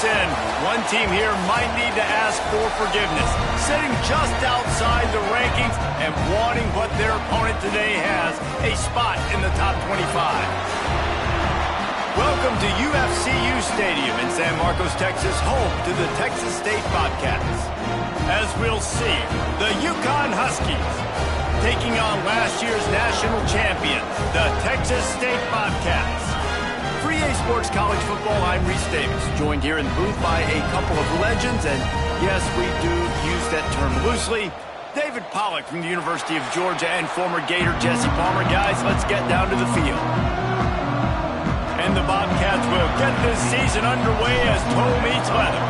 sin one team here might need to ask for forgiveness, sitting just outside the rankings and wanting what their opponent today has, a spot in the top 25. Welcome to UFCU Stadium in San Marcos, Texas, home to the Texas State Bobcats. As we'll see, the UConn Huskies taking on last year's national champion, the Texas State Bobcats. For EA Sports College Football, I'm Reese Davis, joined here in the booth by a couple of legends, and yes, we do use that term loosely. David Pollack from the University of Georgia and former Gator Jesse Palmer. Guys, let's get down to the field. And the Bobcats will get this season underway as toe meets leather.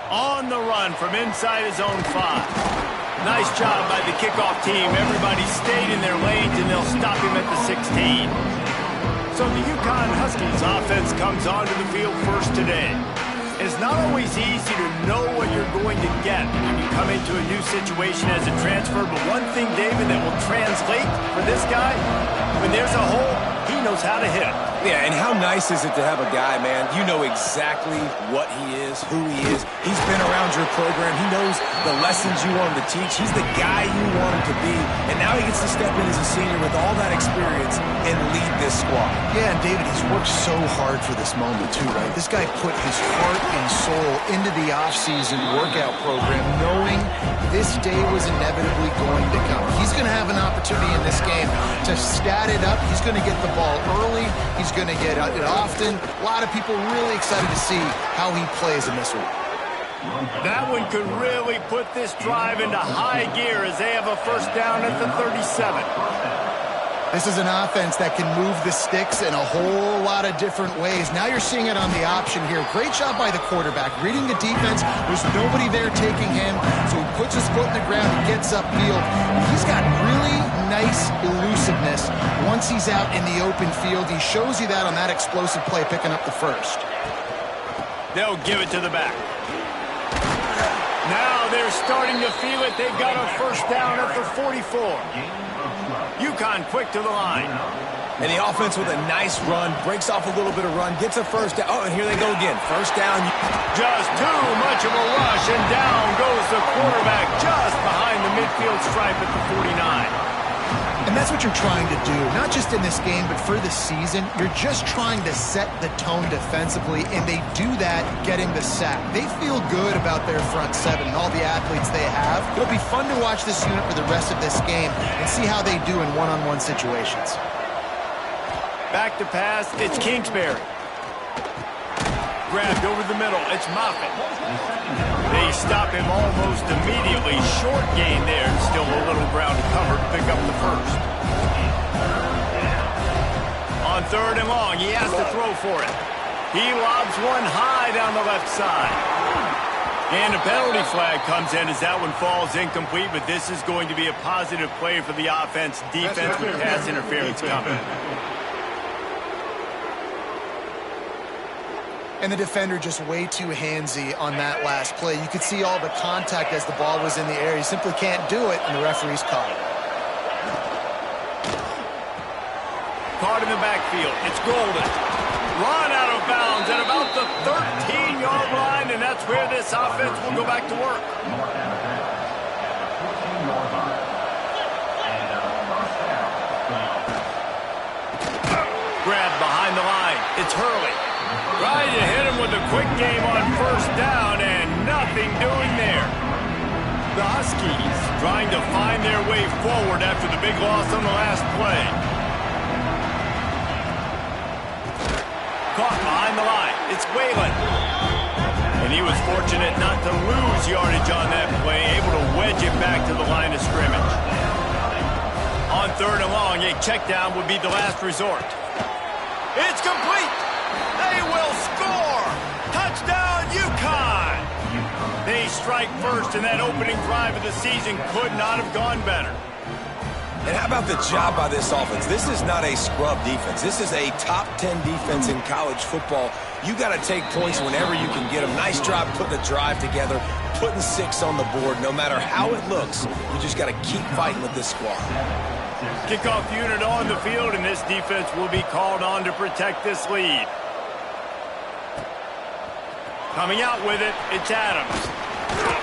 On the run from inside his own 5. Nice job by the kickoff team. Everybody stayed in their lanes, and they'll stop him at the 16. So the UConn Huskies offense comes onto the field first today. It's not always easy to know what you're going to get when you come into a new situation as a transfer, but one thing, David, that will translate for this guy, when there's a hole, he knows how to hit it. Yeah, and how nice is it to have a guy, man, you know exactly what he is, who he is. He's been around your program. He knows the lessons you want him to teach. He's the guy you want him to be. And now he gets to step in as a senior with all that experience and lead this squad. Yeah, and David, he's worked so hard for this moment, too, right? This guy put his heart and soul into the offseason workout program, knowing this day was inevitably going to come. He's going to have an opportunity in this game to stat it up. He's going to get the ball early. He's going to get it often. A lot of people really excited to see how he plays in this one. That one could really put this drive into high gear as they have a first down at the 37. This is an offense that can move the sticks in a whole lot of different ways. Now you're seeing it on the option here. Great job by the quarterback. Reading the defense. There's nobody there taking him, so he puts his foot in the ground and gets upfield. He's got really nice elusiveness once he's out in the open field. He shows you that on that explosive play, picking up the first. They'll give it to the back. Now they're starting to feel it. They've got a first down at the 44. UConn quick to the line. And the offense with a nice run, breaks off a little bit of run, gets a first down. Oh, and here they go again. First down. Just too much of a rush, and down goes the quarterback just behind the midfield stripe at the 49. And that's what you're trying to do, not just in this game, but for the season. You're just trying to set the tone defensively, and they do that getting the sack. They feel good about their front seven and all the athletes they have. It'll be fun to watch this unit for the rest of this game and see how they do in one-on-one situations. Back to pass, it's Kingsbury. Grabbed over the middle, it's Moffitt. They stop him almost immediately. Short gain there, still a little ground to cover to pick up the first. On third and long, he has to throw for it. He lobs one high down the left side. And a penalty flag comes in as that one falls incomplete, but this is going to be a positive play for the offense. Defense with pass interference coming. And the defender just way too handsy on that last play. You could see all the contact as the ball was in the air. He simply can't do it, and the referee's caught it. Caught in the backfield. It's Golden. Run out of bounds at about the 13-yard line, and that's where this offense will go back to work. Grab behind the line. It's Hurley. Trying to hit him with a quick game on first down, and nothing doing there. The Huskies trying to find their way forward after the big loss on the last play. Caught behind the line. It's Whalen. And he was fortunate not to lose yardage on that play, able to wedge it back to the line of scrimmage. On third and long, a check down would be the last resort. It's complete. They will score! Touchdown, UConn! They strike first, and that opening drive of the season could not have gone better. And how about the job by this offense? This is not a scrub defense. This is a top 10 defense in college football. You got to take points whenever you can get them. Nice job putting the drive together, putting 6 on the board. No matter how it looks, you just got to keep fighting with this squad. Kickoff unit on the field, and this defense will be called on to protect this lead. Coming out with it, it's Adams.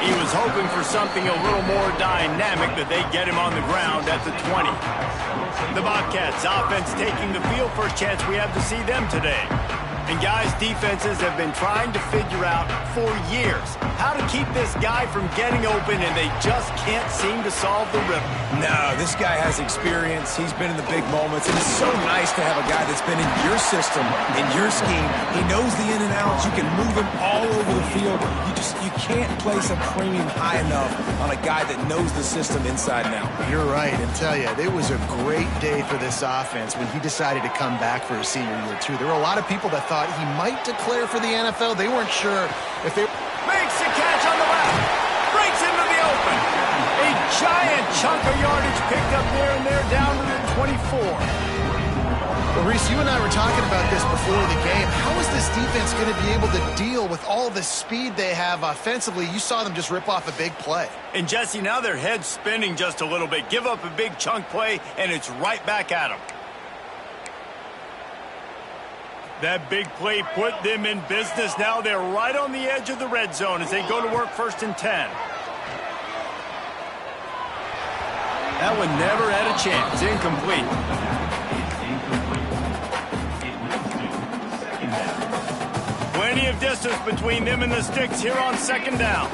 He was hoping for something a little more dynamic, but they get him on the ground at the 20. The Bobcats offense taking the field. First chance we have to see them today. And guys, defenses have been trying to figure out for years how to keep this guy from getting open, and they just can't seem to solve the riddle. No, this guy has experience. He's been in the big moments, and it's so nice to have a guy that's been in your system, in your scheme. He knows the in and outs. You can move him all over the field. You can't place a premium high enough on a guy that knows the system inside and out. You're right, and tell you, it was a great day for this offense when he decided to come back for his senior year, too. There were a lot of people that thought he might declare for the NFL. They weren't sure if they... Makes the catch on the left. Breaks into the open. A giant chunk of yardage picked up there, and they're down to the 24. Well, Reese, you and I were talking about this before the game. How is this defense going to be able to deal with all the speed they have offensively? You saw them just rip off a big play. And, Jesse, now their head's spinning just a little bit. Give up a big chunk play, and it's right back at them. That big play put them in business. Now they're right on the edge of the red zone as they go to work 1st and 10. That one never had a chance. Incomplete. Plenty of distance between them and the sticks here on 2nd down.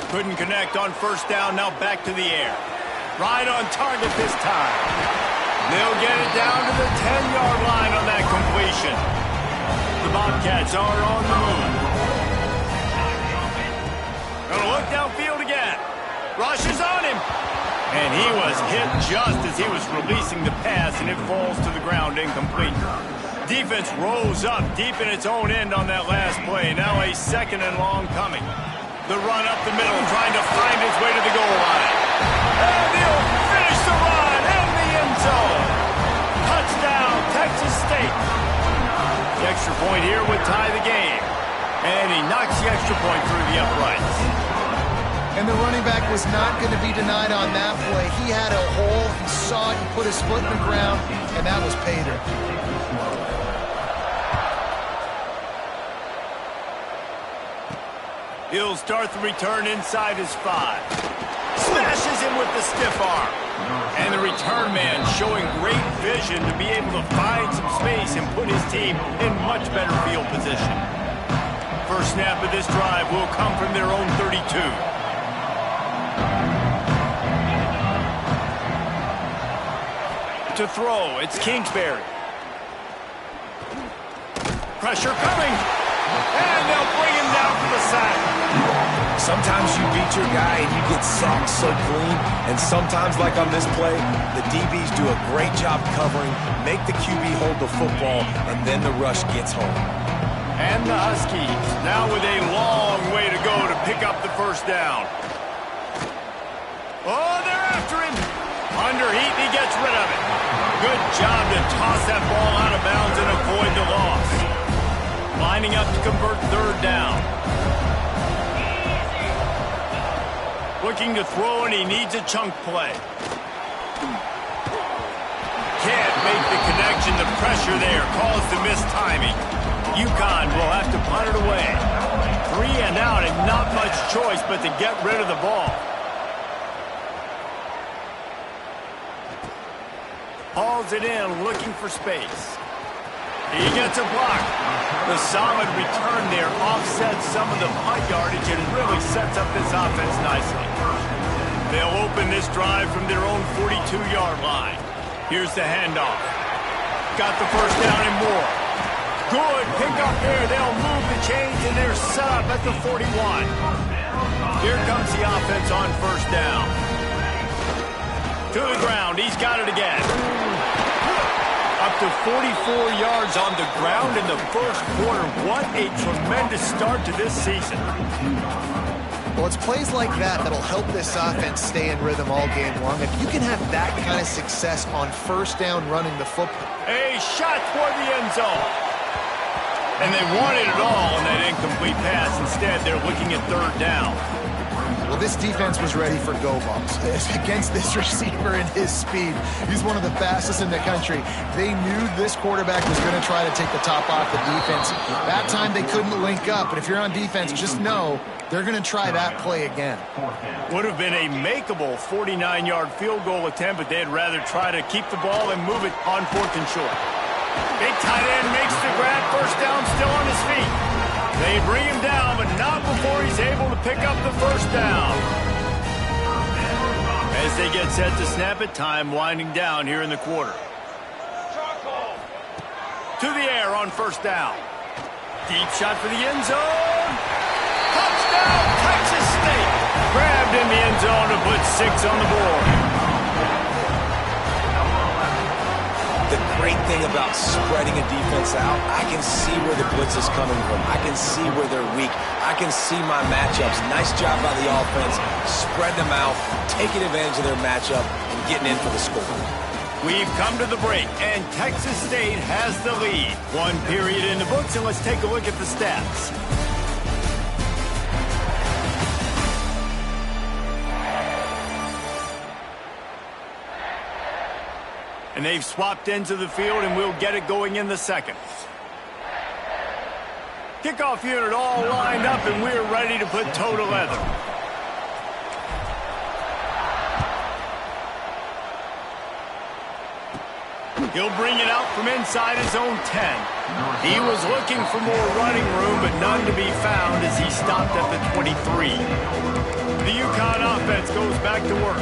Couldn't connect on 1st down. Now back to the air. Right on target this time. They'll get it down to the 10-yard line on that completion. The Bobcats are on the move. Gonna look downfield again. Rush is on him. And he was hit just as he was releasing the pass, and it falls to the ground incomplete. Defense rose up deep in its own end on that last play. Now a 2nd and long coming. The run up the middle, trying to find its way to the goal line. And he'll finish the run in the end zone. Touchdown, Texas State. The extra point here would tie the game. And he knocks the extra point through the uprights. And the running back was not going to be denied on that play. He had a hole, he saw it, he put his foot in the ground, and that was pay dirt. He'll start the return inside his 5. Smashes him with the stiff arm. And the return man showing great vision to be able to find some space and put his team in much better field position. First snap of this drive will come from their own 32. To throw, it's Kingsbury. Pressure coming. And they'll bring him down for the sack. Sometimes you beat your guy and you get sacked so clean, and sometimes, like on this play, the DBs do a great job covering, make the QB hold the football, and then the rush gets home. And the Huskies now with a long way to go to pick up the 1st down. Oh, they're after him. Under heat, and he gets rid of it. Good job to toss that ball out of bounds and avoid the loss. Lining up to convert 3rd down. Looking to throw, and he needs a chunk play. Can't make the connection. The pressure there caused the missed timing. UConn will have to punt it away. 3 and out, and not much choice but to get rid of the ball. Hauls it in, looking for space. He gets a block. The solid return there offsets some of the punt yardage and really sets up this offense nicely. They'll open this drive from their own 42-yard line. Here's the handoff. Got the 1st down and more. Good pickup there. They'll move the chains, and they're set up at the 41. Here comes the offense on 1st down. To the ground. He's got it again. Up to 44 yards on the ground in the 1st quarter. What a tremendous start to this season. Well, it's plays like that that'll help this offense stay in rhythm all game long. If you can have that kind of success on 1st down running the football. A shot toward the end zone. And they wanted it all on that incomplete pass. Instead, they're looking at 3rd down. Well, this defense was ready for go balls. Against this receiver and his speed, he's one of the fastest in the country. They knew this quarterback was going to try to take the top off the defense. That time they couldn't link up, but if you're on defense, just know they're going to try that play again. Would have been a makeable 49-yard field goal attempt, but they'd rather try to keep the ball and move it on 4th and short. Big tight end makes the grab, first down, still on his feet. They bring him down, but not before he's able to pick up the first down. As they get set to snap it, time winding down here in the quarter. To the air on first down. Deep shot for the end zone. Touchdown, Texas State. Grabbed in the end zone to put 6 on the board. The great thing about spreading a defense out, I can see where the blitz is coming from. I can see where they're weak. I can see my matchups. Nice job by the offense. Spread them out, taking advantage of their matchup, and getting in for the score. We've come to the break, and Texas State has the lead. 1 period in the books, and let's take a look at the stats. And they've swapped into the field, and we'll get it going in the second. Kickoff unit all lined up, and we're ready to put toe to leather. He'll bring it out from inside his own 10. He was looking for more running room, but none to be found as he stopped at the 23. The UConn offense goes back to work.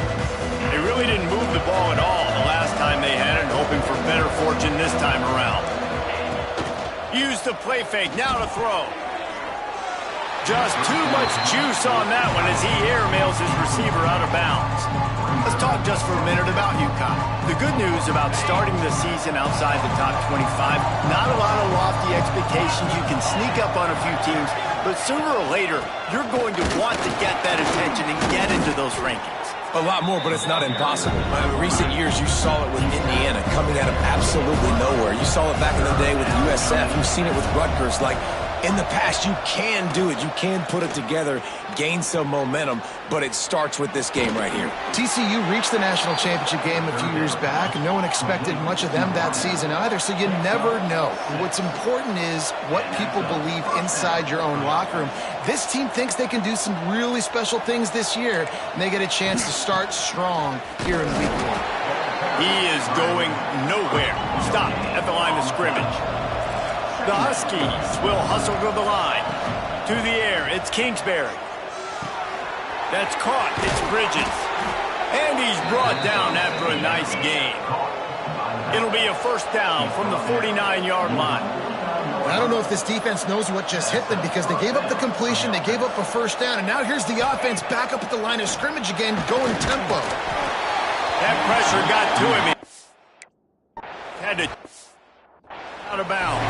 They really didn't move the ball at all the last time they had it, hoping for better fortune this time around. Use the play fake, now to throw. Just too much juice on that one as he airmails his receiver out of bounds. Let's talk just for a minute about UConn. The good news about starting the season outside the top 25, not a lot of lofty expectations. You can sneak up on a few teams, but sooner or later, you're going to want to get that attention and get into those rankings. A lot more, but it's not impossible. In recent years, you saw it with Indiana coming out of absolutely nowhere. You saw it back in the day with USF. You've seen it with Rutgers. Like, in the past, you can do it. You can put it together, gain some momentum, but it starts with this game right here. TCU reached the national championship game a few years back, and no one expected much of them that season either, so you never know. What's important is what people believe inside your own locker room. This team thinks they can do some really special things this year, and they get a chance to start strong here in week 1. He is going nowhere. Stopped at the line of scrimmage. The Huskies will hustle to the line. To the air, it's Kingsbury. That's caught, it's Bridges. And he's brought down after a nice gain. It'll be a first down from the 49-yard line. I don't know if this defense knows what just hit them because they gave up the completion, they gave up a first down, and now here's the offense back up at the line of scrimmage again, going tempo. That pressure got to him. Had to out of bounds.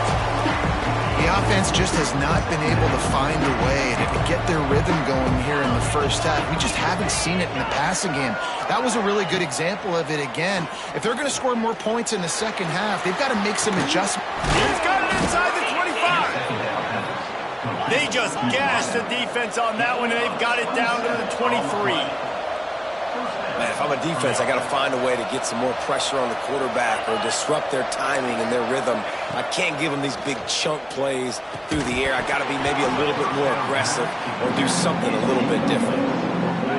The offense just has not been able to find a way to get their rhythm going here in the first half. We just haven't seen it in the passing game. That was a really good example of it again. If they're going to score more points in the second half, they've got to make some adjustments. He's got it inside the 25. They just gashed the defense on that one, and they've got it down to the 23. Man, if I'm a defense, I got to find a way to get some more pressure on the quarterback or disrupt their timing and their rhythm. I can't give them these big chunk plays through the air. I got to be maybe a little bit more aggressive or do something a little bit different.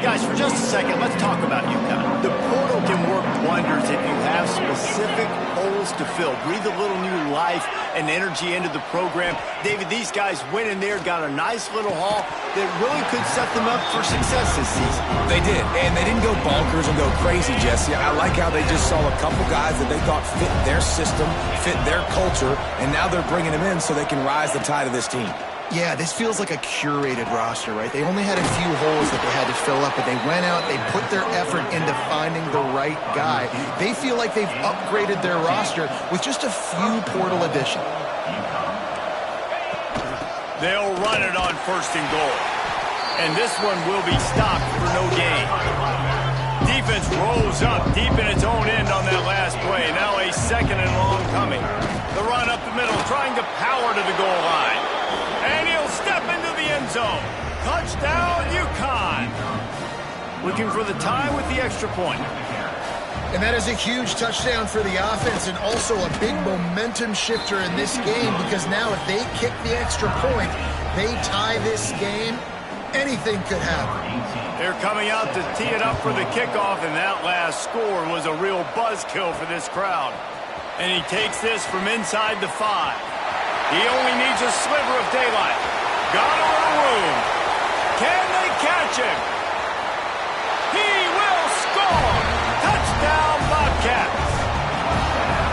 Guys, for just a second, let's talk about UConn. The portal can work wonders if you have specific holes to fill. Breathe a little new life and energy into the program. David, these guys went in there, got a nice little haul that really could set them up for success this season. They did, and they didn't go bonkers and go crazy, Jesse. I like how they just saw a couple guys that they thought fit their system, fit their culture, and now they're bringing them in so they can rise the tide of this team. Yeah, this feels like a curated roster, right? They only had a few holes that they had to fill up, but they went out, they put their effort into finding the right guy. They feel like they've upgraded their roster with just a few portal additions. They'll run it on first and goal. And this one will be stopped for no gain. Defense rolls up deep in its own end on that last play. Now a second and long coming. The run up the middle, trying to power to the goal line. And he'll step into the end zone. Touchdown, UConn. looking for the tie with the extra point. And that is a huge touchdown for the offense and also a big momentum shifter in this game, because now if they kick the extra point, they tie this game, anything could happen. They're coming out to tee it up for the kickoff, and that last score was a real buzzkill for this crowd. And he takes this from inside the 5. He only needs a sliver of daylight. Got a little room. Can they catch him? He will score! Touchdown, Bobcats!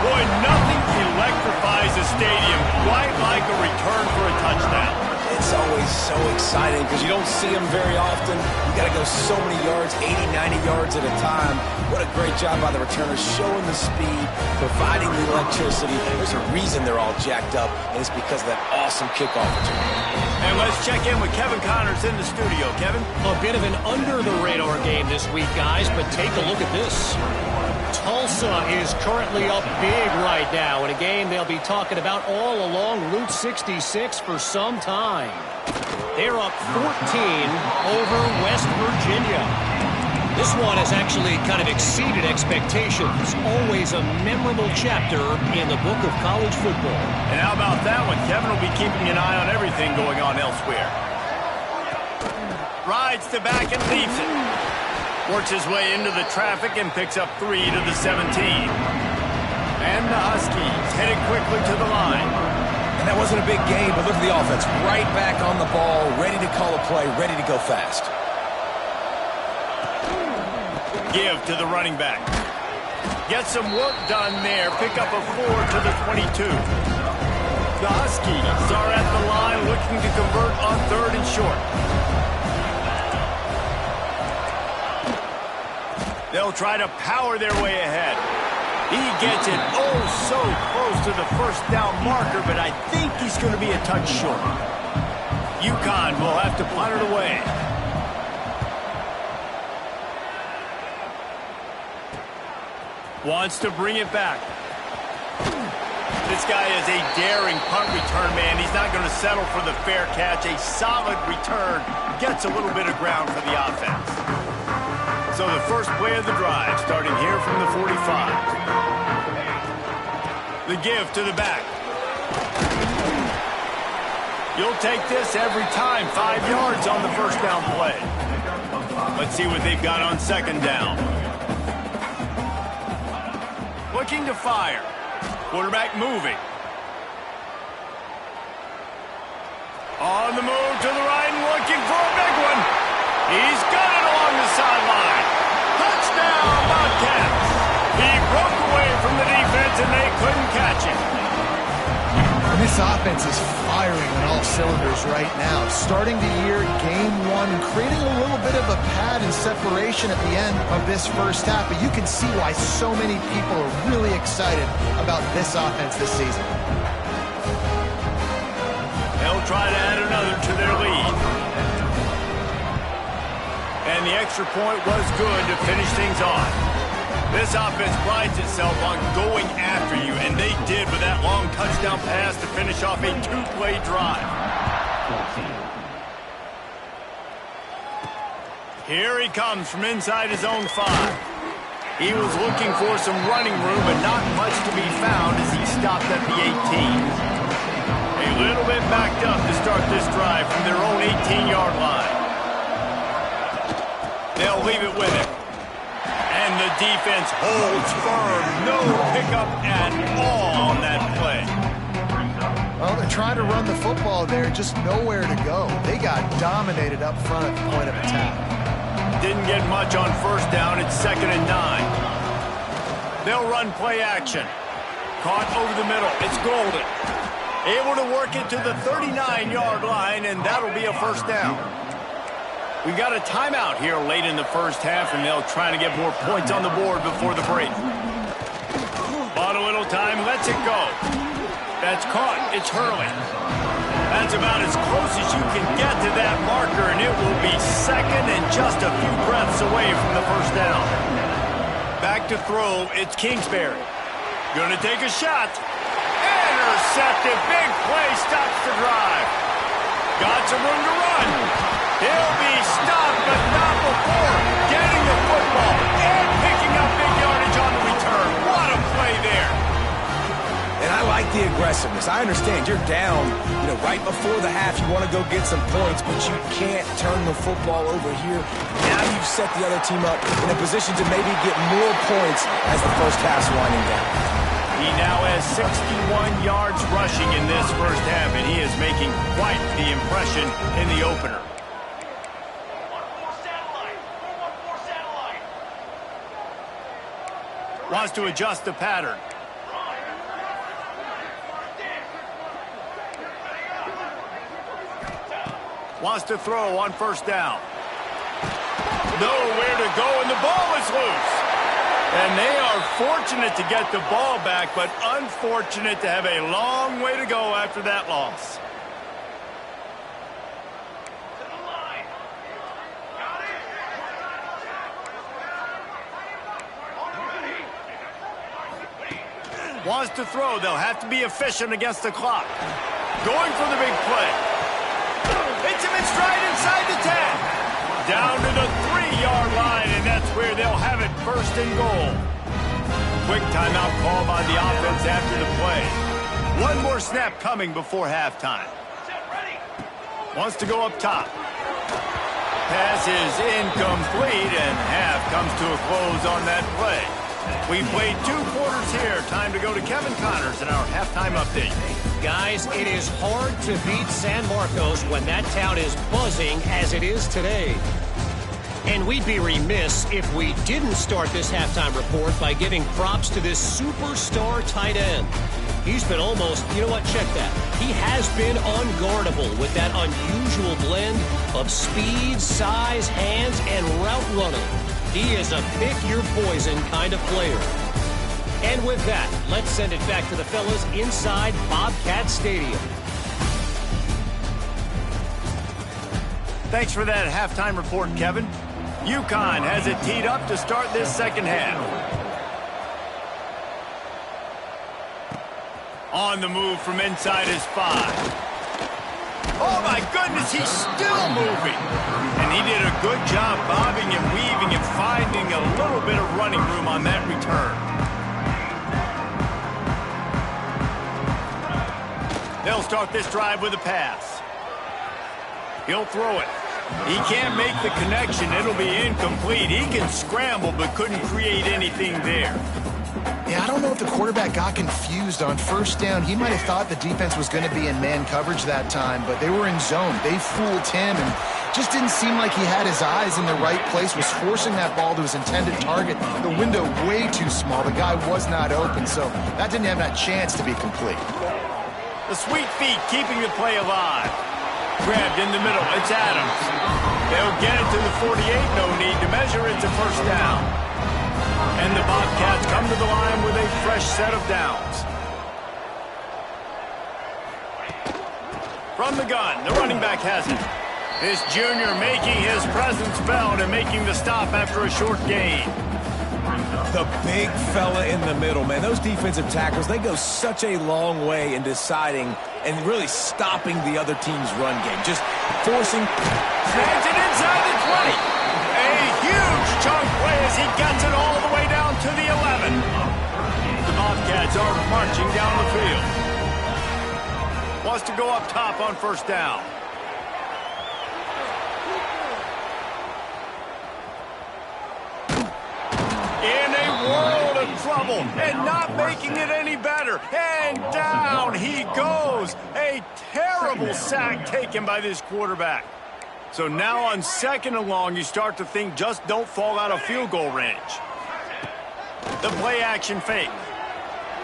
Boy, nothing electrifies a stadium quite like a return for a touchdown. It's always so exciting because you don't see them very often. You got to go so many yards, 80, 90 yards at a time. What a great job by the returners, showing the speed, providing the electricity. There's a reason they're all jacked up, and it's because of that awesome kickoff return. And let's check in with Kevin Connors in the studio. Kevin? A bit of an under-the-radar game this week, guys, but take a look at this. Tulsa is currently up big right now in a game they'll be talking about all along Route 66 for some time. They're up 14 over West Virginia. This one has actually kind of exceeded expectations. Always a memorable chapter in the book of college football. And how about that one? Kevin will be keeping an eye on everything going on elsewhere. Rides to back and leaves it. Works his way into the traffic and picks up 3 to the 17. And the Huskies headed quickly to the line. And that wasn't a big game, but look at the offense. Right back on the ball, ready to call a play, ready to go fast. Give to the running back. Get some work done there. Pick up a 4 to the 22. The Huskies are at the line looking to convert on 3rd and short. They'll try to power their way ahead. He gets it oh so close to the first down marker, but I think he's going to be a touch short. UConn will have to punt it away. Wants to bring it back. This guy is a daring punt return man. He's not going to settle for the fair catch. A solid return gets a little bit of ground for the offense. So the first play of the drive, starting here from the 45. The give to the back. You'll take this every time. 5 yards on the first down play. Let's see what they've got on 2nd down. Looking to fire. Quarterback moving. On the move to the right and looking for a big one. He's got it along the sideline. Touchdown, Bobcats. He broke away from the defense and they couldn't catch him. And this offense is firing on all cylinders right now. Starting the year, game 1, and creating a little bit of a pad and separation at the end of this first half. But you can see why so many people are really excited about this offense this season. They'll try to add another to their lead. And the extra point was good to finish things off. This offense prides itself on going after you, and they did with that long touchdown pass to finish off a 2-play drive. Here he comes from inside his own 5. He was looking for some running room, but not much to be found as he stopped at the 18. A little bit backed up to start this drive from their own 18-yard line. They'll leave it with him. And the defense holds firm. No pickup at all on that play. Well, they're trying to run the football there, just nowhere to go. They got dominated up front at the point of attack. Didn't get much on 1st down. It's 2nd and 9. They'll run play action. Caught over the middle. It's Golden. Able to work it to the 39-yard line, and that'll be a 1st down. We've got a timeout here late in the first half, and they'll try to get more points on the board before the break. Bought a little time, lets it go. That's caught. It's Hurley. That's about as close as you can get to that marker, and it will be 2nd and just a few breaths away from the 1st down. Back to throw, it's Kingsbury. Gonna take a shot. Intercepted. Big play stops the drive. Got some room to run. He'll be stopped, but not before. Get aggressiveness. I understand you're down, right before the half. You want to go get some points, but you can't turn the football over here. Now you've set the other team up in a position to maybe get more points as the first half's winding down. He now has 61 yards rushing in this first half, and he is making quite the impression in the opener. Wants to adjust the pattern. Wants to throw on first down. Nowhere to go, and the ball is loose. And they are fortunate to get the ball back, but unfortunate to have a long way to go after that loss. Wants to throw. They'll have to be efficient against the clock. Going for the big play. Hits him in stride inside the 10. Down to the 3-yard line, and that's where they'll have it, first and goal. Quick timeout call by the offense after the play. One more snap coming before halftime. Wants to go up top. Pass is incomplete, and half comes to a close on that play. We've played 2 quarters here. Time to go to Kevin Connors in our halftime update. Guys, it is hard to beat San Marcos when that town is buzzing as it is today. And we'd be remiss if we didn't start this halftime report by giving props to this superstar tight end. He's been almost, check that. He has been unguardable with that unusual blend of speed, size, hands, and route running. He is a pick-your-poison kind of player. And with that, let's send it back to the fellas inside Bobcat Stadium. Thanks for that halftime report, Kevin. UConn has it teed up to start this second half. On the move from inside his 5. Oh, my goodness, he's still moving. And he did a good job bobbing and weaving and finding a little bit of running room on that return. They'll start this drive with a pass. He'll throw it. He can't make the connection. It'll be incomplete. He can scramble but couldn't create anything there. Yeah, I don't know if the quarterback got confused on first down. He might have thought the defense was going to be in man coverage that time, but they were in zone. They fooled him and just didn't seem like he had his eyes in the right place, was forcing that ball to his intended target. The window way too small. The guy was not open, so that didn't have that chance to be complete. The sweet feet keeping the play alive. Grabbed in the middle. It's Adams. They'll get it to the 48. No need to measure it to first down. And the Bobcats come to the line with a fresh set of downs. From the gun, the running back has it. This junior making his presence felt and making the stop after a short gain. The big fella in the middle, man. Those defensive tackles, they go such a long way in deciding and really stopping the other team's run game. Just forcing. Snags it inside the 20. A huge chunk play as he gets it all the way down to the 11. The Bobcats are marching down the field. Wants to go up top on first down. In a world of trouble and not making it any better. And down he goes. A terrible sack taken by this quarterback. So now on second and long, you start to think just don't fall out of field goal range. The play action fake.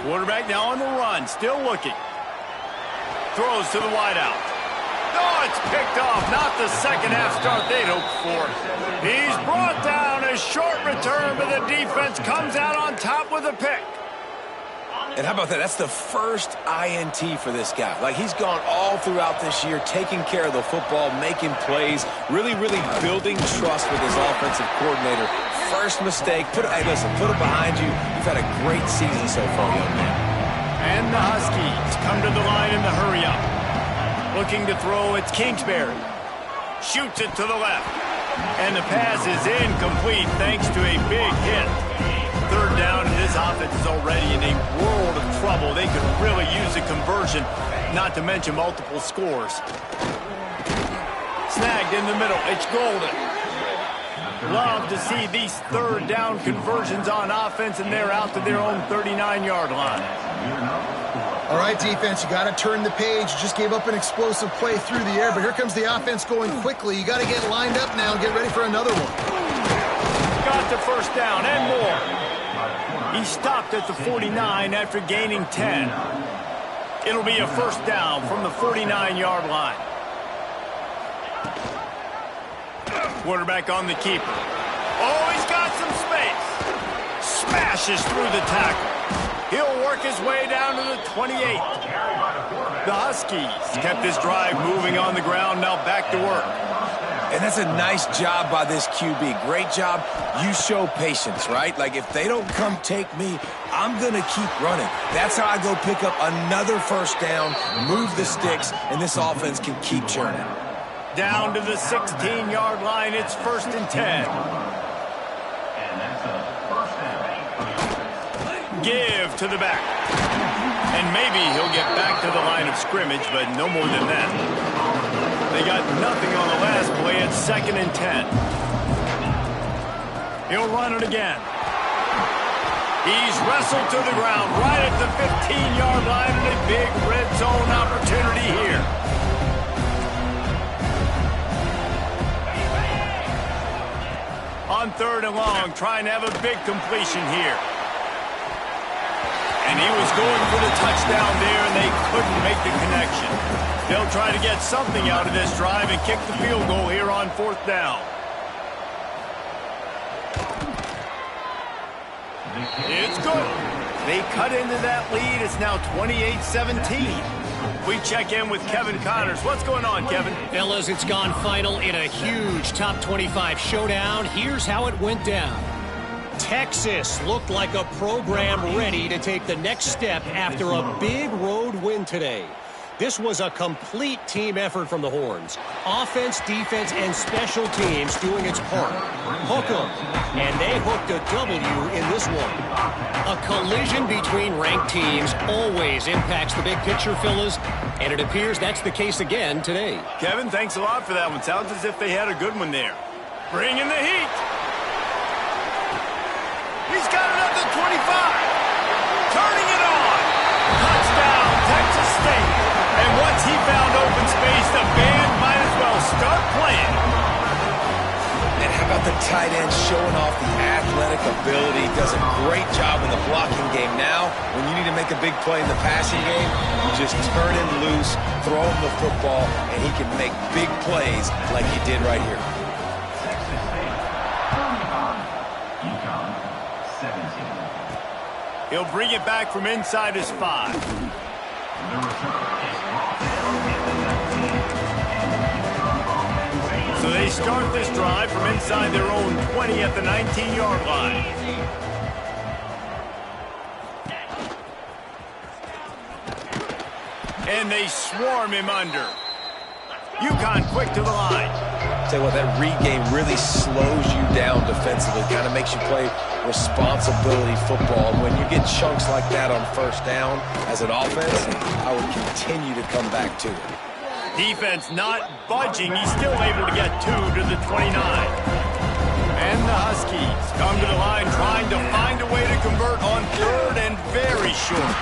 Quarterback now on the run, still looking. Throws to the wideout. Oh, it's picked off. Not the second half start they'd hoped for. He's brought down. A short return, but the defense comes out on top with a pick. And how about that? That's the first INT for this guy. Like, he's gone all throughout this year, taking care of the football, making plays, really building trust with his offensive coordinator. First mistake, hey, listen, put it behind you. You've had a great season so far, young man. And the Huskies come to the line in the hurry-up. Looking to throw, it's Kingsbury. Shoots it to the left. And the pass is incomplete thanks to a big hit. third down, and this offense is already in a world of trouble. They could really use a conversion, not to mention multiple scores. Snagged in the middle. It's Golden. Love to see these third down conversions on offense, and they're out to their own 39-yard line. All right, defense, you got to turn the page. You just gave up an explosive play through the air, but here comes the offense going quickly. You got to get lined up now and get ready for another one. Got the first down and more. He stopped at the 49 after gaining 10. It'll be a first down from the 49-yard line. Quarterback on the keeper. Oh, he's got some space. Smashes through the tackle. He'll work his way down to the 28. The Huskies kept this drive moving on the ground, now back to work. And that's a nice job by this QB. Great job. You show patience, right? Like, if they don't come take me, I'm going to keep running. That's how I go pick up another first down, move the sticks, and this offense can keep churning. Down to the 16-yard line, it's 1st and 10. Give to the back. And maybe he'll get back to the line of scrimmage, but no more than that. They got nothing on the last play. It's 2nd and 10. He'll run it again. He's wrestled to the ground right at the 15-yard line, and a big red zone opportunity here. On 3rd and long, trying to have a big completion here. And he was going for the touchdown there, and they couldn't make the connection. They'll try to get something out of this drive and kick the field goal here on 4th down. It's good. They cut into that lead. It's now 28-17. We check in with Kevin Connors. What's going on, Kevin? Fellas, it's gone final in a huge top 25 showdown. Here's how it went down. Texas looked like a program ready to take the next step after a big road win today. This was a complete team effort from the Horns. Offense, defense, and special teams doing its part. Hook 'em. And they hooked a W in this one. A collision between ranked teams always impacts the big picture, fellas, and it appears that's the case again today. Kevin, thanks a lot for that one. Sounds as if they had a good one there. Bring in the heat. He's got it up to 25. Turning it on. Touchdown, Texas State. And once he found open space, the band might as well start playing. And how about the tight end showing off the athletic ability? Does a great job in the blocking game. Now, when you need to make a big play in the passing game, you just turn him loose, throw him the football, and he can make big plays like he did right here. He'll bring it back from inside his 5. So they start this drive from inside their own 20 at the 19-yard line. And they swarm him under. UConn quick to the line. Tell you what, that read game really slows you down defensively, kind of makes you play responsibility football. When you get chunks like that on first down as an offense, I would continue to come back to it. Defense not budging. He's still able to get 2 to the 29. And the Huskies come to the line trying to find a way to convert on 3rd and very short.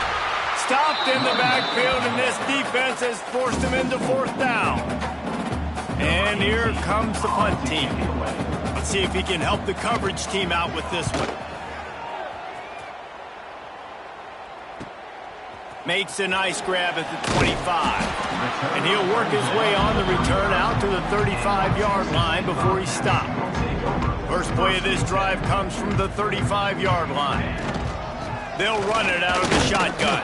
Stopped in the backfield, and this defense has forced him into 4th down. And here comes the punt team. Let's see if he can help the coverage team out with this one. Makes a nice grab at the 25. And he'll work his way on the return out to the 35-yard line before he's stopped. First play of this drive comes from the 35-yard line. They'll run it out of the shotgun.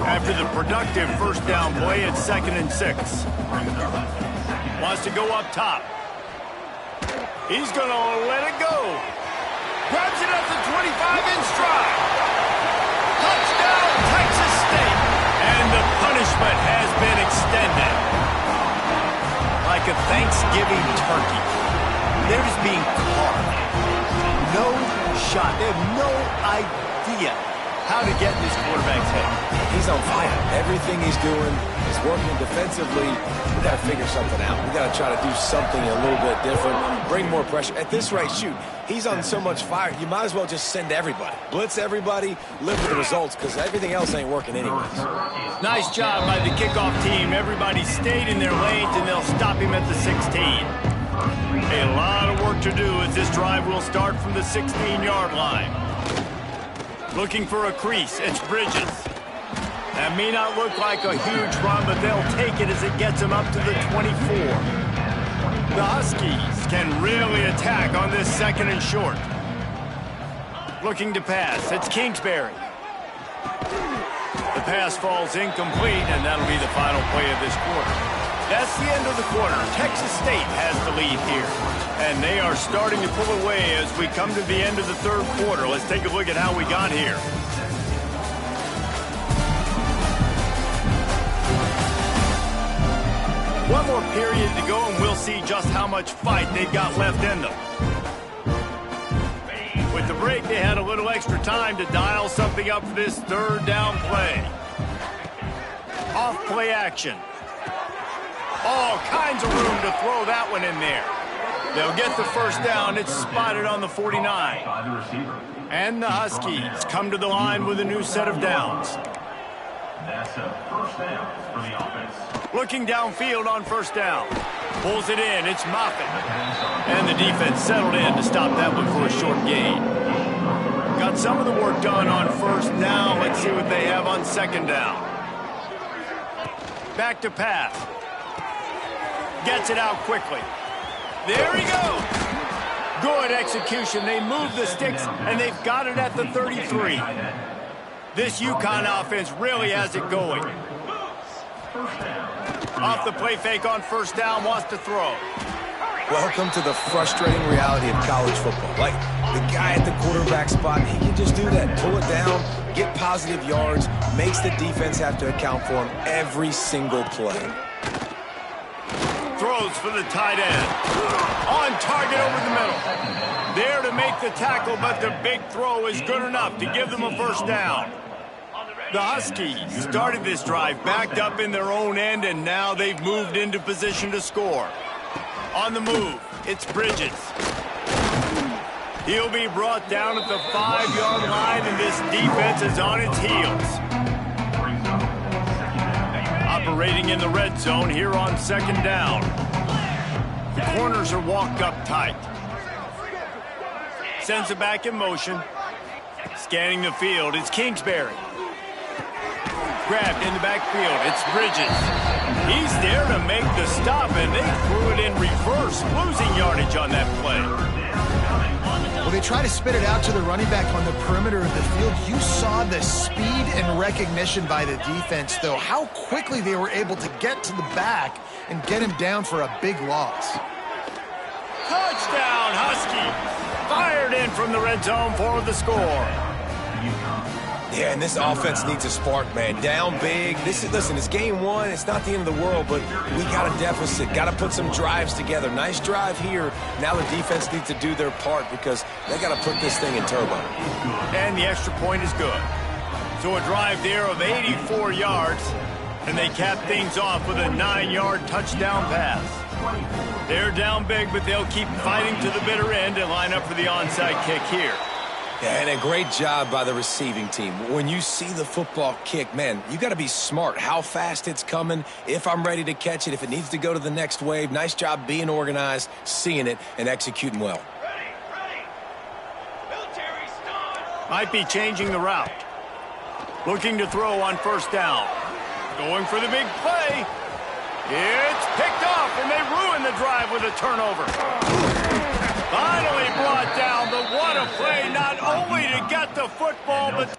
After the productive first down play, it's 2nd and 6. Wants to go up top. He's going to let it go. Grabs it at the 25 in stride. Touchdown, Texas State. And the punishment has been extended. Like a Thanksgiving turkey. They're just being carved. No shot. They have no idea how to get in this quarterback's head. He's on fire. Everything he's doing is working defensively. We got to figure something out. We got to try to do something a little bit different, bring more pressure. At this rate, shoot, he's on so much fire, you might as well just send everybody. Blitz everybody, live with the results, because everything else ain't working anyways. Nice job by the kickoff team. Everybody stayed in their lanes, and they'll stop him at the 16. A lot of work to do as this drive will start from the 16-yard line. Looking for a crease. It's Bridges. That may not look like a huge run, but they'll take it as it gets them up to the 24. The Huskies can really attack on this second and short. Looking to pass. It's Kingsbury. The pass falls incomplete, and that'll be the final play of this quarter. That's the end of the quarter. Texas State has the lead here, and they are starting to pull away as we come to the end of the third quarter. Let's take a look at how we got here. One more period to go, and we'll see just how much fight they've got left in them. With the break, they had a little extra time to dial something up for this third down play. Off play action. All kinds of room to throw that one in there. They'll get the first down. It's spotted on the 49. And the Huskies come to the line with a new set of downs. That's a first down for the offense. Looking downfield on first down. Pulls it in. It's Moffitt. And the defense settled in to stop that one for a short gain. Got some of the work done on first down. Let's see what they have on second down. Back to pass. Gets it out quickly. There he goes. Good execution. They move the sticks, and they've got it at the 33. This UConn offense really has it going. Off the play fake on first down, wants to throw. Welcome to the frustrating reality of college football. Like, the guy at the quarterback spot, he can just do that. Pull it down, get positive yards, makes the defense have to account for him every single play. Throws for the tight end. On target over the middle. There to make the tackle, but the big throw is good enough to give them a first down. The Huskies started this drive backed up in their own end, and now they've moved into position to score. On the move, it's Bridges. He'll be brought down at the 5-yard line, and this defense is on its heels. Operating in the red zone here on second down. The corners are walked up tight. Sends it back in motion. Scanning the field, it's Kingsbury. Grabbed in the backfield, it's Bridges. He's there to make the stop, and they threw it in reverse, losing yardage on that play. Well, they try to spit it out to the running back on the perimeter of the field. You saw the speed and recognition by the defense, though, how quickly they were able to get to the back and get him down for a big loss. Touchdown, Husky! Fired in from the red zone for the score. Yeah, and this offense needs a spark, man. Down big. Listen, it's game one. It's not the end of the world, but we got a deficit. Got to put some drives together. Nice drive here. Now the defense needs to do their part because they got to put this thing in turbo. And the extra point is good. So a drive there of 84 yards, and they cap things off with a 9-yard touchdown pass. They're down big, but they'll keep fighting to the bitter end and line up for the onside kick here. Yeah, and a great job by the receiving team. When you see the football kick, man, you got to be smart. How fast it's coming, if I'm ready to catch it, if it needs to go to the next wave. Nice job being organized, seeing it, and executing well. Might be changing the route. Looking to throw on first down. Going for the big play. It's picked off, and they ruin the drive with a turnover. Finally brought down, but what a play, not only to get the football, but...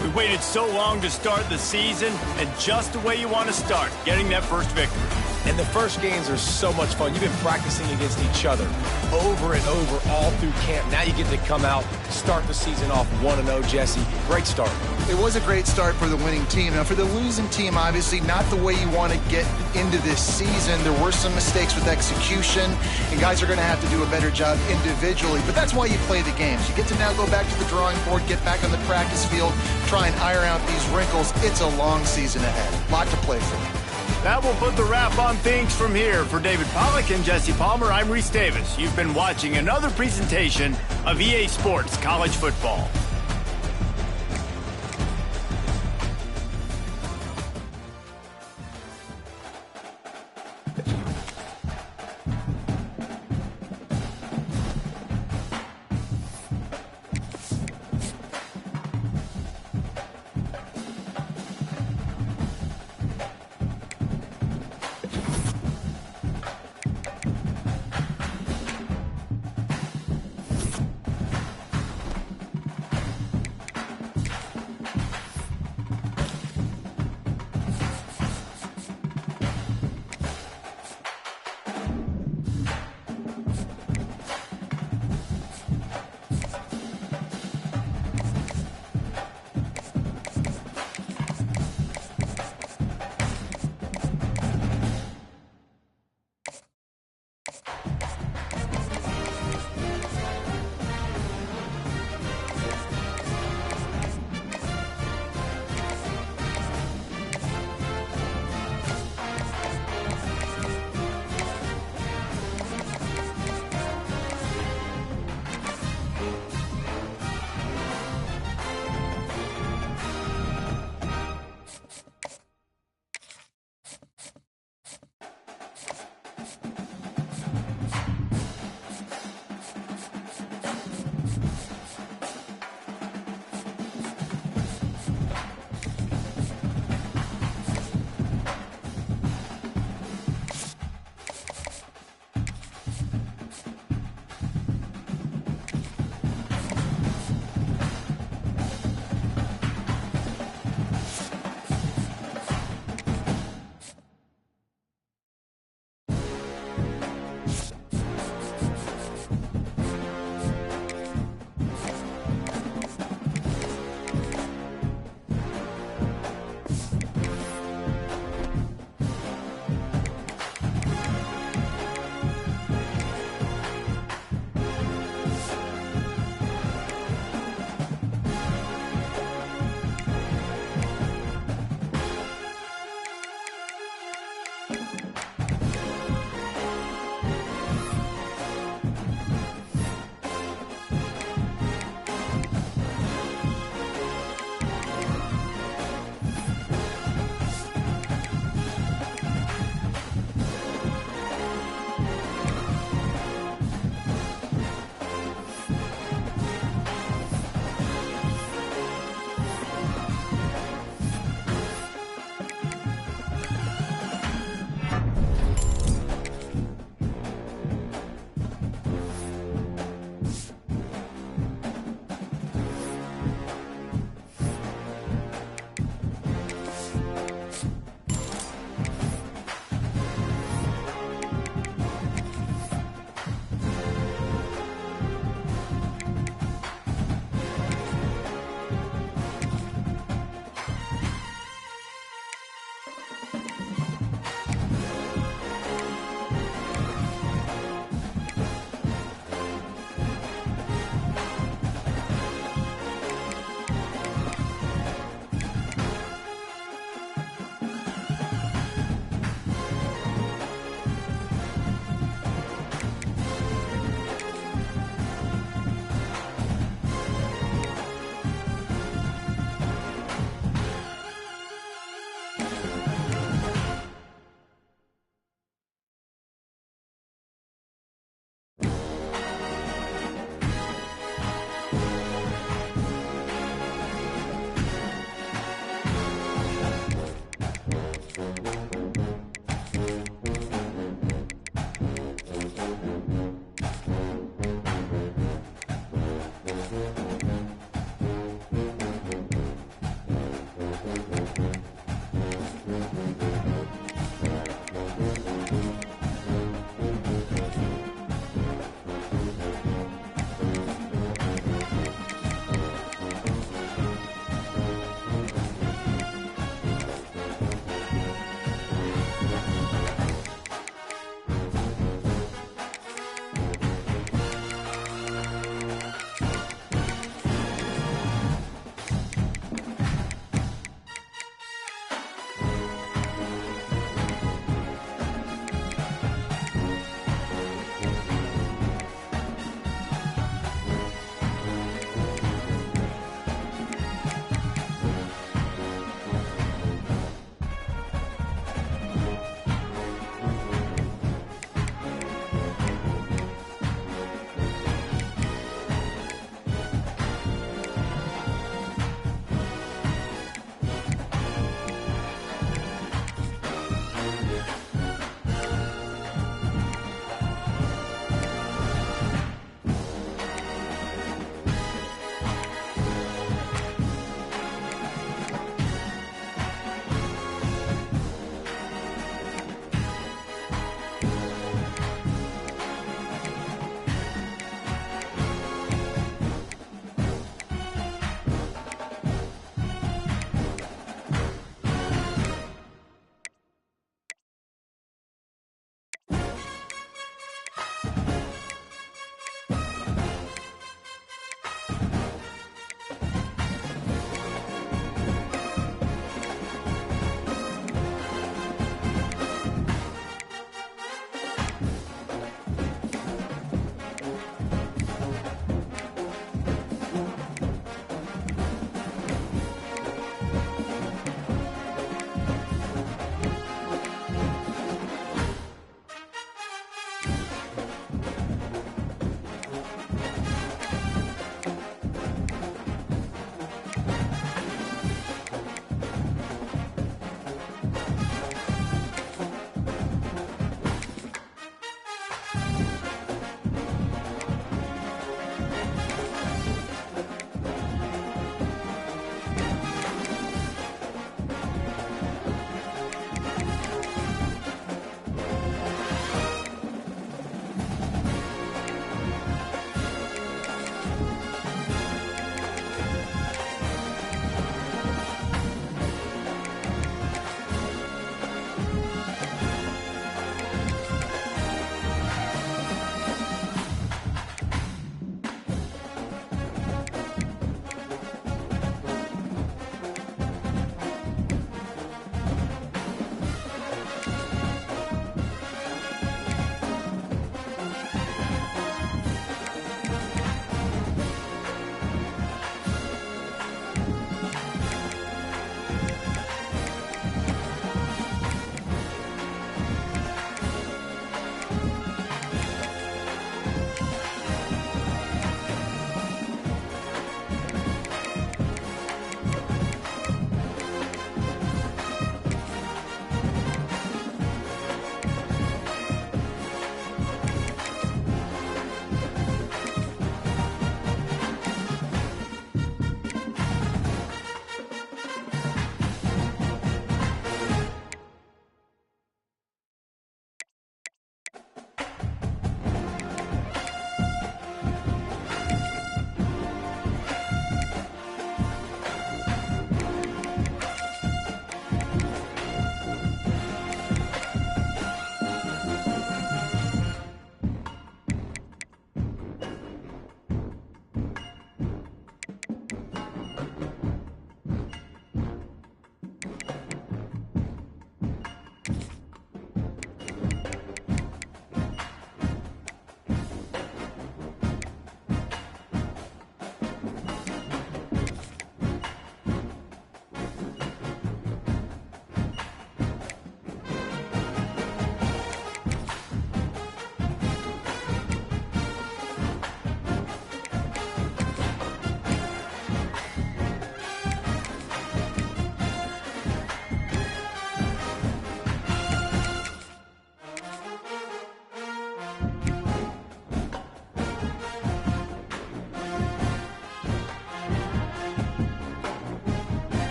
We waited so long to start the season, and just the way you want to start, getting that first victory. And the first games are so much fun. You've been practicing against each other over and over all through camp. Now you get to come out, start the season off 1-0, Jesse. Great start. It was a great start for the winning team. Now, for the losing team, obviously not the way you want to get into this season. There were some mistakes with execution, and guys are going to have to do a better job individually. But that's why you play the games. You get to now go back to the drawing board, get back on the practice field, try and iron out these wrinkles. It's a long season ahead. A lot to play for. That will put the wrap on things from here. For David Pollack and Jesse Palmer, I'm Reese Davis. You've been watching another presentation of EA Sports College Football.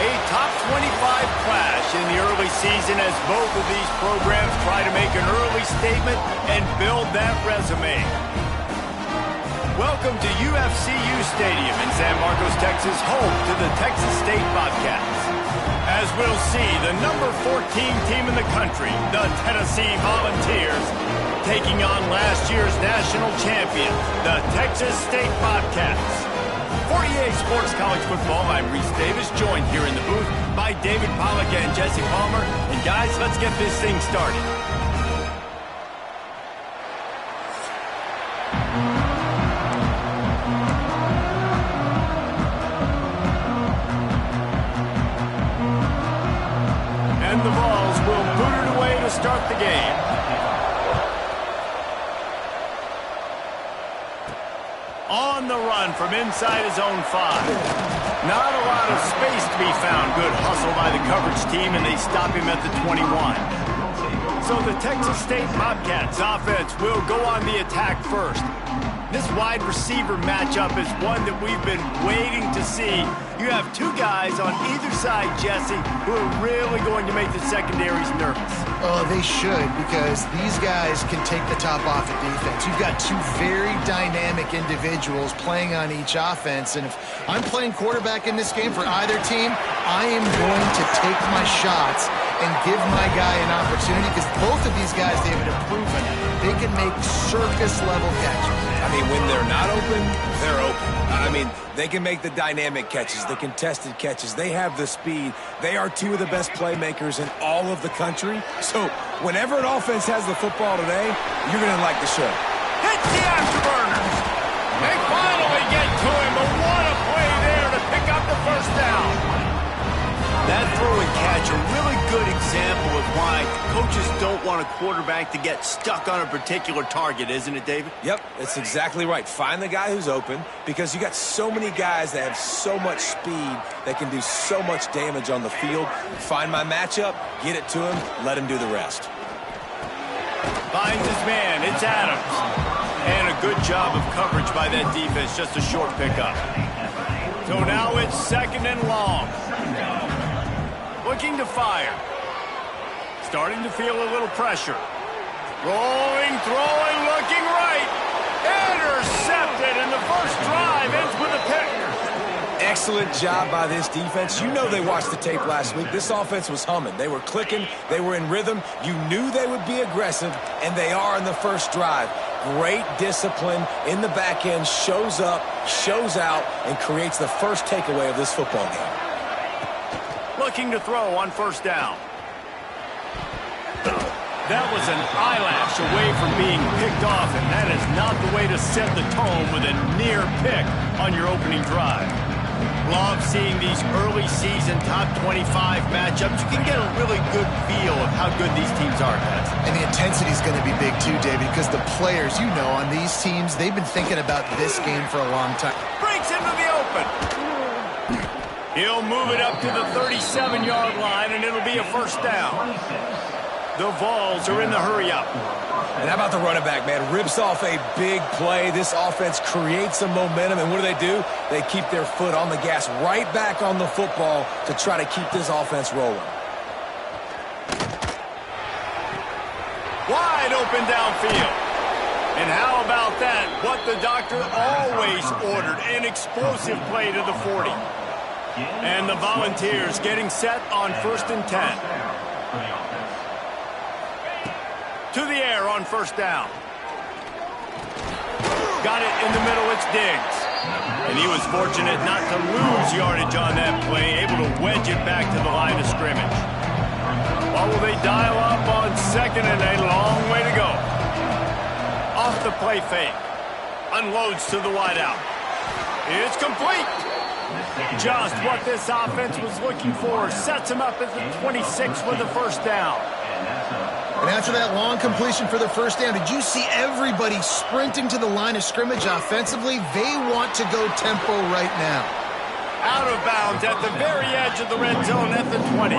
A top 25 clash in the early season as both of these programs try to make an early statement and build that resume. Welcome to UFCU Stadium in San Marcos, Texas, home to the Texas State Bobcats. As we'll see, the number 14 team in the country, the Tennessee Volunteers, taking on last year's national champion, the Texas State Bobcats. For EA Sports College Football, I'm Reese Davis, joined here in the booth by David Pollack and Jesse Palmer. And guys, let's get this thing started. And the Vols will boot it away to start the game. On the run from inside his own 5. Not a lot of space to be found. Good hustle by the coverage team, and they stop him at the 21. So the Texas State Bobcats offense will go on the attack first. This wide receiver matchup is one that we've been waiting to see. You have two guys on either side, Jesse, who are really going to make the secondaries nervous. Oh, they should, because these guys can take the top off the defense. You've got two very dynamic individuals playing on each offense, and if I'm playing quarterback in this game for either team, I am going to take my shots and give my guy an opportunity, because both of these guys, David, have proven they can make circus-level catches. I mean, when they're not open, they're open. I mean, they can make the dynamic catches, the contested catches. They have the speed. They are two of the best playmakers in all of the country. So whenever an offense has the football today, you're going to like the show. Hits the afterburners. They finally get to him, but what a play there to pick up the first down. That throw and catch, a really good example of why coaches don't want a quarterback to get stuck on a particular target, isn't it, David? Yep, that's exactly right. Find the guy who's open, because you got so many guys that have so much speed that can do so much damage on the field. Find my matchup, get it to him, let him do the rest. Finds his man, it's Adams. And a good job of coverage by that defense, just a short pickup. So now it's 2nd and long. Looking to fire. Starting to feel a little pressure. Rolling, throwing, looking right. Intercepted, and the first drive ends with a pick. Excellent job by this defense. You know they watched the tape last week. This offense was humming. They were clicking. They were in rhythm. You knew they would be aggressive, and they are in the first drive. Great discipline in the back end. Shows up, shows out, and creates the first takeaway of this football game. Looking to throw on first down. That was an eyelash away from being picked off, and that is not the way to set the tone with a near pick on your opening drive. Love seeing these early season top 25 matchups. You can get a really good feel of how good these teams are, guys. And the intensity is going to be big too, David, because the players, you know, on these teams, they've been thinking about this game for a long time. Breaks into the open. He'll move it up to the 37-yard line, and it'll be a first down. The Vols are in the hurry-up. And how about the running back, man? Rips off a big play. This offense creates some momentum, and what do? They keep their foot on the gas, right back on the football to try to keep this offense rolling. Wide open downfield. And how about that? What the doctor always ordered, an explosive play to the 40. And the Volunteers getting set on 1st and 10. To the air on first down. Got it in the middle, it's Diggs. And he was fortunate not to lose yardage on that play, able to wedge it back to the line of scrimmage. Well, will they dial up on 2nd and a long way to go? Off the play fake. Unloads to the wideout. It's complete. Just what this offense was looking for. Sets him up at the 26 with the first down. And after that long completion for the first down, did you see everybody sprinting to the line of scrimmage offensively? They want to go tempo right now. Out of bounds at the very edge of the red zone at the 20.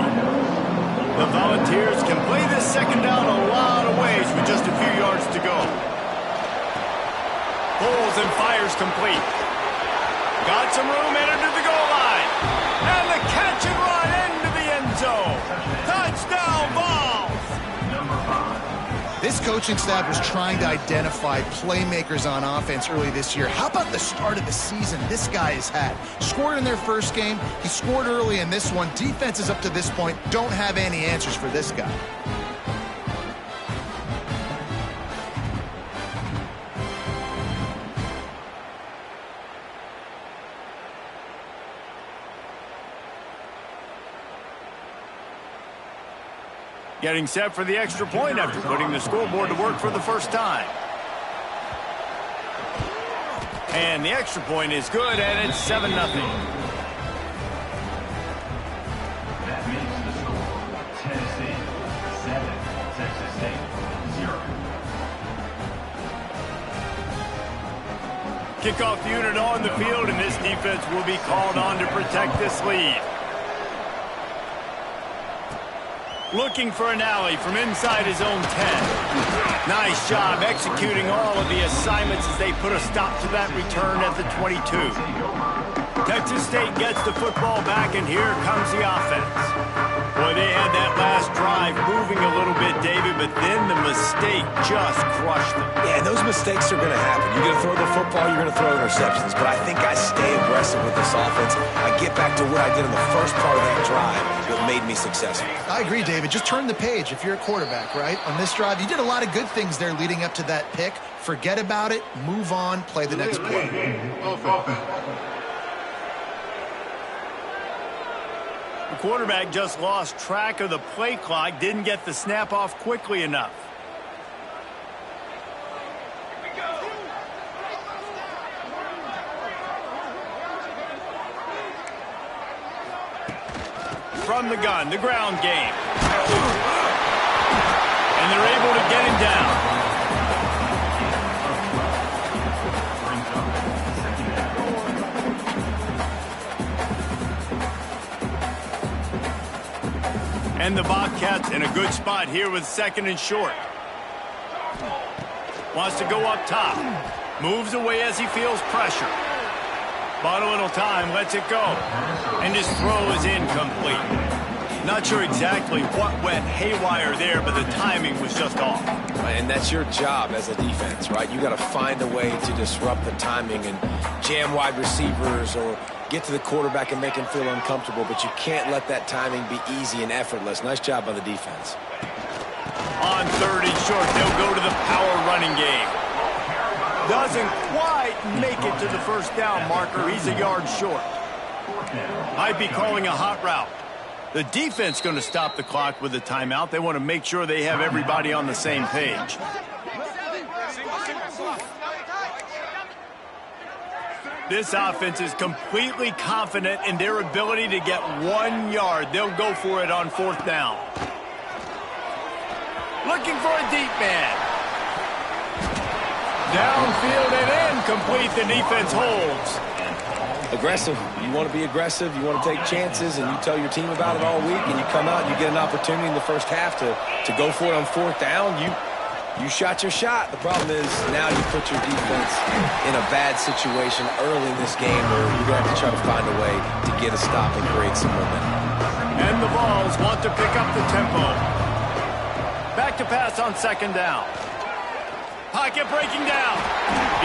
The Volunteers can play this second down a lot of ways with just a few yards to go. Pulls and fires complete. Got some room, entered to the goal line. And the catch and run. coaching staff was trying to identify playmakers on offense early this year. How about the start of the season this guy has had? Scored in their first game. He scored early in this one. Defenses up to this point don't have any answers for this guy. Getting set for the extra point after putting the scoreboard to work for the first time. And the extra point is good, and it's 7-0. That makes the score Tennessee 7, Texas State 0. Kickoff unit on the field, and this defense will be called on to protect this lead. Looking for an alley from inside his own 10. Nice job executing all of the assignments as they put a stop to that return at the 22. Texas State gets the football back, and here comes the offense. Boy, they had that last drive moving a little bit, David, but then the mistake just crushed them. Yeah, and those mistakes are going to happen. You're going to throw the football, you're going to throw interceptions, but I think I stay aggressive with this offense. I get back to what I did in the first part of that drive that made me successful. I agree, David. Just turn the page if you're a quarterback, right? On this drive, you did a lot of good things there leading up to that pick. Forget about it, move on, play the next play. The quarterback just lost track of the play clock, didn't get the snap off quickly enough. From the gun, the ground game. And they're able to get him down. And the Bobcats in a good spot here with 2nd and short. Wants to go up top. Moves away as he feels pressure. Bought a little time, lets it go. And his throw is incomplete. Not sure exactly what went haywire there, but the timing was just off. And that's your job as a defense, right? You got to find a way to disrupt the timing and jam wide receivers or get to the quarterback and make him feel uncomfortable, but you can't let that timing be easy and effortless. Nice job by the defense. On 3rd and short, they'll go to the power running game. Doesn't quite make it to the first down marker. He's a yard short. Might be calling a hot route. The defense going to stop the clock with a timeout. They want to make sure they have everybody on the same page. This offense is completely confident in their ability to get 1 yard. They'll go for it on 4th down. Looking for a deep man. Downfield and incomplete. The defense holds. Aggressive. You want to be aggressive. You want to take chances, and you tell your team about it all week, and you come out and you get an opportunity in the first half to go for it on 4th down. You shot your shot. The problem is now you put your defense in a bad situation early in this game where you're going to have to try to find a way to get a stop and create some momentum. And the Vols want to pick up the tempo. Back to pass on 2nd down. Pocket breaking down.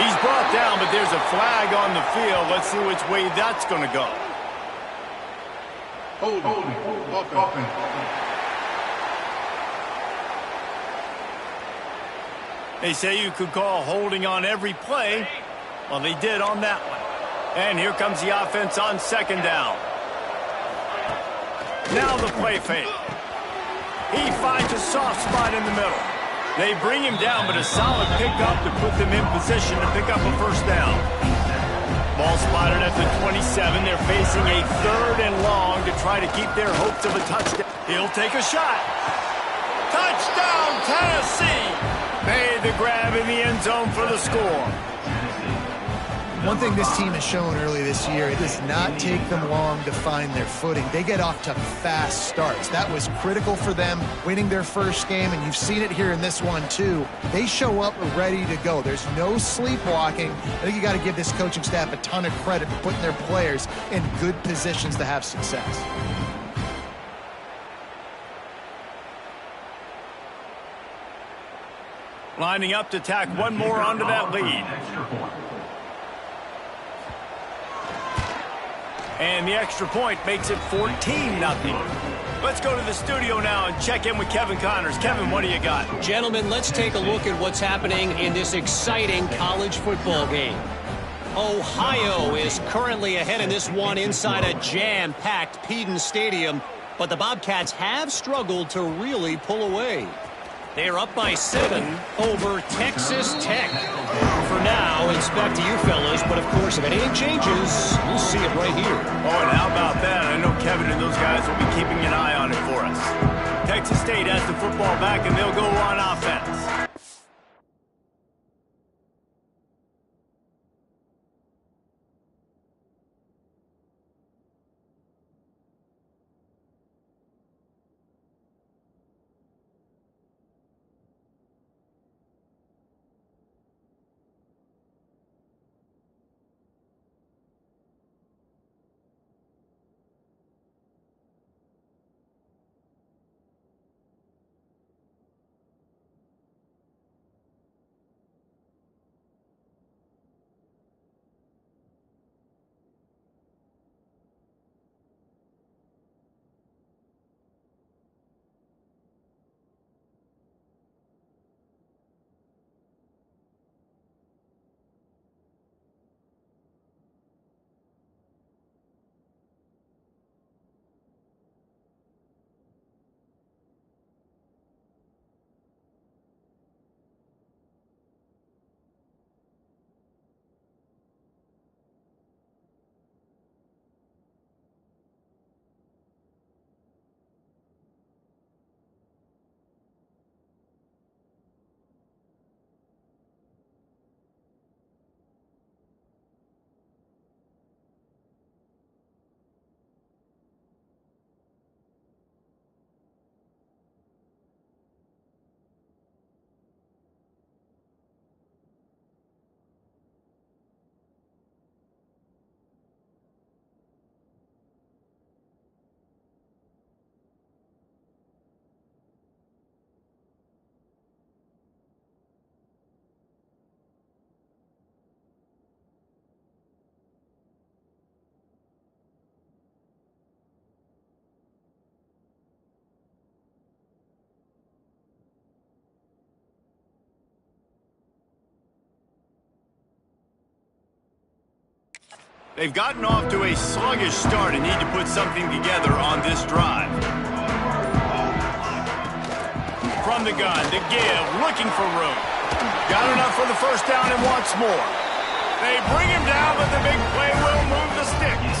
He's brought down, but there's a flag on the field. Let's see which way that's going to go. They say you could call holding on every play. Well, they did on that one. And here comes the offense on 2nd down. Now the play fake. He finds a soft spot in the middle. They bring him down, but a solid pickup to put them in position to pick up a 1st down. Ball spotted at the 27. They're facing a 3rd and long to try to keep their hopes of a touchdown. He'll take a shot. Touchdown, Tennessee! Made the grab in the end zone for the score. One thing this team has shown early this year, it does not take them long to find their footing. They get off to fast starts. That was critical for them winning their first game, and you've seen it here in this one too. They show up ready to go. There's no sleepwalking. I think you got to give this coaching staff a ton of credit for putting their players in good positions to have success. Lining up to tack one more onto that lead. And the extra point makes it 14-0. Let's go to the studio now and check in with Kevin Connors. Kevin, what do you got? Gentlemen, let's take a look at what's happening in this exciting college football game. Ohio is currently ahead in this one inside a jam-packed Peden Stadium, but the Bobcats have struggled to really pull away. They're up by 7 over Texas Tech. For now, it's back to you fellas, but of course, if anything changes, we'll see it right here. Oh, and how about that? I know Kevin and those guys will be keeping an eye on it for us. Texas State has the football back, and they'll go on offense. They've gotten off to a sluggish start and need to put something together on this drive. From the gun, to give, looking for room. Got enough for the first down and wants more. They bring him down, but the big play will move the sticks.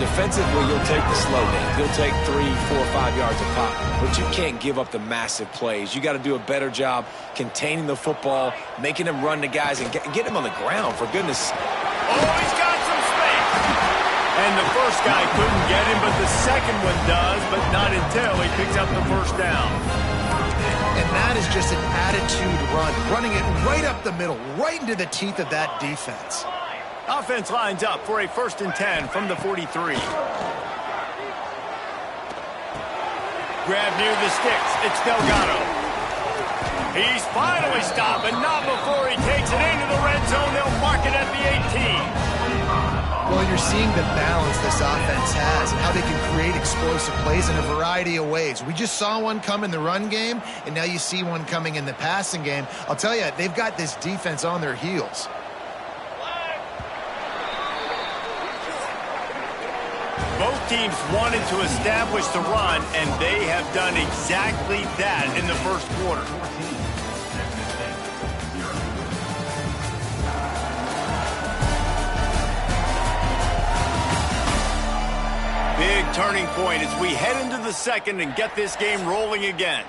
Defensively, you'll take the slow games. You'll take 3, 4, 5 yards a pop, but you can't give up the massive plays. You got to do a better job containing the football, making them run the guys, and get them on the ground, for goodness. Oh, he's got some space. And the first guy couldn't get him, but the second one does, but not until he picks up the first down. And that is just an attitude run, running it right up the middle, right into the teeth of that defense. Offense lines up for a 1st and 10 from the 43. Grab near the sticks. It's Delgado. He's finally stopped, but not before he takes it into the red zone. They'll mark it at the 18. Well, you're seeing the balance this offense has and how they can create explosive plays in a variety of ways. We just saw one come in the run game, and now you see one coming in the passing game. I'll tell you, they've got this defense on their heels. Both teams wanted to establish the run, and they have done exactly that in the first quarter. Big turning point as we head into the second and get this game rolling again.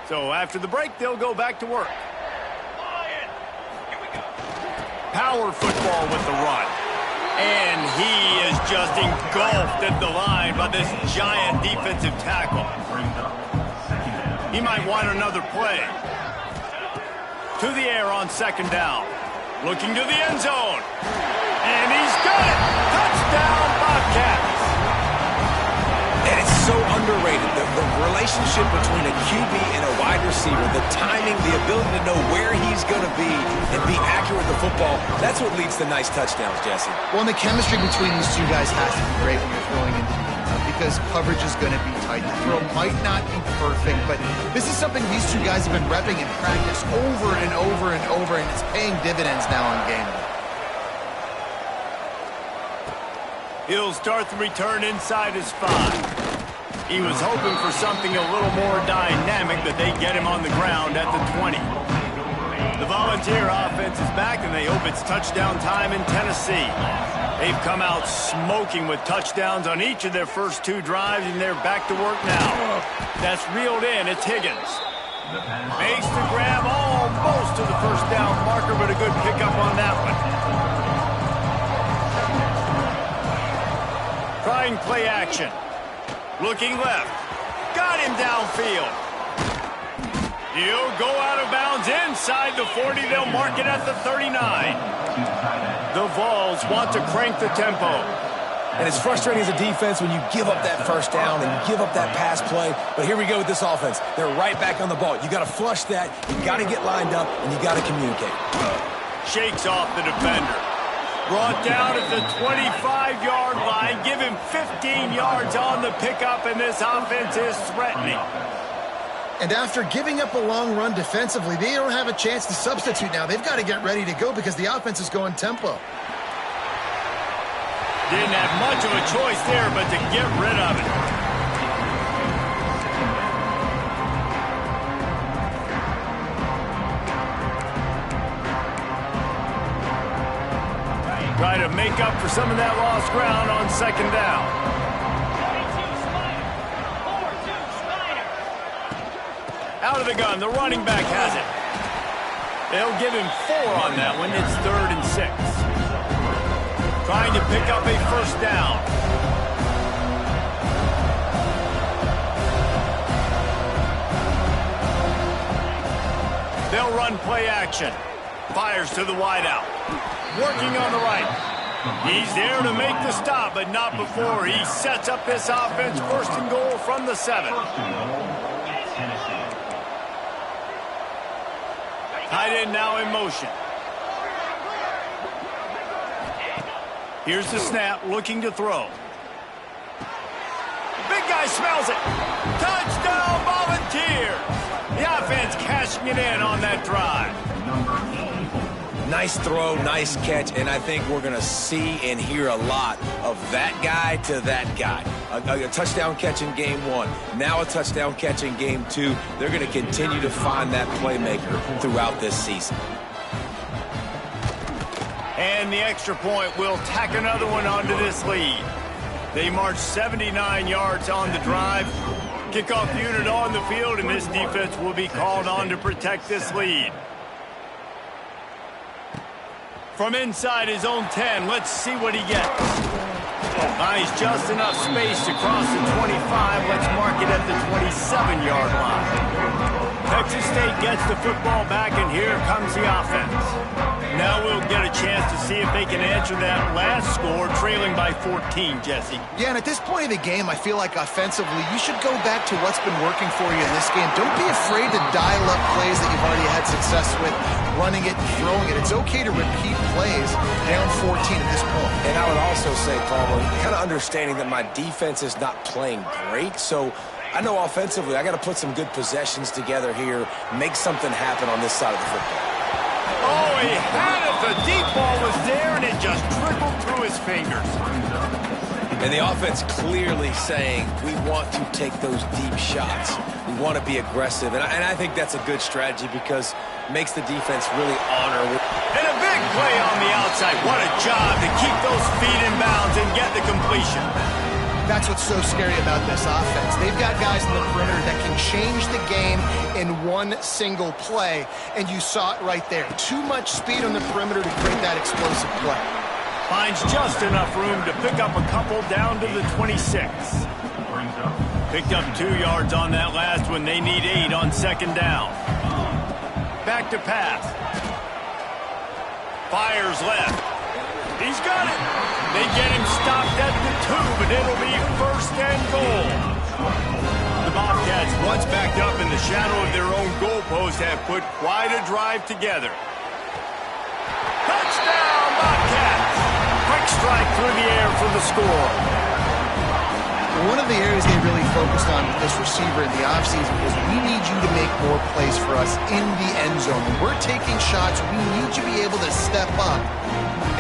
So after the break, they'll go back to work. Power football with the run. And he is just engulfed at the line by this giant defensive tackle. He might want another play. To the air on 2nd down. Looking to the end zone. And he's got it. Touchdown, Bobcats. And it's so underrated. The relationship between a QB and a wide receiver, the timing, the ability to know where he's going to be and be accurate with the football, that's what leads to nice touchdowns, Jesse. Well, and the chemistry between these two guys has to be great when you're throwing into the end zone because coverage is going to be tight. The throw might not be perfect, but this is something these two guys have been repping in practice over and over and over, and it's paying dividends now on game day. He'll start the return inside his 5. He was hoping for something a little more dynamic, but they get him on the ground at the 20. The Volunteer offense is back, and they hope it's touchdown time in Tennessee. They've come out smoking with touchdowns on each of their first 2 drives, and they're back to work now. That's reeled in. It's Higgins. Makes the grab almost to the first down marker, but a good pickup on that one. Trying play action. Looking left. Got him downfield. He'll go out of bounds inside the 40. They'll mark it at the 39. The Vols want to crank the tempo. And it's frustrating as a defense when you give up that first down and you give up that pass play. But here we go with this offense. They're right back on the ball. You got to flush that. You got to get lined up, and you got to communicate. Shakes off the defender. Brought down at the 25-yard line. Give him 15 yards on the pickup, and this offense is threatening. And after giving up a long run defensively, they don't have a chance to substitute now. They've got to get ready to go because the offense is going tempo. Didn't have much of a choice there, but to get rid of it. Try to make up for some of that lost ground on second down. Out of the gun, the running back has it. They'll give him 4 on that one. It's 3rd and 6. Trying to pick up a first down. They'll run play action. Fires to the wideout. Working on the right. He's there to make the stop, but not before he sets up this offense. 1st and goal from the 7. Tight end now in motion. Here's the snap, looking to throw. Big guy smells it. Touchdown, Volunteers. The offense cashing it in on that drive. Nice throw, nice catch, and I think we're going to see and hear a lot of that guy to that guy. A touchdown catch in game 1, now a touchdown catch in game 2. They're going to continue to find that playmaker throughout this season. And the extra point will tack another one onto this lead. They march 79 yards on the drive. Kickoff unit on the field, and this defense will be called on to protect this lead. From inside his own 10, let's see what he gets. Nice, just enough space to cross the 25. Let's mark it at the 27-yard line. Texas State gets the football back, and here comes the offense. Now we'll get a chance to see if they can answer that last score, trailing by 14, Jesse. Yeah, and at this point of the game, I feel like offensively, you should go back to what's been working for you in this game. Don't be afraid to dial up plays that you've already had success with, running it and throwing it. It's okay to repeat plays down 14 at this point. And I would also say, Palmer, kind of understanding that my defense is not playing great, so I know offensively I got to put some good possessions together here, make something happen on this side of the football. Oh, he had it. The deep ball was there, and it just trickled through his fingers. And the offense clearly saying, we want to take those deep shots. We want to be aggressive. And I think that's a good strategy because it makes the defense really honor. And a big play on the outside. What a job to keep those feet in bounds and get the completion. That's what's so scary about this offense. They've got guys in the perimeter that can change the game in one single play, and you saw it right there. Too much speed on the perimeter to create that explosive play. Finds just enough room to pick up a couple down to the 26. Picked up 2 yards on that last one. They need 8 on second down. Back to pass. Fires left. He's got it. They get him stopped at the 2, but it'll be 1st and goal. The Bobcats Once backed up in the shadow of their own goalpost, have put quite a drive together. Touchdown, Bobcats! Quick strike through the air for the score. One of the areas they really focused on with this receiver in the offseason was we need you to make more plays for us in the end zone. When we're taking shots, we need you to be able to step up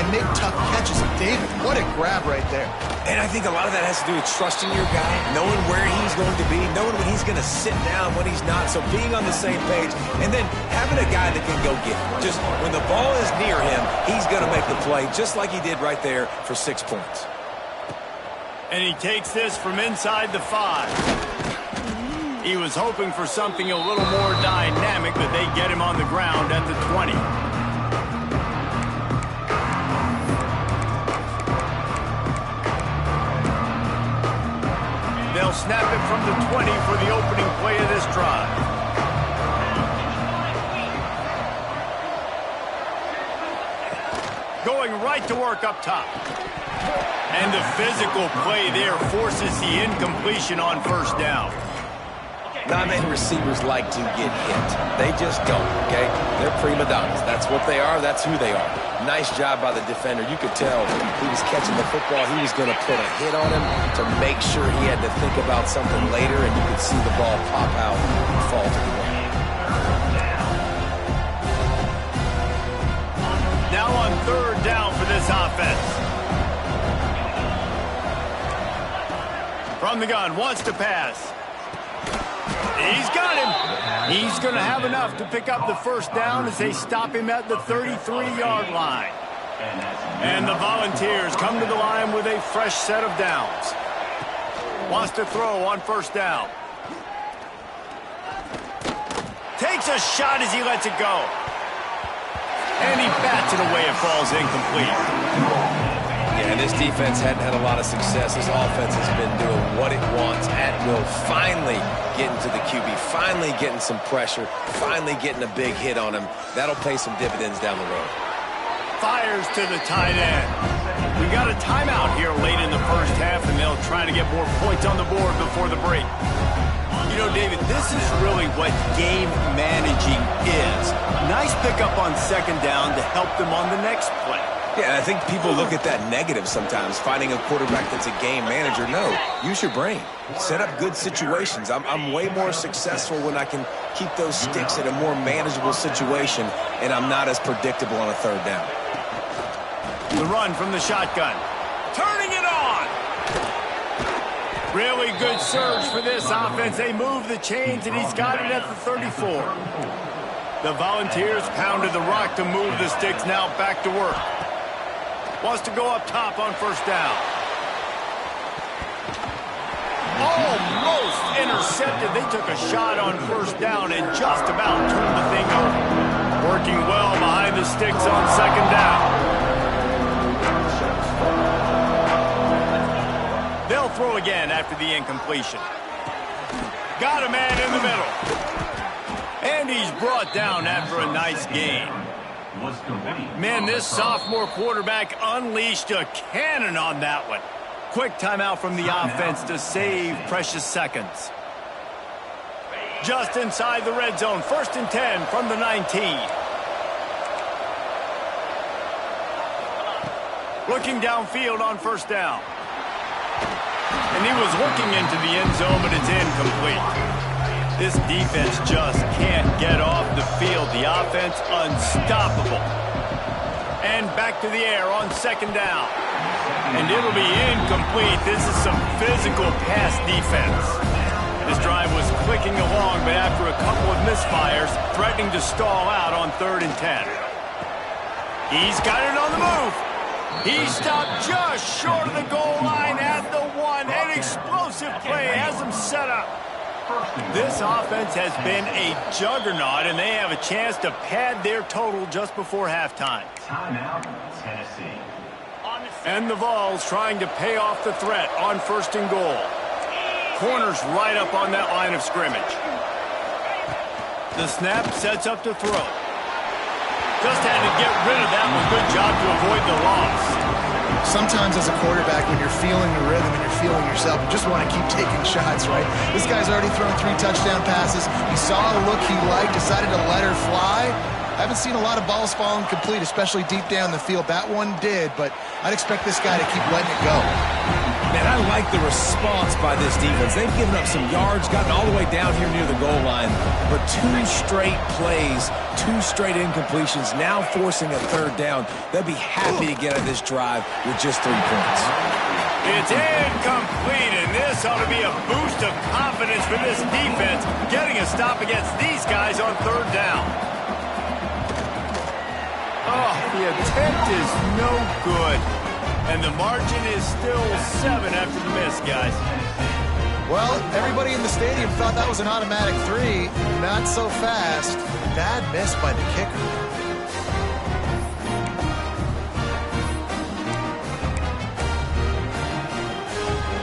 and make tough catches. David, what a grab right there. And I think a lot of that has to do with trusting your guy, knowing where he's going to be, knowing when he's going to sit down, when he's not. So being on the same page, and then having a guy that can go get it. Just when the ball is near him, he's going to make the play, just like he did right there for 6 points. And he takes this from inside the 5. He was hoping for something a little more dynamic, but they get him on the ground at the 20. They'll snap it from the 20 for the opening play of this drive. Going right to work up top. And the physical play there forces the incompletion on first down. Not many receivers like to get hit. They just don't, okay? They're prima donnas. That's what they are. That's who they are. Nice job by the defender. You could tell he was catching the football. He was going to put a hit on him to make sure he had to think about something later, and you could see the ball pop out and fall to the ground. Now on third down for this offense. From the gun, wants to pass. He's got him. He's going to have enough to pick up the first down as they stop him at the 33-yard line. And the Volunteers come to the line with a fresh set of downs. Wants to throw on first down. Takes a shot as he lets it go. And he bats it away. It falls incomplete. Yeah, and this defense hadn't had a lot of success. This offense has been doing what it wants at will. Finally getting to the QB, finally getting some pressure, finally getting a big hit on him. That'll pay some dividends down the road. Fires to the tight end. We got a timeout here late in the first half, and they'll try to get more points on the board before the break. You know, David, this is really what game managing is. Nice pickup on second down to help them on the next play. Yeah, I think people look at that negative sometimes, finding a quarterback that's a game manager. No, use your brain. Set up good situations. I'm way more successful when I can keep those sticks in a more manageable situation, and I'm not as predictable on a third down. The run from the shotgun. Turning it on! Really good surge for this offense. They move the chains, and he's got it at the 34. The Volunteers pounded the rock to move the sticks, now back to work. Wants to go up top on first down. Almost intercepted. They took a shot on first down and just about turned the thing over. Working well behind the sticks on second down. They'll throw again after the incompletion. Got a man in the middle. And he's brought down after a nice gain. Man, this sophomore quarterback unleashed a cannon on that one. Quick timeout from the offense to save precious seconds. Just inside the red zone, 1st and 10 from the 19. Looking downfield on first down. And he was looking into the end zone, but it's incomplete. This defense just can't get off the field. The offense unstoppable. And back to the air on second down. And it'll be incomplete. This is some physical pass defense. This drive was clicking along, but after a couple of misfires, threatening to stall out on 3rd and 10. He's got it on the move. He stopped just short of the goal line at the 1. An explosive play has him set up. This offense has been a juggernaut, and they have a chance to pad their total just before halftime. Timeout, Tennessee. And the Vols trying to pay off the threat on 1st and goal. Corners right up on that line of scrimmage. The snap sets up to throw. Just had to get rid of that one. Good job to avoid the loss. Sometimes as a quarterback, when you're feeling the rhythm and you're feeling yourself, you just want to keep taking shots, right? This guy's already thrown 3 touchdown passes. He saw a look he liked, decided to let her fly. I haven't seen a lot of balls falling complete, especially deep down the field. That one did, but I'd expect this guy to keep letting it go. Man, I like the response by this defense. They've given up some yards, gotten all the way down here near the goal line, but 2 straight plays, 2 straight incompletions, now forcing a 3rd down. They'll be happy to get out of this drive with just 3 points. It's incomplete, and this ought to be a boost of confidence for this defense, getting a stop against these guys on 3rd down. Oh, the attempt is no good. And the margin is still 7 after the miss, guys. Well, everybody in the stadium thought that was an automatic 3. Not so fast. Bad miss by the kicker.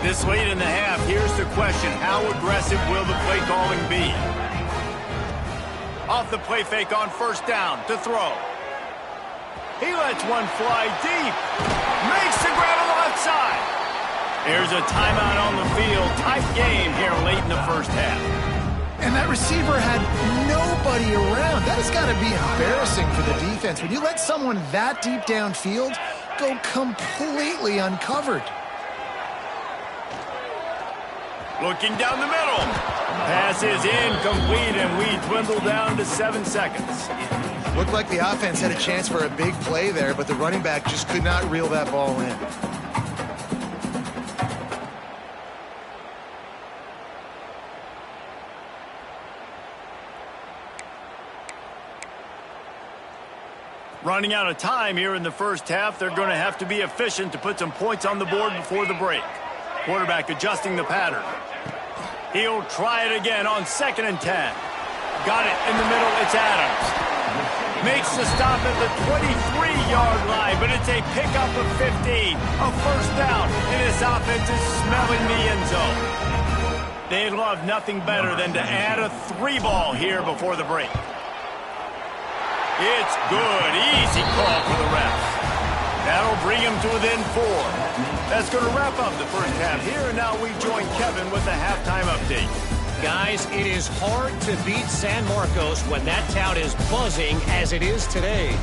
This late in the half, here's the question. How aggressive will the play calling be? Off the play fake on 1st down to throw. He lets one fly deep. Makes the grab on the left side. There's a timeout on the field. Tight game here late in the 1st half. And that receiver had nobody around. That has got to be embarrassing for the defense. When you let someone that deep downfield go completely uncovered. Looking down the middle. Pass is incomplete, and we dwindle down to 7 seconds. Looked like the offense had a chance for a big play there, but the running back just could not reel that ball in. Running out of time here in the 1st half. They're going to have to be efficient to put some points on the board before the break. Quarterback adjusting the pattern. He'll try it again on 2nd and 10. Got it in the middle. It's Adams. Makes the stop at the 23-yard line, but it's a pickup of 15. A 1st down, and this offense is smelling the end zone. They love nothing better than to add a 3-ball here before the break. It's good. Easy call for the refs. That'll bring him to within 4. That's going to wrap up the 1st half here, and now we join Kevin with the halftime update. Guys, it is hard to beat San Marcos when that town is buzzing as it is today.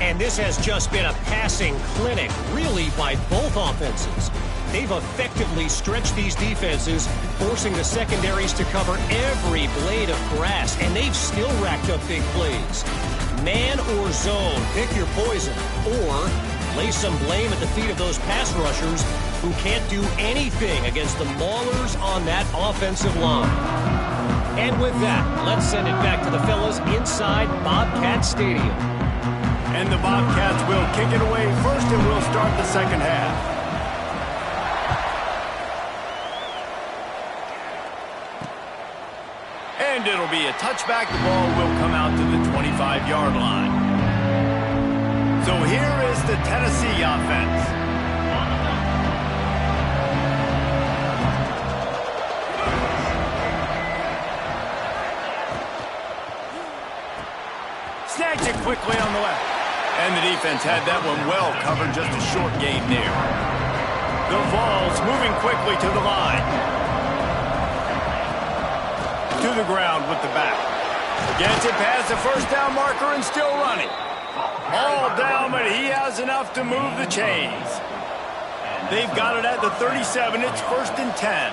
And this has just been a passing clinic, really, by both offenses. They've effectively stretched these defenses, forcing the secondaries to cover every blade of grass, and they've still racked up big plays. Man or zone, pick your poison, or lay some blame at the feet of those pass rushers who can't do anything against the maulers on that offensive line. And with that, let's send it back to the fellas inside Bobcat Stadium. And the Bobcats will kick it away first, and we'll start the 2nd half. And it'll be a touchback. The ball will come out to the 25-yard line. So here is the Tennessee offense. Snags it quickly on the left. And the defense had that one well covered, just a short gain there. The Vols moving quickly to the line. To the ground with the back. Gets it past the 1st down marker and still running. All down, but he has enough to move the chains. They've got it at the 37. It's 1st and 10.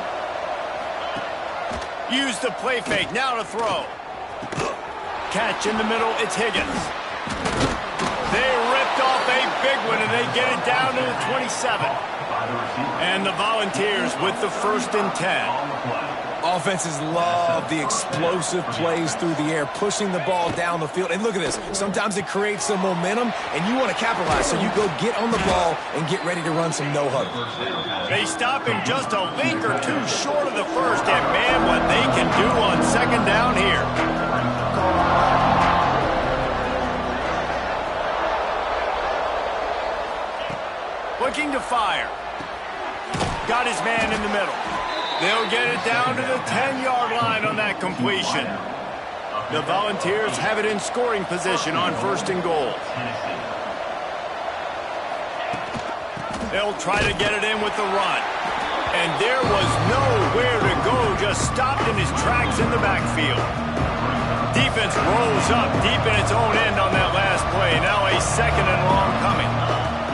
Use the play fake. Now to throw. Catch in the middle. It's Higgins. They ripped off a big one, and they get it down to the 27. And the Volunteers with the 1st and 10. Offenses love the explosive plays through the air, pushing the ball down the field. And look at this. Sometimes it creates some momentum, and you want to capitalize. So you go get on the ball and get ready to run some no-huddle. They stop him just a link or two short of the 1st. And, man, what they can do on 2nd down here. Looking to fire. Got his man in the middle. They'll get it down to the 10-yard line on that completion. The Volunteers have it in scoring position on 1st and goal. They'll try to get it in with the run. And there was nowhere to go, just stopped in his tracks in the backfield. Defense rolls up deep in its own end on that last play. Now a 2nd and long coming.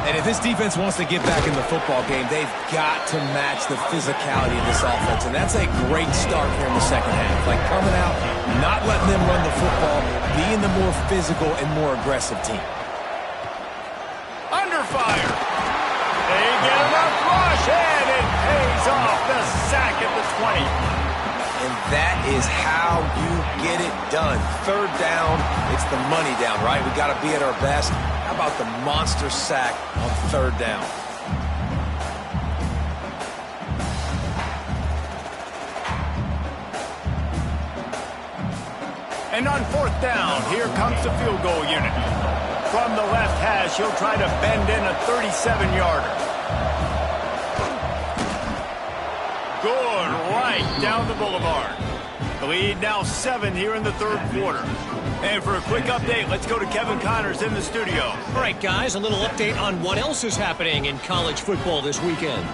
And if this defense wants to get back in the football game, they've got to match the physicality of this offense. And that's a great start here in the second half. Like coming out, not letting them run the football, being the more physical and more aggressive team. Under fire. They get enough rush, and it pays off the sack at the 20. And that is how you get it done. 3rd down, it's the money down, right? We got to be at our best. How about the monster sack on 3rd down? And on 4th down, here comes the field goal unit. From the left hash, he'll try to bend in a 37-yarder. Good, right down the boulevard. The lead now 7 here in the 3rd quarter. And for a quick update, let's go to Kevin Connors in the studio. All right, guys, a little update on what else is happening in college football this weekend.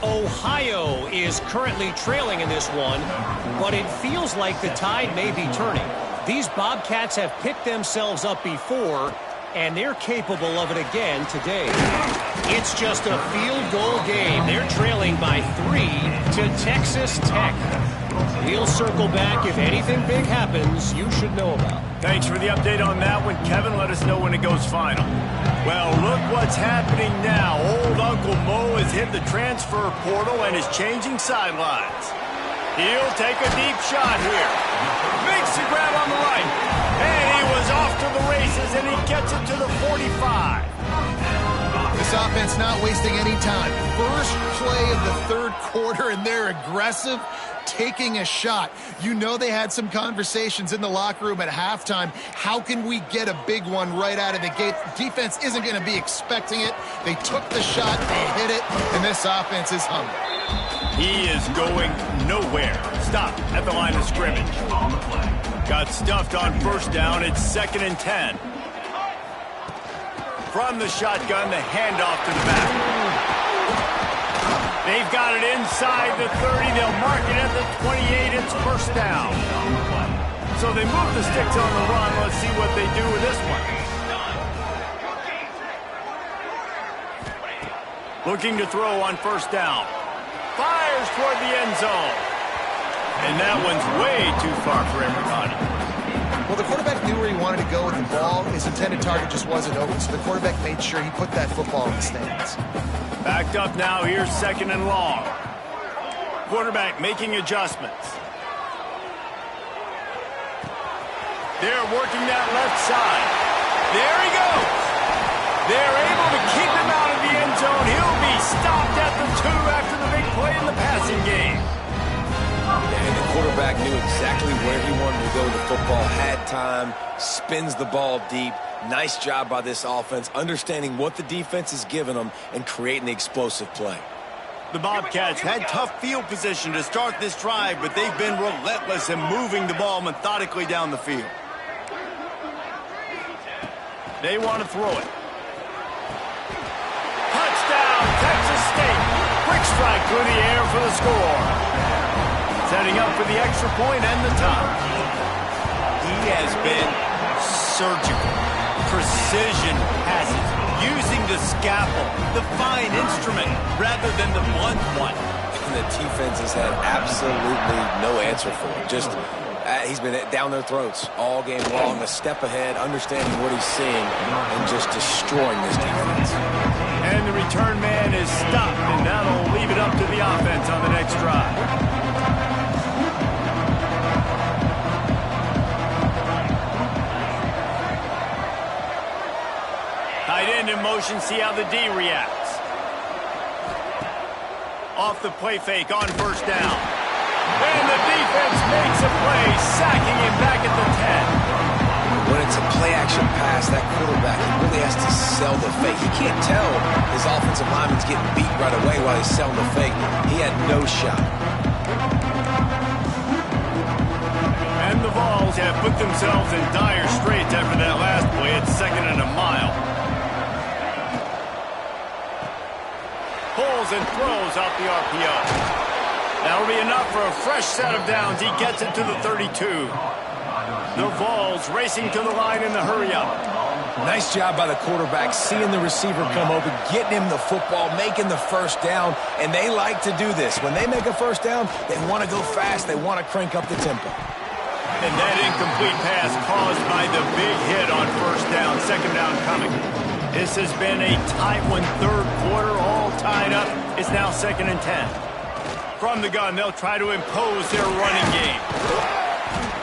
Ohio is currently trailing in this one, but it feels like the tide may be turning. These Bobcats have picked themselves up before, and they're capable of it again today. It's just a field goal game. They're trailing by 3 to Texas Tech. We'll circle back if anything big happens you should know about. Thanks for the update on that one, Kevin. Let us know when it goes final. Well, look what's happening now. Old Uncle Mo has hit the transfer portal and is changing sidelines. He'll take a deep shot here. Makes the grab on the right. And he was off to the races, and he gets it to the 45. This offense not wasting any time. First play of the 3rd quarter, and they're aggressive, taking a shot. You know they had some conversations in the locker room at halftime. How can we get a big one right out of the gate? Defense isn't going to be expecting it. They took the shot, they hit it, and this offense is hungry. He is going nowhere. Stop at the line of scrimmage. Got stuffed on 1st down. It's 2nd and 10. From the shotgun, the handoff to the back. They've got it inside the 30. They'll mark it at the 28. It's 1st down. So they move the sticks on the run. Let's see what they do with this one. Looking to throw on 1st down. Fires toward the end zone. And that one's way too far for everybody. Well, the quarterback knew where he wanted to go with the ball. His intended target just wasn't open, so the quarterback made sure he put that football in the stands. Backed up now, here's 2nd and long. Quarterback making adjustments. They're working that left side. There he goes. They're able to keep him out of the end zone. He'll be stopped at the 2 after the big play in the passing game. And the quarterback knew exactly where he wanted to go with the football, had time, spins the ball deep. Nice job by this offense, understanding what the defense is giving them and creating the explosive play. The Bobcats had tough field position to start this drive, but they've been relentless in moving the ball methodically down the field. They want to throw it. Touchdown, Texas State. Quick strike through the air for the score. Setting up for the extra point and the tie. He has been surgical. Precision passes. Using the scalpel, the fine instrument, rather than the blunt one. And the defense has had absolutely no answer for it. Just, he's been down their throats all game long, a step ahead, understanding what he's seeing, and just destroying this defense. And the return man is stopped, and that'll leave it up to the offense on the next drive. Tight end in motion, see how the D reacts. Off the play fake on 1st down. And the defense makes a play, sacking him back at the 10. When it's a play-action pass, that quarterback really has to sell the fake. He can't tell his offensive lineman's getting beat right away while he's selling the fake. He had no shot. And the Vols have put themselves in dire straits after that last play. It's 2nd and a mile. scrambles and throws off the RPO. That'll be enough for a fresh set of downs. He gets it to the 32. The Vols racing to the line in the hurry-up. Nice job by the quarterback, seeing the receiver come open, getting him the football, making the first down, and they like to do this. When they make a first down, they want to go fast. They want to crank up the tempo. And that incomplete pass caused by the big hit on first down, second down coming. This has been a tight one, third quarter, all tied up. It's now 2nd and 10. From the gun, they'll try to impose their running game.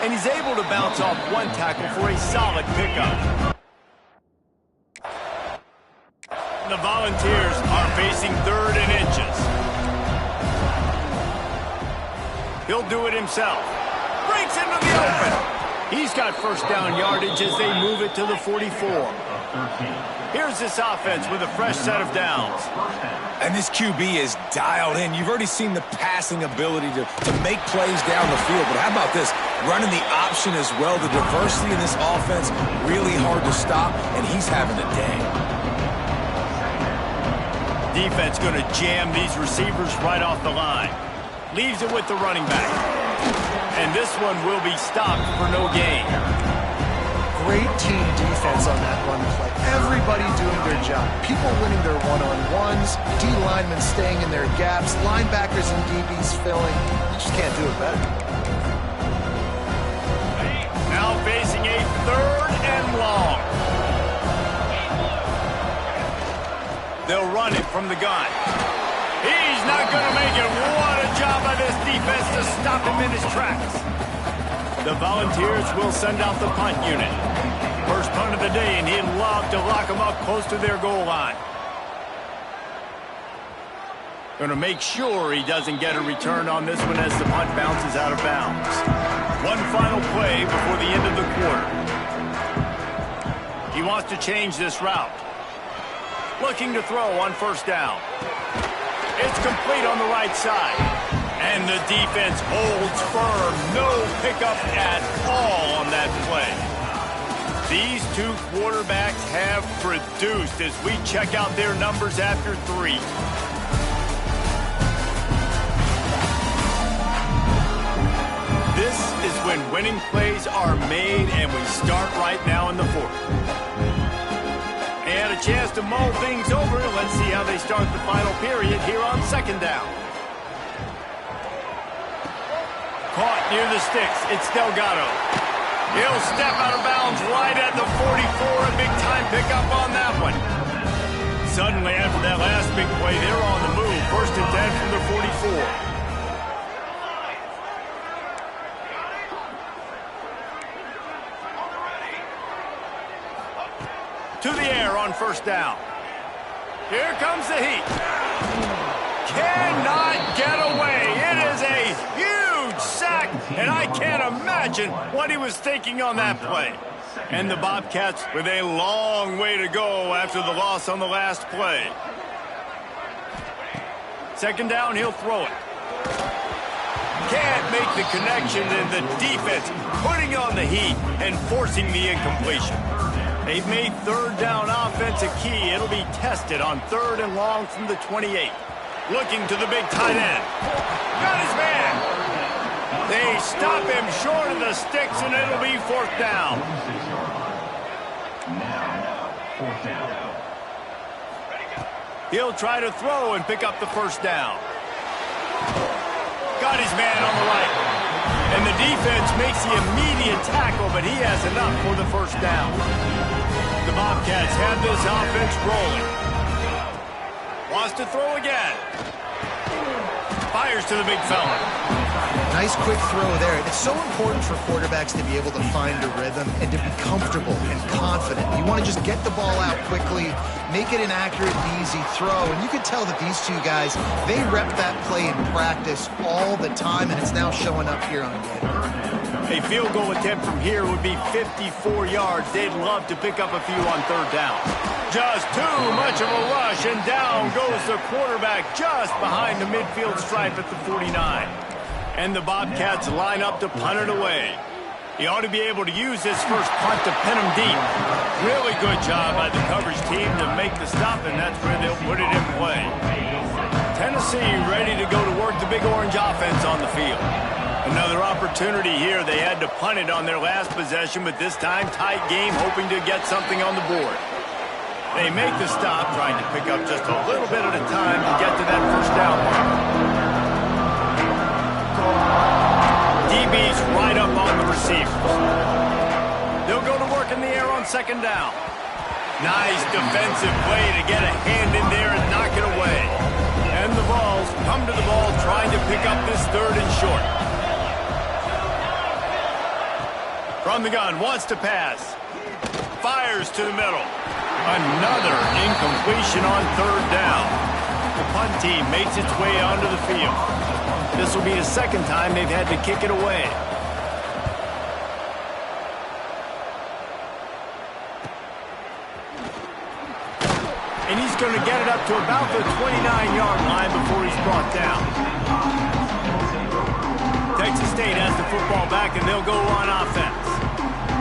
And he's able to bounce off one tackle for a solid pickup. The Volunteers are facing 3rd and inches. He'll do it himself. Breaks into the open. He's got first down yardage as they move it to the 44. Here's this offense with a fresh set of downs. And this QB is dialed in. You've already seen the passing ability to make plays down the field. But how about this? Running the option as well. The diversity in this offense, really hard to stop, and he's having a day. Defense going to jam these receivers right off the line. Leaves it with the running back. And this one will be stopped for no gain. Great team defense on that run play. Everybody doing their job. People winning their one-on-ones, D linemen staying in their gaps, linebackers and DBs filling. You just can't do it better. Now facing a 3rd and long. They'll run it from the gun. He's not going to make it. What a job by this defense to stop him in his tracks. The Volunteers will send out the punt unit. First punt of the day, and he'd love to lock them up close to their goal line. Going to make sure he doesn't get a return on this one as the punt bounces out of bounds. One final play before the end of the quarter. He wants to change this route. Looking to throw on first down. It's complete on the right side. And the defense holds firm. No pickup at all on that play. These two quarterbacks have produced as we check out their numbers after 3. This is when winning plays are made, and we start right now in the 4th. And a chance to mull things over. Let's see how they start the final period here on 2nd down. Caught near the sticks. It's Delgado. He'll step out of bounds right at the 44. A big-time pickup on that one. Suddenly, after that last big play, they're on the move. 1st and 10 from the 44. To the air on first down. Here comes the heat. Cannot get away. It is a huge sack, and I can't imagine what he was thinking on that play. And the Bobcats with a long way to go after the loss on the last play. 2nd down, he'll throw it. Can't make the connection, and the defense putting on the heat and forcing the incompletion. They've made 3rd down offense a key. It'll be tested on 3rd and long from the 28. Looking to the big tight end. Got his man. They stop him short of the sticks, and it'll be 4th down. Now, 4th down. He'll try to throw and pick up the first down. Got his man on the right. And the defense makes the immediate tackle, but he has enough for the first down. The Bobcats have this offense rolling. Wants to throw again. Fires to the big fella. Nice quick throw there. It's so important for quarterbacks to be able to find a rhythm and to be comfortable and confident. You want to just get the ball out quickly, make it an accurate and easy throw. And you can tell that these two guys, they rep that play in practice all the time, and it's now showing up here on game. A field goal attempt from here would be 54 yards. They'd love to pick up a few on 3rd down. Just too much of a rush, and down goes the quarterback just behind the midfield stripe at the 49. And the Bobcats line up to punt it away. He ought to be able to use this first punt to pin him deep. Really good job by the coverage team to make the stop, and that's where they'll put it in play. Tennessee ready to go to work the Big Orange offense on the field. Another opportunity here. They had to punt it on their last possession, but this time tight game, hoping to get something on the board. They make the stop, trying to pick up just a little bit at a time to get to that first down mark. DB's right up on the receivers. They'll go to work in the air on second down. Nice defensive play to get a hand in there and knock it away. And the Vols come to the ball trying to pick up this third and short. From the gun, wants to pass. Fires to the middle. Another incompletion on third down. The punt team makes its way onto the field. This will be the second time they've had to kick it away. And he's going to get it up to about the 29-yard line before he's brought down. Texas State has the football back, and they'll go on offense.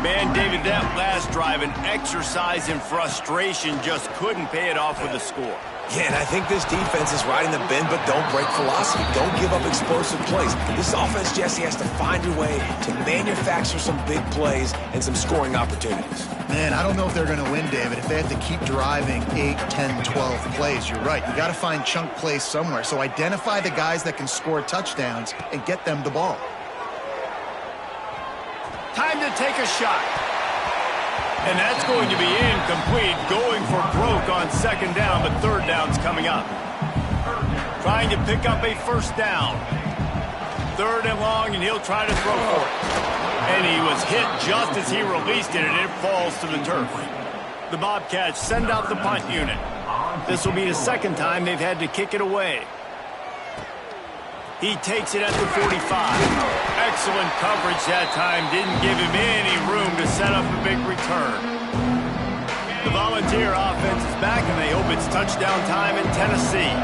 Man, David, that last drive, an exercise in frustration, just couldn't pay it off with a score. Yeah, and I think this defense is riding the bend, but don't break philosophy. Don't give up explosive plays. This offense, Jesse, has to find a way to manufacture some big plays and some scoring opportunities. Man, I don't know if they're going to win, David, if they have to keep driving 8, 10, 12 plays. You're right. You got to find chunk plays somewhere. So identify the guys that can score touchdowns and get them the ball. Time to take a shot. And that's going to be incomplete, going for broke on second down, but third down's coming up. Trying to pick up a first down. Third and long, and he'll try to throw for it. And he was hit just as he released it, and it falls to the turf. The Bobcats send out the punt unit. This will be the second time they've had to kick it away. He takes it at the 45. Excellent coverage that time. Didn't give him any room to set up a big return. The Volunteer offense is back, and they hope it's touchdown time in Tennessee.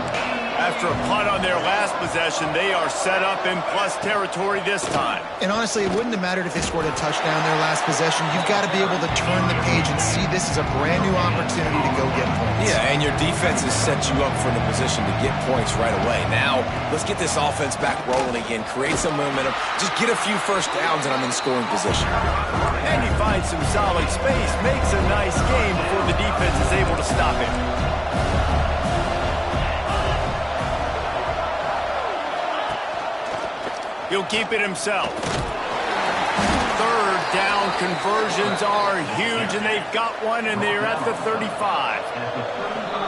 After a punt on their last possession, they are set up in plus territory this time. And honestly, it wouldn't have mattered if they scored a touchdown their last possession. You've got to be able to turn the page and see this is a brand new opportunity to go get points. Yeah, and your defense has set you up for the position to get points right away. Now, let's get this offense back rolling again, create some momentum, just get a few first downs, and I'm in scoring position. And he finds some solid space, makes a nice game before the defense is able to stop him. He'll keep it himself. Third down conversions are huge, and they've got one, and they're at the 35.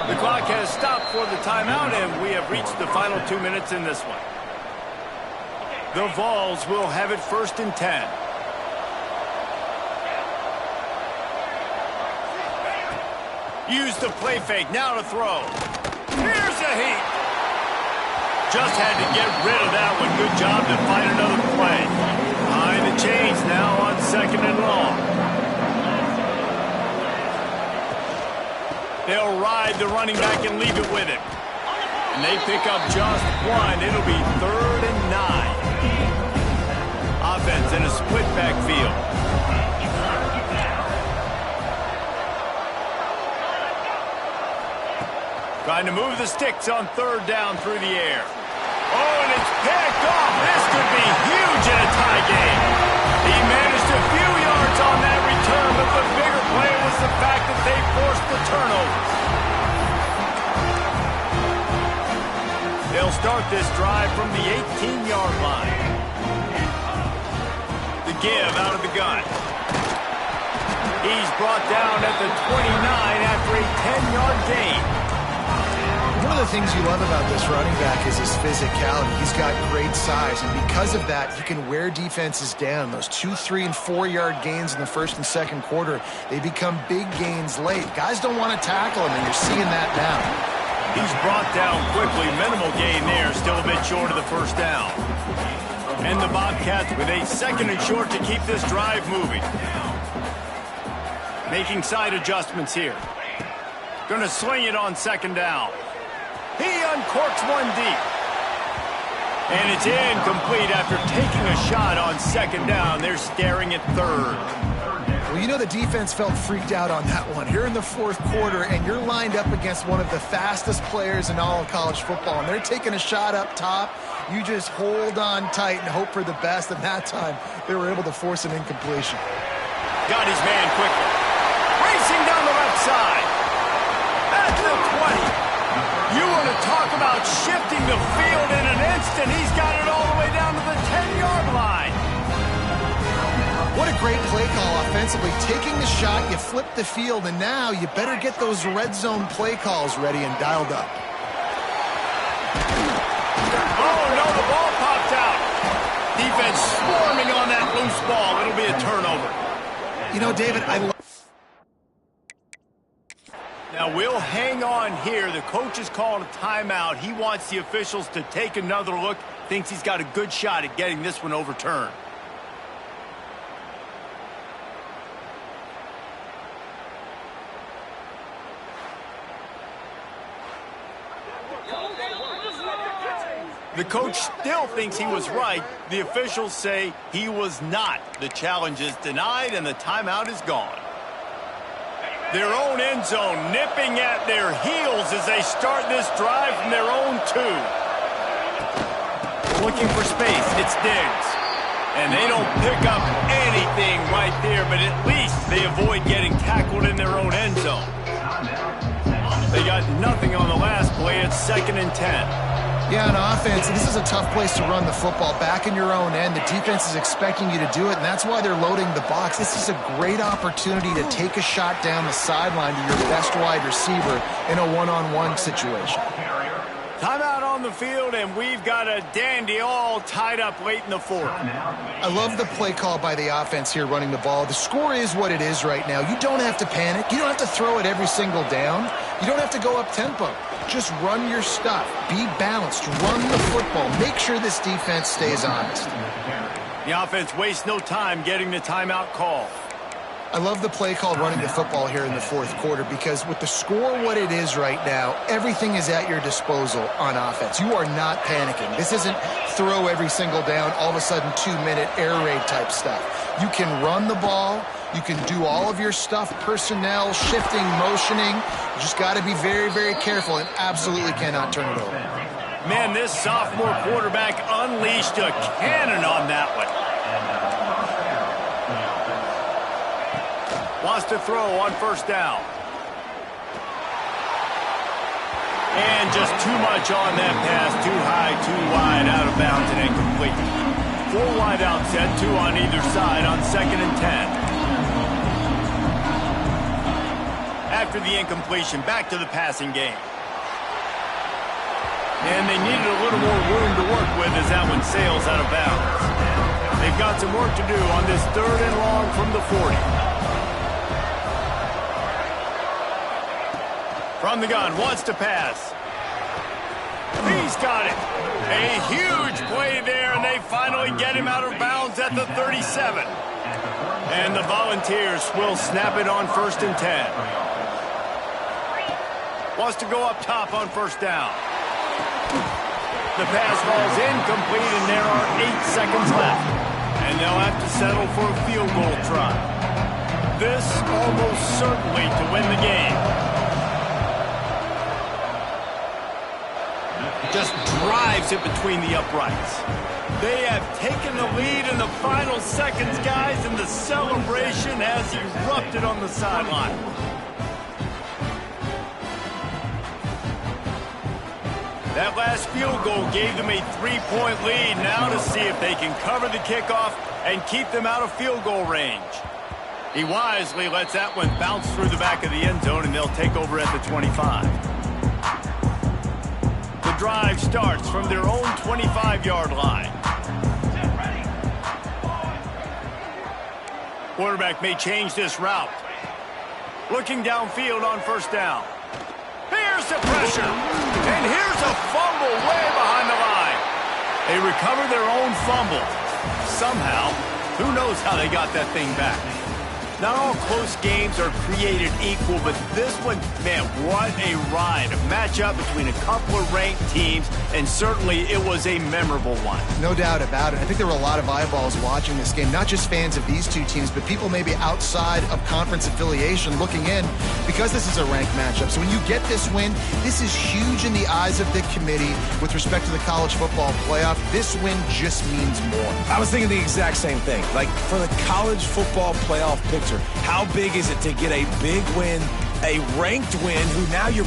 The clock has stopped for the timeout, and we have reached the final 2 minutes in this one. The Vols will have it first and 10. Use the play fake, now to throw. Here's a heat. Just had to get rid of that one. Good job to find another play. Behind the chains now on second and long. They'll ride the running back and leave it with him. And they pick up just one. It'll be 3rd and 9. Offense in a split backfield. Trying to move the sticks on third down through the air. Oh, and it's picked off. This could be huge in a tie game. He managed a few yards on that return, but the bigger play was the fact that they forced the turnover. They'll start this drive from the 18-yard line. The give out of the gun. He's brought down at the 29 after a 10-yard gain. One of the things you love about this running back is his physicality. He's got great size, and because of that, he can wear defenses down. Those 2, 3, and 4-yard gains in the first and second quarter, they become big gains late. Guys don't want to tackle him, and you're seeing that now. He's brought down quickly. Minimal gain there, still a bit short of the first down. And the Bobcats with a second and short to keep this drive moving. Making side adjustments here. Going to swing it on second down. He uncorks one deep. And it's incomplete after taking a shot on second down. They're staring at third. Well, you know the defense felt freaked out on that one. You're in the fourth quarter, and you're lined up against one of the fastest players in all of college football, and they're taking a shot up top. You just hold on tight and hope for the best, and that time they were able to force an incompletion. Got his man quickly. Racing down the left side. At the 20. You want to talk about shifting the field in an instant. He's got it all the way down to the 10-yard line. What a great play call offensively. Taking the shot, you flip the field, and now you better get those red zone play calls ready and dialed up. Oh, no, the ball popped out. Defense swarming on that loose ball. It'll be a turnover. You know, David, Now, we'll hang on here. The coach is calling a timeout. He wants the officials to take another look. Thinks he's got a good shot at getting this one overturned. The coach still thinks he was right. The officials say he was not. The challenge is denied, and the timeout is gone. Their own end zone nipping at their heels as they start this drive from their own 2. Looking for space. It's Diggs. And they don't pick up anything right there, but at least they avoid getting tackled in their own end zone. They got nothing on the last play. It's 2nd and 10. Yeah, on offense, this is a tough place to run the football. Back in your own end, the defense is expecting you to do it, and that's why they're loading the box. This is a great opportunity to take a shot down the sideline to your best wide receiver in a one-on-one situation. Timeout on the field, and we've got a dandy all tied up late in the 4th. I love the play call by the offense here running the ball. The score is what it is right now. You don't have to panic. You don't have to throw it every single down. You don't have to go up tempo. Just run your stuff. Be balanced. Run the football. Make sure this defense stays honest. The offense wastes no time getting the timeout call. I love the play call running the football here in the 4th quarter because with the score what it is right now, everything is at your disposal on offense. You are not panicking. This isn't throw every single down, all of a sudden 2-minute air raid type stuff. You can run the ball. You can do all of your stuff, personnel, shifting, motioning. You just got to be very, very careful and absolutely cannot turn it over. Man, this sophomore quarterback unleashed a cannon on that one. Wants to throw on 1st down. And just too much on that pass. Too high, too wide, out of bounds, and incomplete. 4 wide out set, 2 on either side on 2nd and 10. After the incompletion, back to the passing game. And they needed a little more room to work with as that one sails out of bounds. They've got some work to do on this 3rd and long from the 40. From the gun, wants to pass. He's got it. A huge play there, and they finally get him out of bounds at the 37. And the Volunteers will snap it on 1st and 10. Wants to go up top on 1st down. The pass falls incomplete, and there are 8 seconds left. And they'll have to settle for a field goal try. This almost certainly to win the game. Just drives it between the uprights. They have taken the lead in the final seconds, guys, and the celebration has erupted on the sideline. That last field goal gave them a 3-point lead. Now to see if they can cover the kickoff and keep them out of field goal range. He wisely lets that one bounce through the back of the end zone, and they'll take over at the 25. The drive starts from their own 25-yard line. Quarterback may change this route. Looking downfield on 1st down. Here's the pressure. And here's a fumble way behind the line. They recover their own fumble. Somehow, who knows how they got that thing back. Not all close games are created equal, but this one, man, what a ride. A matchup between a couple of ranked teams, and certainly it was a memorable one. No doubt about it. I think there were a lot of eyeballs watching this game, not just fans of these two teams, but people maybe outside of conference affiliation looking in because this is a ranked matchup. So when you get this win, this is huge in the eyes of the committee with respect to the college football playoff. This win just means more. I was thinking the exact same thing. Like, for the college football playoff picture, how big is it to get a big win, a ranked win, who now you're...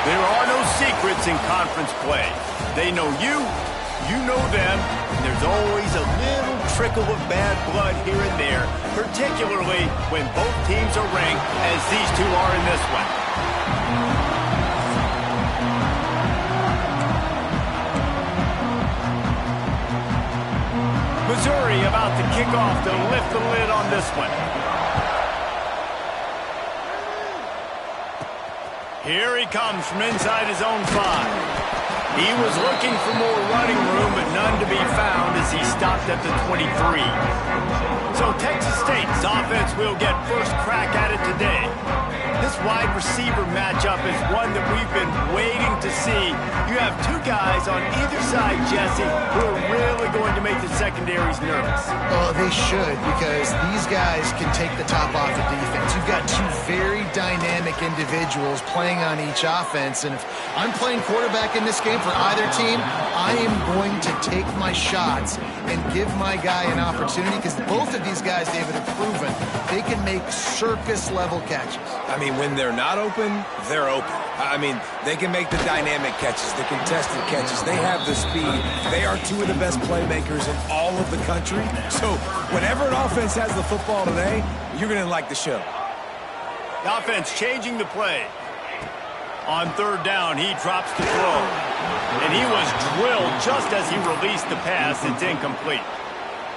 There are no secrets in conference play. They know you, you know them, and there's always a little trickle of bad blood here and there, particularly when both teams are ranked as these two are in this one. Missouri about to kick off to lift the lid on this one. Here he comes from inside his own 5. He was looking for more running room, but none to be found as he stopped at the 23. So Texas State's offense will get first crack at it today. This wide receiver matchup is one that we've been waiting to see. You have two guys on either side, Jesse, who are really going to make the secondaries nervous. Oh, they should, because these guys can take the top off the defense. You've got two very dynamic individuals playing on each offense, and if I'm playing quarterback in this game for either team, I am going to take my shots and give my guy an opportunity, because both of these guys, David, have proven they can make circus-level catches. I mean, when they're not open, they're open. I mean, they can make the dynamic catches, the contested catches. They have the speed. They are two of the best playmakers in all of the country. So whenever an offense has the football today, you're going to like the show. The offense changing the play. On third down, he drops the throw. And he was drilled just as he released the pass. It's incomplete.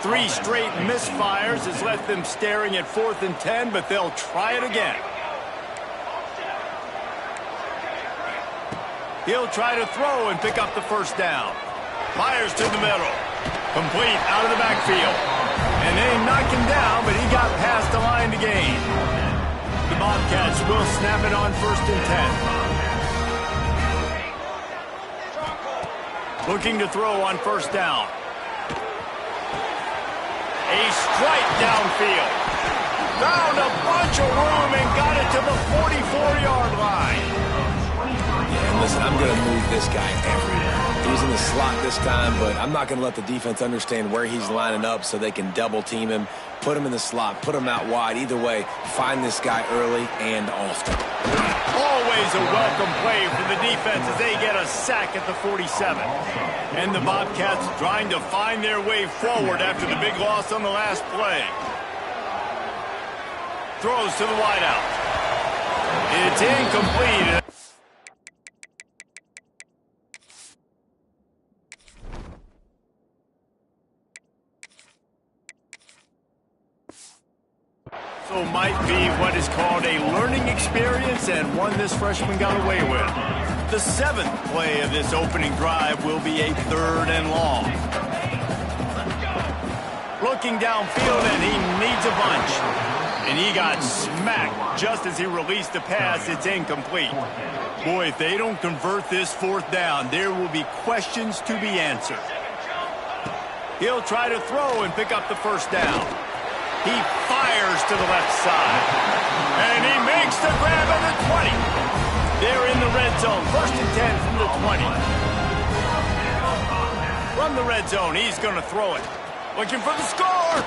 3 straight misfires has left them staring at 4th and 10, but they'll try it again. He'll try to throw and pick up the first down. Fires to the middle. Complete out of the backfield. And they knocked him down, but he got past the line to gain. The Bobcats will snap it on 1st and 10. Looking to throw on 1st down. A strike downfield. Found a bunch of room and got it to the 44-yard line. And listen, I'm going to move this guy everywhere. He's in the slot this time, but I'm not going to let the defense understand where he's lining up so they can double team him, put him in the slot, put him out wide. Either way, find this guy early and often. Always a welcome play for the defense as they get a sack at the 47. And the Bobcats trying to find their way forward after the big loss on the last play. Throws to the wideout. It's incomplete. So might be what is called a learning experience, and one this freshman got away with. The 7th play of this opening drive will be a 3rd and long. Looking downfield, and he needs a bunch. And he got smacked just as he released the pass. It's incomplete. Boy, if they don't convert this 4th down, there will be questions to be answered. He'll try to throw and pick up the 1st down. He fires to the left side. And he makes the grab at the 20. They're in the red zone. 1st and 10 from the 20. From the red zone, he's going to throw it. Looking for the score.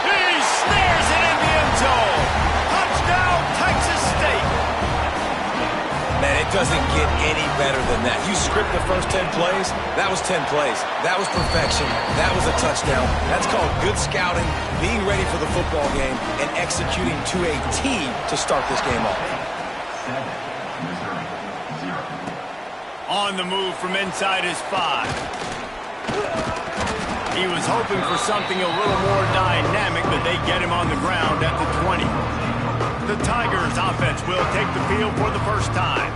He snares it in the end zone. Touchdown, Texas State. Man, it doesn't get any better than that. You script the first 10 plays, that was 10 plays. That was perfection. That was a touchdown. That's called good scouting, being ready for the football game, and executing to a T to start this game off. On the move from inside his 5. He was hoping for something a little more dynamic, but they get him on the ground at the 20. The Tigers offense will take the field for the first time.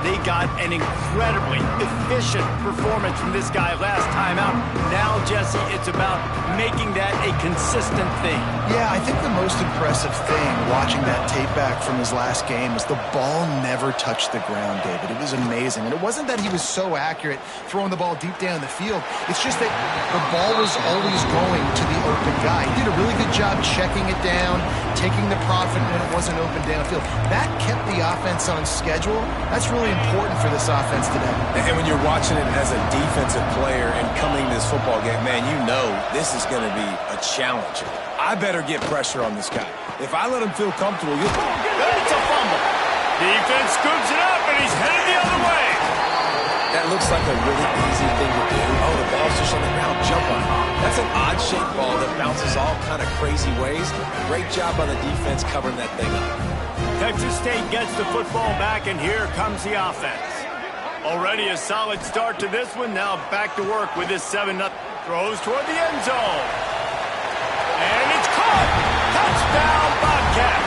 They got an incredibly efficient performance from this guy last time out. Now, Jesse, it's about making that a consistent thing. Yeah, I think the most impressive thing watching that tape back from his last game was the ball never touched the ground, David. It was amazing. And it wasn't that he was so accurate throwing the ball deep down the field. It's just that the ball was always going to the open guy. He did a really good job checking it down, taking the profit when it wasn't open downfield. That kept the offense on schedule. That's really important for this offense today. And when you're watching it as a defensive player and coming to this football game, man, you know this is going to be a challenge. I better get pressure on this guy. If I let him feel comfortable, It's a fumble. Defense scoops it up, and he's headed the other looks like a really easy thing to do. Oh, the ball's just on the ground. Jump on it. That's an odd-shaped ball that bounces all kind of crazy ways. Great job by the defense covering that thing up. Texas State gets the football back, and here comes the offense. Already a solid start to this one. Now back to work with this 7-0. Throws toward the end zone. And it's caught. Touchdown, Bobcats.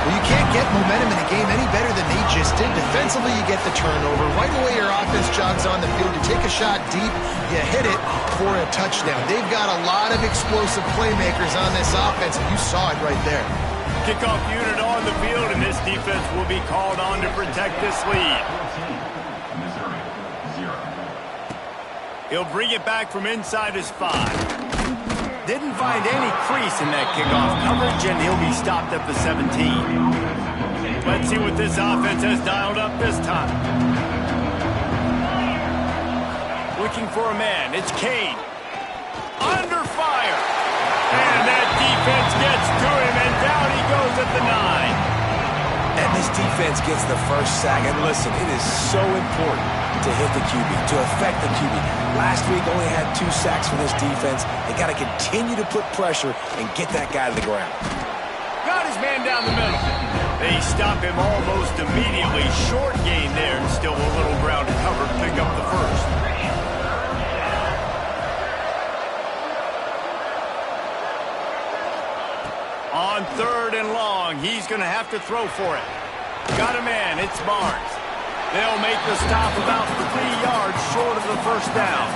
Well, you can't get momentum in a game any better than they just did. Defensively, you get the turnover. Right away, your offense jogs on the field. You take a shot deep, you hit it for a touchdown. They've got a lot of explosive playmakers on this offense, and you saw it right there. Kickoff unit on the field, and this defense will be called on to protect this lead. He'll bring it back from inside his 5. Didn't find any crease in that kickoff coverage, and he'll be stopped at the 17. Let's see what this offense has dialed up this time. Looking for a man. It's Kane. Under fire. And that defense gets to him, and down he goes at the 9. And this defense gets the first sack. And listen, it is so important to hit the QB, to affect the QB. Last week only had 2 sacks for this defense. They got to continue to put pressure and get that guy to the ground. Got his man down the middle. They stop him almost immediately. Short gain there, and still a little ground to cover to pick up the first. On 3rd and long, he's going to have to throw for it. Got a man, it's Barnes. They'll make the stop about 3 yards short of the first down.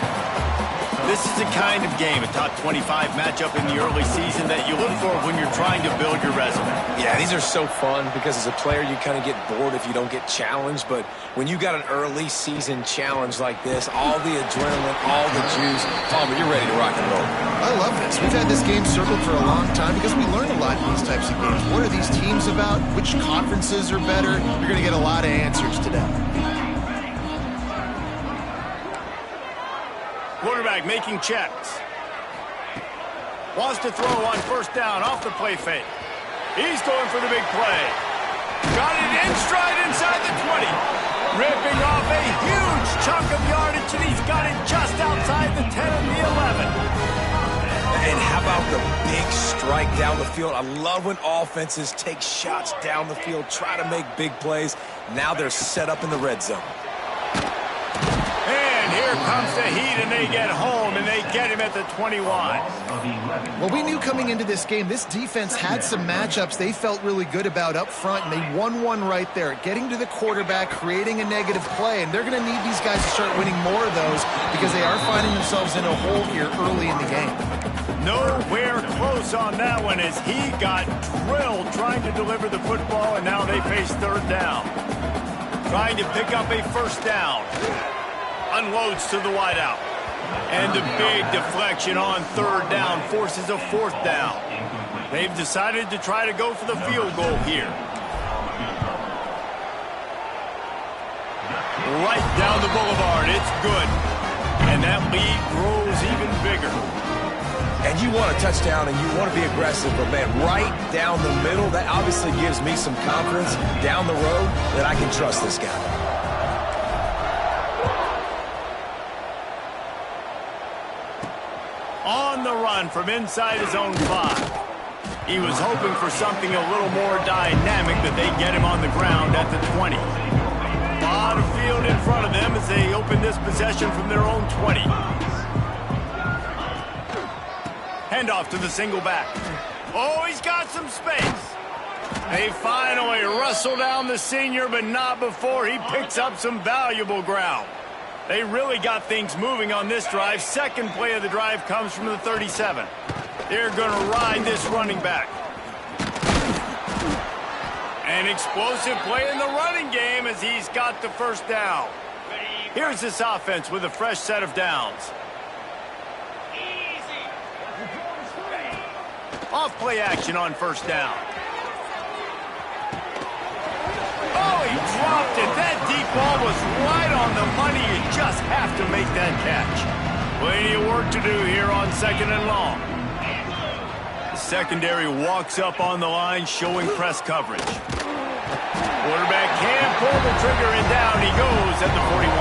This is the kind of game, a top 25 matchup in the early season that you look for when you're trying to build your resume. Yeah, these are so fun because as a player you kind of get bored if you don't get challenged, but when you got an early season challenge like this, all the adrenaline, all the juice, Palmer, you're ready to rock and roll. I love this. We've had this game circled for a long time because we learn a lot in these types of games. What are these teams about? Which conferences are better? You're going to get a lot of answers today. Quarterback making checks. Wants to throw on 1st down off the play fake. He's going for the big play. Got it in stride inside the 20. Ripping off a huge chunk of yardage, and he's got it just outside the 10 and the 11. And how about the big strike down the field? I love when offenses take shots down the field, try to make big plays. Now they're set up in the red zone. And here comes the heat, and they get home, and they get him at the 21. Well, we knew coming into this game, this defense had some matchups they felt really good about up front, and they won one right there, getting to the quarterback, creating a negative play, and they're going to need these guys to start winning more of those because they are finding themselves in a hole here early in the game. Nowhere close on that one as he got drilled trying to deliver the football, and now they face 3rd down. Trying to pick up a 1st down. Unloads to the wideout. And the big deflection on 3rd down forces a 4th down. They've decided to try to go for the field goal here. Right down the boulevard. It's good. And that lead grows even bigger. And you want a touchdown and you want to be aggressive, but man, right down the middle, that obviously gives me some confidence down the road that I can trust this guy. On the run from inside his own 5. He was hoping for something a little more dynamic, but they get him on the ground at the 20. A lot of field in front of them as they open this possession from their own 20. Handoff to the single back. Oh, he's got some space. They finally wrestle down the senior, but not before he picks up some valuable ground. They really got things moving on this drive. Second play of the drive comes from the 37. They're going to ride this running back. An explosive play in the running game as he's got the 1st down. Here's this offense with a fresh set of downs. Off play action on 1st down. Oh, he dropped it. That deep ball was right on the money. You just have to make that catch. Plenty of work to do here on 2nd and long. The secondary walks up on the line, showing press coverage. Quarterback can't pull the trigger, and down he goes at the 41.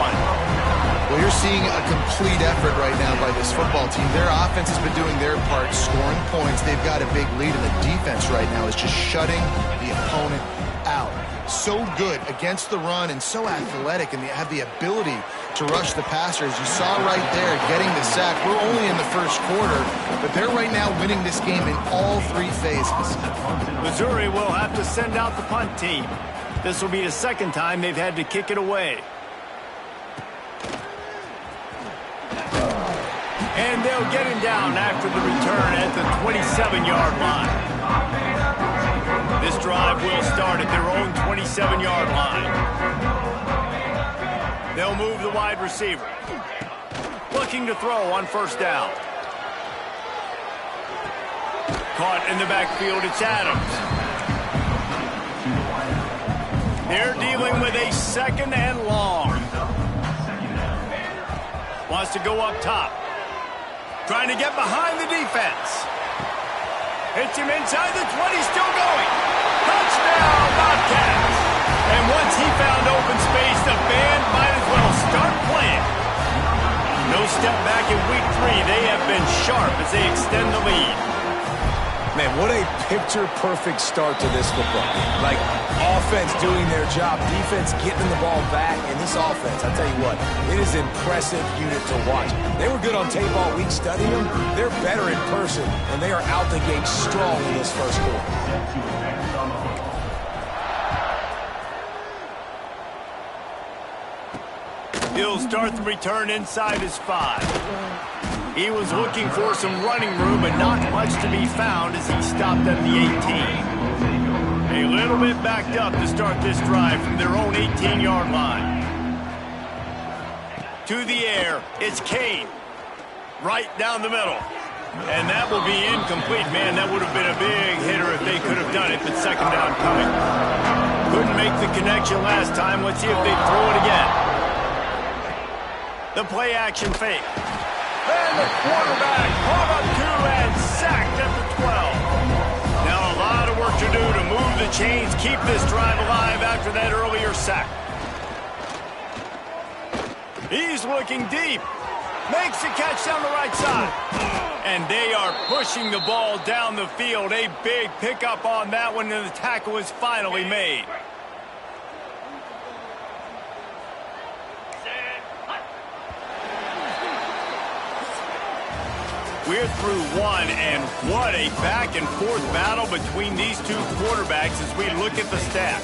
Well, you're seeing a complete effort right now by this football team. Their offense has been doing their part, scoring points. They've got a big lead, and the defense right now is just shutting the opponent out. So good against the run and so athletic, and they have the ability to rush the passer. As you saw right there, getting the sack. We're only in the first quarter, but they're right now winning this game in all three phases. Missouri will have to send out the punt team. This will be the second time they've had to kick it away. And they'll get him down after the return at the 27-yard line. This drive will start at their own 27-yard line. They'll move the wide receiver. Looking to throw on first down. Caught in the backfield, it's Adams. They're dealing with a second and long. Wants to go up top. Trying to get behind the defense. Hits him inside the 20, still going. Touchdown, Bobcats. And once he found open space, the band might as well start playing. No step back in week 3. They have been sharp as they extend the lead. Man, what a picture-perfect start to this football game. Like, offense doing their job, defense getting the ball back, and this offense, I'll tell you what, it is an impressive unit to watch. They were good on tape all week studying them. They're better in person, and they are out the gate strong in this first quarter. He'll start the return inside his 5. He was looking for some running room, but not much to be found as he stopped at the 18. A little bit backed up to start this drive from their own 18-yard line. To the air, it's Kane. Right down the middle. And that will be incomplete. Man, that would have been a big hitter if they could have done it, but second down coming. Couldn't make the connection last time. Let's see if they throw it again. The play action fake. And the quarterback caught up to and sacked at the 12. Now a lot of work to do to move the chains, keep this drive alive after that earlier sack. He's looking deep. Makes the catch down the right side. And they are pushing the ball down the field. A big pickup on that one, and the tackle is finally made. We're through one, and what a back-and-forth battle between these two quarterbacks as we look at the stats.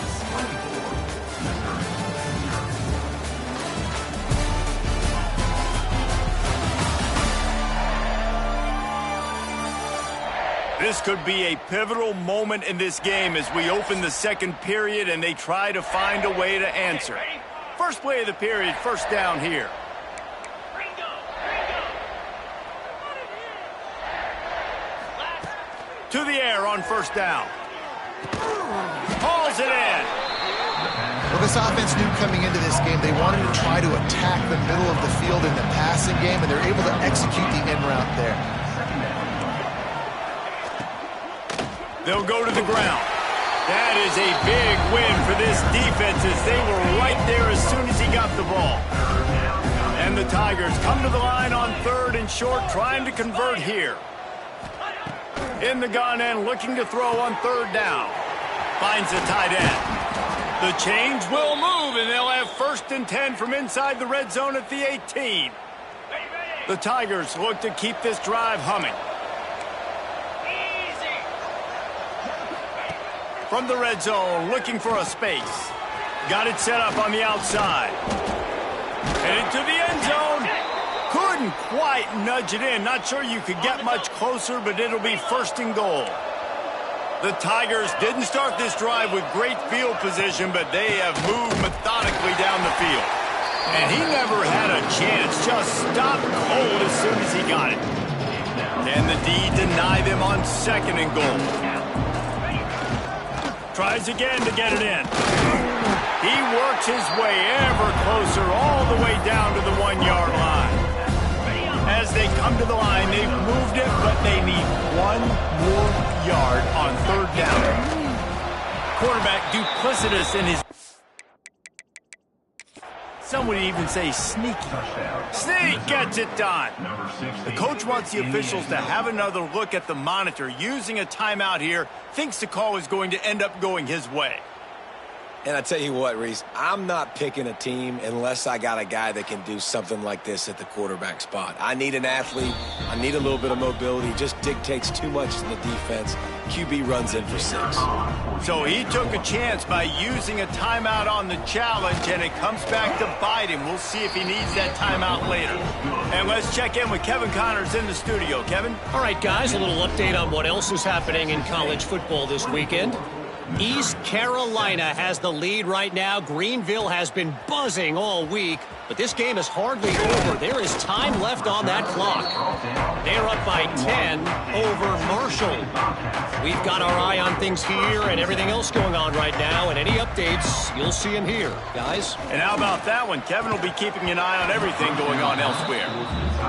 This could be a pivotal moment in this game as we open the second period and they try to find a way to answer. First play of the period, first down here. To the air on first down. Hauls it in. Well, this offense knew coming into this game they wanted to try to attack the middle of the field in the passing game, and they're able to execute the in route there. They'll go to the ground. That is a big win for this defense as they were right there as soon as he got the ball. And the Tigers come to the line on third and short, trying to convert here. In the gun and looking to throw on third down. Finds the tight end. The chains will move, and they'll have first and 10 from inside the red zone at the 18. The Tigers look to keep this drive humming. From the red zone, looking for a space. Got it set up on the outside. Headed to the end zone. Couldn't quite nudge it in. Not sure you could get much closer, but it'll be first and goal. The Tigers didn't start this drive with great field position, but they have moved methodically down the field. And he never had a chance. Just stopped cold as soon as he got it. Can the D deny them on second and goal? Tries again to get it in. He works his way ever closer all the way down to the 1-yard line. As they come to the line, they've moved it, but they need one more yard on third down. Quarterback duplicitous in his Some would even say sneaky. Sneak gets it done. The coach wants the officials to have another look at the monitor. Using a timeout here, thinks the call is going to end up going his way. And I tell you what, Reese, I'm not picking a team unless I got a guy that can do something like this at the quarterback spot. I need an athlete. I need a little bit of mobility. Just dictates too much to the defense. QB runs in for 6. So he took a chance by using a timeout on the challenge, and it comes back to bite him. We'll see if he needs that timeout later. And let's check in with Kevin Connors in the studio. Kevin? All right, guys, a little update on what else is happening in college football this weekend. East Carolina has the lead right now. Greenville has been buzzing all week, but this game is hardly over. There is time left on that clock. They're up by 10 over Marshall. We've got our eye on things here and everything else going on right now, and any updates, you'll see them here, guys. And how about that one? Kevin will be keeping an eye on everything going on elsewhere.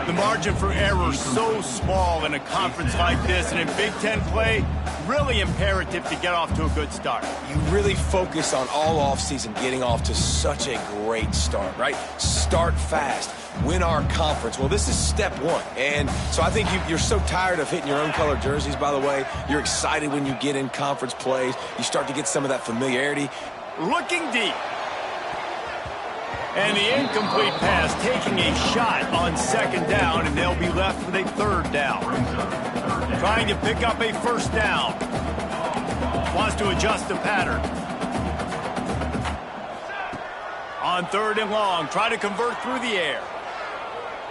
The margin for error so small in a conference like this, and in Big Ten play, really imperative to get off to a good start. You really focus on all offseason getting off to such a great start, right? Start fast. Win our conference. Well, this is step 1. And so I think you're so tired of hitting your own color jerseys, by the way. You're excited when you get in conference plays. You start to get some of that familiarity. Looking deep. And the incomplete pass taking a shot on 2nd down, and they'll be left with a 3rd down. Trying to pick up a 1st down. Wants to adjust the pattern. On 3rd and long, try to convert through the air.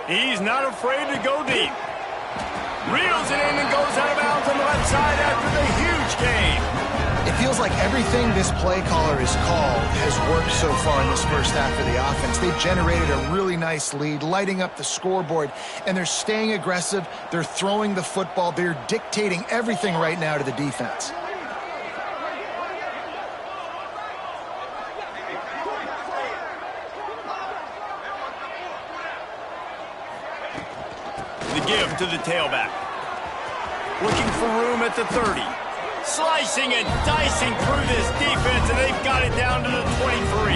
He's not afraid to go deep. Reels it in and goes out of bounds on the left side after the huge gain. It feels like everything this play caller has called has worked so far in this first half of the offense. They've generated a really nice lead, lighting up the scoreboard, and they're staying aggressive. They're throwing the football. They're dictating everything right now to the defense. The give to the tailback. Looking for room at the 30. Slicing and dicing through this defense, and they've got it down to the 23.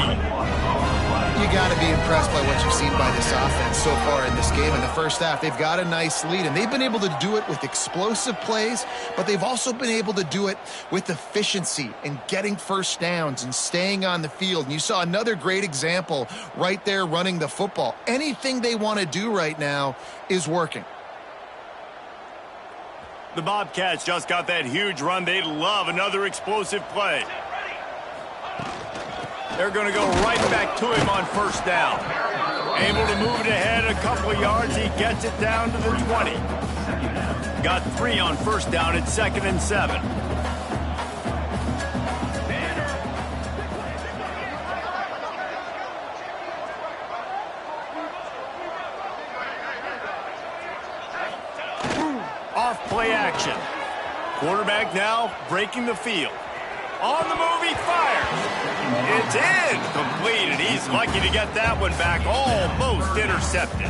You got to be impressed by what you've seen by this offense so far in this game. In the first half, they've got a nice lead, and they've been able to do it with explosive plays, but they've also been able to do it with efficiency and getting 1st downs and staying on the field. And you saw another great example right there running the football. Anything they want to do right now is working. The Bobcats just got that huge run. They love another explosive play. They're going to go right back to him on 1st down. Able to move it ahead a couple of yards. He gets it down to the 20. Got 3 on 1st down at 2nd and 7. Off play action. Quarterback now breaking the field. On the move, he fires. It's incomplete, and he's lucky to get that one back. Almost intercepted.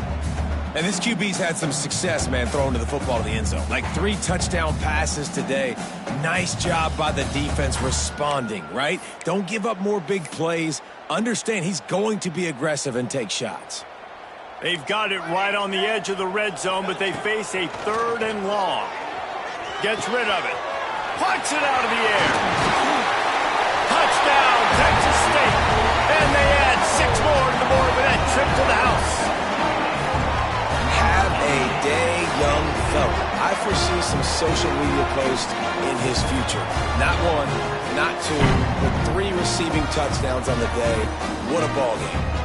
And this QB's had some success, man, throwing to the football to the end zone. Like 3 touchdown passes today. Nice job by the defense responding, right? Don't give up more big plays. Understand he's going to be aggressive and take shots. They've got it right on the edge of the red zone, but they face a 3rd and long. Gets rid of it. Puts it out of the air. Touchdown, Texas State. And they add 6 more to the board with that trip to the house. Have a day, young fella. I foresee some social media posts in his future. Not 1, not 2, but 3 receiving touchdowns on the day. What a ball game.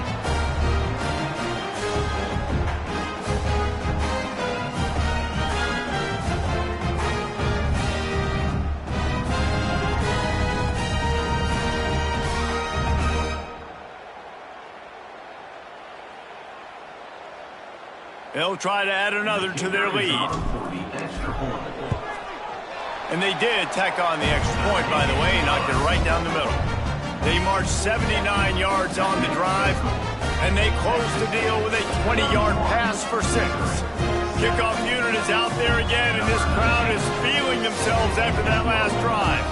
They'll try to add another to their lead. And they did tack on the extra point, by the way, knocked it right down the middle. They marched 79 yards on the drive, and they closed the deal with a 20-yard pass for 6. Kickoff unit is out there again, and this crowd is feeling themselves after that last drive.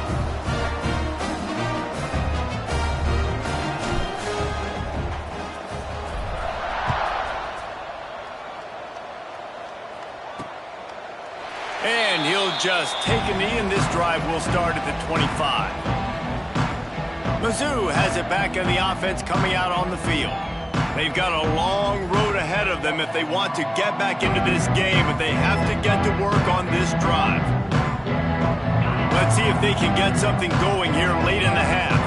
just take a knee, and this drive will start at the 25. Mizzou has it back, and the offense coming out on the field. They've got a long road ahead of them if they want to get back into this game, but they have to get to work on this drive. Let's see if they can get something going here late in the half.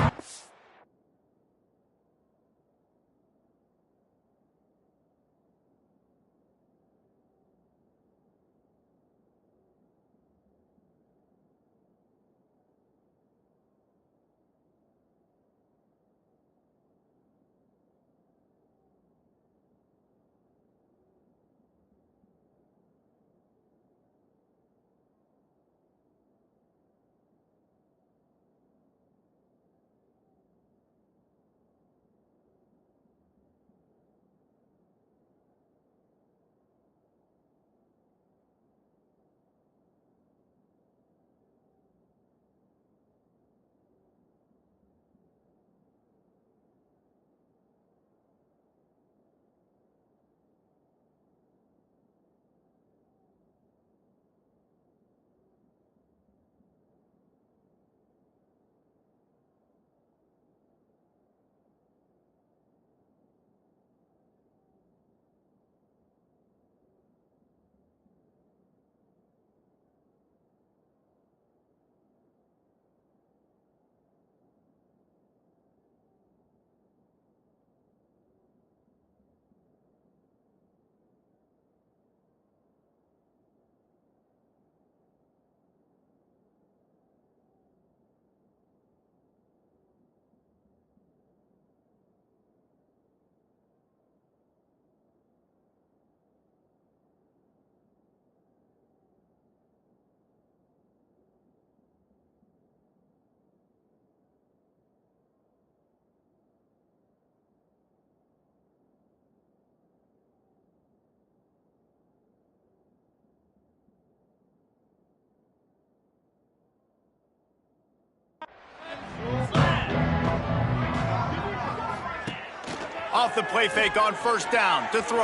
Off the play fake on first down to throw.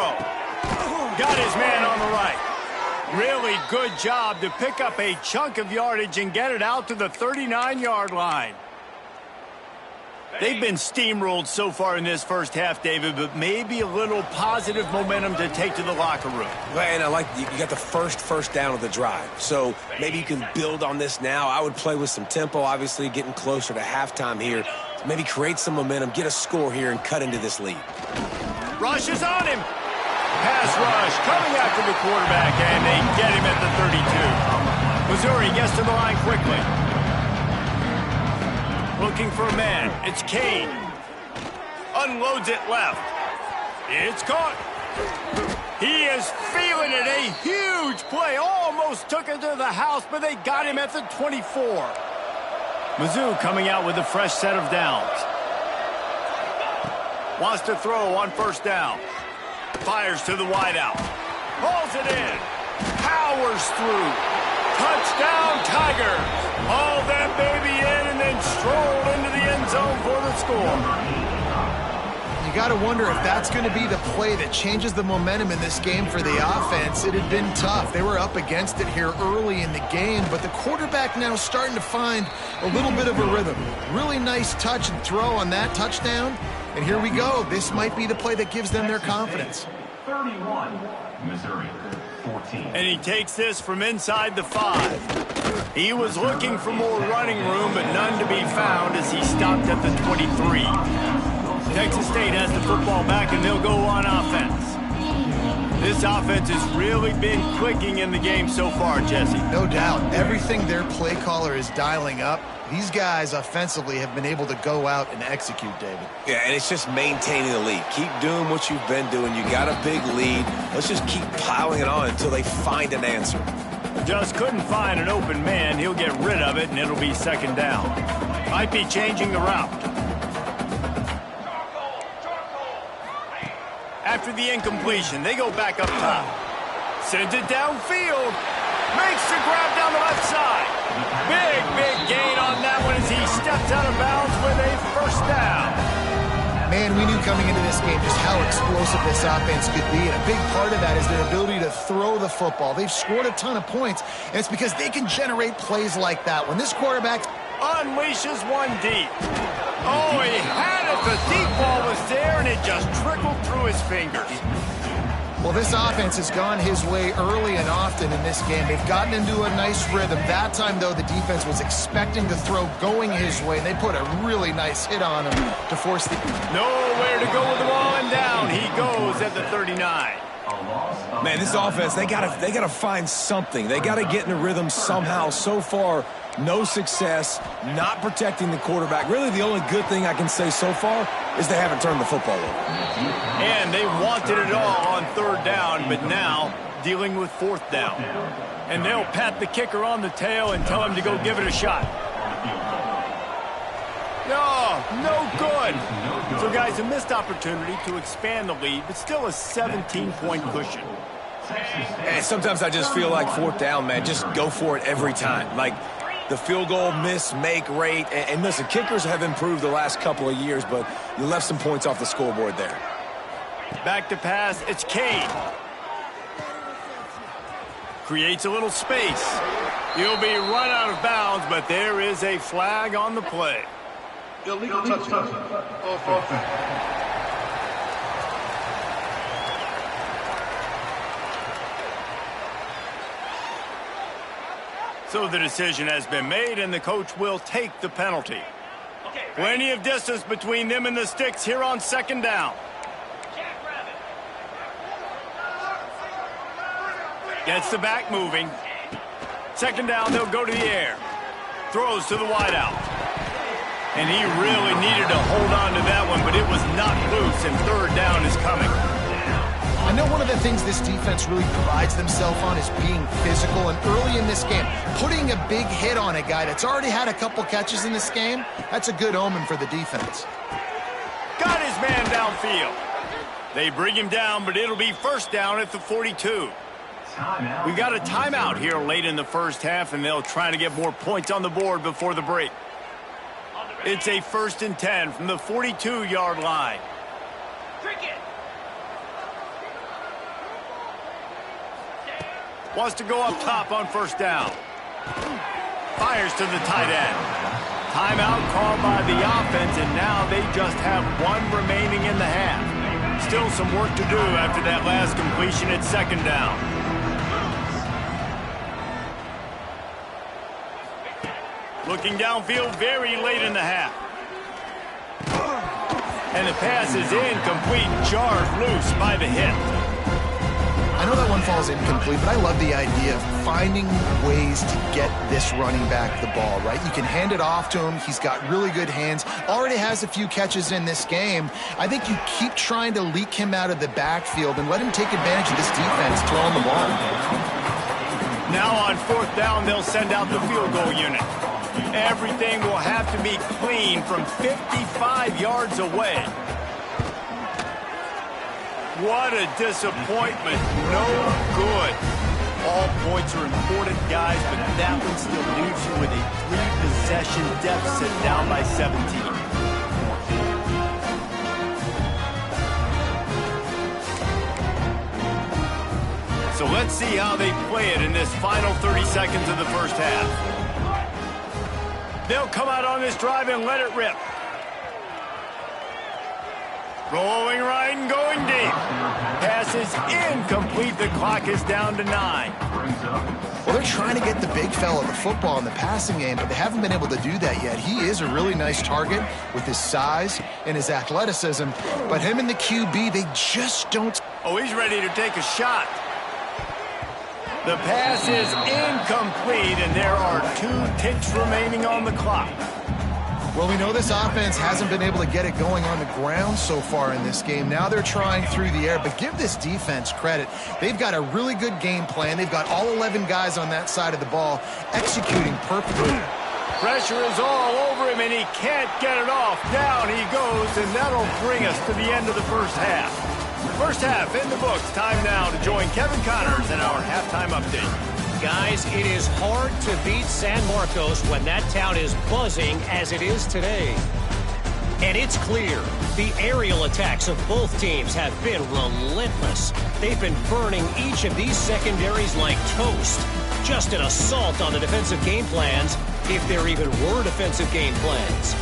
Got his man on the right. Really good job to pick up a chunk of yardage and get it out to the 39-yard line. They've been steamrolled so far in this first half, David, but maybe a little positive momentum to take to the locker room. Well, and I like you got the first down of the drive, so maybe you can build on this now. I would play with some tempo, obviously getting closer to halftime here. Maybe create some momentum, get a score here, and cut into this lead. Rush is on him. Pass rush coming after the quarterback, and they get him at the 32. Missouri gets to the line quickly. Looking for a man. It's Kane. Unloads it left. It's caught. He is feeling it. A huge play. Almost took it to the house, but they got him at the 24. Mizzou coming out with a fresh set of downs. Wants to throw on first down. Fires to the wideout. Hauls it in. Powers through. Touchdown, Tigers. Haul that baby in and then stroll into the end zone for the score. You got to wonder if that's going to be the play that changes the momentum in this game for the offense. It had been tough. They were up against it here early in the game, but the quarterback now starting to find a little bit of a rhythm. Really nice touch and throw on that touchdown. And here we go. This might be the play that gives them their confidence. 31, Missouri, 14. And he takes this from inside the 5. He was looking for more running room, but none to be found as he stopped at the 23. Texas State has the football back, and they'll go on offense. This offense has really been clicking in the game so far, Jesse. No doubt. Everything their play caller is dialing up, these guys offensively have been able to go out and execute, David. Yeah, and it's just maintaining the lead. Keep doing what you've been doing. You got a big lead. Let's just keep piling it on until they find an answer. Just couldn't find an open man. He'll get rid of it, and it'll be second down. Might be changing the route. After the incompletion, they go back up top. Sends it downfield. Makes the grab down the left side. Big gain on that one as he steps out of bounds with a first down. Man, we knew coming into this game just how explosive this offense could be, and a big part of that is their ability to throw the football. They've scored a ton of points, and it's because they can generate plays like that. When this quarterback unleashes one deep. Oh, he had it. The deep ball was there, and it just trickled through his fingers. Well, this offense has gone his way early and often in this game. They've gotten into a nice rhythm. That time, though, the defense was expecting to throw going his way, and they put a really nice hit on him to force the... Nowhere to go with the ball, and down he goes at the 39. Man, this offense, they gotta find something. They gotta get in a rhythm somehow. So far, no success, not protecting the quarterback. Really, the only good thing I can say so far is they haven't turned the football over. And they wanted it all on third down, but now dealing with fourth down. And they'll pat the kicker on the tail and tell him to go give it a shot. No good. So, guys, a missed opportunity to expand the lead, but still a 17-point cushion. And sometimes I just feel like fourth down, man, just go for it every time. Like the field goal miss-make rate. And listen, kickers have improved the last couple of years, but you left some points off the scoreboard there. Back to pass, it's Cade. Creates a little space. He'll be run out of bounds, but there is a flag on the play. Illegal touchdown. Off offense. So the decision has been made, and the coach will take the penalty. Plenty of distance between them and the sticks here on second down. Gets the back moving. Second down, they'll go to the air. Throws to the wideout. And he really needed to hold on to that one, but it was not loose, and third down is coming. I know one of the things this defense really prides themselves on is being physical, and early in this game, putting a big hit on a guy that's already had a couple catches in this game, that's a good omen for the defense. Got his man downfield. They bring him down, but it'll be first down at the 42. We got a timeout here late in the first half, and they'll try to get more points on the board before the break. It's a 1st and 10 from the 42-yard line. Wants to go up top on first down. Fires to the tight end. Timeout called by the offense, and now they just have one remaining in the half. Still some work to do after that last completion at second down. Looking downfield very late in the half. And the pass is incomplete, jarred loose by the hit. I know that one falls incomplete, but I love the idea of finding ways to get this running back the ball, right? You can hand it off to him. He's got really good hands. Already has a few catches in this game. I think you keep trying to leak him out of the backfield and let him take advantage of this defense throwing the ball. Now on fourth down, they'll send out the field goal unit. Everything will have to be clean from 55 yards away. What a disappointment. No good. All points are important, guys, but that one still leaves you with a 3-possession deficit down by 17. So let's see how they play it in this final 30 seconds of the first half. They'll come out on this drive and let it rip. Rolling right and going deep. Pass is incomplete. The clock is down to 9. Well, they're trying to get the big fella the football in the passing game, but they haven't been able to do that yet. He is a really nice target with his size and his athleticism, but him and the QB, they just don't... Oh, he's ready to take a shot. The pass is incomplete, and there are 2 ticks remaining on the clock. Well, we know this offense hasn't been able to get it going on the ground so far in this game. Now they're trying through the air, but give this defense credit. They've got a really good game plan. They've got all 11 guys on that side of the ball executing perfectly. Pressure is all over him, and he can't get it off. Down he goes, and that'll bring us to the end of the first half. First half in the books. Time now to join Kevin Connors in our halftime update. Guys, it is hard to beat San Marcos when that town is buzzing as it is today. And it's clear the aerial attacks of both teams have been relentless. They've been burning each of these secondaries like toast. Just an assault on the defensive game plans, if there even were defensive game plans.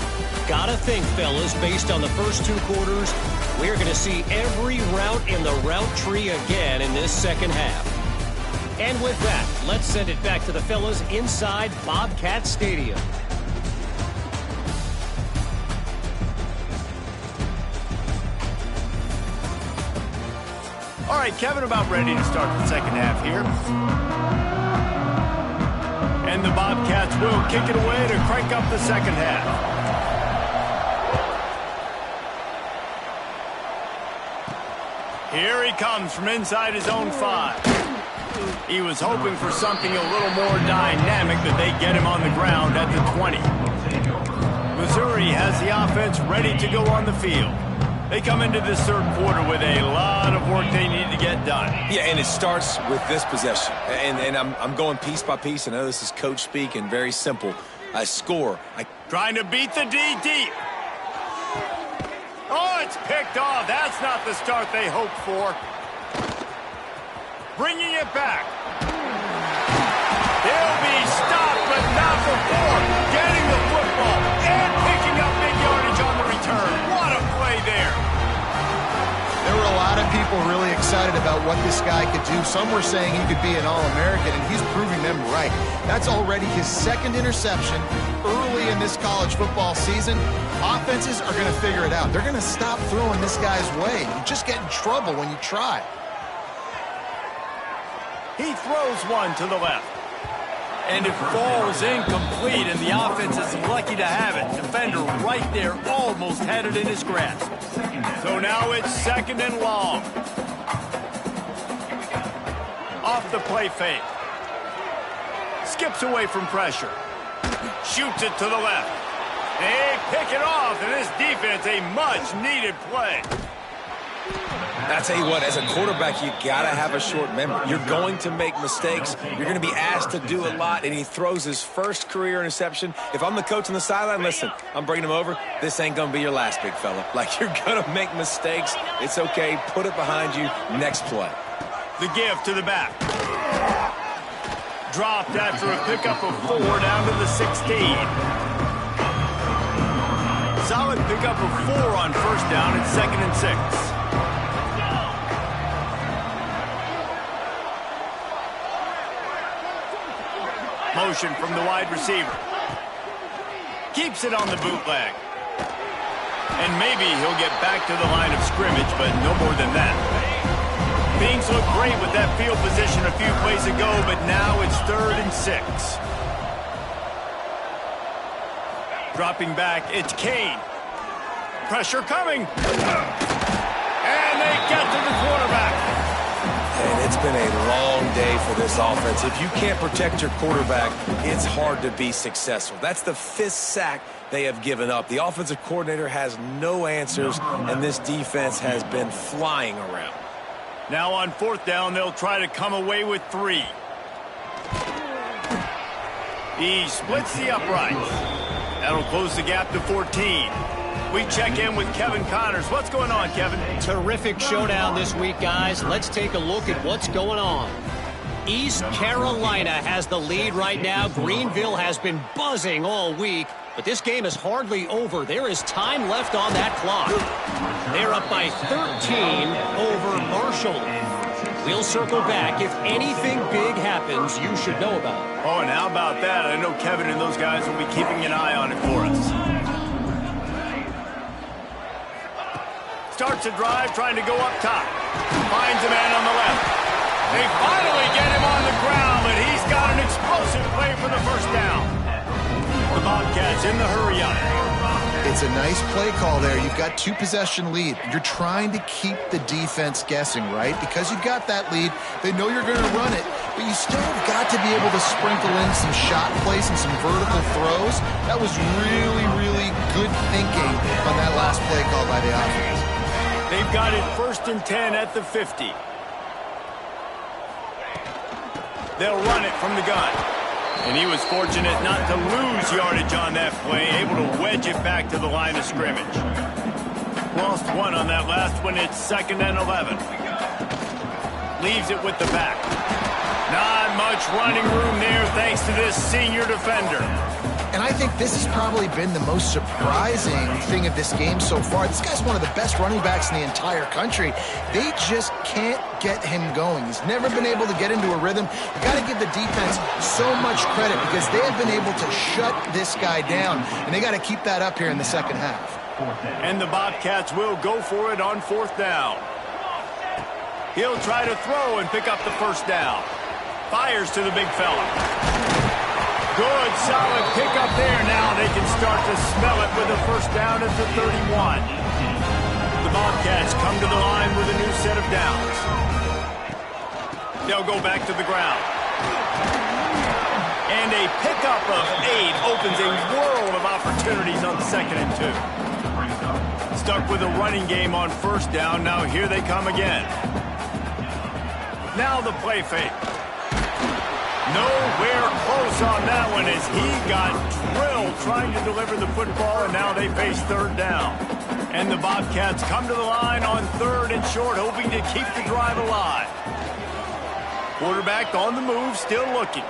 Gotta think, fellas, based on the first 2 quarters, we're going to see every route in the route tree again in this second half. And with that, let's send it back to the fellas inside Bobcat Stadium. All right, Kevin, about ready to start the second half here. And the Bobcats will kick it away to crank up the second half. Here he comes from inside his own 5. He was hoping for something a little more dynamic, that they get him on the ground at the 20. Missouri has the offense ready to go on the field. They come into this third quarter with a lot of work they need to get done. Yeah, and it starts with this possession. And I'm going piece by piece. I know this is coach speak and very simple. I score. Trying to beat the D deep. Oh, it's picked off. That's not the start they hoped for. Bringing it back. He'll be stopped, but not before getting the football and picking up big yardage on the return. What a play there. There were a lot of people really excited about what this guy could do. Some were saying he could be an All-American, and he's proving them right. That's already his second interception early in this college football season. Offenses are going to figure it out. They're going to stop throwing this guy's way. You just get in trouble when you try. He throws one to the left. And it falls incomplete, and the offense is lucky to have it. Defender right there almost had it in his grasp. So now it's second and long. Off the play fake. Skips away from pressure. Shoots it to the left. They pick it off, and this defense, a much-needed play. I tell you what, as a quarterback, you got to have a short memory. You're going to make mistakes. You're going to be asked to do a lot, and he throws his first career interception. If I'm the coach on the sideline, listen, I'm bringing him over. This ain't going to be your last, big fella. Like, you're going to make mistakes. It's okay. Put it behind you. Next play. The give to the back. Dropped after a pickup of 4 down to the 16. Solid pickup of 4 on first down at 2nd and 6. Motion from the wide receiver. Keeps it on the bootleg. And maybe he'll get back to the line of scrimmage, but no more than that. Things look great with that field position a few plays ago, but now it's 3rd and 6. Dropping back, it's Kane. Pressure coming. And they get to the quarterback. And it's been a long day for this offense. If you can't protect your quarterback, it's hard to be successful. That's the 5th sack they have given up. The offensive coordinator has no answers, and this defense has been flying around. Now on 4th down, they'll try to come away with 3. He splits the uprights. That'll close the gap to 14. We check in with Kevin Connors. What's going on, Kevin? Terrific showdown this week, guys. Let's take a look at what's going on. East Carolina has the lead right now. Greenville has been buzzing all week, but this game is hardly over. There is time left on that clock. They're up by 13 over Marshall. We'll circle back. If anything big happens, you should know about it. Oh, and how about that? I know Kevin and those guys will be keeping an eye on it for us. Starts a drive, trying to go up top. Finds a man on the left. They finally get him on the ground, but he's got an explosive play for the first down. The Bobcats in the hurry-up. It's a nice play call there. You've got 2-possession lead. You're trying to keep the defense guessing, right? Because you've got that lead. They know you're going to run it, but you still have got to be able to sprinkle in some shot plays and some vertical throws. That was really, really good thinking on that last play call by the offense. They've got it 1st and 10 at the 50. They'll run it from the gun. And he was fortunate not to lose yardage on that play, able to wedge it back to the line of scrimmage. Lost one on that last one. It's 2nd and 11. Leaves it with the back. Not much running room there thanks to this senior defender. And I think this has probably been the most surprising thing of this game so far. This guy's one of the best running backs in the entire country. They just can't get him going. He's never been able to get into a rhythm. You got to give the defense so much credit because they have been able to shut this guy down, and they got to keep that up here in the second half. And the Bobcats will go for it on 4th down. He'll try to throw and pick up the first down. Fires to the big fella. Good, solid pickup there. Now they can start to smell it with a first down at the 31. The Bobcats come to the line with a new set of downs. They'll go back to the ground. And a pickup of 8 opens a world of opportunities on 2nd and 2. Stuck with a running game on 1st down. Now here they come again. Now the play fake. Nowhere close on that one as he got drilled trying to deliver the football, and now they face 3rd down. And the Bobcats come to the line on 3rd and short, hoping to keep the drive alive. Quarterback on the move, still looking.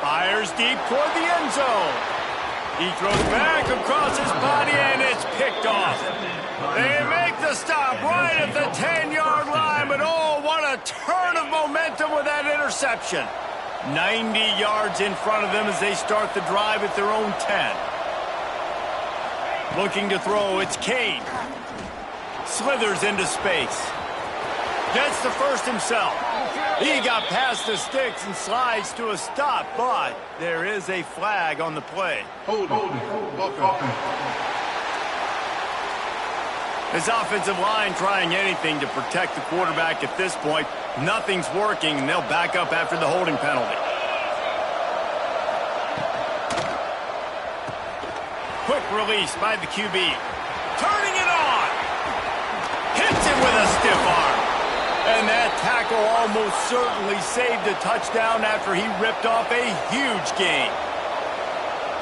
Fires deep toward the end zone. He throws back across his body, and it's picked off. They make the stop right at the 10-yard line, but oh, what a turn of momentum with that interception. 90 yards in front of them as they start the drive at their own 10. Looking to throw, it's Kane. Slithers into space. Gets the first himself. He got past the sticks and slides to a stop, but there is a flag on the play. His offensive line trying anything to protect the quarterback at this point. Nothing's working, and they'll back up after the holding penalty. Quick release by the QB. Turning it on. Hits it with a stiff arm. And that tackle almost certainly saved a touchdown after he ripped off a huge gain.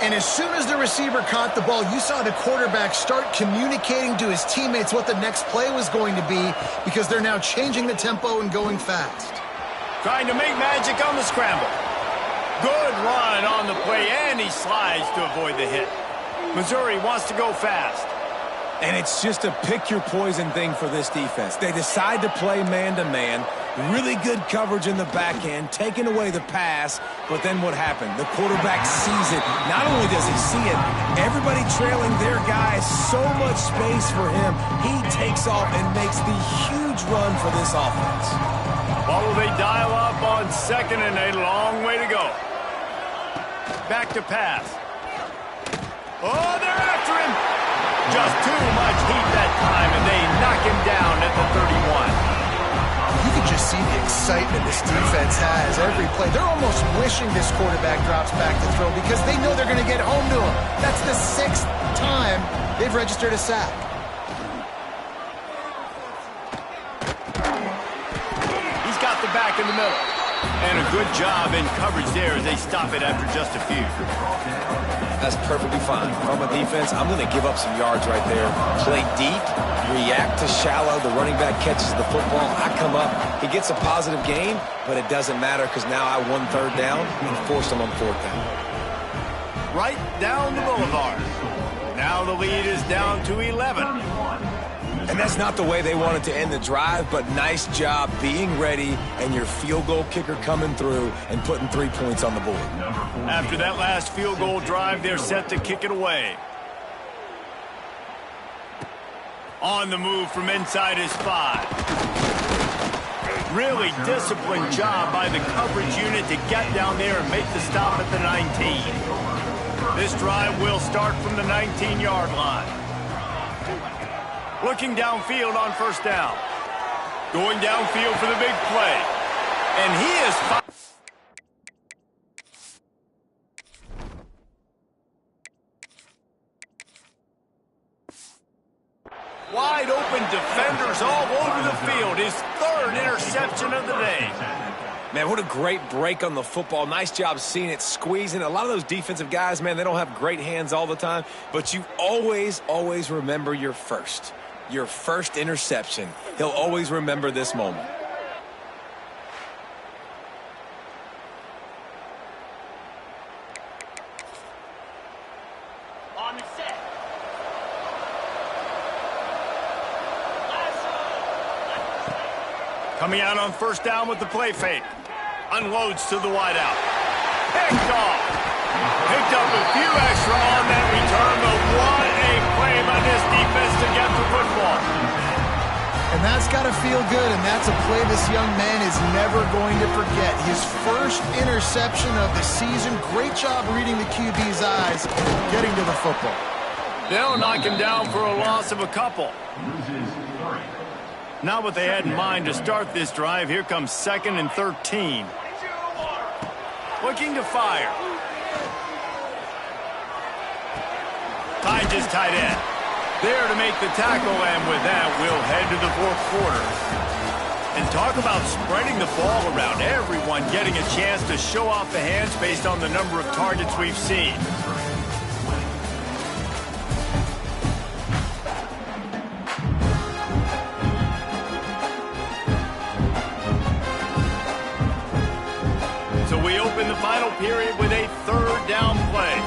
And as soon as the receiver caught the ball, you saw the quarterback start communicating to his teammates what the next play was going to be because they're now changing the tempo and going fast. Trying to make magic on the scramble. Good run on the play, and he slides to avoid the hit. Missouri wants to go fast. And it's just a pick-your-poison thing for this defense. They decide to play man-to-man. Really good coverage in the back end, taking away the pass, but then what happened? The quarterback sees it. Not only does he see it, everybody trailing their guy, so much space for him. He takes off and makes the huge run for this offense. What will they dial up on 2nd and 8? Long way to go. Back to pass. Oh, they're after him. Just too much heat that time, and they knock him down at the 31. You can just see the excitement this defense has every play. They're almost wishing this quarterback drops back to throw because they know they're going to get home to him. That's the 6th time they've registered a sack. He's got the back in the middle. And a good job in coverage there as they stop it after just a few. That's perfectly fine. From a defense, I'm going to give up some yards right there. Play deep, react to shallow. The running back catches the football. I come up. He gets a positive gain, but it doesn't matter because now I won 3rd down and forced him on 4th down. Right down the boulevard. Now the lead is down to 11. And that's not the way they wanted to end the drive, but nice job being ready and your field goal kicker coming through and putting 3 points on the board. After that last field goal drive, they're set to kick it away. On the move from inside his 5. Really disciplined job by the coverage unit to get down there and make the stop at the 19. This drive will start from the 19-yard line. Looking downfield on 1st down. Going downfield for the big play. And he is... Wide open defenders all over the field. His 3rd interception of the day. Man, what a great break on the football. Nice job seeing it, squeezing. A lot of those defensive guys, man, they don't have great hands all the time, but you always, always remember your first interception. He'll always remember this moment. On the set. Coming out on first down with the play fake. Unloads to the wideout. Picked off. Picked up a few extra on that return, but what a play by this defense to get the football. And that's got to feel good, and that's a play this young man is never going to forget. His first interception of the season. Great job reading the QB's eyes, getting to the football. They'll knock him down for a loss of a couple. Loses 3. Not what they had in mind to start this drive. Here comes 2nd and 13. Looking to fire. Finds his tight end. There to make the tackle, and with that, we'll head to the fourth quarter. And talk about spreading the ball around. Everyone getting a chance to show off the hands based on the number of targets we've seen. So we open the final period with a third down play.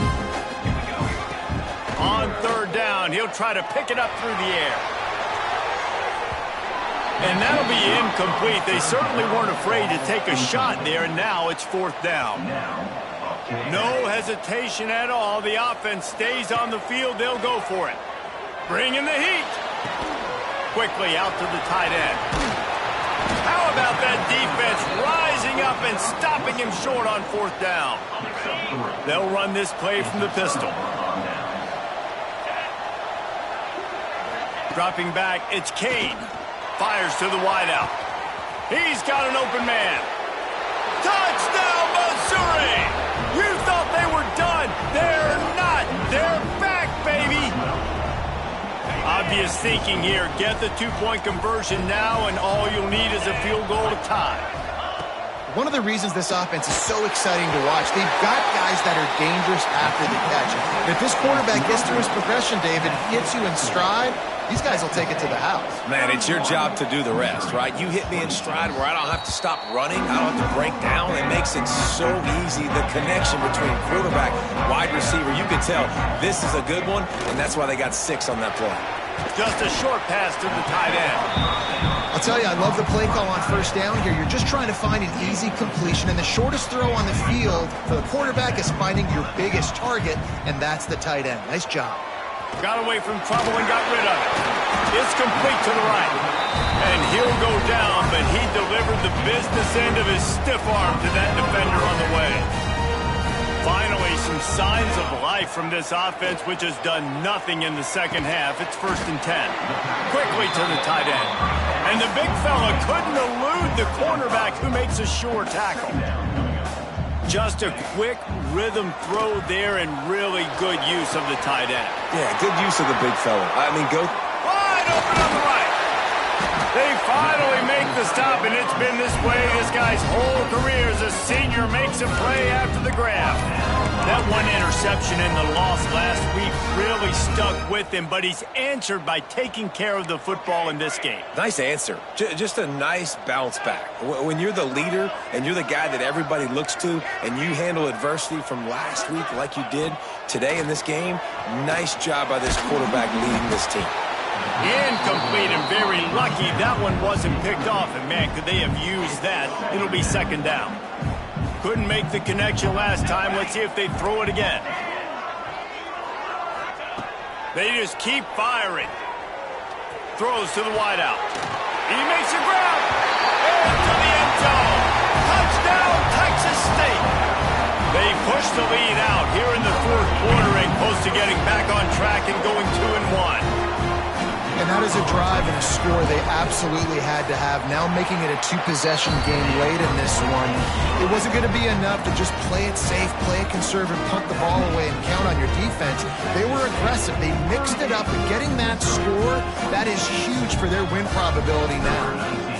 On third down, he'll try to pick it up through the air. And that'll be incomplete. They certainly weren't afraid to take a shot there, and now it's fourth down. No hesitation at all. The offense stays on the field. They'll go for it. Bring in the heat. Quickly out to the tight end. How about that defense rising up and stopping him short on fourth down? They'll run this play from the pistol. Dropping back, it's Kane. Fires to the wideout. He's got an open man. Touchdown, Missouri! You thought they were done. They're not. They're back, baby. Obvious thinking here. Get the two-point conversion now, and all you'll need is a field goal to tie. One of the reasons this offense is so exciting to watch, they've got guys that are dangerous after the catch. And if this quarterback gets through his progression, David, hits you in stride, these guys will take it to the house. Man, it's your job to do the rest, right? You hit me in stride where I don't have to stop running. I don't have to break down. It makes it so easy. The connection between quarterback, wide receiver, you can tell this is a good one, and that's why they got 6 on that play. Just a short pass to the tight end. I'll tell you, I love the play call on first down here. You're just trying to find an easy completion, and the shortest throw on the field for the quarterback is finding your biggest target, and that's the tight end. Nice job. Got away from trouble and got rid of it. It's complete to the right. And he'll go down, but he delivered the business end of his stiff arm to that defender on the way. Finally, some signs of life from this offense, which has done nothing in the second half. It's 1st and 10. Quickly to the tight end. And the big fella couldn't elude the cornerback who makes a sure tackle. Just a quick rhythm throw there and really good use of the tight end. Yeah, good use of the big fella. I mean, go. Wide open on the right. They finally make the stop, and it's been this way this guy's whole career as a senior makes a play after the grab. That one interception and the loss last week really stuck with him, but he's answered by taking care of the football in this game. Nice answer. Just a nice bounce back. When you're the leader and you're the guy that everybody looks to and you handle adversity from last week like you did today in this game, nice job by this quarterback leading this team. Incomplete, and very lucky that one wasn't picked off. And, man, could they have used that? It'll be 2nd down. Couldn't make the connection last time. Let's see if they throw it again. They just keep firing. Throws to the wideout. He makes a grab. Into the end zone. Touchdown, Texas State. They push the lead out here in the 4th quarter and close to getting back on track and going 2-1. And that is a drive and a score they absolutely had to have. Now making it a 2-possession game late in this one. It wasn't going to be enough to just play it safe, play it conservative, punt the ball away, and count on your defense. They were aggressive. They mixed it up, and getting that score, that is huge for their win probability now.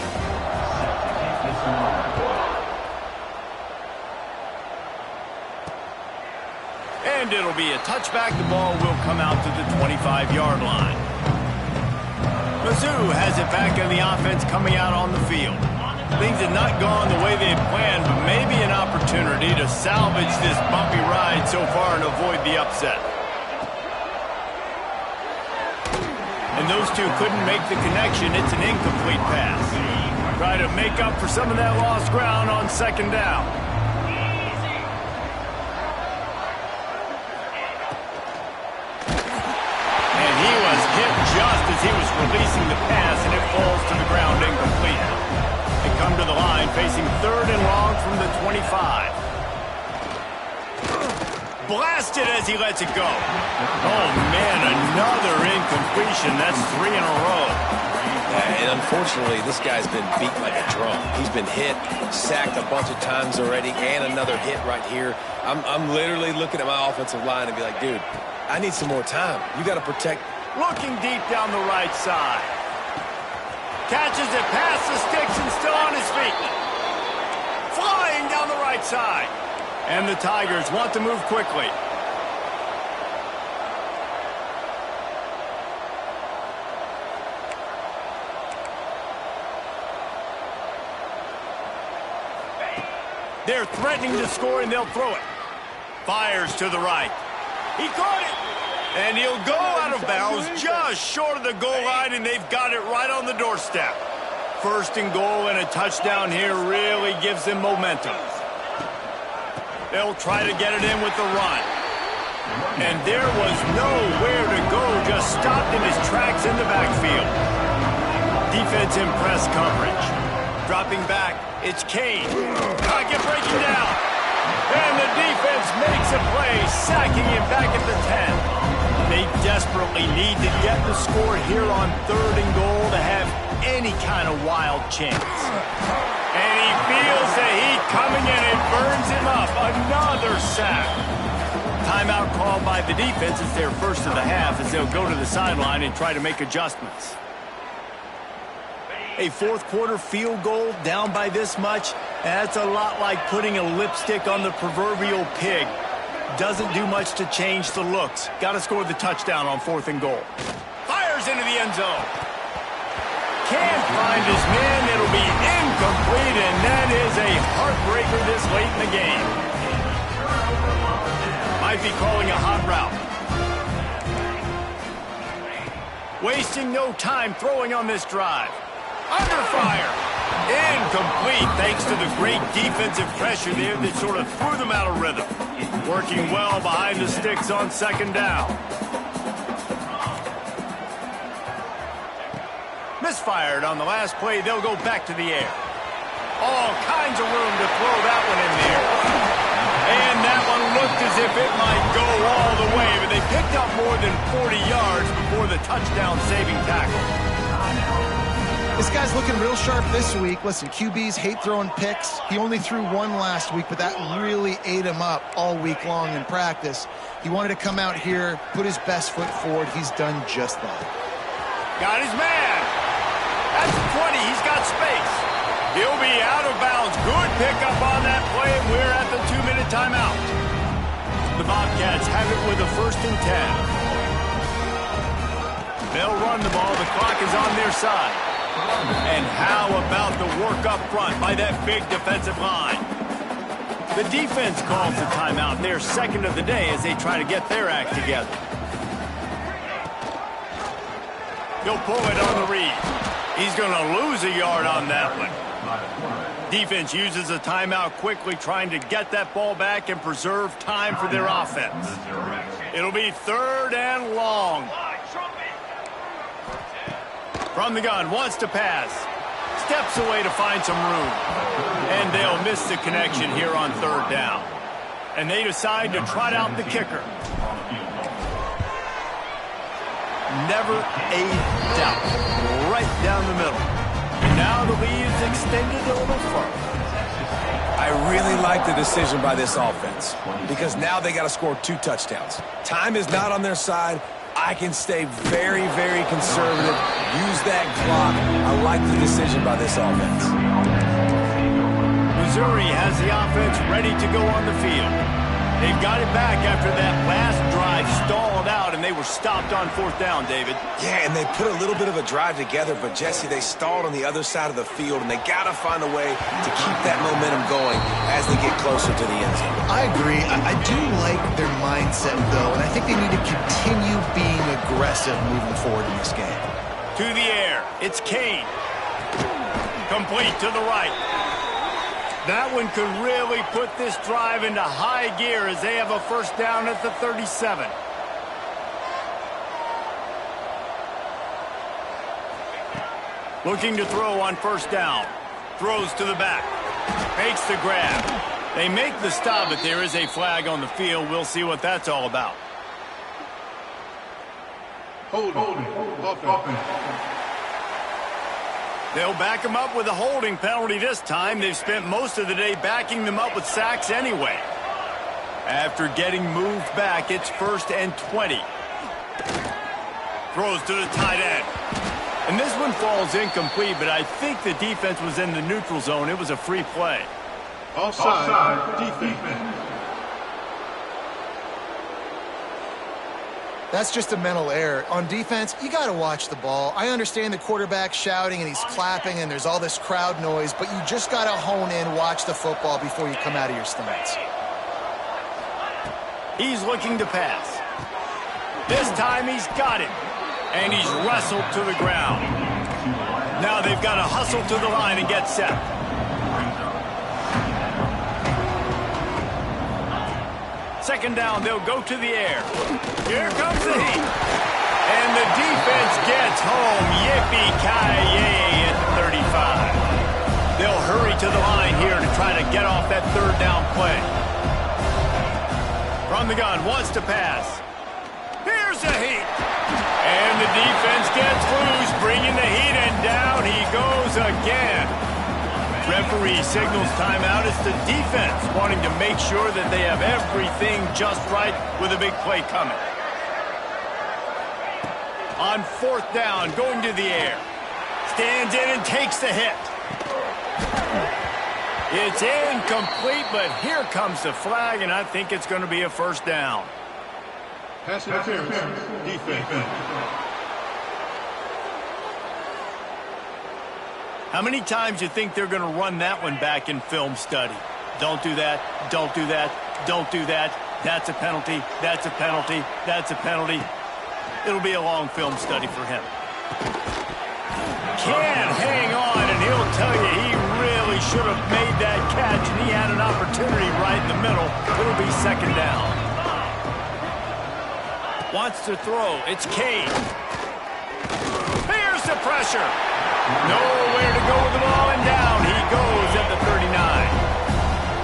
timed. It'll be a touchback. The ball will come out to the 25-yard line. Mizzou has it back in the offense coming out on the field. Things have not gone the way they had planned, but maybe an opportunity to salvage this bumpy ride so far and avoid the upset. And those two couldn't make the connection. It's an incomplete pass. Try to make up for some of that lost ground on second down. And he was hit just as he was releasing the pass, and it falls to the ground incomplete. They come to the line facing 3rd and long from the 25. Blasted as he lets it go. Oh, man, another incompletion. That's 3 in a row. And unfortunately, this guy's been beat like a drum. He's been hit, sacked a bunch of times already, and another hit right here. I'm literally looking at my offensive line and be like, dude, I need some more time. You got to protect. Looking deep down the right side. Catches it past the sticks and still on his feet. Flying down the right side. And the Tigers want to move quickly. They're threatening to score, and they'll throw it. Fires to the right. He caught it. And he'll go out of bounds just short of the goal line, and they've got it right on the doorstep. 1st and goal, and a touchdown here really gives them momentum. They'll try to get it in with the run. And there was nowhere to go, just stopped in his tracks in the backfield. Defense in press coverage. Dropping back, it's Kane. Pocket breaking down. And the defense makes a play, sacking him back at the 10. They desperately need to get the score here on 3rd and goal to have any kind of wild chance. And he feels the heat coming and it burns him up. Another sack. Timeout called by the defense. It's their first of the half as they'll go to the sideline and try to make adjustments. A 4th quarter field goal down by this much, that's a lot like putting a lipstick on the proverbial pig. Doesn't do much to change the looks. Got to score the touchdown on 4th and goal. Fires into the end zone. Can't find his man. It'll be incomplete, and that is a heartbreaker this late in the game. Might be calling a hot route. Wasting no time throwing on this drive. Under fire. Incomplete thanks to the great defensive pressure there that sort of threw them out of rhythm. Working well behind the sticks on 2nd down. Misfired on the last play. They'll go back to the air. All kinds of room to throw that one in there. And that one looked as if it might go all the way, but they picked up more than 40 yards before the touchdown-saving tackle. This guy's looking real sharp this week. Listen, QBs hate throwing picks. He only threw one last week, but that really ate him up all week long in practice. He wanted to come out here, put his best foot forward. He's done just that. Got his man. That's 20. He's got space. He'll be out of bounds. Good pickup on that play, and we're at the 2-minute timeout. The Bobcats have it with a 1st and 10. They'll run the ball. The clock is on their side. And how about the work up front by that big defensive line? The defense calls the timeout. They're 2nd of the day as they try to get their act together. He'll pull it on the read. He's going to lose a yard on that one. Defense uses a timeout quickly, trying to get that ball back and preserve time for their offense. It'll be 3rd and long. From the gun, wants to pass. Steps away to find some room. And they'll miss the connection here on 3rd down. And they decide to trot out the kicker. Never a doubt. Right down the middle. And now the lead is extended a little further. I really like the decision by this offense because now they got to score 2 touchdowns. Time is not on their side. I can stay very, very conservative. Use that clock. I like the decision by this offense. Missouri has the offense ready to go on the field. They've got it back after that last drive stalled out, and they were stopped on 4th down, David. Yeah, and they put a little bit of a drive together, but, Jesse, they stalled on the other side of the field, and they got to find a way to keep that momentum going as they get closer to the end zone. I agree. I do like their mindset, though, and I think they need to continue being aggressive moving forward in this game. To the air, it's Kane. Complete to the right. That one could really put this drive into high gear as they have a 1st down at the 37. Looking to throw on 1st down. Throws to the back. Makes the grab. They make the stop, but there is a flag on the field. We'll see what that's all about. Holding. They'll back him up with a holding penalty this time. They've spent most of the day backing them up with sacks anyway. After getting moved back, it's 1st and 20. Throws to the tight end. And this one falls incomplete, but I think the defense was in the neutral zone. It was a free play. Offside. Defense. That's just a mental error. On defense, you got to watch the ball. I understand the quarterback shouting and he's clapping and there's all this crowd noise, but you just got to hone in, watch the football before you come out of your stance. He's looking to pass. This time he's got it. And he's wrestled to the ground. Now they've got to hustle to the line and get set. Second down, they'll go to the air. Here comes the heat. And the defense gets home. Yippee-ki-yay at the 35. They'll hurry to the line here to try to get off that 3rd down play. From the gun, wants to pass. Here's the heat. And the defense gets loose, bringing the heat, and down he goes again. Referee signals timeout. It's the defense wanting to make sure that they have everything just right with a big play coming. On 4th down, going to the air. Stands in and takes the hit. It's incomplete, but here comes the flag, and I think it's going to be a 1st down. Pass interference. Defense. How many times do you think they're going to run that one back in film study? Don't do that. Don't do that. Don't do that. That's a penalty. That's a penalty. That's a penalty. It'll be a long film study for him. Can't hang on, and he'll tell you he really should have made that catch, and he had an opportunity right in the middle. It'll be 2nd down. Wants to throw. It's Kane. Here's the pressure. Nowhere to go with the ball, and down he goes at the 39.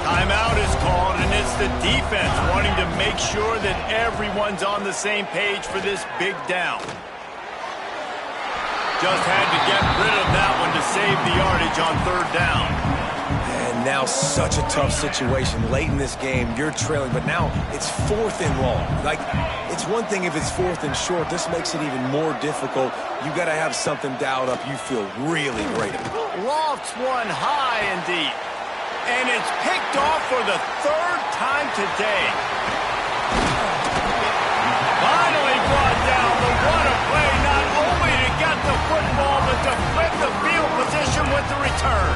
Timeout is called, and it's the defense wanting to make sure that everyone's on the same page for this big down. Just had to get rid of that one to save the yardage on 3rd down. And now such a tough situation. Late in this game, you're trailing, but now it's 4th and long. Like, it's one thing if it's 4th and short. This makes it even more difficult. You got to have something dialed up you feel really great about. Lofts one high and deep. And it's picked off for the 3rd time today. Finally brought down, but what a play, not only to get the football, but to flip the field position with the return.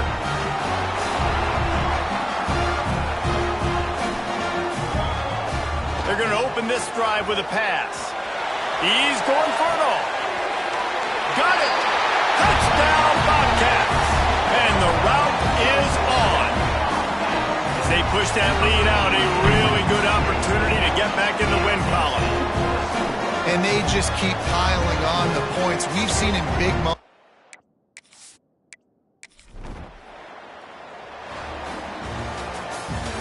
They're going to open this drive with a pass. He's going for it all. Got it. Touchdown, Bobcats. And the route is on. As they push that lead out, a really good opportunity to get back in the win column. And they just keep piling on the points we've seen in big moments.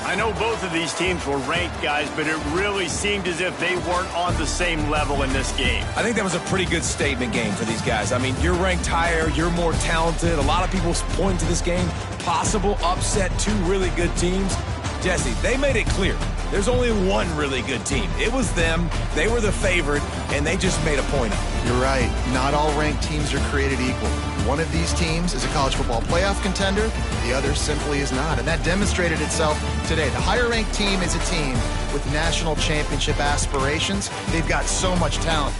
I know both of these teams were ranked, guys, but it really seemed as if they weren't on the same level in this game. I think that was a pretty good statement game for these guys. I mean, you're ranked higher, you're more talented. A lot of people point to this game, possible upset, 2 really good teams. Jesse, they made it clear. There's only one really good team. It was them. They were the favorite, and they just made a point of it. You're right. Not all ranked teams are created equal. One of these teams is a college football playoff contender. The other simply is not. And that demonstrated itself today. The higher-ranked team is a team with national championship aspirations. They've got so much talent.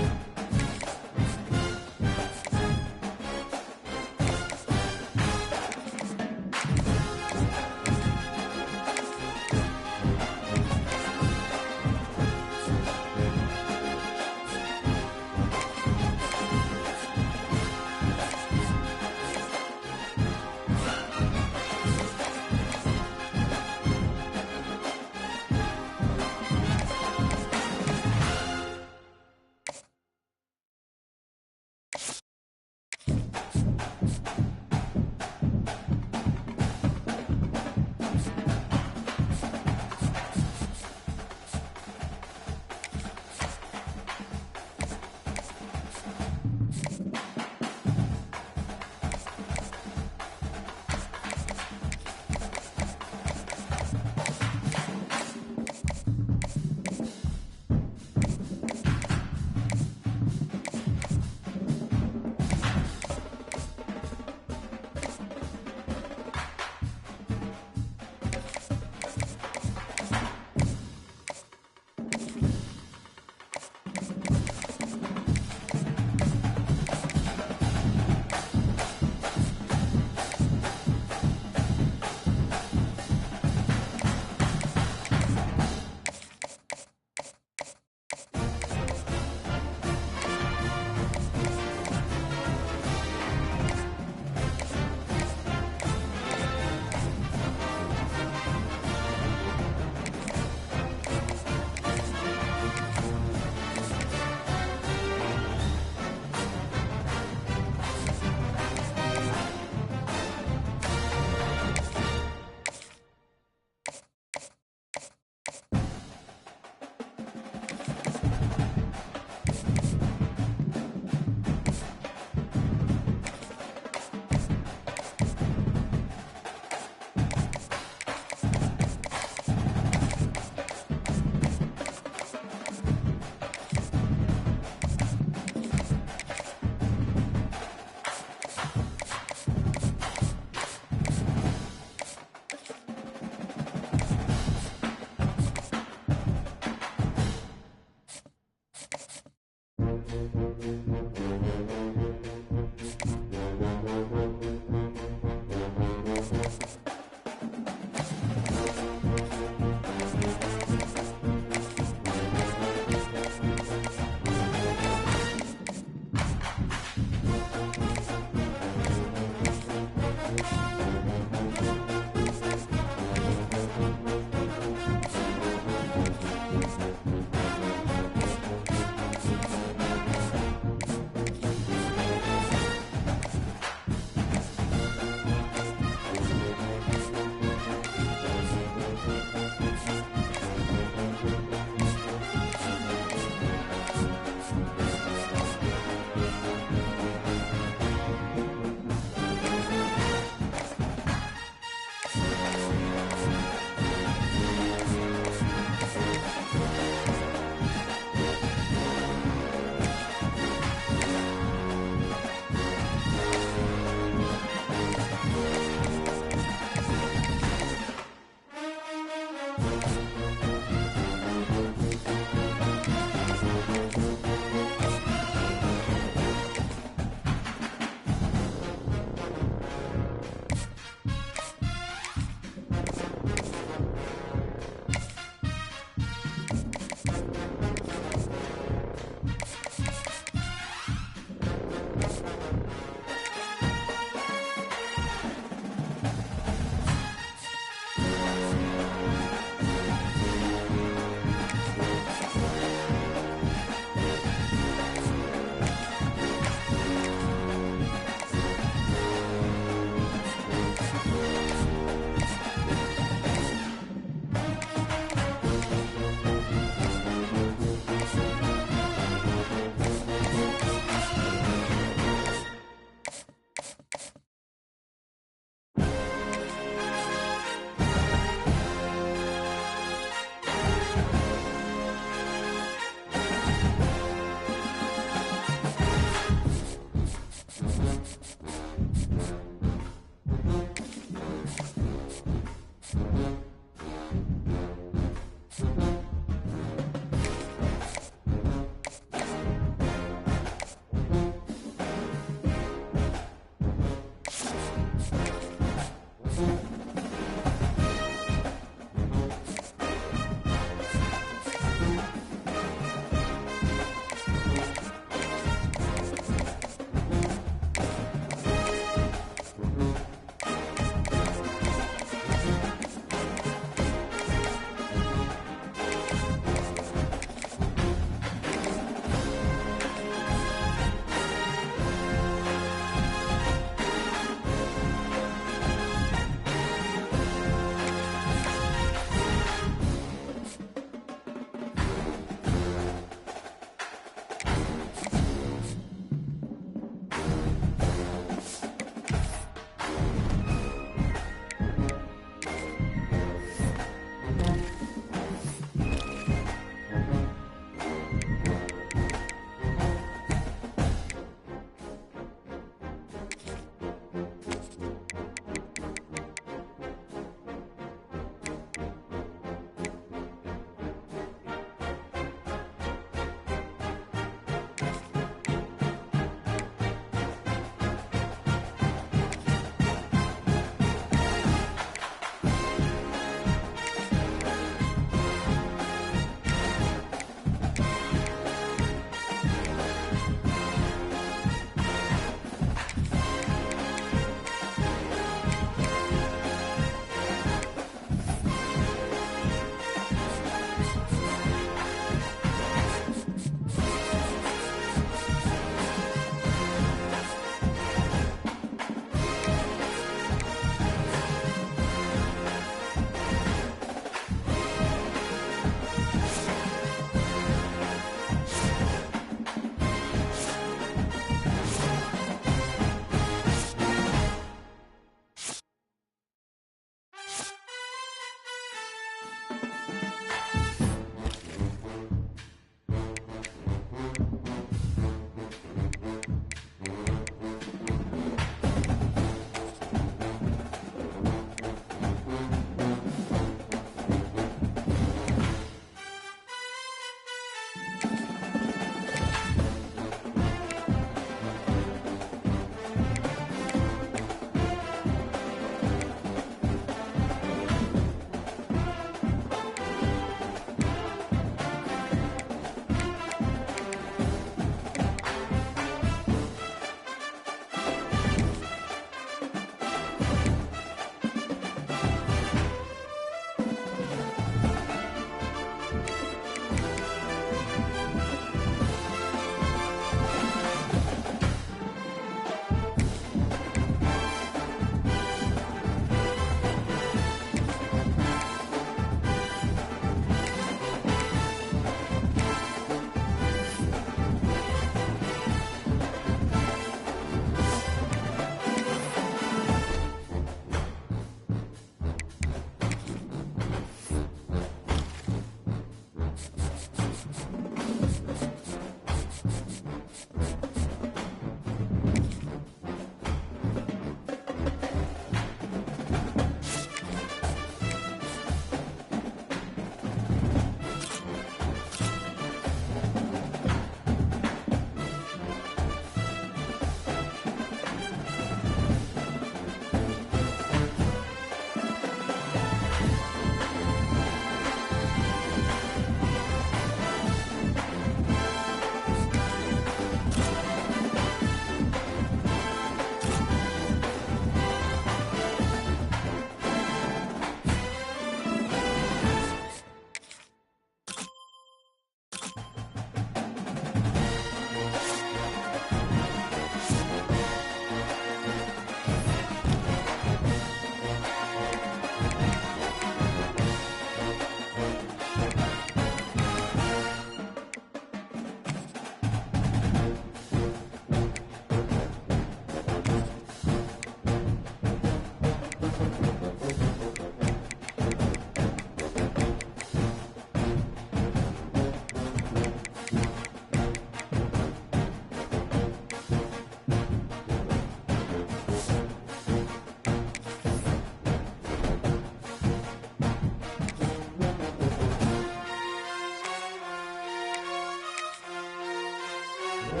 Top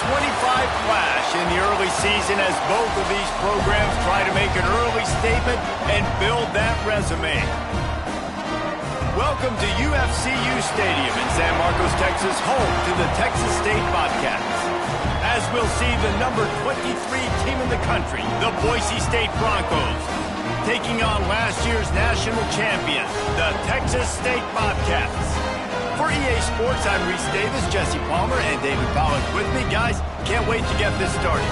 25 flash in the early season as both of these programs try to make an early statement and build that resume. Welcome to UFCU Stadium in San Marcos, Texas, home to the Texas State Bobcats. As we'll see the number 23 team in the country, the Boise State Broncos, taking on last year's national champion, the Texas State Bobcats. For EA Sports, I'm Reese Davis, Jesse Palmer, and David Pollack with me. Guys, can't wait to get this started.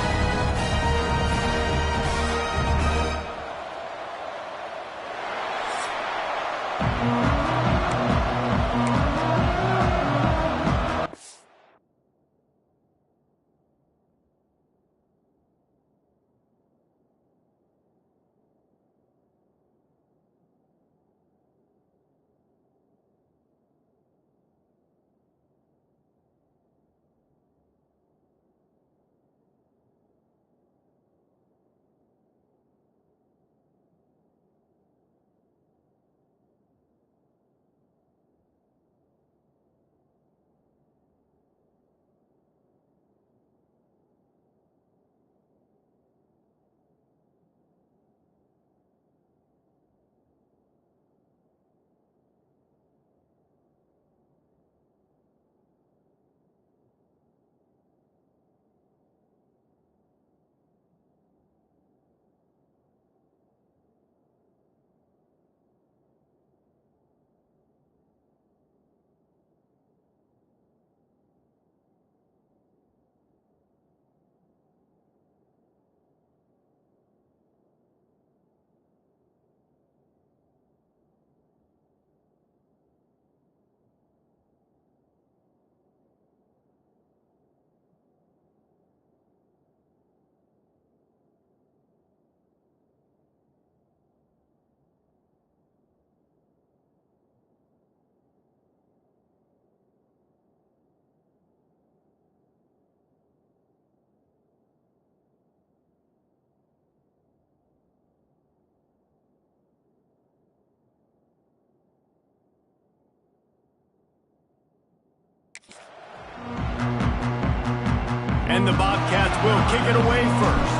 And the Bobcats will kick it away first.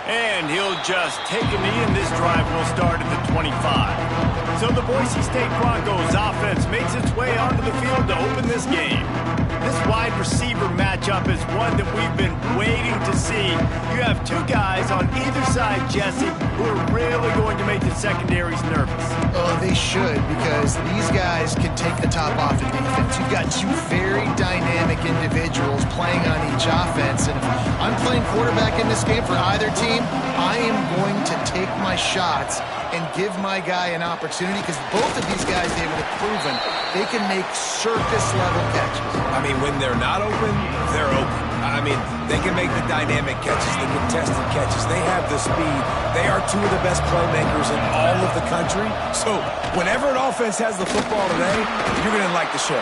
And he'll just take a knee, and this drive will start at the 25. So the Boise State Broncos offense makes its way onto the field to open this game. This wide receiver matchup is one that we've been waiting to see. You have two guys on either side, Jesse, who are really going to make the secondaries nervous. Oh, they should, because these guys can take the top off the defense. You've got two very dynamic individuals playing on each offense, and if I'm playing quarterback in this game for either team, I am going to take my shots and give my guy an opportunity, because both of these guys, David, have proven they can make circus-level catches. I mean, when they're not open, they're open. I mean, they can make the dynamic catches, the contested catches. They have the speed. They are two of the best playmakers in all of the country. So whenever an offense has the football today, you're going to like the show.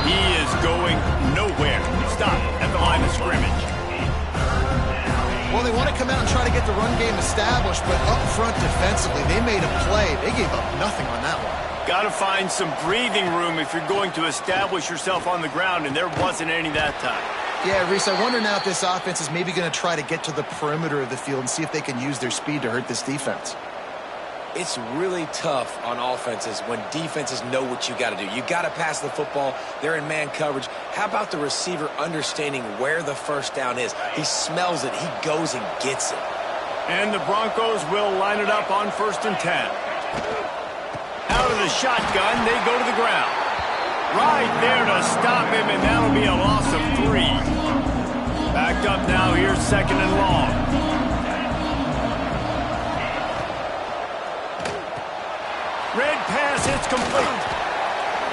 He is going nowhere. Stop at the line of scrimmage. Well, they want to come out and try to get the run game established, but up front defensively, they made a play. They gave up nothing on that one. Got to find some breathing room if you're going to establish yourself on the ground, and there wasn't any that time. Yeah, Reese, I wonder now if this offense is maybe going to try to get to the perimeter of the field and see if they can use their speed to hurt this defense. It's really tough on offenses when defenses know what you got to do. You got to pass the football. They're in man coverage. How about the receiver understanding where the first down is? He smells it. He goes and gets it. And the Broncos will line it up on 1st and 10. Out of the shotgun, they go to the ground. Right there to stop him, and that'll be a loss of 3. Backed up now, here's 2nd and long. Red pass, it's complete.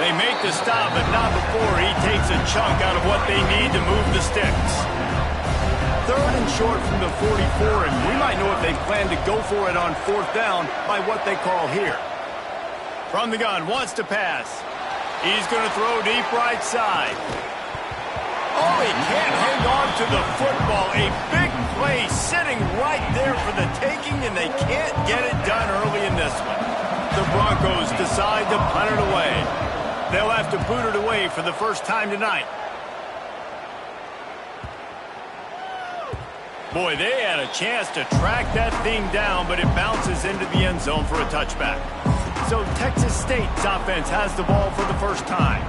They make the stop, but not before he takes a chunk out of what they need to move the sticks. 3rd and short from the 44, and we might know if they plan to go for it on 4th down by what they call here. From the gun, wants to pass. He's going to throw deep right side. Oh, he can't hang on to the football. A big play sitting right there for the taking, and they can't get it done early in this one. The Broncos decide to punt it away. They'll have to boot it away for the first time tonight. Boy, they had a chance to track that thing down, but it bounces into the end zone for a touchback. So Texas State's offense has the ball for the first time.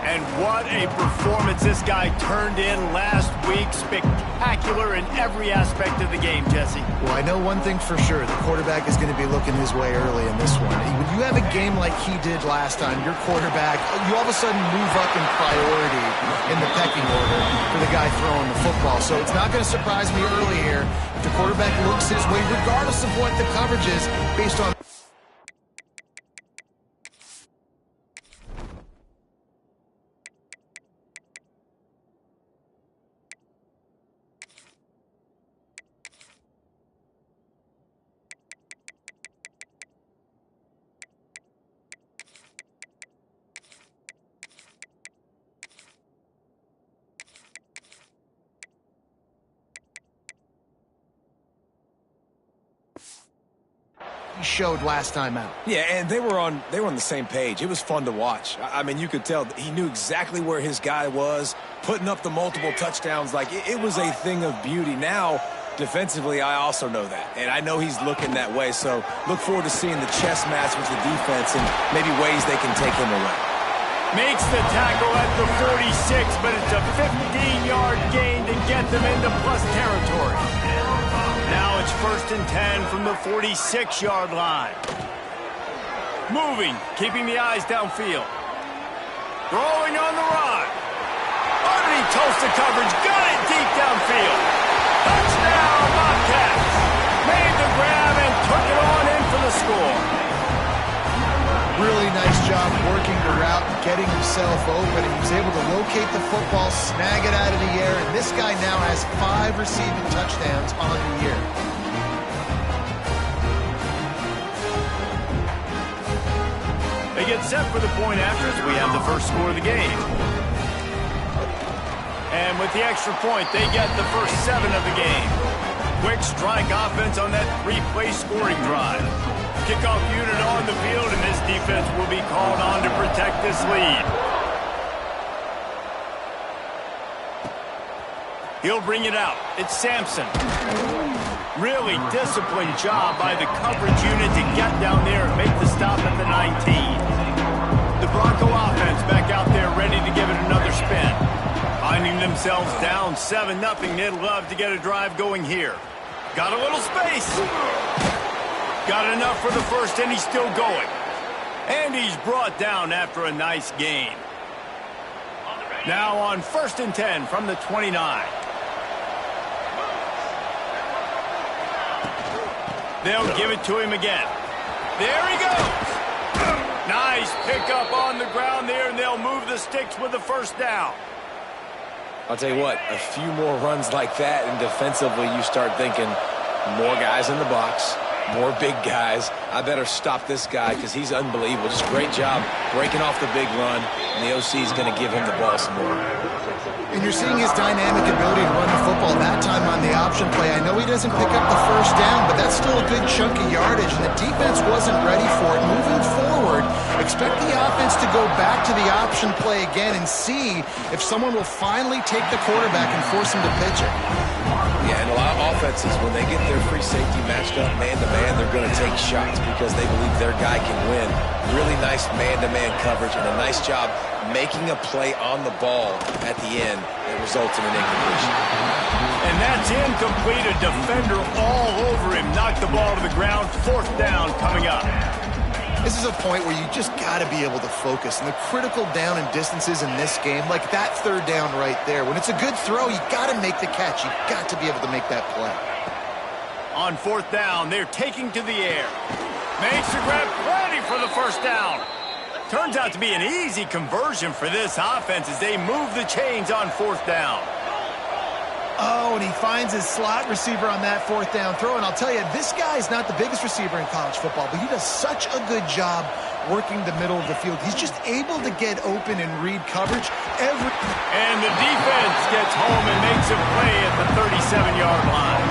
And what a performance this guy turned in last week. Spectacular in every aspect of the game, Jesse. Well, I know one thing for sure. The quarterback is going to be looking his way early in this one. When you have a game like he did last time, your quarterback, you all of a sudden move up in priority in the pecking order for the guy throwing the football. So it's not going to surprise me early here if the quarterback looks his way, regardless of what the coverage is, based on he showed last time out. Yeah, and they were on the same page. It was fun to watch. I mean, you could tell he knew exactly where his guy was, putting up the multiple touchdowns. Like, it was a thing of beauty. Now, defensively, I also know that, and I know he's looking that way. So look forward to seeing the chess match with the defense and maybe ways they can take him away. Makes the tackle at the 46, but it's a 15-yard gain to get them into plus territory. Now it's 1st and 10 from the 46-yard line. Moving, keeping the eyes downfield. Throwing on the run. Underneath Tulsa coverage, got it deep downfield. Touchdown, Bobcats. Made the grab and took it on in for the score. Really nice job working the route, getting himself open, and he was able to locate the football, snag it out of the air, and this guy now has 5 receiving touchdowns on the year. They get set for the point after as we have the first score of the game. And with the extra point, they get the first 7 of the game. Quick strike offense on that 3-play scoring drive. Kickoff unit on the field, and this defense will be called on to protect this lead. He'll bring it out. It's Sampson. Really disciplined job by the coverage unit to get down there and make the stop at the 19. The Bronco offense back out there ready to give it another spin. Finding themselves down 7-0, they'd love to get a drive going here. Got a little space. Got enough for the first, and he's still going. And he's brought down after a nice gain. Now on 1st and 10 from the 29. They'll give it to him again. There he goes. Nice pickup on the ground there, and they'll move the sticks with the first down. I'll tell you what, a few more runs like that, and defensively you start thinking more guys in the box, more big guys. I better stop this guy because he's unbelievable. Just great job breaking off the big run, and the OC is going to give him the ball some more. And you're seeing his dynamic ability to run the football that time on the option play. I know he doesn't pick up the first down, but that's still a good chunk of yardage, and the defense wasn't ready for it. Moving forward, expect the offense to go back to the option play again and see if someone will finally take the quarterback and force him to pitch it. Yeah, and a lot of offenses, when they get their free safety matched up man-to-man, they're going to take shots because they believe their guy can win. Really nice man-to-man coverage and a nice job making a play on the ball at the end that results in an incompletion. And that's incomplete. A defender all over him. Knocked the ball to the ground. 4th down coming up. This is a point where you just got to be able to focus. And the critical down and distances in this game, like that 3rd down right there, when it's a good throw, you got to make the catch. You got to be able to make that play. On 4th down, they're taking to the air. Makes the grab, ready for the first down. Turns out to be an easy conversion for this offense as they move the chains on 4th down. Oh, and he finds his slot receiver on that 4th down throw. And I'll tell you, this guy's not the biggest receiver in college football, but he does such a good job working the middle of the field. He's just able to get open and read coverage And the defense gets home and makes a play at the 37-yard line.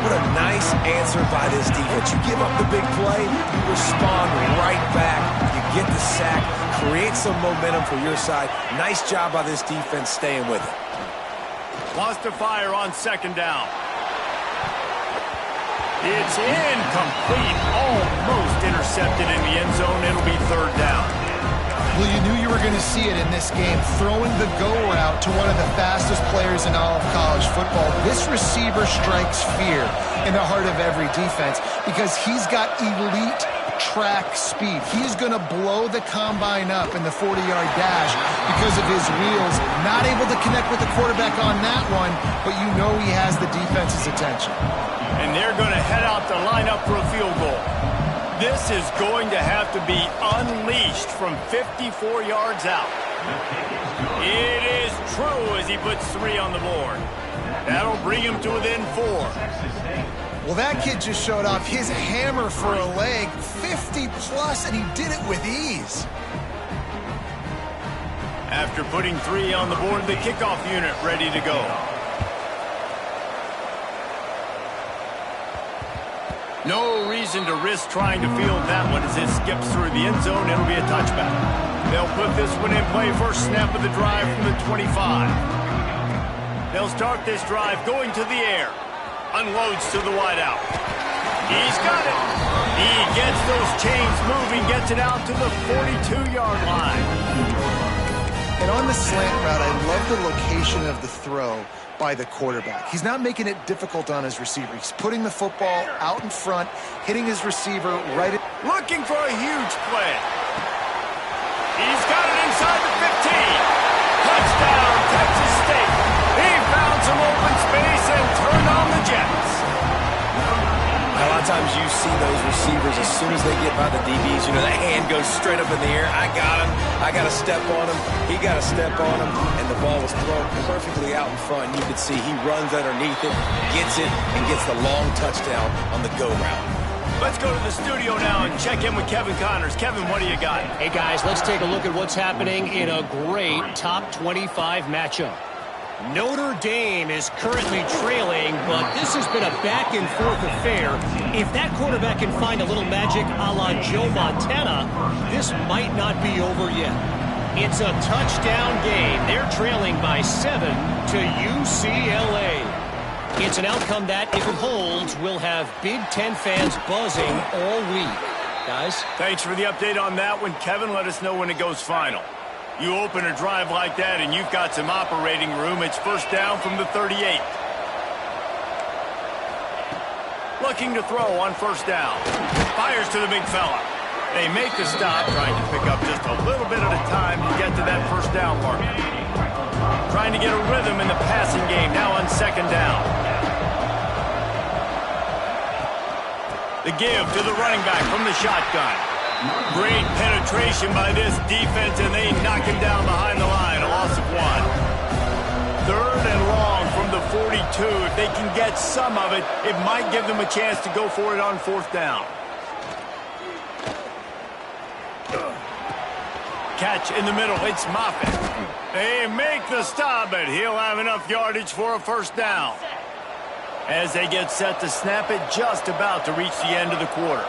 What a nice answer by this defense. You give up the big play, you respond right back, you get the sack, create some momentum for your side. Nice job by this defense staying with it. Wants to fire on second down. It's incomplete, almost intercepted in the end zone. It'll be third down. Well, you knew you were going to see it in this game, throwing the go route to one of the fastest players in all of college football. This receiver strikes fear in the heart of every defense because he's got elite track speed. He's going to blow the combine up in the 40-yard dash because of his wheels. Not able to connect with the quarterback on that one, but you know he has the defense's attention. And they're going to head out to line up for a field goal. This is going to have to be unleashed from 54 yards out. It is true as he puts 3 on the board. That'll bring him to within 4. Well, that kid just showed off his hammer for a leg, 50-plus, and he did it with ease. After putting 3 on the board, the kickoff unit ready to go. No reason to risk trying to field that one as it skips through the end zone. It'll be a touchback. They'll put this one in play first snap of the drive from the 25. They'll start this drive going to the air. Unloads to the wideout. He's got it. He gets those chains moving, gets it out to the 42-yard line. And on the slant route, I love the location of the throw by the quarterback. He's not making it difficult on his receiver. He's putting the football out in front, hitting his receiver right at... Looking for a huge play. He's got it inside the 15. Touchdown, Texas State. He found some open space and turned on the Jets. A lot of times you see those receivers, as soon as they get by the DBs, you know, the hand goes straight up in the air. I got him. I got to step on him. He got to step on him. And the ball was thrown perfectly out in front. You could see he runs underneath it, gets it, and gets the long touchdown on the go route. Let's go to the studio now and check in with Kevin Connors. Kevin, what do you got? Hey, guys, let's take a look at what's happening in a great top 25 matchup. Notre Dame is currently trailing, but this has been a back-and-forth affair. If that quarterback can find a little magic a la Joe Montana, this might not be over yet. It's a touchdown game. They're trailing by 7 to UCLA. It's an outcome that, if it holds, will have Big Ten fans buzzing all week. Guys? Thanks for the update on that one, Kevin. Let us know when it goes final. You open a drive like that and you've got some operating room. It's first down from the 38. Looking to throw on first down. Fires to the big fella. They make the stop, trying to pick up just a little bit at a time to get to that first down marker. Trying to get a rhythm in the passing game now on second down. The give to the running back from the shotgun. Great penetration by this defense, and they knock him down behind the line. A loss of 1. Third and long from the 42. If they can get some of it, it might give them a chance to go for it on fourth down. Catch in the middle. It's Moffitt. They make the stop, but he'll have enough yardage for a first down. As they get set to snap it, just about to reach the end of the quarter.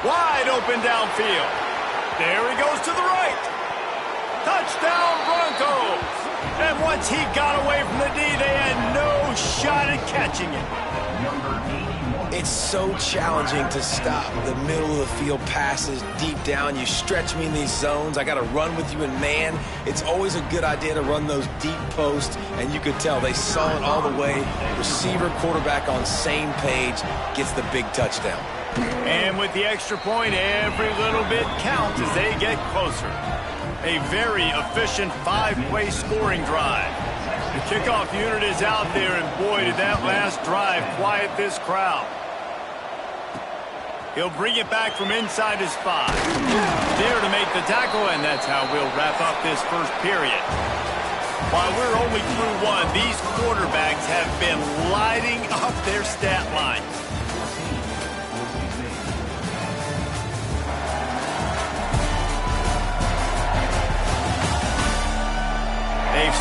Wide open downfield. There he goes to the right. Touchdown Broncos. And once he got away from the D, they had no shot at catching it. It's so challenging to stop the middle of the field passes deep down. You stretch me in these zones. I got to run with you in man. It's always a good idea to run those deep posts, and you could tell they saw it all the way. Receiver, quarterback on same page, gets the big touchdown. And with the extra point, every little bit counts as they get closer. A very efficient 5-play scoring drive. The kickoff unit is out there, and boy, did that last drive quiet this crowd. He'll bring it back from inside his 5. There to make the tackle, and that's how we'll wrap up this first period. While we're only through 1, these quarterbacks have been lighting up their stat line.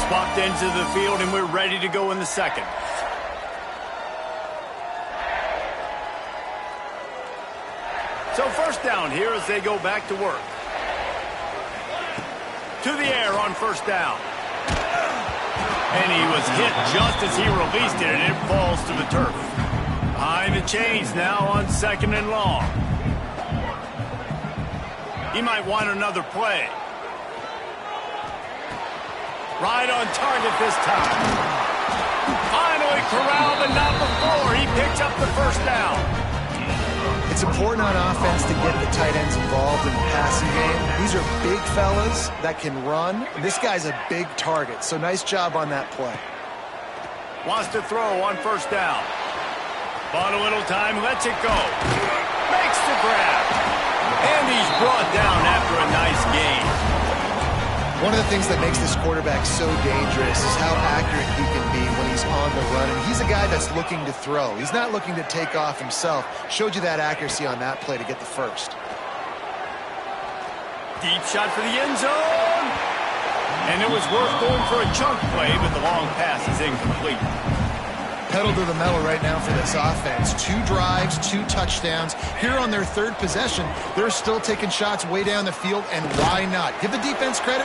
swapped ends of the field, and we're ready to go in the second. So first down here as they go back to work. To the air on first down. And he was hit just as he released it, and it falls to the turf. Behind the chains now on second and long. He might want another play. Right on target this time. Finally corralled, but not before. He picks up the first down. It's important on offense to get the tight ends involved in the passing game. These are big fellas that can run. This guy's a big target, so nice job on that play. Wants to throw on first down. Bought a little time, lets it go. Makes the grab. And he's brought down after a nice gain. One of the things that makes this quarterback so dangerous is how accurate he can be when he's on the run. And he's a guy that's looking to throw. He's not looking to take off himself. Showed you that accuracy on that play to get the first. Deep shot for the end zone. And it was worth going for a chunk play, but the long pass is incomplete. Pedal to the metal right now for this offense. 2 drives, 2 touchdowns. Here on their third possession, they're still taking shots way down the field, and why not? Give the defense credit.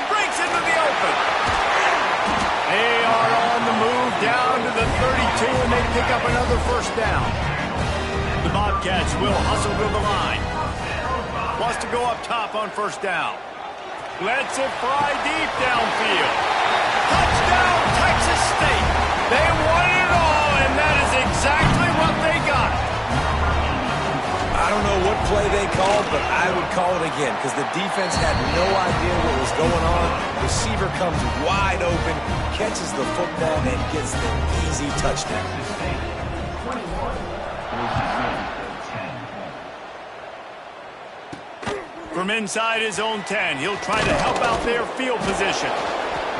Breaks into the open. They are on the move down to the 32, and they pick up another first down. The Bobcats will hustle to the line. Wants to go up top on first down. Lets it fly deep downfield. Touchdown, Texas State. They won it all, and that is exactly what they got. I don't know what play they called, but I would call it again because the defense had no idea what was going on. Receiver comes wide open, catches the football, and gets the easy touchdown. From inside his own 10, he'll try to help out their field position.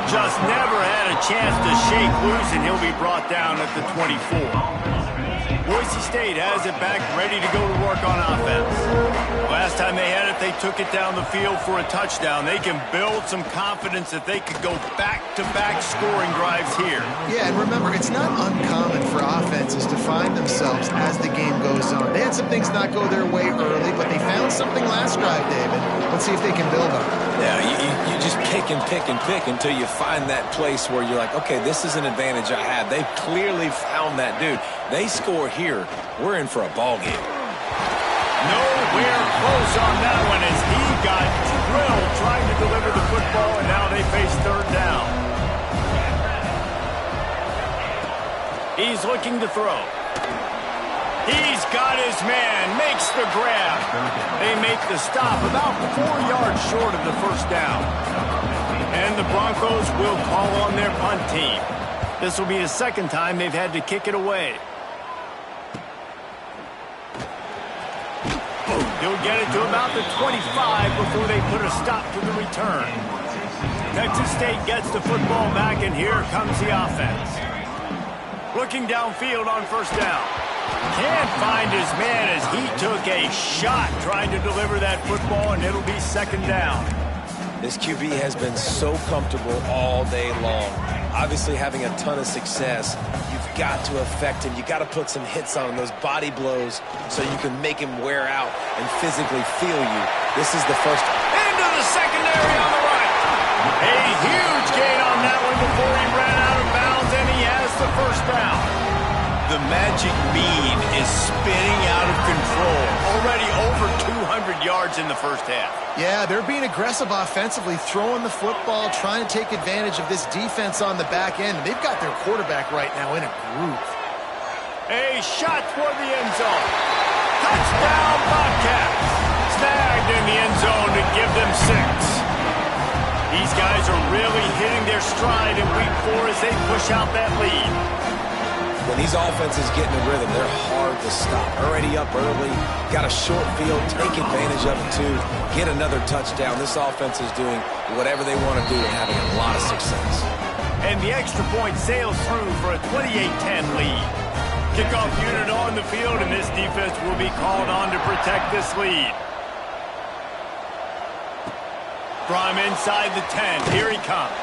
Just never had a chance to shake loose, and he'll be brought down at the 24. Boise State has it back, ready to go to work on offense. Last time they had it, they took it down the field for a touchdown. They can build some confidence that they could go back-to-back scoring drives here. Yeah, and remember, it's not uncommon for offenses to find themselves as the game goes on. They had some things not go their way early, but they found something last drive, David. Let's see if they can build on it. Yeah, you just pick and pick and pick until you find that place where you're like, okay, this is an advantage I have. They've clearly found that dude. They score here, we're in for a ball game. Nowhere close on that one as he got drilled trying to deliver the football, and now they face third down. He's looking to throw. He's got his man, makes the grab. They make the stop about 4 yards short of the first down. And the Broncos will call on their punt team. This will be the second time they've had to kick it away. He'll get it to about the 25 before they put a stop to the return. Texas State gets the football back, and here comes the offense. Looking downfield on first down. Can't find his man as he took a shot trying to deliver that football, and it'll be second down. This QB has been so comfortable all day long. Obviously having a ton of success. You've got to affect him. You've got to put some hits on him, those body blows, so you can make him wear out and physically feel you. This is the first. Into the secondary on the right. A huge gain on that one before he ran out of bounds, and he has the first down. The magic bean is spinning out of control. Already over 200 yards in the first half. Yeah, they're being aggressive offensively, throwing the football, trying to take advantage of this defense on the back end. They've got their quarterback right now in a groove. A shot toward the end zone. Touchdown, Bobcats. Snagged in the end zone to give them 6. These guys are really hitting their stride in week 4 as they push out that lead. When these offenses get in a rhythm, they're hard to stop. Already up early, got a short field, take advantage of it too, get another touchdown. This offense is doing whatever they want to do and having a lot of success. And the extra point sails through for a 28-10 lead. Kickoff unit on the field, and this defense will be called on to protect this lead. From inside the 10, here he comes.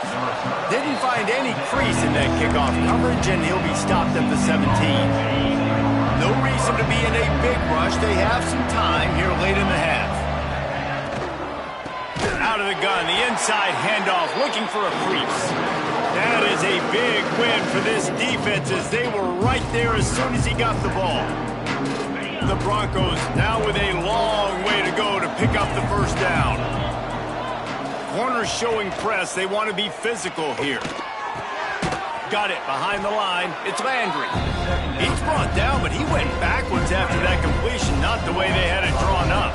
Didn't find any crease in that kickoff coverage, and he'll be stopped at the 17. No reason to be in a big rush. They have some time here late in the half. Out of the gun, the inside handoff, looking for a crease. That is a big win for this defense as they were right there as soon as he got the ball. The Broncos now with a long way to go to pick up the first down. Corners showing press. They want to be physical here. Got it behind the line. It's Landry. He's brought down, but he went backwards after that completion, not the way they had it drawn up.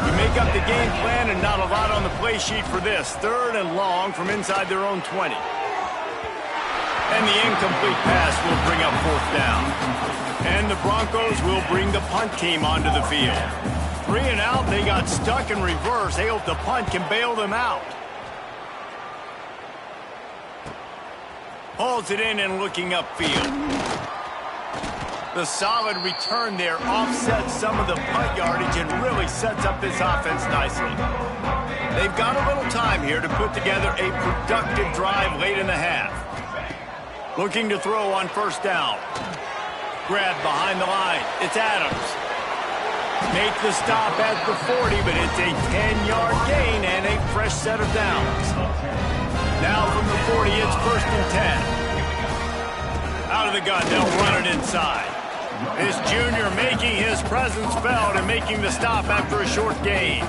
You make up the game plan and not a lot on the play sheet for this. 3rd and long from inside their own 20. And the incomplete pass will bring up 4th down. And the Broncos will bring the punt team onto the field. 3 and out, they got stuck in reverse. They hope the punt can bail them out. Hauls it in and looking upfield. The solid return there offsets some of the punt yardage and really sets up this offense nicely. They've got a little time here to put together a productive drive late in the half. Looking to throw on 1st down. Grab behind the line. It's Adams. Make the stop at the 40, but it's a 10-yard gain and a fresh set of downs. Now from the 40, it's 1st and 10. Out of the gun, they'll run it inside. This junior making his presence felt and making the stop after a short gain.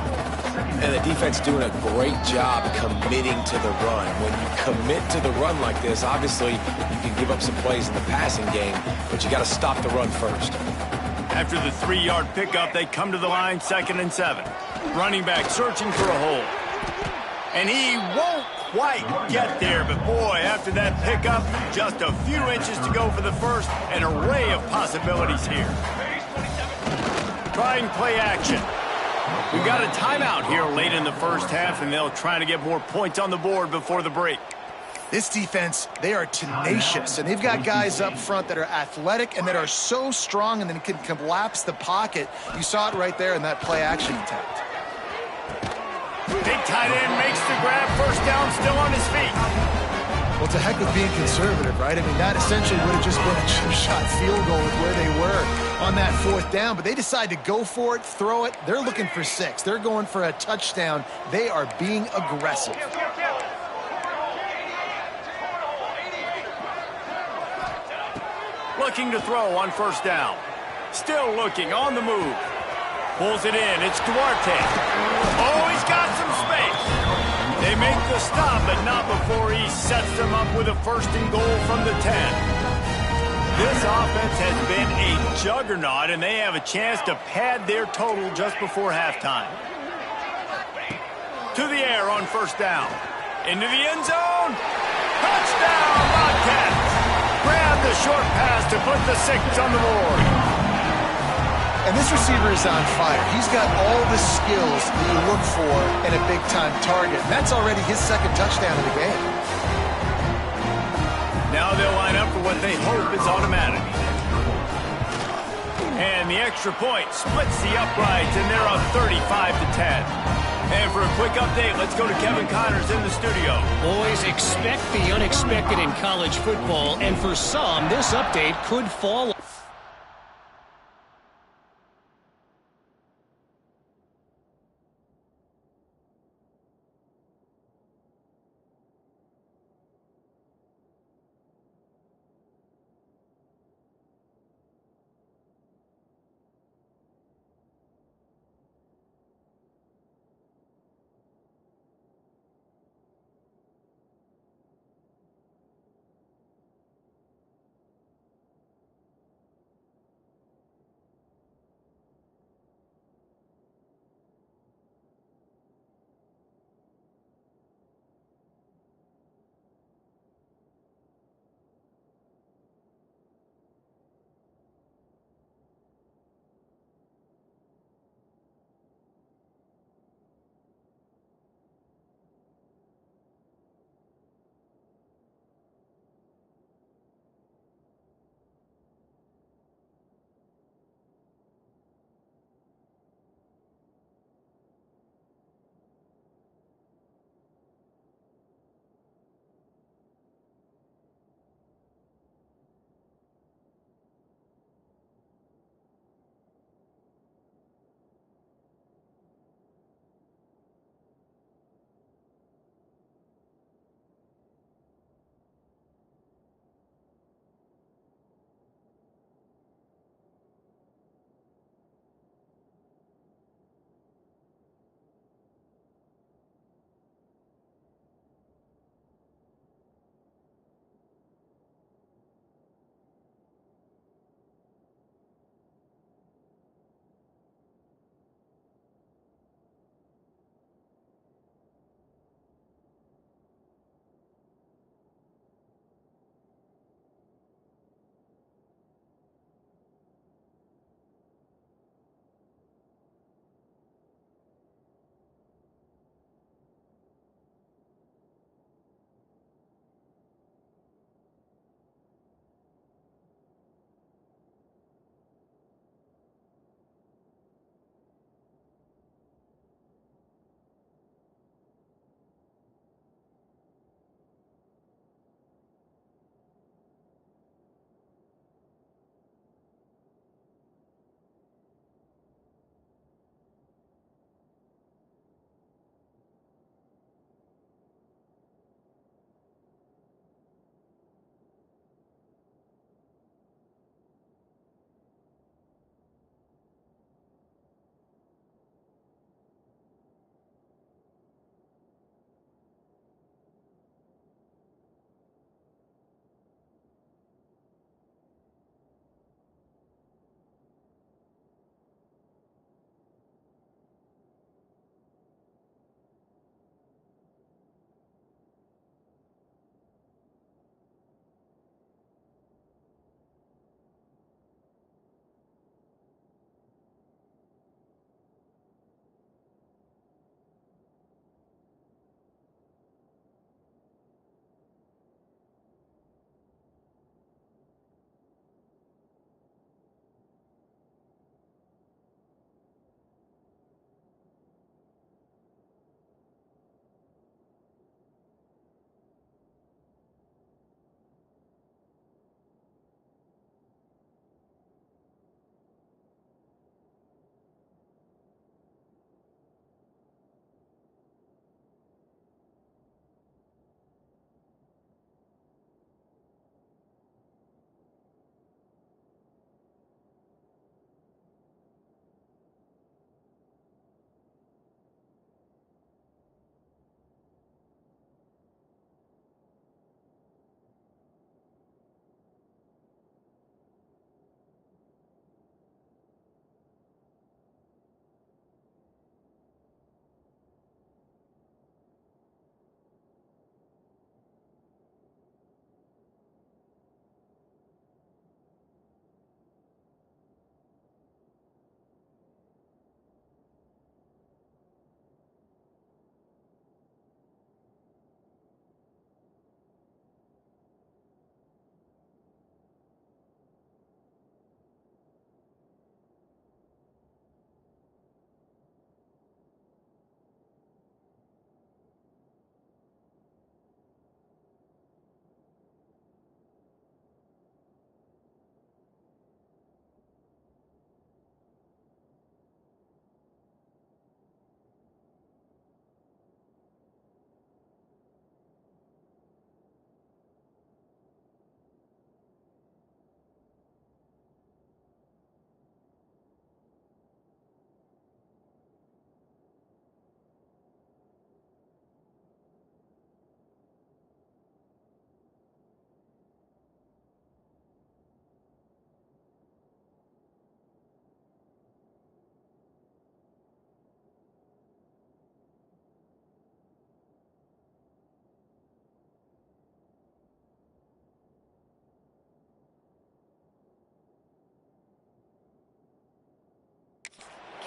And the defense doing a great job committing to the run. When you commit to the run like this, obviously you can give up some plays in the passing game, but you got to stop the run first. After the 3-yard pickup, they come to the line, 2nd and 7. Running back searching for a hole. And he won't quite get there, but boy, after that pickup, just a few inches to go for the first. An array of possibilities here. Trying play action. We've got a timeout here late in the first half, and they'll try to get more points on the board before the break. This defense, they are tenacious, and they've got guys up front that are athletic and that are so strong and then can collapse the pocket. You saw it right there in that play action attempt. Big tight end makes the grab. 1st down, still on his feet. Well, it's a heck of being conservative, right? I mean, that essentially would have just been a chip-shot field goal with where they were on that 4th down, but they decide to go for it, throw it. They're looking for 6. They're going for a touchdown. They are being aggressive. Looking to throw on 1st down. Still looking on the move. Pulls it in. It's Duarte. Oh, he's got some space. They make the stop, but not before he sets them up with a 1st and goal from the 10. This offense has been a juggernaut, and they have a chance to pad their total just before halftime. To the air on 1st down. Into the end zone. Touchdown, Bobcats. Grab the short pass to put the 6 on the board. And this receiver is on fire. He's got all the skills that you look for in a big-time target. And that's already his 2nd touchdown of the game. Now they'll line up for what they hope is automatic. And the extra point splits the uprights, and they're up 35-10. And for a quick update, let's go to Kevin Connors in the studio. Boys, expect the unexpected in college football, and for some, this update could fall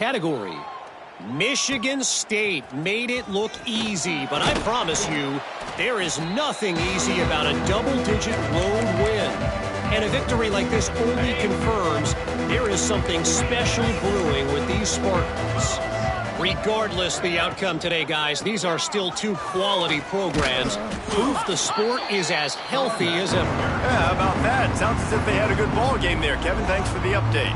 Category: Michigan State made it look easy, but I promise you, there is nothing easy about a double-digit road win. And a victory like this only confirms there is something special brewing with these Spartans. Regardless the outcome today, guys, these are still two quality programs. Proof the sport is as healthy as ever. Yeah, how about that? Sounds as if they had a good ball game there. Kevin, thanks for the update.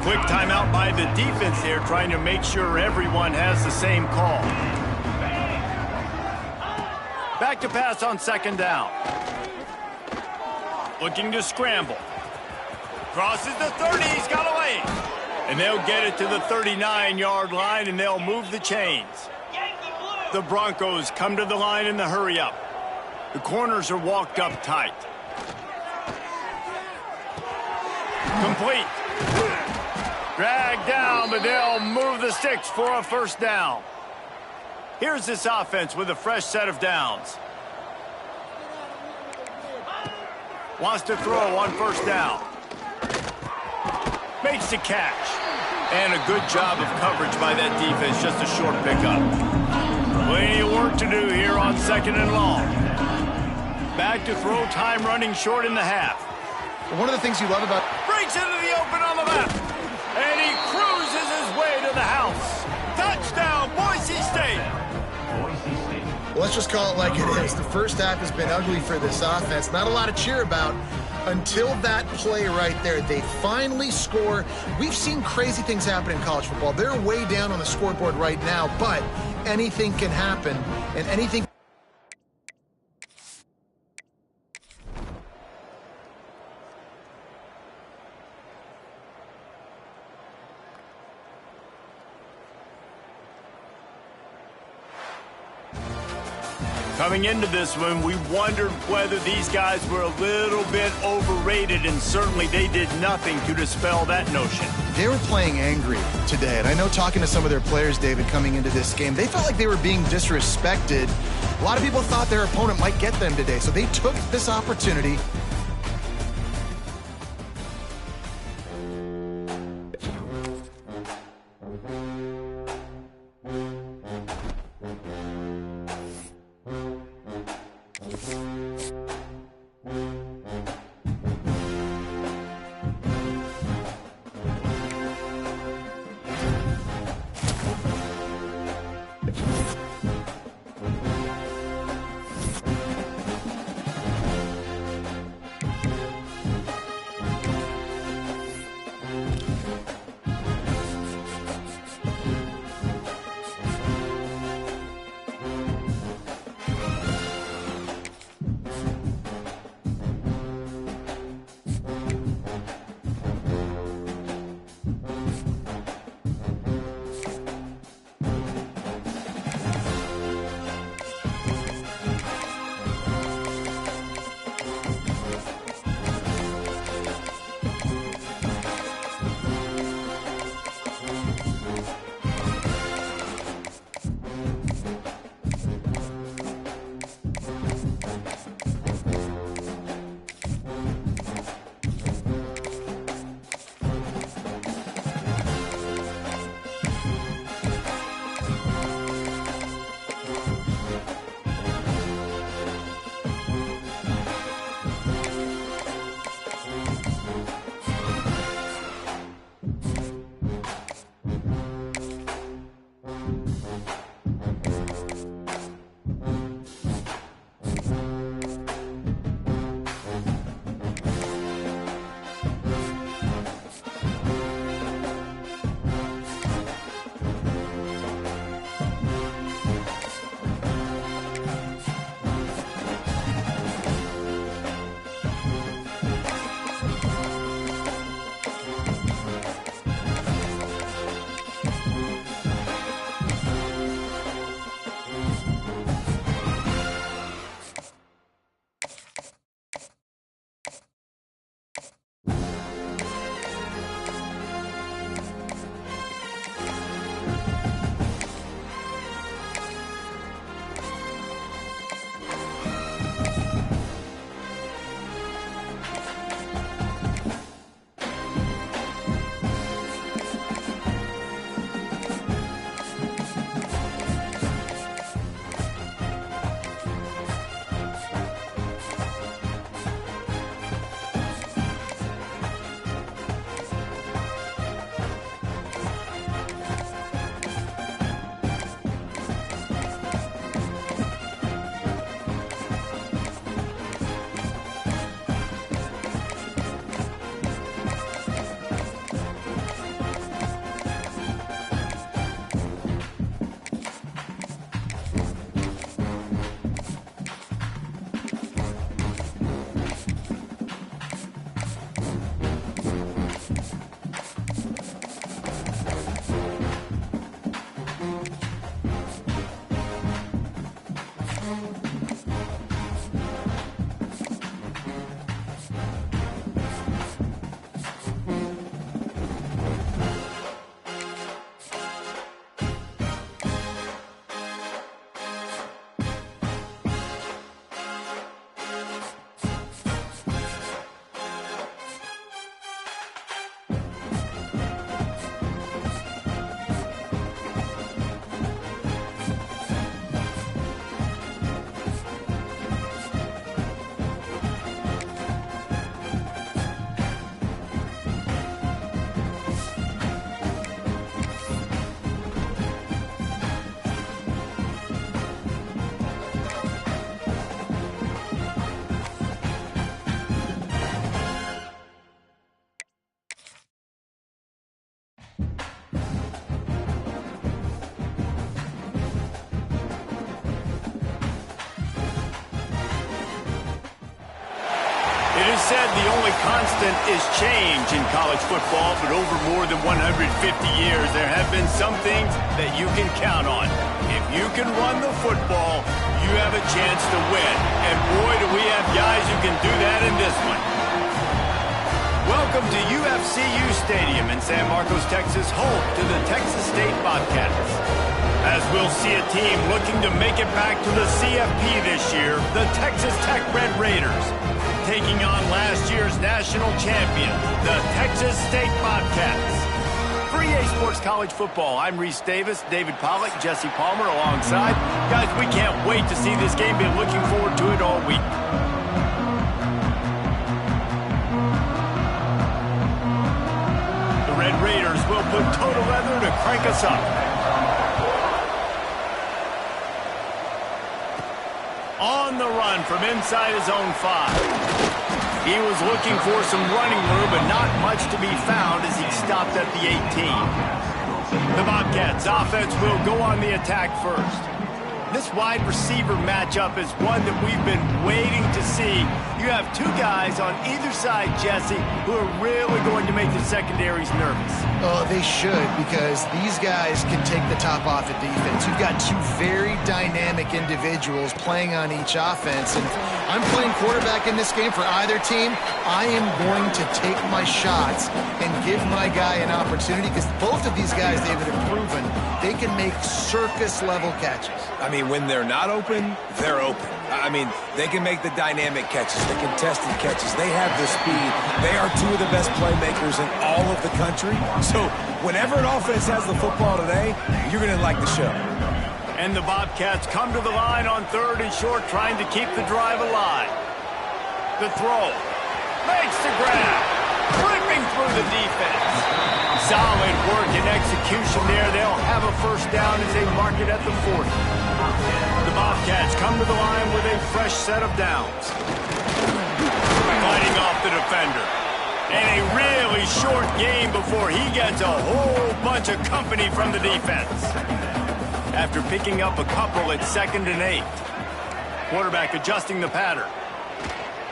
Quick timeout by the defense here, trying to make sure everyone has the same call. Back to pass on second down. Looking to scramble. Crosses the 30, he's got away. And they'll get it to the 39-yard line, and they'll move the chains. The Broncos come to the line in the hurry-up. The corners are walked up tight. Complete. Dragged down, but they'll move the sticks for a first down. Here's this offense with a fresh set of downs. Wants to throw on first down. Makes the catch. And a good job of coverage by that defense, just a short pickup. Plenty of work to do here on second and long. Back to throw, time running short in the half. One of the things you love about... Breaks into the open on the left. And he cruises his way to the house. Touchdown, Boise State. Well, let's just call it like it is. The first half has been ugly for this offense. Not a lot to cheer about until that play right there. They finally score. We've seen crazy things happen in college football. They're way down on the scoreboard right now, but anything can happen, and anything... Coming into this one, we wondered whether these guys were a little bit overrated, and certainly they did nothing to dispel that notion. They were playing angry today, and I know talking to some of their players, David, coming into this game, they felt like they were being disrespected. A lot of people thought their opponent might get them today, so they took this opportunity. said the only constant is change in college football, but over more than 150 years, there have been some things that you can count on. If you can run the football, you have a chance to win. And boy, do we have guys who can do that in this one. Welcome to UFCU Stadium in San Marcos, Texas, home to the Texas State Bobcats. As we'll see a team looking to make it back to the CFP this year, the Texas Tech Red Raiders, taking on last year's national champion, the Texas State Bobcats. For EA Sports College Football, I'm Reese Davis, David Pollack, Jesse Palmer alongside. Guys, we can't wait to see this game. Been looking forward to it all week. The Red Raiders will put total leather to crank us up. On the run from inside his own 5. He was looking for some running room, but not much to be found as he stopped at the 18. The Bobcats offense will go on the attack first. This wide receiver matchup is one that we've been waiting to see. You have two guys on either side, Jesse, who are really going to make the secondaries nervous. Oh, they should, because these guys can take the top off the defense. You've got two very dynamic individuals playing on each offense, and if I'm playing quarterback in this game for either team, I am going to take my shots and give my guy an opportunity, because both of these guys, David, have proven they can make circus-level catches. I mean, when they're not open, they're open. I mean, they can make the dynamic catches, the contested catches. They have the speed. They are two of the best playmakers in all of the country. So whenever an offense has the football today, you're going to like the show. And the Bobcats come to the line on 3rd and short, trying to keep the drive alive. The throw. Makes the grab. Ripping through the defense. Solid work and execution there. They'll have a first down as they mark it at the 40. The Bobcats come to the line with a fresh set of downs. Fighting off the defender. And a really short game before he gets a whole bunch of company from the defense. After picking up a couple at 2nd and 8. Quarterback adjusting the pattern.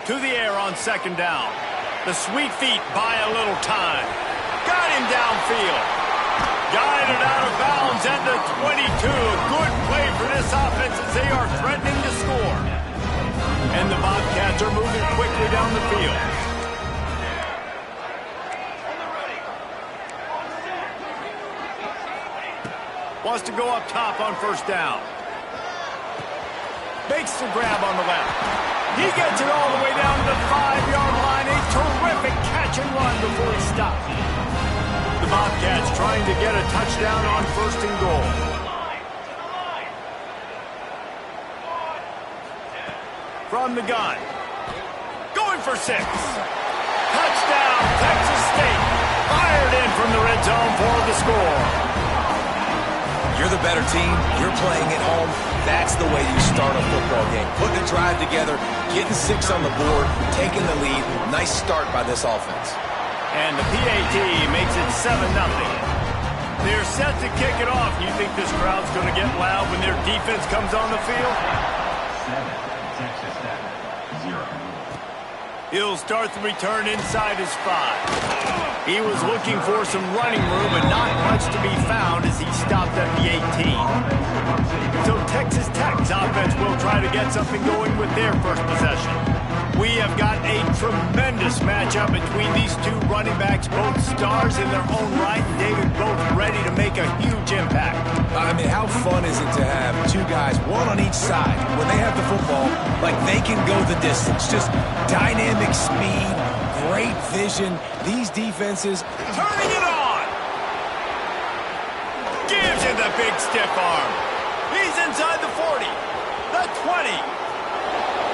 To the air on 2nd down. The sweet feet buy a little time. Got him downfield. Guided out of bounds at the 22. Good play for this offense as they are threatening to score. And the Bobcats are moving quickly down the field. Wants to go up top on 1st down. Makes the grab on the left. He gets it all the way down to the 5-yard line. A terrific catch and run before he stopped. The Bobcats trying to get a touchdown on 1st and goal. From the gun. Going for 6. Touchdown, Texas State. Fired in from the red zone for the score. You're the better team. You're playing at home. That's the way you start a football game. Putting a drive together, getting 6 on the board, taking the lead. Nice start by this offense. And the PAT makes it 7-0. They're set to kick it off. You think this crowd's going to get loud when their defense comes on the field? 7, Texas Tech, 0. He'll start the return inside his 5. He was looking for some running room, but not much to be found as he stopped at the 18. So Texas Tech's offense will try to get something going with their first possession. We have got a tremendous matchup between these two running backs, both stars in their own right. David, both ready to make a huge impact. I mean, how fun is it to have two guys, one on each side, when they have the football, like they can go the distance. Just dynamic speed, great vision. These defenses Turning it on. Gives him the big stiff arm. He's inside the 40, the 20.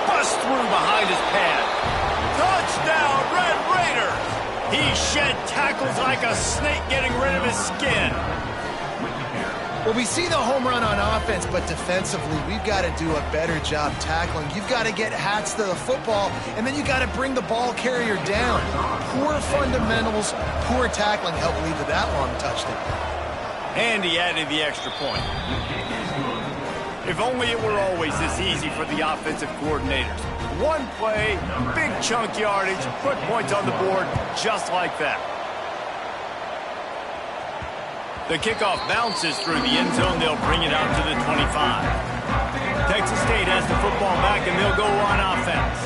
Bust through behind his pad. Touchdown, Red Raiders. He shed tackles like a snake getting rid of his skin. Well, we see the home run on offense, but defensively, we've got to do a better job tackling. You've got to get hats to the football, and then you got to bring the ball carrier down. Poor fundamentals, poor tackling helped lead to that long touchdown. And he added the extra point. If only it were always this easy for the offensive coordinators. One play, big chunk yardage, put points on the board just like that. The kickoff bounces through the end zone. They'll bring it out to the 25. Texas State has the football back, and they'll go on offense.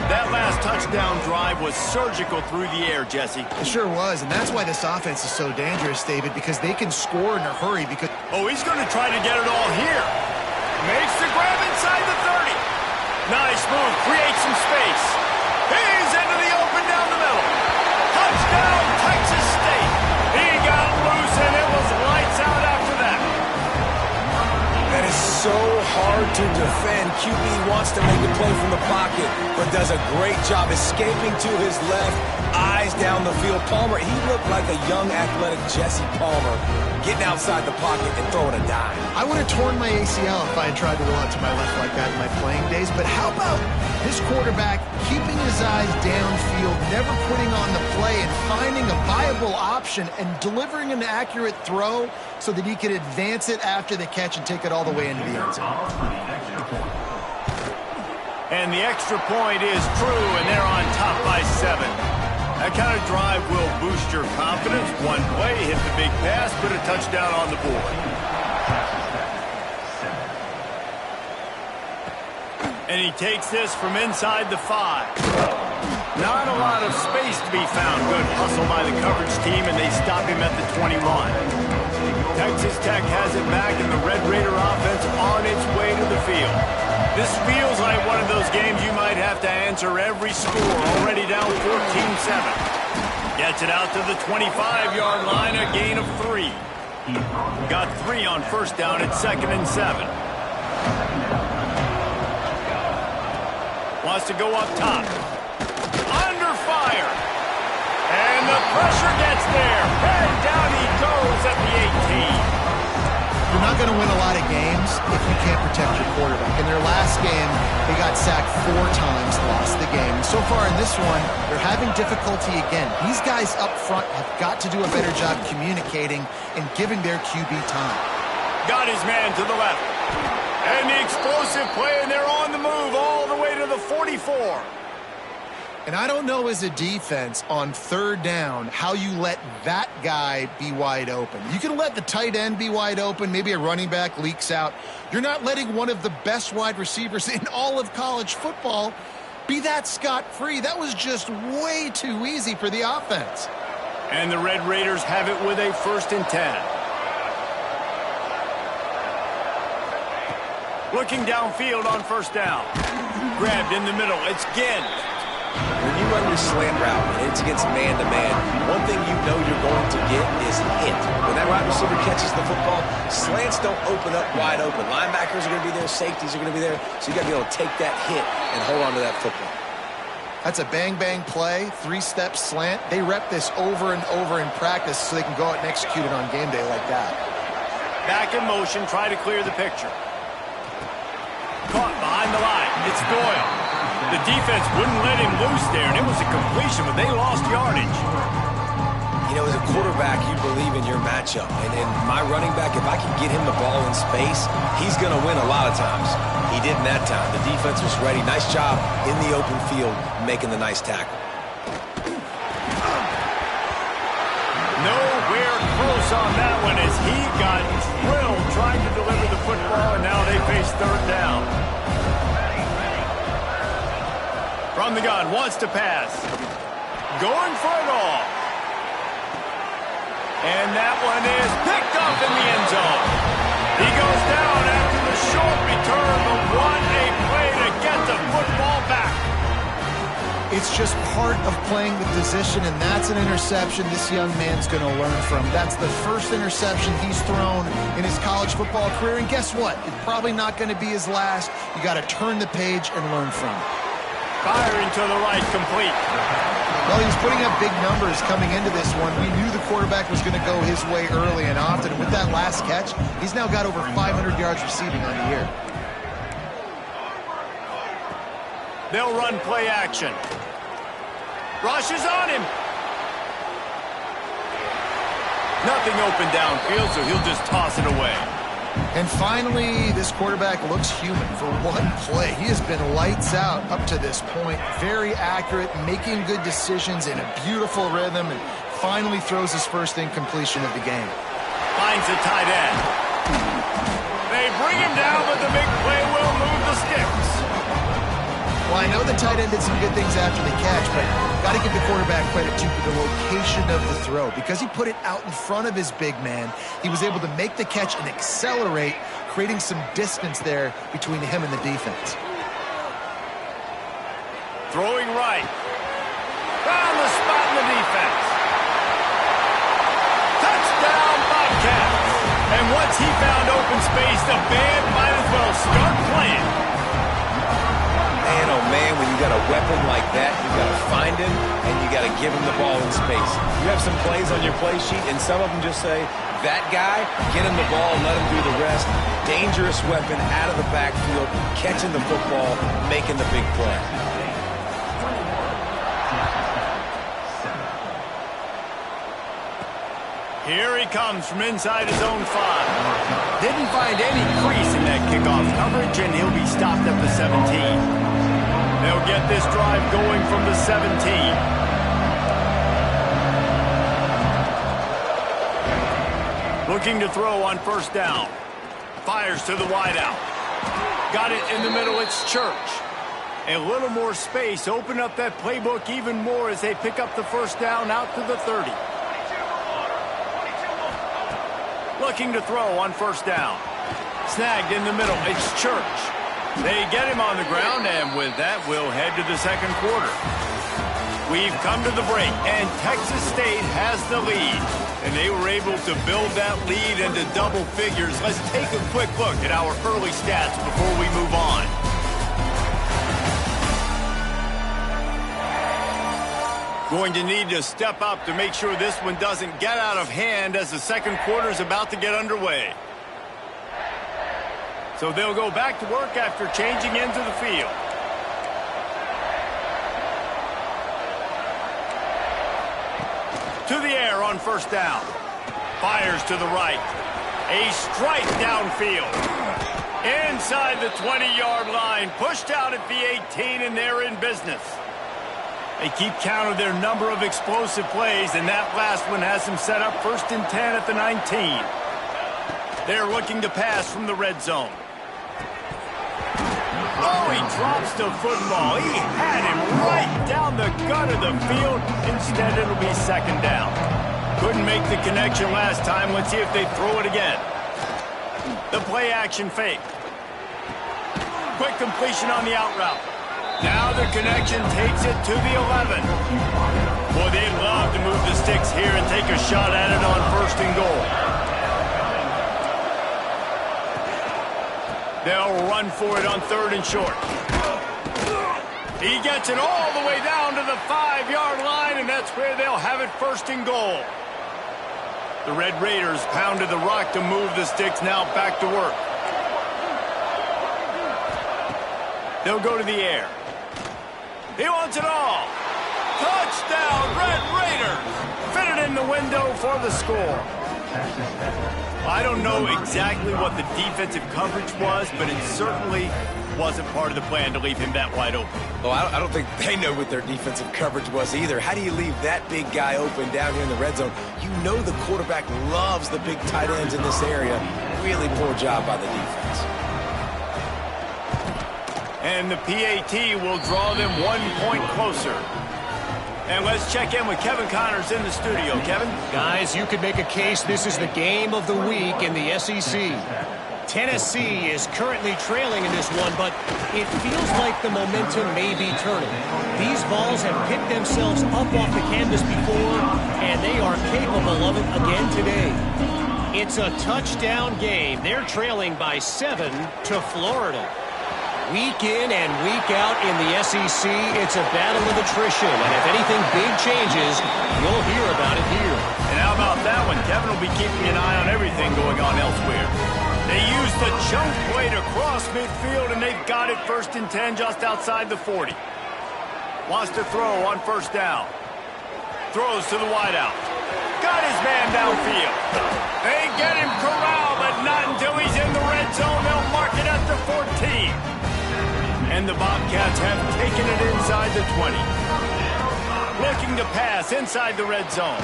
That last touchdown drive was surgical through the air, Jesse. It sure was, and that's why this offense is so dangerous, David, because they can score in a hurry. Because he's going to try to get it all here. Makes the grab inside the 30. Nice move, creates some space. He's into the open down the middle. Touchdown, Texas State. He got loose, and it was lights out after that. That is so hard to defend. QB wants to make a play from the pocket, but does a great job escaping to his left, eyes down the field. Palmer, he looked like a young, athletic Jesse Palmer, getting outside the pocket and throwing a dime. I would have torn my ACL if I had tried to roll out to my left like that in my playing days. But how about this quarterback keeping his eyes downfield, never putting on the play, and finding a viable option and delivering an accurate throw so that he could advance it after the catch and take it all the way into the end zone. And the extra point is true, and they're on top by 7. That kind of drive will boost your confidence. One play, hit the big pass, put a touchdown on the board. And he takes this from inside the 5. Not a lot of space to be found. Good hustle by the coverage team, and they stop him at the 21. Texas Tech has it back, and the Red Raider offense on its way to the field. This feels like one of those games you might have to answer every score. Already down 14-7. Gets it out to the 25-yard line, a gain of 3. Got 3 on first down at 2nd and 7. Wants to go up top. Under fire. And the pressure gets there. And down he goes at the 18. You're not going to win a lot of games if you can't protect your quarterback. In their last game, they got sacked 4 times, lost the game. And so far in this one, they're having difficulty again. These guys up front have got to do a better job communicating and giving their QB time. Got his man to the left. And the explosive play, and they're on the move all the way to the 44. And I don't know as a defense on 3rd down how you let that guy be wide open. You can let the tight end be wide open. Maybe a running back leaks out. You're not letting one of the best wide receivers in all of college football be that scot-free. That was just way too easy for the offense. And the Red Raiders have it with a 1st and 10. Looking downfield on 1st down. Grabbed in the middle. It's Ginn. When you run your slant route and it's against man-to-man, one thing you know you're going to get is hit. When that wide receiver catches the football, slants don't open up wide open. Linebackers are going to be there, safeties are going to be there, so you got to be able to take that hit and hold on to that football. That's a bang-bang play, 3-step slant. They rep this over and over in practice so they can go out and execute it on game day like that. Back in motion, try to clear the picture. Caught behind the line. It's Doyle. The defense wouldn't let him loose there, and it was a completion, but they lost yardage. You know, as a quarterback, you believe in your matchup. And my running back, if I can get him the ball in space, he's going to win a lot of times. He didn't that time. The defense was ready. Nice job in the open field making the nice tackle. Nowhere close on that one as he got drilled trying to deliver the football, and now they face 3rd down. From the gun, wants to pass. Going for it all. And that one is picked up in the end zone. He goes down after the short return, but what a play to get the football back. It's just part of playing the position, and that's an interception this young man's going to learn from. That's the first interception he's thrown in his college football career, and guess what? It's probably not going to be his last. You got to turn the page and learn from it. Firing to the right, complete. Well, he was putting up big numbers coming into this one. We knew the quarterback was going to go his way early and often. And with that last catch, he's now got over 500 yards receiving on the year. They'll run play action. Rush is on him. Nothing open downfield, so he'll just toss it away. And finally, this quarterback looks human for one play. He has been lights out up to this point. Very accurate, making good decisions in a beautiful rhythm, and finally throws his first incompletion of the game. Finds the tight end. They bring him down, but the big play will move the sticks. Well, I know the tight end did some good things after the catch, but got to give the quarterback credit, too, for the location of the throw. Because he put it out in front of his big man, he was able to make the catch and accelerate, creating some distance there between him and the defense. Throwing right. Found the spot in the defense. Touchdown, Bobcats. And once he found open space, the band might as well start playing. Man, oh man, when you got a weapon like that, you got to find him and you got to give him the ball in space. You have some plays on your play sheet, and some of them just say, that guy, get him the ball, let him do the rest. Dangerous weapon out of the backfield, catching the football, making the big play. Here he comes from inside his own 5. Didn't find any crease in that kickoff coverage, and he'll be stopped at the 17. They'll get this drive going from the 17. Looking to throw on first down. Fires to the wideout. Got it in the middle. It's Church. A little more space. Open up that playbook even more as they pick up the first down out to the 30. Looking to throw on first down. Snagged in the middle. It's Church. They get him on the ground, and with that, we'll head to the second quarter. We've come to the break, and Texas State has the lead. And they were able to build that lead into double figures. Let's take a quick look at our early stats before we move on. Going to need to step up to make sure this one doesn't get out of hand as the second quarter is about to get underway. So they'll go back to work after changing into the field. To the air on first down. Fires to the right. A strike downfield. Inside the 20-yard line. Pushed out at the 18, and they're in business. They keep count of their number of explosive plays, and that last one has them set up 1st and 10 at the 19. They're looking to pass from the red zone. Oh, he drops the football. He had him right down the gut of the field. Instead, it'll be second down. Couldn't make the connection last time. Let's see if they throw it again. The play action fake. Quick completion on the out route. Now the connection takes it to the 11. Boy, they'd love to move the sticks here and take a shot at it on 1st and goal. They'll run for it on 3rd and short. He gets it all the way down to the 5-yard line, and that's where they'll have it 1st and goal. The Red Raiders pounded the rock to move the sticks, now back to work. They'll go to the air. He wants it all. Touchdown, Red Raiders. Fitted in the window for the score. I don't know exactly what the defensive coverage was, but it certainly wasn't part of the plan to leave him that wide open. Well, I don't think they know what their defensive coverage was either. How do you leave that big guy open down here in the red zone? You know the quarterback loves the big tight ends in this area. Really poor job by the defense. And the PAT will draw them 1 point closer. And let's check in with Kevin Connors in the studio. Kevin? Guys, you could make a case this is the game of the week in the SEC. Tennessee is currently trailing in this one, but it feels like the momentum may be turning. These balls have picked themselves up off the canvas before, and they are capable of it again today. It's a touchdown game. They're trailing by 7 to Florida. Week in and week out in the SEC, it's a battle of attrition. And if anything big changes, you'll hear about it here. And how about that one? Kevin will be keeping an eye on everything going on elsewhere. They use the chunk play to cross midfield, and they've got it 1st and 10 just outside the 40. Wants to throw on first down. Throws to the wideout. Got his man downfield. They get him corralled, but not until he's in the red zone. They'll mark it at the 14. And the Bobcats have taken it inside the 20. Looking to pass inside the red zone.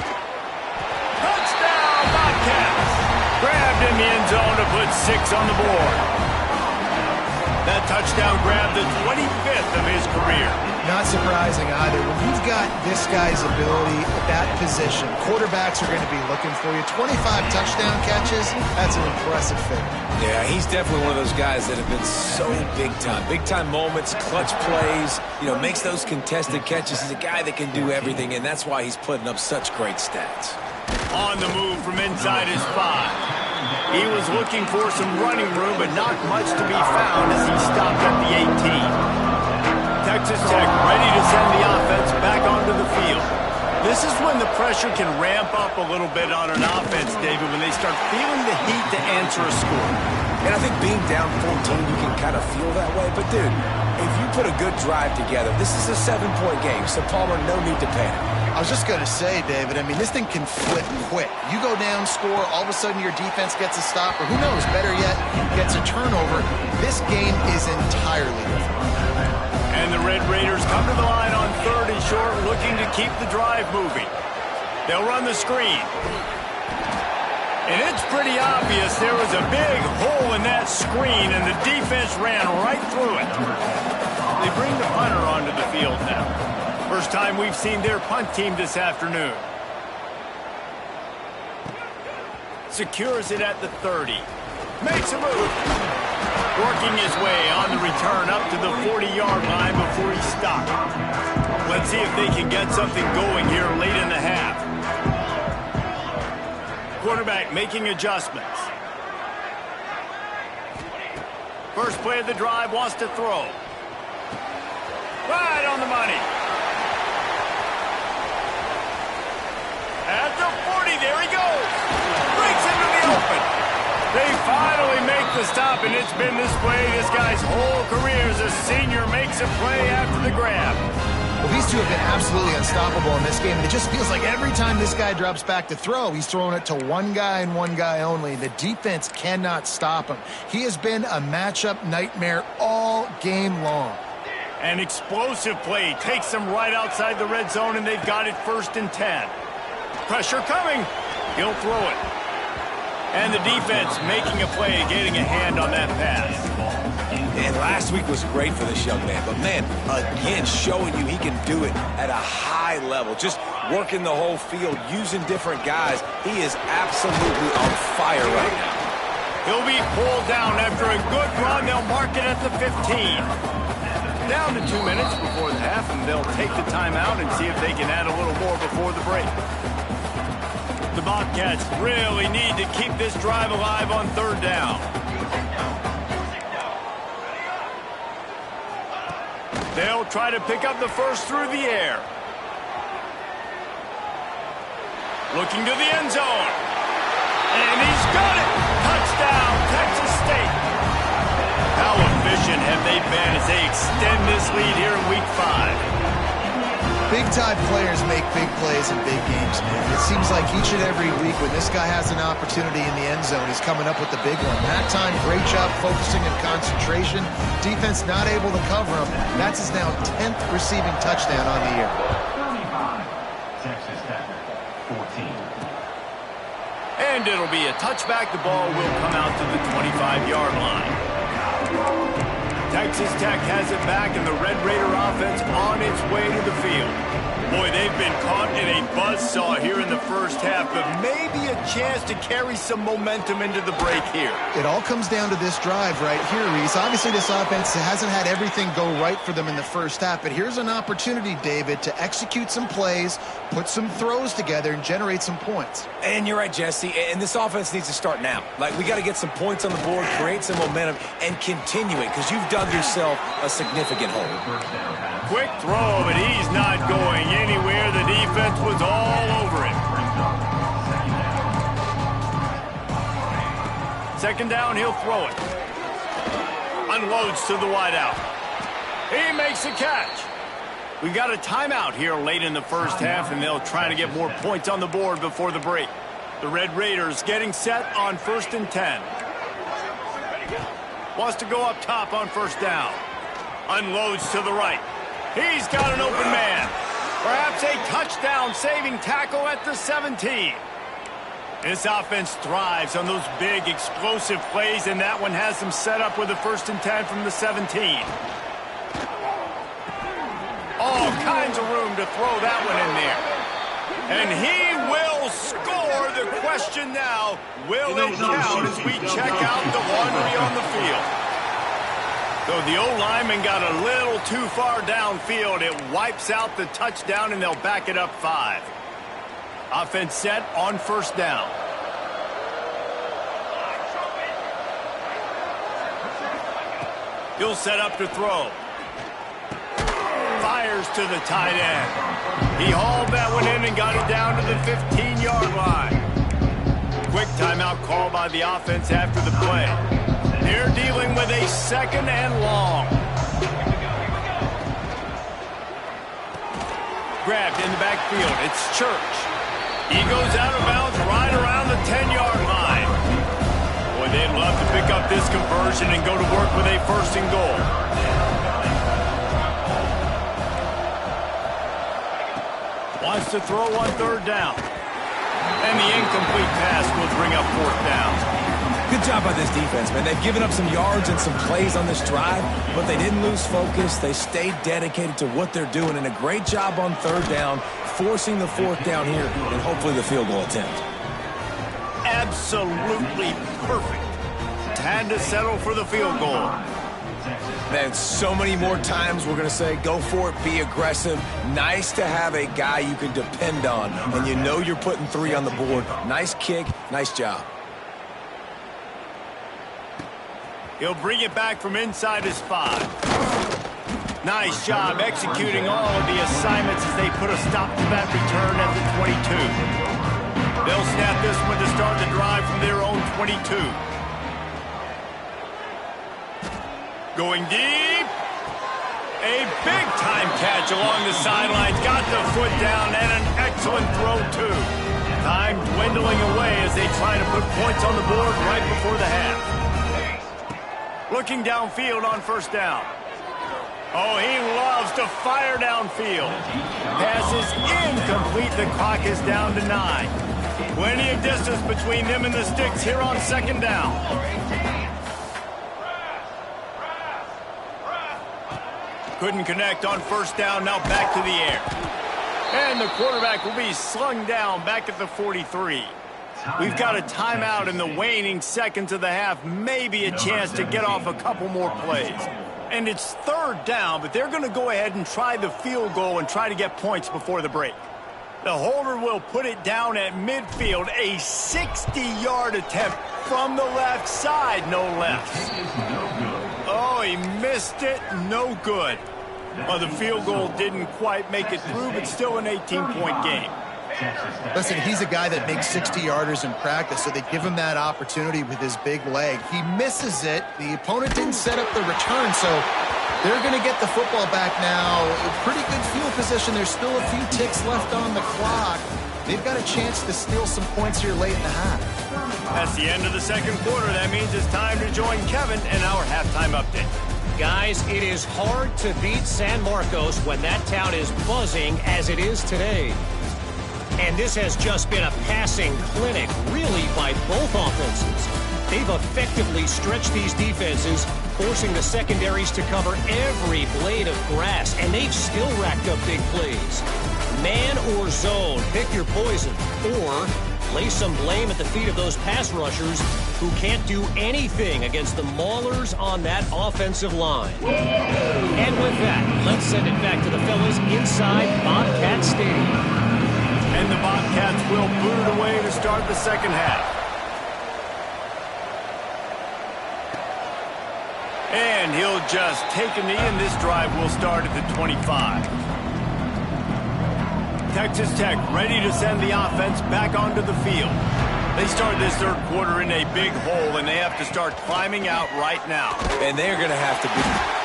Touchdown, Bobcats! Grabbed in the end zone to put 6 on the board. That touchdown grabbed the 25th of his career. Not surprising either. When you've got this guy's ability at that position, quarterbacks are going to be looking for you. 25 touchdown catches, that's an impressive figure. Yeah, he's definitely one of those guys that have been so big time. Big time moments, clutch plays, makes those contested catches. He's a guy that can do everything, and that's why he's putting up such great stats. On the move from inside his 5. He was looking for some running room, but not much to be found as he stopped at the 18. Texas Tech ready to send the offense back onto the field. This is when the pressure can ramp up a little bit on an offense, David, when they start feeling the heat to answer a score. And I think being down 14, you can kind of feel that way. But, dude, if you put a good drive together, this is a 7-point game, so Palmer, no need to panic. I was just going to say, David, this thing can flip quick. You go down, score, all of a sudden your defense gets a stop, or who knows, better yet, gets a turnover. This game is entirely different. And the Red Raiders come to the line on 3rd and short, looking to keep the drive moving. They'll run the screen. And it's pretty obvious there was a big hole in that screen, and the defense ran right through it. They bring the punter onto the field now. First time we've seen their punt team this afternoon. Secures it at the 30. Makes a move. Working his way on the return up to the 40-yard line before he stopped. Let's see if they can get something going here late in the half. Quarterback making adjustments. First play of the drive, wants to throw. Right on the money. At the 40, there he goes. Breaks into the open. They finally make the stop, and it's been this way this guy's whole career as a senior. Makes a play after the grab. Well, these two have been absolutely unstoppable in this game, and it just feels like every time this guy drops back to throw, he's throwing it to one guy and one guy only. The defense cannot stop him. He has been a matchup nightmare all game long. An explosive play takes them right outside the red zone, and they've got it 1st and 10. Pressure coming. He'll throw it. And the defense making a play, getting a hand on that pass. And last week was great for this young man. But, man, again, showing you he can do it at a high level. Just working the whole field, using different guys. He is absolutely on fire right now. He'll be pulled down after a good run. They'll mark it at the 15. Down to 2 minutes before the half, and they'll take the timeout and see if they can add a little more before the break. The Bobcats really need to keep this drive alive on 3rd down. They'll try to pick up the first through the air. Looking to the end zone. And he's got it! Touchdown, Texas State! How efficient have they been as they extend this lead here in Week 5? Big-time players make big plays in big games, man. It seems like each and every week when this guy has an opportunity in the end zone, he's coming up with the big one. That time, great job focusing and concentration. Defense not able to cover him. That's his now 10th receiving touchdown on the year. 35, Texas Tech, 14. And it'll be a touchback. The ball will come out to the 25-yard line. Texas Tech has it back, and the Red Raider offense on its way to the field. Boy, they've been caught in a buzzsaw here in the first half, but maybe a chance to carry some momentum into the break here. It all comes down to this drive right here, Reese. Obviously, this offense hasn't had everything go right for them in the first half, but here's an opportunity, David, to execute some plays, put some throws together, and generate some points. And you're right, Jesse, and this offense needs to start now. Like, we got to get some points on the board, create some momentum, and continue it, because you've dug yourself a significant hole. Quick throw, but he's not going anywhere. The defense was all over it. Second down, he'll throw it. Unloads to the wideout. He makes a catch. We've got a timeout here late in the first half, and they'll try to get more points on the board before the break. The Red Raiders getting set on 1st and 10. Wants to go up top on first down. Unloads to the right. He's got an open man. Perhaps a touchdown-saving tackle at the 17. This offense thrives on those big, explosive plays, and that one has them set up with a 1st and 10 from the 17. All kinds of room to throw that one in there. And he will score. The question now, will it count as we check out the laundry on the field? So the O-lineman got a little too far downfield. It wipes out the touchdown, and they'll back it up 5. Offense set on first down. He'll set up to throw. Fires to the tight end. He hauled that one in and got it down to the 15-yard line. Quick timeout call by the offense after the play. They're dealing with a 2nd and long. Grabbed in the backfield. It's Church. He goes out of bounds right around the 10-yard line. Boy, they'd love to pick up this conversion and go to work with a 1st and goal. Wants to throw on 3rd down. And the incomplete pass will bring up 4th down. Good job by this defense, man. They've given up some yards and some plays on this drive, but they didn't lose focus. They stayed dedicated to what they're doing, and a great job on 3rd down, forcing the 4th down here, and hopefully the field goal attempt. Absolutely perfect. Had to settle for the field goal. Man, so many more times we're going to say, go for it, be aggressive. Nice to have a guy you can depend on, and you know you're putting 3 on the board. Nice kick, nice job. He'll bring it back from inside his 5. Nice job executing all of the assignments as they put a stop to that return at the 22. They'll snap this one to start the drive from their own 22. Going deep. A big-time catch along the sidelines. Got the foot down and an excellent throw, too. Time dwindling away as they try to put points on the board right before the half. Looking downfield on first down. Oh, he loves to fire downfield. Pass is incomplete. The clock is down to 9. Plenty of distance between them and the sticks here on 2nd down. Couldn't connect on first down. Now back to the air. And the quarterback will be slung down back at the 43. We've got a timeout in the waning seconds of the half. Maybe a chance to get off a couple more plays. And it's 3rd down, but they're going to go ahead and try the field goal and try to get points before the break. The holder will put it down at midfield. A 60-yard attempt from the left side, no less. Oh, he missed it. No good. Well, the field goal didn't quite make it through, but still an 18-point game. Listen, he's a guy that makes 60-yarders in practice, so they give him that opportunity with his big leg. He misses it. The opponent didn't set up the return, so they're going to get the football back now. A pretty good field position. There's still a few ticks left on the clock. They've got a chance to steal some points here late in the half. That's the end of the 2nd quarter. That means it's time to join Kevin in our halftime update. Guys, it is hard to beat San Marcos when that town is buzzing as it is today. And this has just been a passing clinic, really, by both offenses. They've effectively stretched these defenses, forcing the secondaries to cover every blade of grass, and they've still racked up big plays. Man or zone, pick your poison, or lay some blame at the feet of those pass rushers who can't do anything against the maulers on that offensive line. And with that, let's send it back to the fellas inside Bobcat Stadium. And the Bobcats will boot it away to start the 2nd half. And he'll just take a knee, and this drive will start at the 25. Texas Tech ready to send the offense back onto the field. They start this 3rd quarter in a big hole, and they have to start climbing out right now. And they're going to have to be.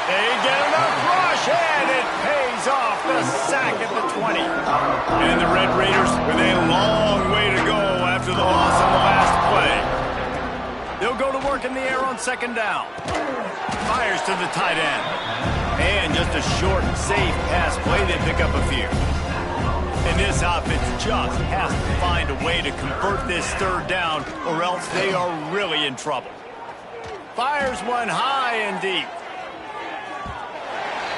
They get enough rush, and it pays off. The sack at the 20. And the Red Raiders with a long way to go after the loss on the last play. They'll go to work in the air on second down. Fires to the tight end. And just a short, safe pass play. They pick up a few. And this offense just has to find a way to convert this third down, or else they are really in trouble. Fires one high and deep.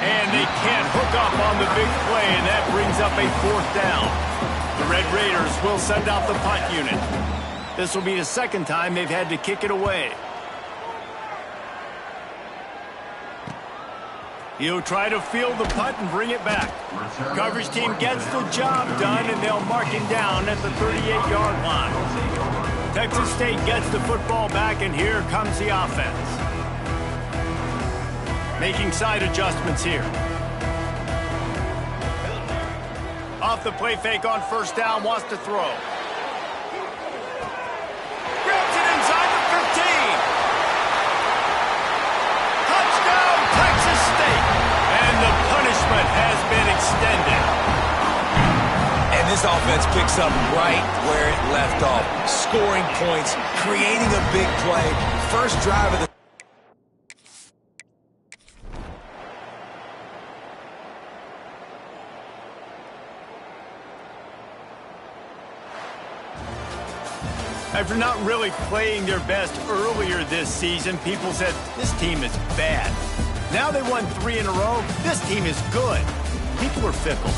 And they can't hook up on the big play, and that brings up a fourth down. The Red Raiders will send out the punt unit. This will be the second time they've had to kick it away. He'll try to field the punt and bring it back. Coverage team gets the job done, and they'll mark him down at the 38-yard line. Texas State gets the football back, and here comes the offense. Making side adjustments here. Off the play fake on first down, wants to throw. Grabs it inside the 15. Touchdown, Texas State. And the punishment has been extended. And this offense picks up right where it left off. Scoring points, creating a big play. First drive of the After not really playing their best earlier this season, people said, this team is bad. Now they won 3 in a row. This team is good. People are fickle.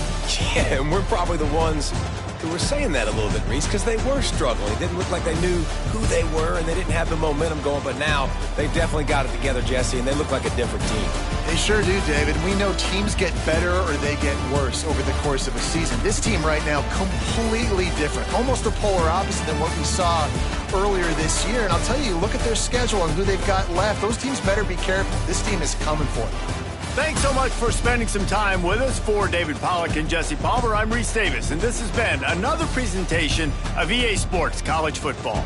Yeah, and we're probably the ones who were saying that a little bit, Reese, because they were struggling. It didn't look like they knew who they were, and they didn't have the momentum going. But now they've definitely got it together, Jesse, and they look like a different team. They sure do, David. We know teams get better or they get worse over the course of a season. This team right now, completely different. Almost the polar opposite than what we saw earlier this year. And I'll tell you, look at their schedule and who they've got left. Those teams better be careful. This team is coming for them. Thanks so much for spending some time with us. For David Pollack and Jesse Palmer, I'm Reese Davis, and this has been another presentation of EA Sports College Football.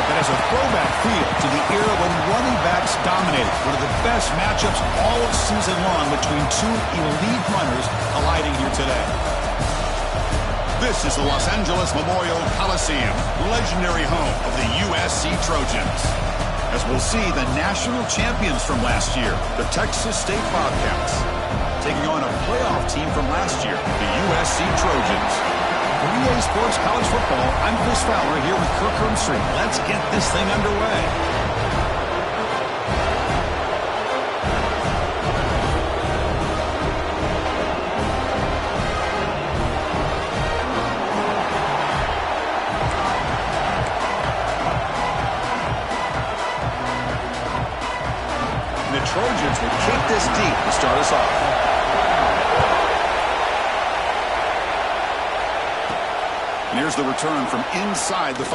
matchup that has a throwback feel to the era when running backs dominated. One of the best matchups all season long between two elite runners colliding here today. This is the Los Angeles Memorial Coliseum, legendary home of the USC Trojans. As we'll see the national champions from last year, the Texas State Bobcats, taking on a playoff team from last year, the USC Trojans. For EA Sports College Football, I'm Chris Fowler here with Kirk Herbstreit. Let's get this thing underway. The Trojans will kick this deep to start us off. And here's the return from inside the 5.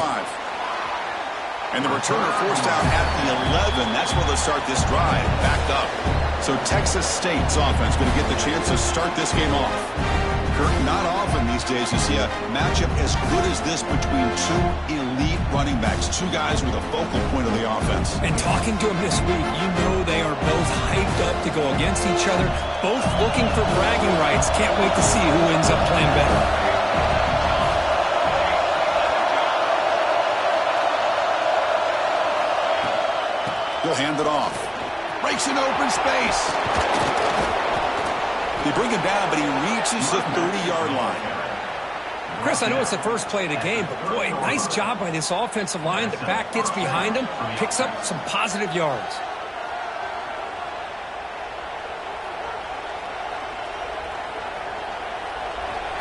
And the returner forced out at the 11. That's where they'll start this drive, backed up. So Texas State's offense going to get the chance to start this game off. Kirk, not often these days you see a matchup as good as this between two elite running backs, two guys with a focal point of the offense. And talking to them this week, you know they are both hyped up to go against each other, both looking for bragging rights. Can't wait to see who ends up playing better. He'll hand it off. Breaks an open space. They bring him down, but he reaches the 30-yard line. Chris, I know it's the first play of the game, but boy, nice job by this offensive line. The back gets behind him, picks up some positive yards.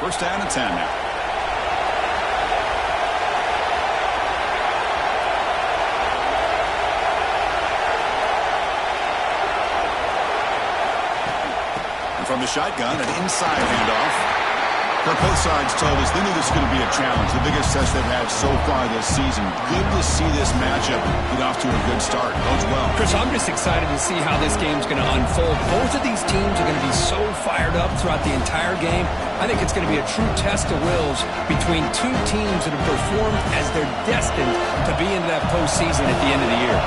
First down and 10 now. From the shotgun, an inside handoff. But both sides told us they knew this was going to be a challenge, the biggest test they've had so far this season. Good to see this matchup get off to a good start. Bodes well. Chris, I'm just excited to see how this game's going to unfold. Both of these teams are going to be so fired up throughout the entire game. I think it's going to be a true test of wills between two teams that have performed as they're destined to be into that postseason at the end of the year.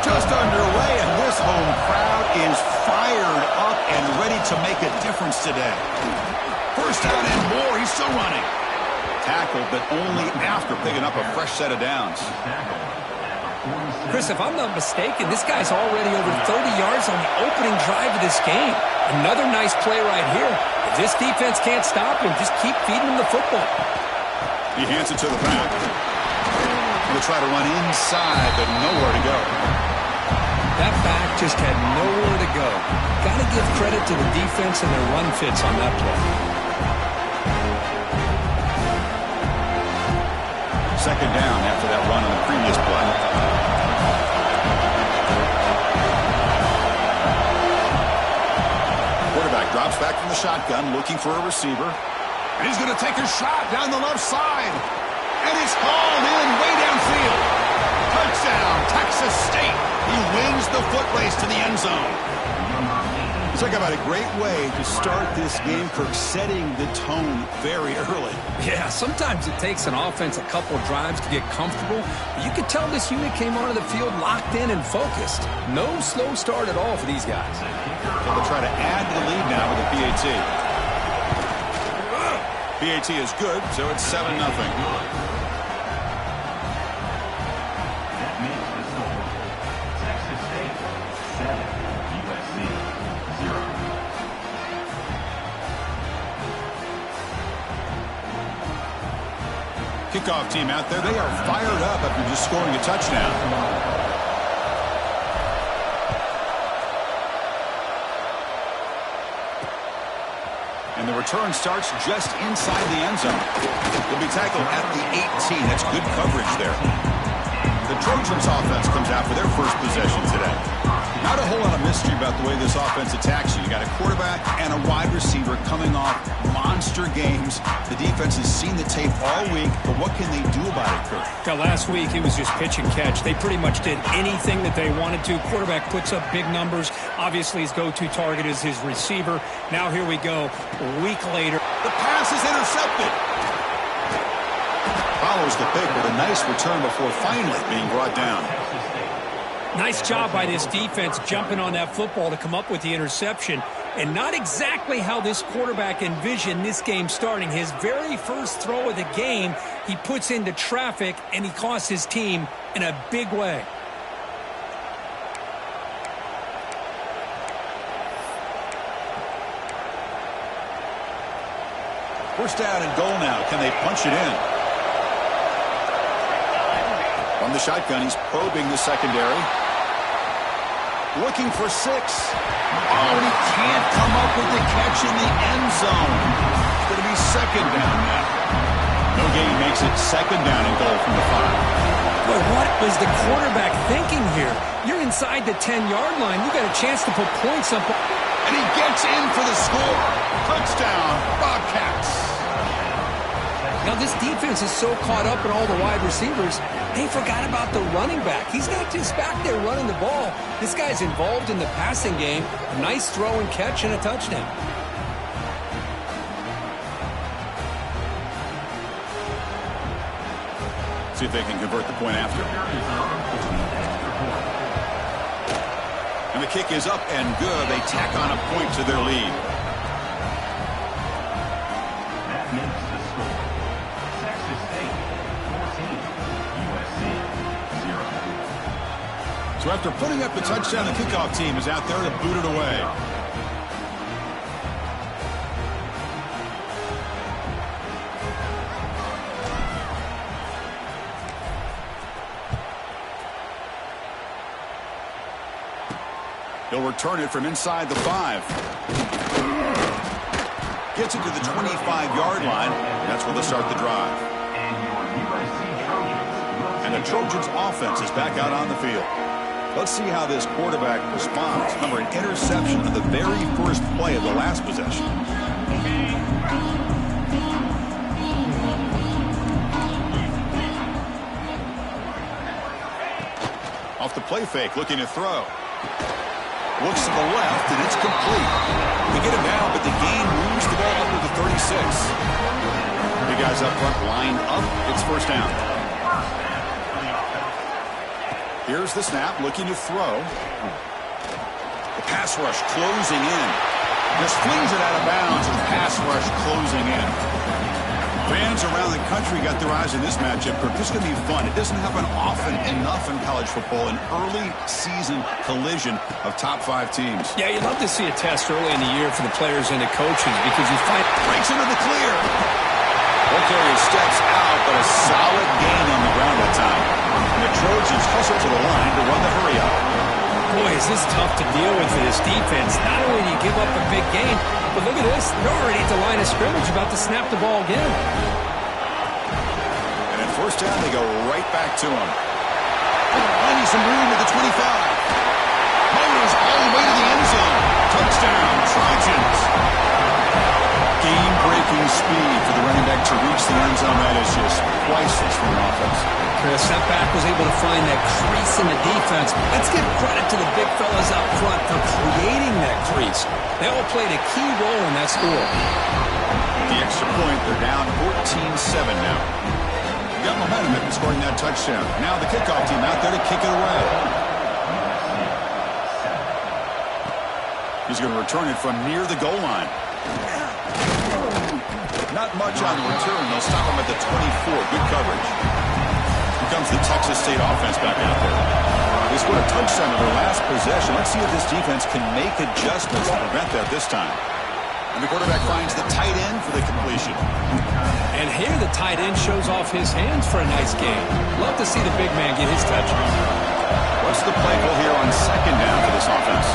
Just underway, and this home crowd is fired up and ready to make a difference today. First down and more, he's still running. Tackled, but only after picking up a fresh set of downs. Chris, if I'm not mistaken, this guy's already over 30 yards on the opening drive of this game. Another nice play right here. If this defense can't stop him, just keep feeding him the football. He hands it to the back. He'll try to run inside, but nowhere to go. That back just had nowhere to go. Got to give credit to the defense and their run fits on that play. Second down after that run on the previous play. Quarterback drops back from the shotgun, looking for a receiver. And he's going to take a shot down the left side. And it's hauled in way downfield. Touchdown, Texas State. He wins the foot race to the end zone. Talk about a great way to start this game, Kirk, setting the tone very early. Yeah, sometimes it takes an offense a couple of drives to get comfortable. But you could tell this unit came onto the field locked in and focused. No slow start at all for these guys. So they'll try to add to the lead now with the PAT. PAT is good, so it's 7-0. Kickoff team out there, they are fired up after just scoring a touchdown. And the return starts just inside the end zone. They'll be tackled at the 18. That's good coverage there. The Trojans offense comes out for their first possession today. Not a whole lot of mystery about the way this offense attacks you. You got a quarterback and a wide receiver coming off monster games. The defense has seen the tape all week, but what can they do about it, Kirk? Yeah, last week it was just pitch and catch. They pretty much did anything that they wanted to. Quarterback puts up big numbers. Obviously his go-to target is his receiver. Now here we go, a week later. The pass is intercepted. follows the pick with a nice return before finally being brought down. Nice job by this defense jumping on that football to come up with the interception. And not exactly how this quarterback envisioned this game starting. His very first throw of the game, he puts into traffic, and he costs his team in a big way. First down and goal now. Can they punch it in? From the shotgun, he's probing the secondary. Looking for 6. Oh, and he can't come up with the catch in the end zone. It's going to be second down now. No gain makes it second down and goal from the 5. But what was the quarterback thinking here? You're inside the 10-yard line. You got a chance to put points up. And he gets in for the score. Touchdown, Bobcats. Now, this defense is so caught up in all the wide receivers, they forgot about the running back. He's not just back there running the ball. This guy's involved in the passing game. A nice throw and catch and a touchdown. See if they can convert the point after. And the kick is up and good. They tack on a point to their lead. That makes the score. Texas State 14, USC 0. So after putting up the touchdown, the kickoff team is out there to boot it away. He'll return it from inside the 5. Gets it to the 25-yard line. That's where they'll start the drive. And the Trojans offense is back out on the field. Let's see how this quarterback responds. Remember, an interception on the very first play of the last possession. Off the play fake, looking to throw. Looks to the left, and it's complete. They get him down, but the gain moves the ball up to the 36. The guys up front lined up. It's first down. Here's the snap, looking to throw. The pass rush closing in. Just flings it out of bounds, and the pass rush closing in. Fans around the country got their eyes on this matchup. This is going to be fun. It doesn't happen often enough in college football, an early season collision of top 5 teams. Yeah, you'd love to see a test early in the year for the players and the coaches because you find... Breaks into the clear. Carrier steps out, but a solid gain on the ground that time. And the Trojans hustle to the line to run the hurry up. Boy, is this tough to deal with for this defense. Not only do you give up a big gain, but look at this. They're already at the line of scrimmage about to snap the ball again. And at first down, they go right back to him. Finding some room at the 25. Motors all the way to the end zone. Touchdown, Trojans. Game-breaking speed for the running back to reach the end zone. That is just priceless for an offense. Chris, that back was able to find that crease in the defense. Let's give credit to the big fellas up front for creating that crease. They all played a key role in that score. The extra point, they're down 14-7 now. Got momentum after scoring that touchdown. Now the kickoff team out there to kick it away. He's going to return it from near the goal line. Not much on the return. They'll stop him at the 24. Good coverage. Here comes the Texas State offense back out there. They scored a touchdown in their last possession. Let's see if this defense can make adjustments to prevent that this time. And the quarterback finds the tight end for the completion. And here the tight end shows off his hands for a nice game. Love to see the big man get his touch. What's the play call here on second down for this offense?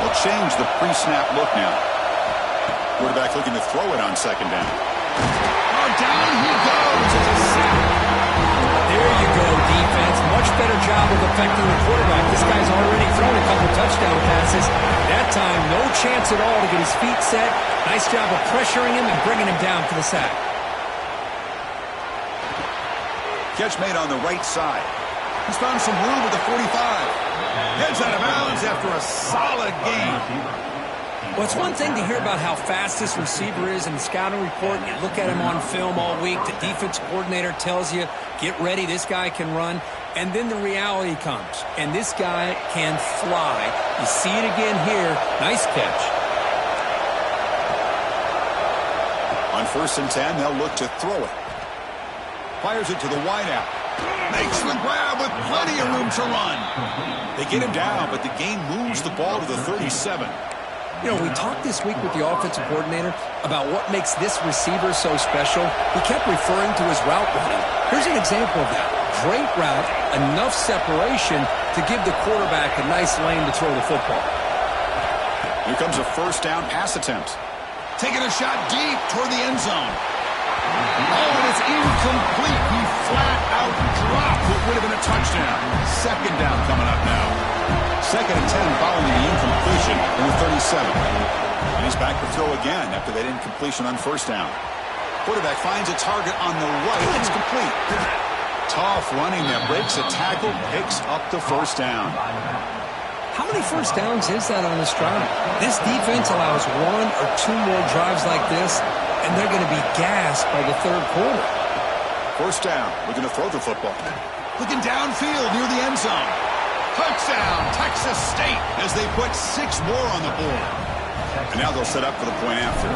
They'll change the pre-snap look now. Quarterback looking to throw it on second down. Oh, down he goes. It's a sack. There you go, defense. Much better job of affecting the quarterback. This guy's already thrown a couple touchdown passes. That time, no chance at all to get his feet set. Nice job of pressuring him and bringing him down for the sack. Catch made on the right side. He's found some room at the 45. Heads out of bounds after a solid game. Well, it's one thing to hear about how fast this receiver is in the scouting report. You look at him on film all week. The defense coordinator tells you, get ready, this guy can run. And then the reality comes, and this guy can fly. You see it again here. Nice catch. On 1st and 10, they'll look to throw it. Fires it to the wideout. Makes the grab with plenty of room to run. They get him down, but the game moves the ball to the 37. You know, we talked this week with the offensive coordinator about what makes this receiver so special. He kept referring to his route running. Here's an example of that. Great route, enough separation to give the quarterback a nice lane to throw the football. Here comes a 1st down pass attempt. Taking a shot deep toward the end zone. Oh, and it's incomplete. He flat out dropped what would have been a touchdown. 2nd down coming up now. 2nd and 10 following the incompletion in the 37. And he's back to throw again after that incompletion on 1st down. Quarterback finds a target on the right. It's complete. Tough running that breaks a tackle, picks up the 1st down. How many 1st downs is that on this drive? This defense allows 1 or 2 more drives like this, and they're going to be gassed by the 3rd quarter. 1st down. Looking to throw the football. Looking downfield near the end zone. Touchdown, Texas State, as they put 6 more on the board. And now they'll set up for the point after.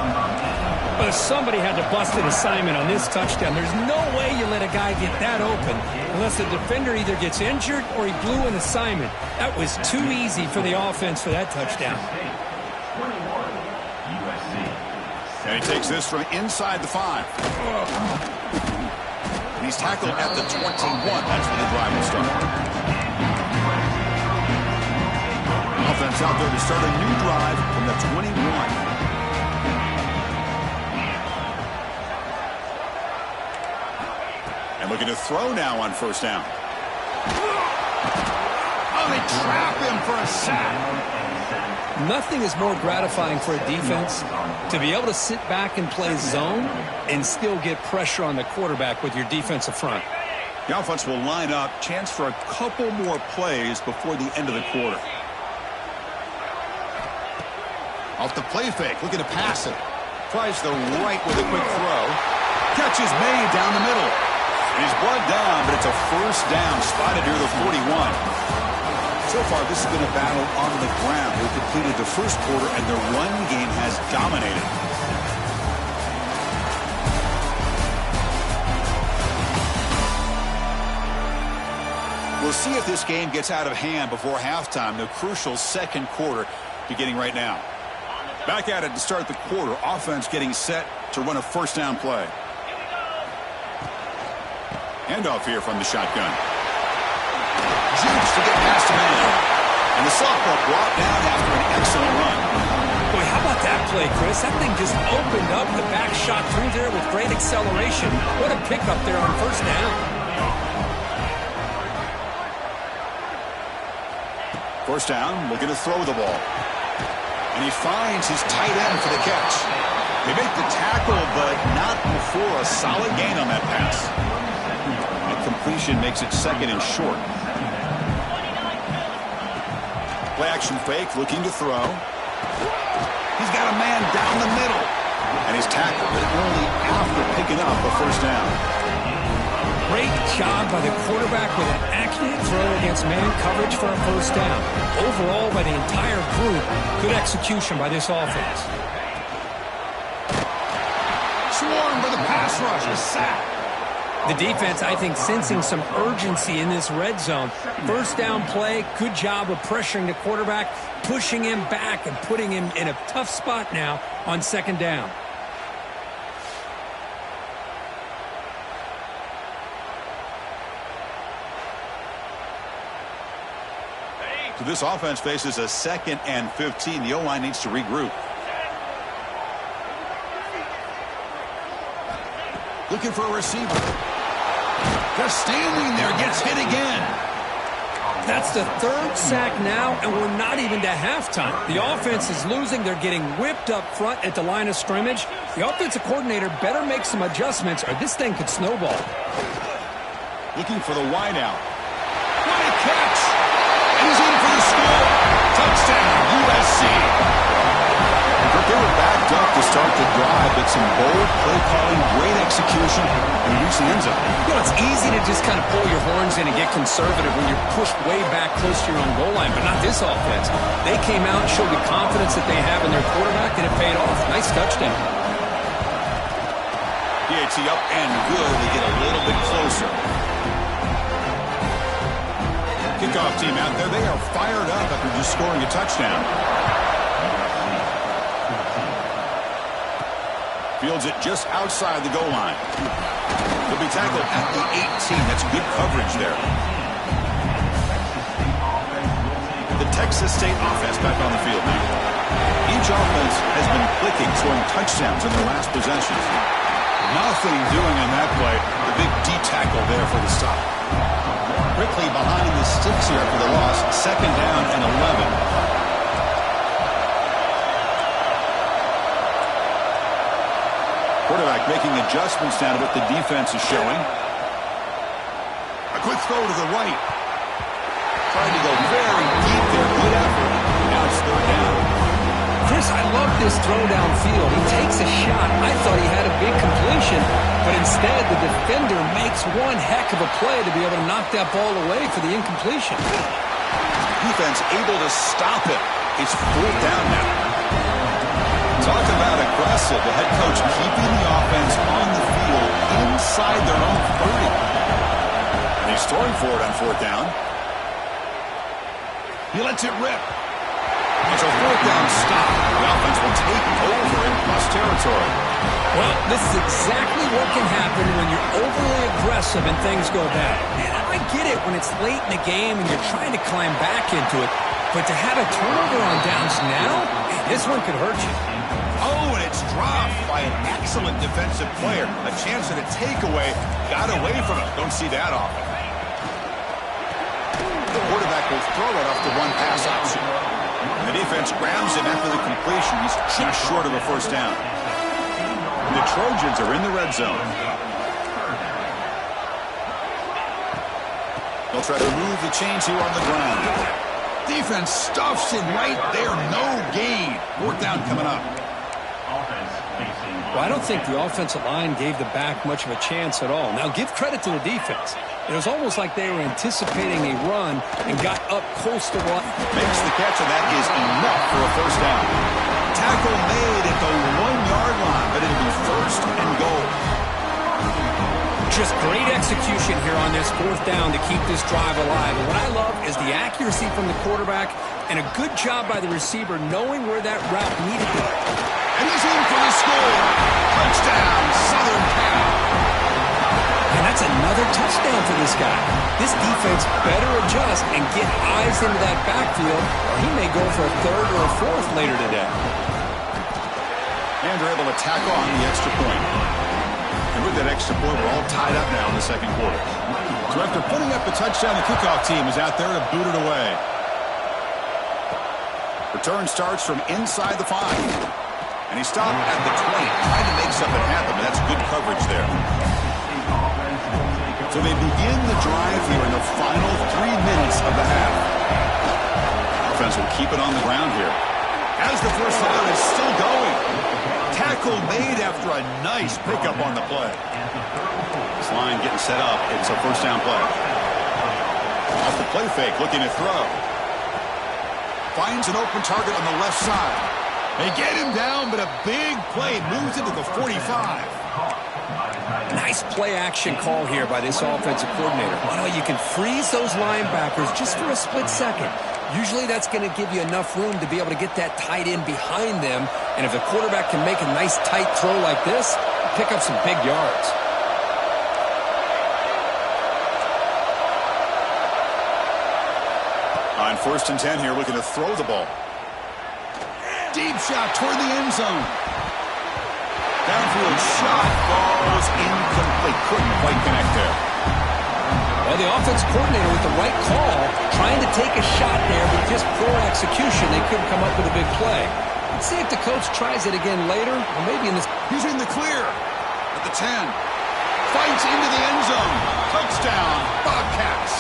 But somebody had to bust an assignment on this touchdown. There's no way you let a guy get that open unless the defender either gets injured or he blew an assignment. That was too easy for the offense for that touchdown. And he takes this from inside the 5. And he's tackled at the 21. That's where the drive will start. Offense out there to start a new drive from the 21. And looking to throw now on 1st down. Oh, they trap him for a sack. Nothing is more gratifying for a defense to be able to sit back and play zone and still get pressure on the quarterback with your defensive front. The offense will line up. Chance for a couple more plays before the end of the quarter. Off the play fake, looking to pass it. Tries the right with a quick throw. Catch is made down the middle. He's brought down, but it's a 1st down spotted near the 41. So far, this has been a battle on the ground. They completed the 1st quarter, and the run game has dominated. We'll see if this game gets out of hand before halftime. The crucial 2nd quarter beginning right now. Back at it to start the quarter. Offense getting set to run a 1st down play. Handoff here from the shotgun. Jukes to get past the man. And the sophomore brought down after an excellent run. Boy, how about that play, Chris? That thing just opened up. The back shot through there with great acceleration. What a pickup there on 1st down. 1st down, looking to throw the ball. And he finds his tight end for the catch. They make the tackle, but not before a solid gain on that pass. And completion makes it 2nd and short. Play action fake, looking to throw. He's got a man down the middle. And he's tackled, but only after picking up a 1st down. Great job by the quarterback with an accurate throw against man coverage for a 1st down. Overall, by the entire group, good execution by this offense. Swarmed by the pass rush, a sack. The defense, I think, sensing some urgency in this red zone. 1st down play, good job of pressuring the quarterback, pushing him back and putting him in a tough spot now on 2nd down. So this offense faces a 2nd and 15. The O-line needs to regroup. Looking for a receiver. Just standing there, gets hit again. That's the 3rd sack now, and we're not even to halftime. The offense is losing. They're getting whipped up front at the line of scrimmage. The offensive coordinator better make some adjustments, or this thing could snowball. Looking for the wideout. What a catch! He's in for the score. Touchdown, USC. with some bold play calling, great execution, and reach the end zone. You know, it's easy to just kind of pull your horns in and get conservative when you're pushed way back close to your own goal line, but not this offense. They came out and showed the confidence that they have in their quarterback, and it paid off. Nice touchdown. PAT up and good. They get a little bit closer. Kickoff team out there. They are fired up after just scoring a touchdown. Fields it just outside the goal line. He'll be tackled at the 18. That's good coverage there. The Texas State offense back on the field now. Each offense has been clicking, scoring touchdowns in their last possessions. Nothing doing on that play. The big D tackle there for the stop. Quickly behind the sticks here for the loss. 2nd down and 11. Quarterback making adjustments down to what the defense is showing. A quick throw to the right. Trying to go very deep there. Good effort. Now it's 3rd down. Chris, I love this throw downfield. He takes a shot. I thought he had a big completion, but instead the defender makes one heck of a play to be able to knock that ball away for the incompletion. Defense able to stop it. It's 4th down now. Talk about aggressive. The head coach keeping the offense on the field inside their own 30. And he's throwing for it on 4th down. He lets it rip. It's a 4th down stop. The offense will take over in plus territory. Well, this is exactly what can happen when you're overly aggressive and things go bad. And I get it when it's late in the game and you're trying to climb back into it. But to have a turnover on downs now, this one could hurt you. Oh, and it's dropped by an excellent defensive player. A chance at a takeaway. Got away from it. Don't see that often. The quarterback will throw it off the one pass option. And the defense grabs him after the completion. He's just short of a 1st down. And the Trojans are in the red zone. They'll try to move the chains here on the ground. Defense stuffs him right there. No gain. 4th down coming up. Well, I don't think the offensive line gave the back much of a chance at all. Now, give credit to the defense. It was almost like they were anticipating a run and got up close to what. Makes the catch, and that is enough for a 1st down. Tackle made at the 1-yard line, but it'll be 1st and goal. Just great execution here on this 4th down to keep this drive alive. And what I love is the accuracy from the quarterback and a good job by the receiver knowing where that route needed to be. And he's in for the score. Touchdown, Southern Cal. And that's another touchdown for this guy. This defense better adjust and get eyes into that backfield, or he may go for a 3rd or a 4th later today. And they're able to tack on the extra point. And with that extra point, we're all tied up now in the 2nd quarter. So after putting up the touchdown, the kickoff team is out there to boot it away. Return starts from inside the 5. And he stopped at the 20, trying to make something happen, but that's good coverage there. So they begin the drive here in the final 3 minutes of the half. Offense will keep it on the ground here. As the first down is still going. Tackle made after a nice pickup on the play. This line getting set up. It's a 1st down play. Off the play fake, looking to throw. Finds an open target on the left side. They get him down, but a big play moves into the 45. Nice play action call here by this offensive coordinator. You can freeze those linebackers just for a split second. Usually that's going to give you enough room to be able to get that tight end behind them. And if the quarterback can make a nice tight throw like this, pick up some big yards. On 1st and 10 here, looking to throw the ball. Deep shot toward the end zone. Downfield shot falls incomplete. Couldn't quite connect there. Well, the offense coordinator with the right call, trying to take a shot there, but just poor execution. They couldn't come up with a big play. Let's see if the coach tries it again later, or maybe in this. He's in the clear at the 10. Fights into the end zone. Touchdown, Bobcats.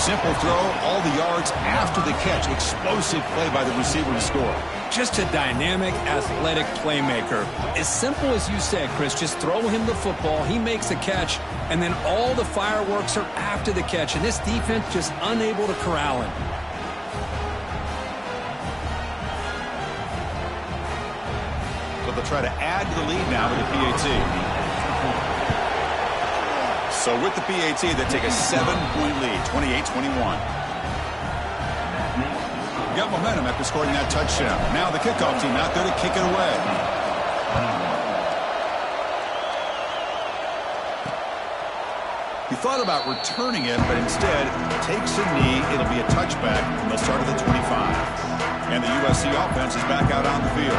Simple throw, all the yards after the catch. Explosive play by the receiver to score. Just a dynamic, athletic playmaker. As simple as you said, Chris, just throw him the football, he makes the catch, and then all the fireworks are after the catch, and this defense just unable to corral him. So they'll try to add to the lead now with the PAT. So with the PAT, they take a 7-point lead, 28-21. Got momentum after scoring that touchdown. Now the kickoff team out there to kick it away. He thought about returning it, but instead takes a knee. It'll be a touchback, and they'll start at the 25. And the USC offense is back out on the field.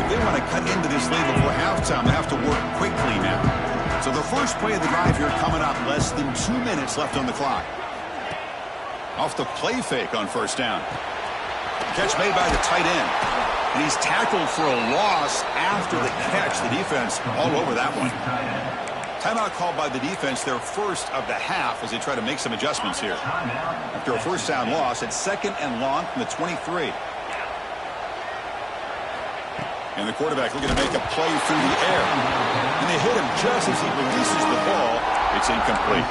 If they want to cut into this lead before halftime, they have to work quickly now. So the first play of the drive here coming up, less than 2 minutes left on the clock. Off the play fake on first down. Catch made by the tight end. And he's tackled for a loss after the catch. The defense all over that one. Timeout called by the defense, their first of the half, as they try to make some adjustments here. After a first down loss, it's 2nd and long from the 23. And the quarterback looking to make a play through the air. And they hit him just as he releases the ball. It's incomplete.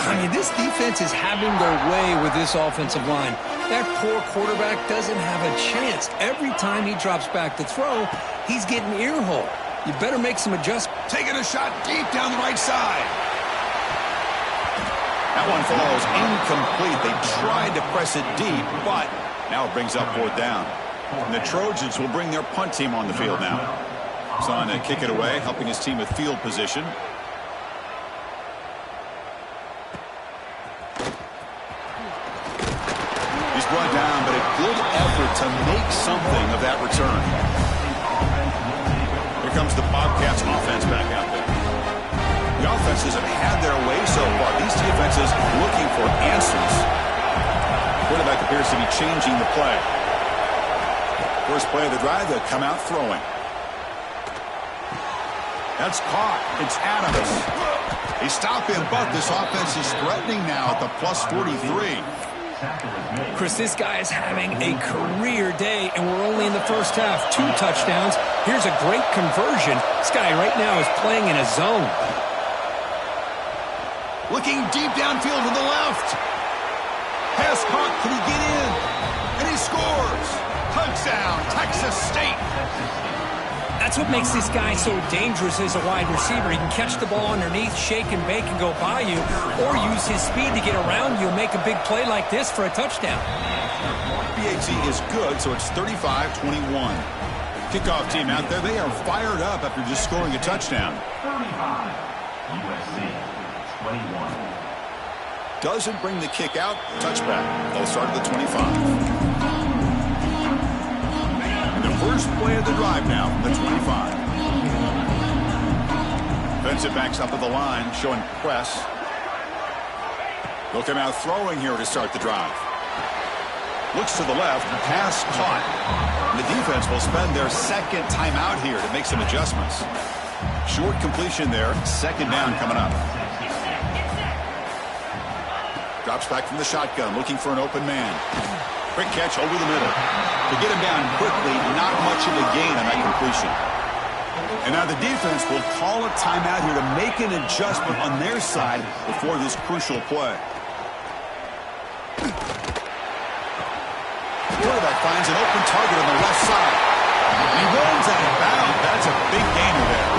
I mean, this defense is having their way with this offensive line. That poor quarterback doesn't have a chance. Every time he drops back to throw, he's getting earhole. You better make some adjustments. Taking a shot deep down the right side. That one falls incomplete. They tried to press it deep, but now it brings up 4th down. And the Trojans will bring their punt team on the field now. Son to kick it away, helping his team with field position. He's brought down, but a good effort to make something of that return. Here comes the Bobcats offense back out there. The offenses have had their way so far. These defenses looking for answers. The quarterback appears to be changing the play. First play of the drive, they'll come out throwing. That's caught. It's Adams. They stop him, but this offense is threatening now at the plus 43. Chris, this guy is having a career day, and we're only in the first half. 2 touchdowns. Here's a great conversion. This guy right now is playing in a zone. Looking deep downfield to the left. Pass caught. Can he get in? And he scores. Touchdown, Texas State. That's what makes this guy so dangerous as a wide receiver. He can catch the ball underneath, shake and bake and go by you, or use his speed to get around you and make a big play like this for a touchdown. PAT is good, so it's 35-21. Kickoff team out there, they are fired up after just scoring a touchdown. 35, USC, 21. Doesn't bring the kick out, touchback. They'll start at the 25. First play of the drive now from the 25. Defensive backs up at the line, showing press. They'll come out throwing here to start the drive. Looks to the left, pass caught. And the defense will spend their second timeout here to make some adjustments. Short completion there, 2nd down coming up. Drops back from the shotgun, looking for an open man. Quick catch over the middle. To get him down quickly, not much of a gain on that completion. And now the defense will call a timeout here to make an adjustment on their side before this crucial play. The quarterback finds an open target on the left side. He runs out of bounds. That's a big gainer there.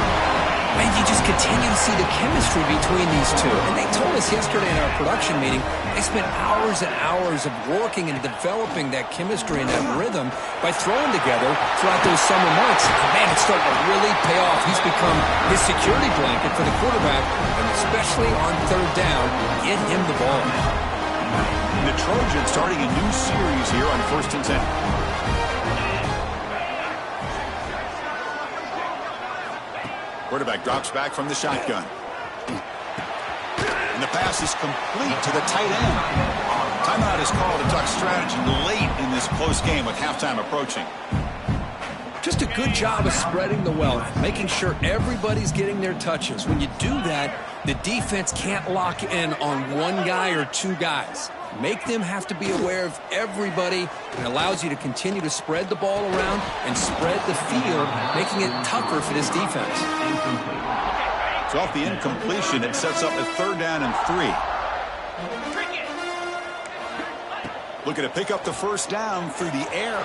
And you just continue to see the chemistry between these two. And they told us yesterday in our production meeting, they spent hours and hours of working and developing that chemistry and that rhythm by throwing together throughout those summer months. And man, it's starting to really pay off. He's become his security blanket for the quarterback, and especially on 3rd down, get him the ball. And the Trojans starting a new series here on 1st and 10. Quarterback drops back from the shotgun. And the pass is complete to the tight end. Timeout is called to talk strategy late in this close game with halftime approaching. Just a good job of spreading the wealth, making sure everybody's getting their touches. When you do that, the defense can't lock in on one guy or 2 guys. make them have to be aware of everybody, and allows you to continue to spread the ball around and spread the field, making it tougher for this defense. So off the incompletion, it sets up a 3rd down and 3. Looking to pick up the 1st down through the air.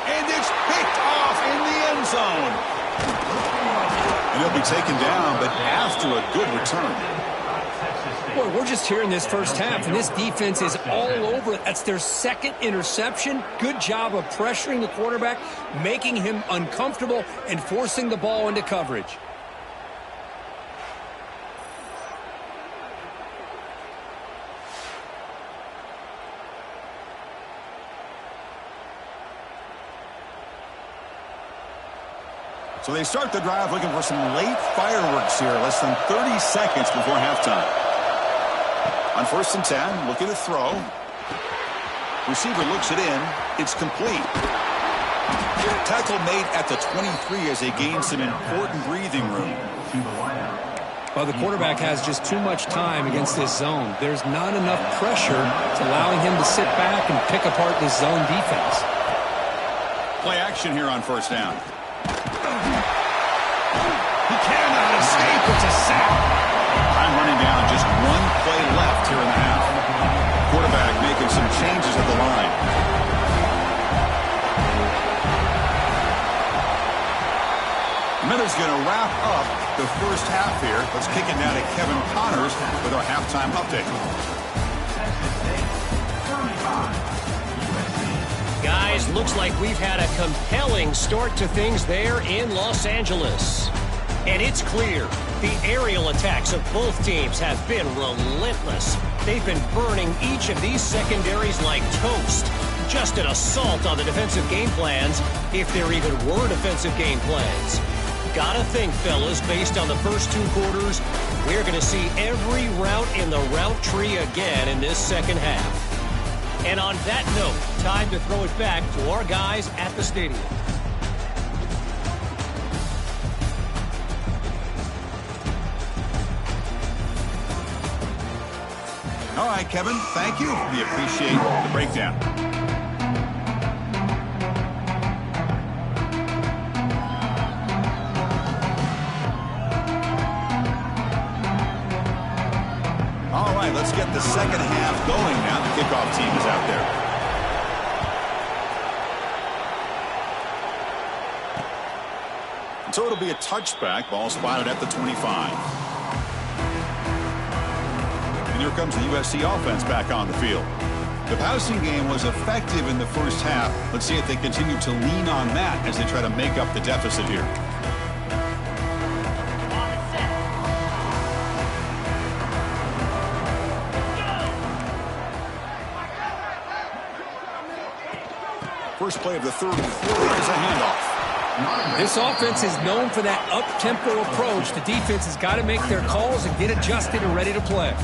And it's picked off in the end zone. And he'll be taken down, but after a good return. Boy, we're just here in this first half, and this defense is all over it. That's their 2nd interception. Good job of pressuring the quarterback, making him uncomfortable, and forcing the ball into coverage. So they start the drive looking for some late fireworks here, less than 30 seconds before halftime. On 1st and 10, looking to throw. Receiver looks it in. It's complete. Tackle made at the 23 as they gain some important breathing room. Well, the quarterback has just too much time against this zone. There's not enough pressure to allowing him to sit back and pick apart this zone defense. Play action here on 1st down. He cannot escape. It's a sack. Time running down. Just 1 play left here in the half. Quarterback making some changes at the line. Miller's going to wrap up the first half here. Let's kick it now to Kevin Connors with our halftime update. Guys, looks like we've had a compelling start to things there in Los Angeles. And it's clear the aerial attacks of both teams have been relentless. They've been burning each of these secondaries like toast. Just an assault on the defensive game plans, if there even were defensive game plans. Gotta think, fellas, based on the first 2 quarters, we're going to see every route in the route tree again in this second half. And on that note, time to throw it back to our guys at the stadium. All right, Kevin, thank you. We appreciate the breakdown. All right, let's get the second half going now. The kickoff team is out there. And so it'll be a touchback. Ball spotted at the 25. And here comes the USC offense back on the field. The passing game was effective in the first half. Let's see if they continue to lean on that as they try to make up the deficit here. First play of the third quarter is a handoff. This offense is known for that up-tempo approach. The defense has got to make their calls and get adjusted and ready to play.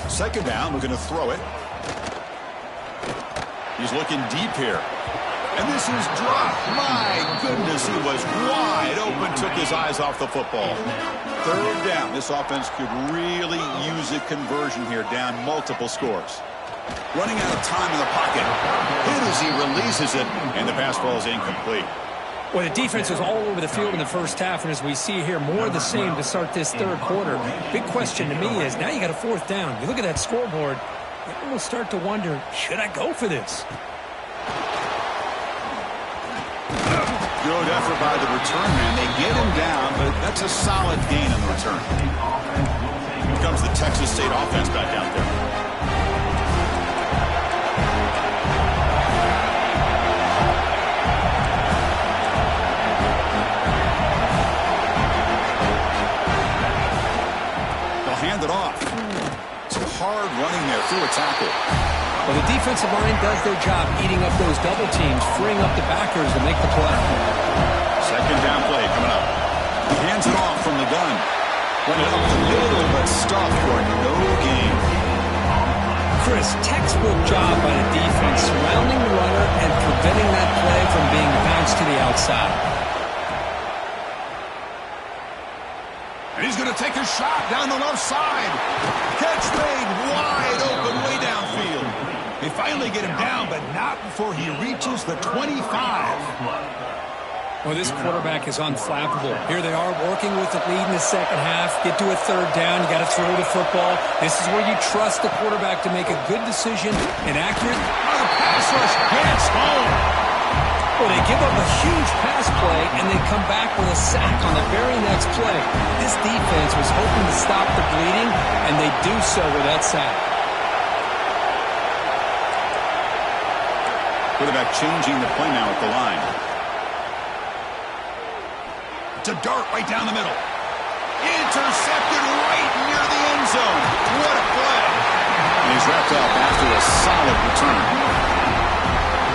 Second down, looking to throw it. He's looking deep here. And this is dropped. My goodness, he was wide open, took his eyes off the football. Third down. This offense could really use a conversion here, down multiple scores. Running out of time in the pocket. Hit as he releases it, and the pass ball is incomplete. Well, the defense was all over the field in the first half, and as we see here, more of the same to start this third quarter. Big question to me is, now you got a fourth down. You look at that scoreboard, you almost start to wonder, should I go for this? Good effort by the return man. They get him down, but that's a solid gain on the return. Here comes the Texas State offense back out there. Hand it off. Some hard running there through a tackle. Well, the defensive line does their job eating up those double teams, freeing up the backers to make the play. Second down play coming up. He hands it off from the gun. Went up the middle, but stopped for no gain. Chris, textbook job by the defense, surrounding the runner and preventing that play from being bounced to the outside. And He's going to take a shot down the left side. Catch made wide open way downfield. They finally get him down, but not before he reaches the 25. Well, this quarterback is unflappable. Here they are working with the lead in the second half. Get to a third down. You got to throw the football. This is where you trust the quarterback to make a good decision and accurate. Oh, the pass rush gets home. Well, they give up a huge pass play, and they come back with a sack on the very next play. This defense was hoping to stop the bleeding, and they do so with that sack. Quarterback changing the play now at the line. It's a dart right down the middle. Intercepted right near the end zone. What a play. And he's wrapped up after a solid return.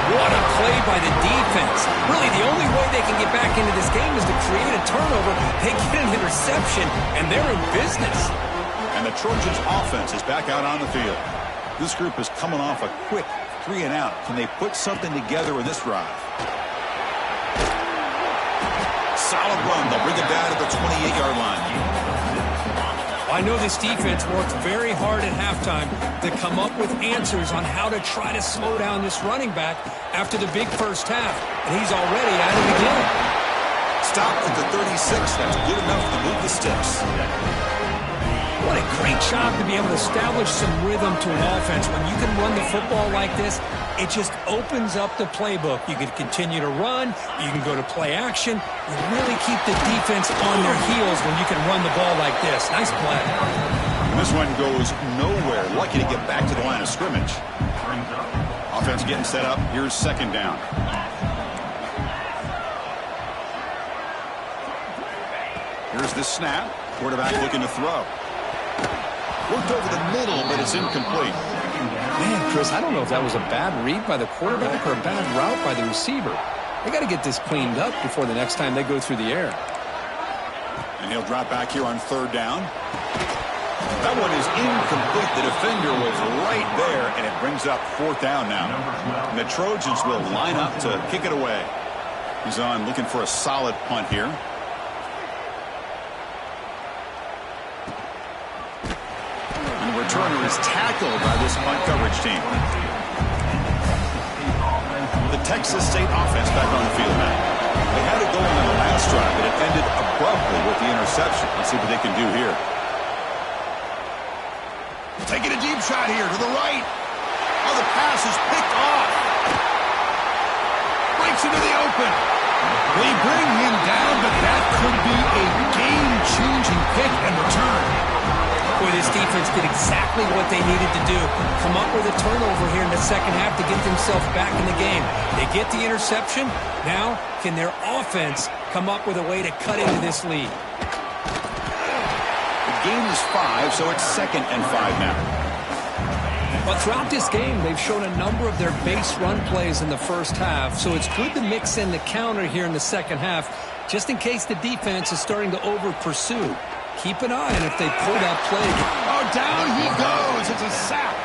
What a play by the defense. Really, the only way they can get back into this game is to create a turnover. They get an interception, and they're in business. And the Trojans' offense is back out on the field. This group is coming off a quick 3 and out. Can they put something together in this drive? Solid run. They'll bring it down to the 28-yard line. I know this defense worked very hard at halftime to come up with answers on how to try to slow down this running back after the big first half, and he's already at it again. Stopped at the 36. That's good enough to move the sticks. What a great job to be able to establish some rhythm to an offense. When you can run the football like this, it just opens up the playbook. You can continue to run. You can go to play action. You really keep the defense on their heels when you can run the ball like this. Nice play. And this one goes nowhere. Lucky to get back to the line of scrimmage. Offense getting set up. Here's second down. Here's the snap. Quarterback looking to throw. Worked over the middle, but it's incomplete. Man, Chris, I don't know if that was a bad read by the quarterback or a bad route by the receiver. They got to get this cleaned up before the next time they go through the air. And he'll drop back here on third down. That one is incomplete. The defender was right there, and it brings up fourth down now. And the Trojans will line up to kick it away. He's on looking for a solid punt here. Returner is tackled by this punt coverage team. The Texas State offense back on the field now. They had it going on the last drive, but it ended abruptly with the interception. Let's see what they can do here. Taking a deep shot here to the right. Oh, the pass is picked off. Breaks into the open. They bring him down, but that could be a game-changing pick and return. Boy, this defense did exactly what they needed to do. Come up with a turnover here in the second half to get themselves back in the game. They get the interception. Now, can their offense come up with a way to cut into this lead? The game is 5, so it's 2nd and 5 now. But throughout this game, they've shown a number of their base run plays in the first half, so it's good to mix in the counter here in the second half, just in case the defense is starting to over-pursue. Keep an eye on if they pull that play. Oh, down he goes. It's a sack.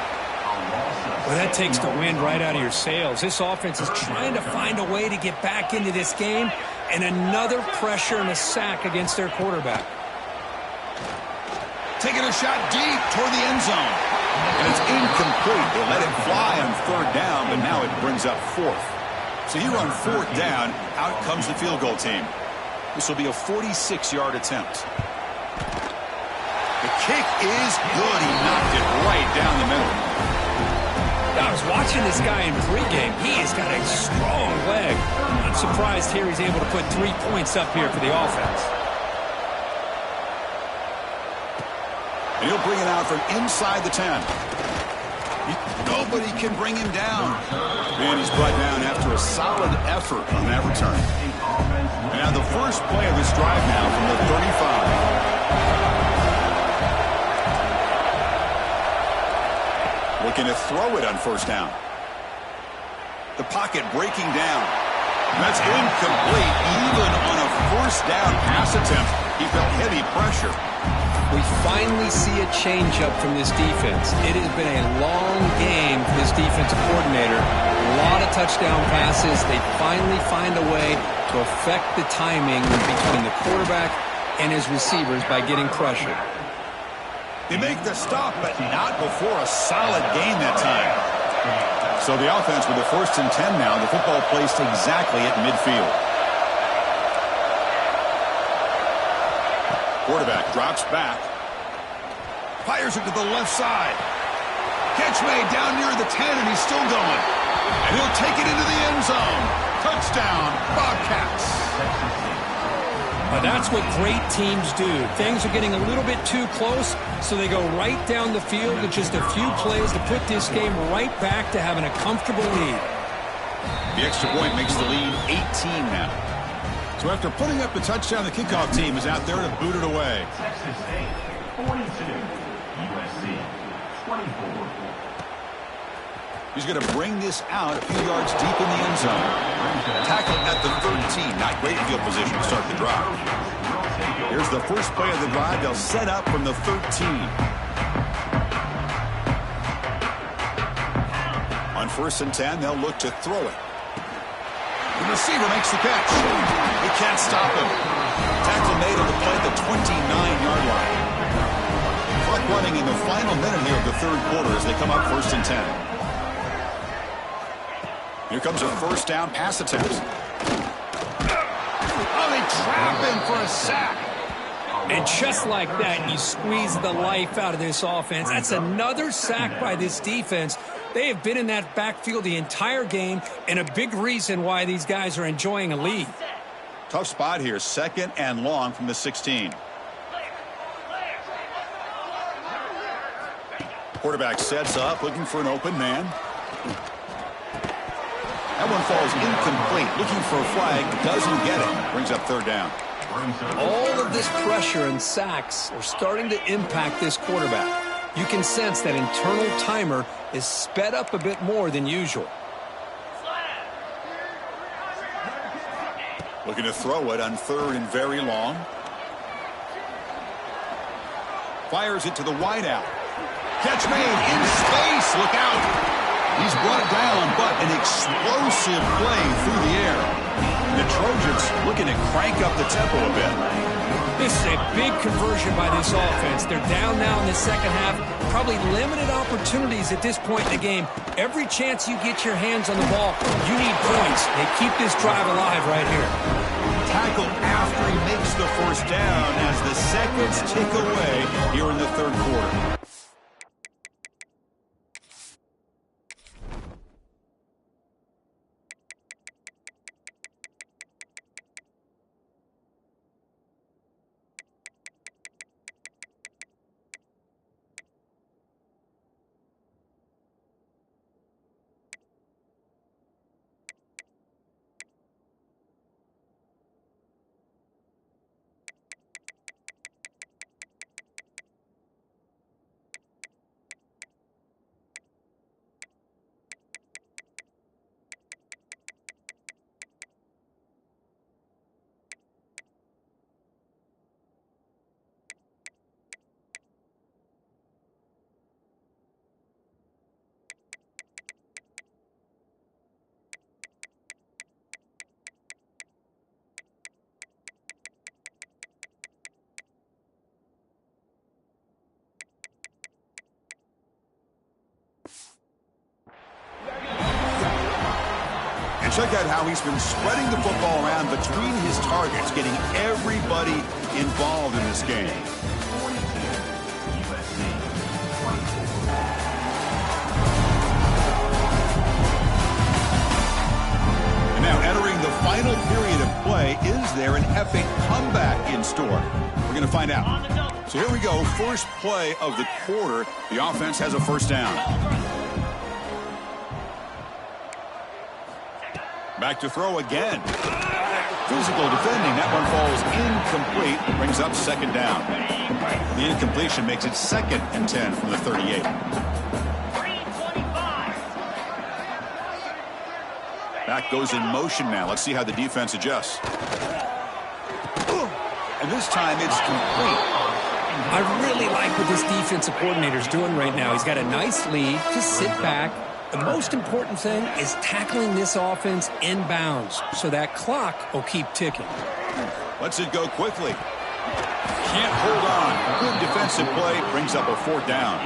Well, that takes the wind right out of your sails. This offense is trying to find a way to get back into this game, and another pressure and a sack against their quarterback. Taking a shot deep toward the end zone. And it's incomplete. They let it fly on third down, but now it brings up fourth. So here on fourth down, out comes the field goal team. This will be a 46-yard attempt. The kick is good. He knocked it right down the middle. I was watching this guy in pregame. He has got a strong leg. I'm surprised here he's able to put 3 points up here for the offense. And he'll bring it out from inside the 10. Nobody can bring him down. And he's brought down after a solid effort on that return. And now the first play of this drive now from the 35. Looking to throw it on first down. The pocket breaking down. That's incomplete. Even on a first down pass attempt, he felt heavy pressure. We finally see a change-up from this defense. It has been a long game for this defensive coordinator. A lot of touchdown passes. They finally find a way to affect the timing between the quarterback and his receivers by getting pressure. They make the stop, but not before a solid gain that time. So the offense with the 1st and 10 now. The football placed exactly at midfield. Quarterback drops back. Fires it to the left side. Catch made down near the 10, and he's still going. And he'll take it into the end zone. Touchdown, Bobcats. Now that's what great teams do. Things are getting a little bit too close, so they go right down the field with just a few plays to put this game right back to having a comfortable lead. The extra point makes the lead 18 now. So after putting up the touchdown, the kickoff team is out there to boot it away. Texas State 42, USC 24. He's going to bring this out a few yards deep in the end zone. Tackling at the 13. Not great field position to start the drive. Here's the first play of the drive. They'll set up from the 13. On 1st and 10, they'll look to throw it. The receiver makes the catch. He can't stop him. Tackle made on the play at the 29-yard line. Clock running in the final minute here of the 3rd quarter as they come up 1st and 10. Here comes a 1st down pass attempt. Oh, they trap him for a sack. And just like that, you squeeze the life out of this offense. That's another sack by this defense. They have been in that backfield the entire game, and a big reason why these guys are enjoying a lead. Tough spot here, 2nd and long from the 16. Quarterback sets up, looking for an open man. That one falls incomplete. Looking for a flag, doesn't get it. Brings up 3rd down. All of this pressure and sacks are starting to impact this quarterback. You can sense that internal timer is sped up a bit more than usual. Looking to throw it on 3rd and very long. Fires it to the wideout. Catch made in space. Look out. He's brought down, but an explosive play through the air. The Trojans looking to crank up the tempo a bit. This is a big conversion by this offense. They're down now in the 2nd half. Probably limited opportunities at this point in the game. Every chance you get your hands on the ball, you need points. They keep this drive alive right here. Tackle after he makes the 1st down as the seconds tick away here in the 3rd quarter. Check out how he's been spreading the football around between his targets, getting everybody involved in this game. And now entering the final period of play, is there an epic comeback in store? We're going to find out. So here we go, first play of the quarter. The offense has a 1st down. Back to throw again. Physical defending. That one falls incomplete. Brings up 2nd down. The incompletion makes it 2nd and 10 from the 38. Back goes in motion now. Let's see how the defense adjusts. And this time it's complete. I really like what this defensive coordinator is doing right now. He's got a nice lead. Just sit back. The most important thing is tackling this offense inbounds so that clock will keep ticking. Lets it go quickly. Can't hold on. Good defensive play brings up a 4th down.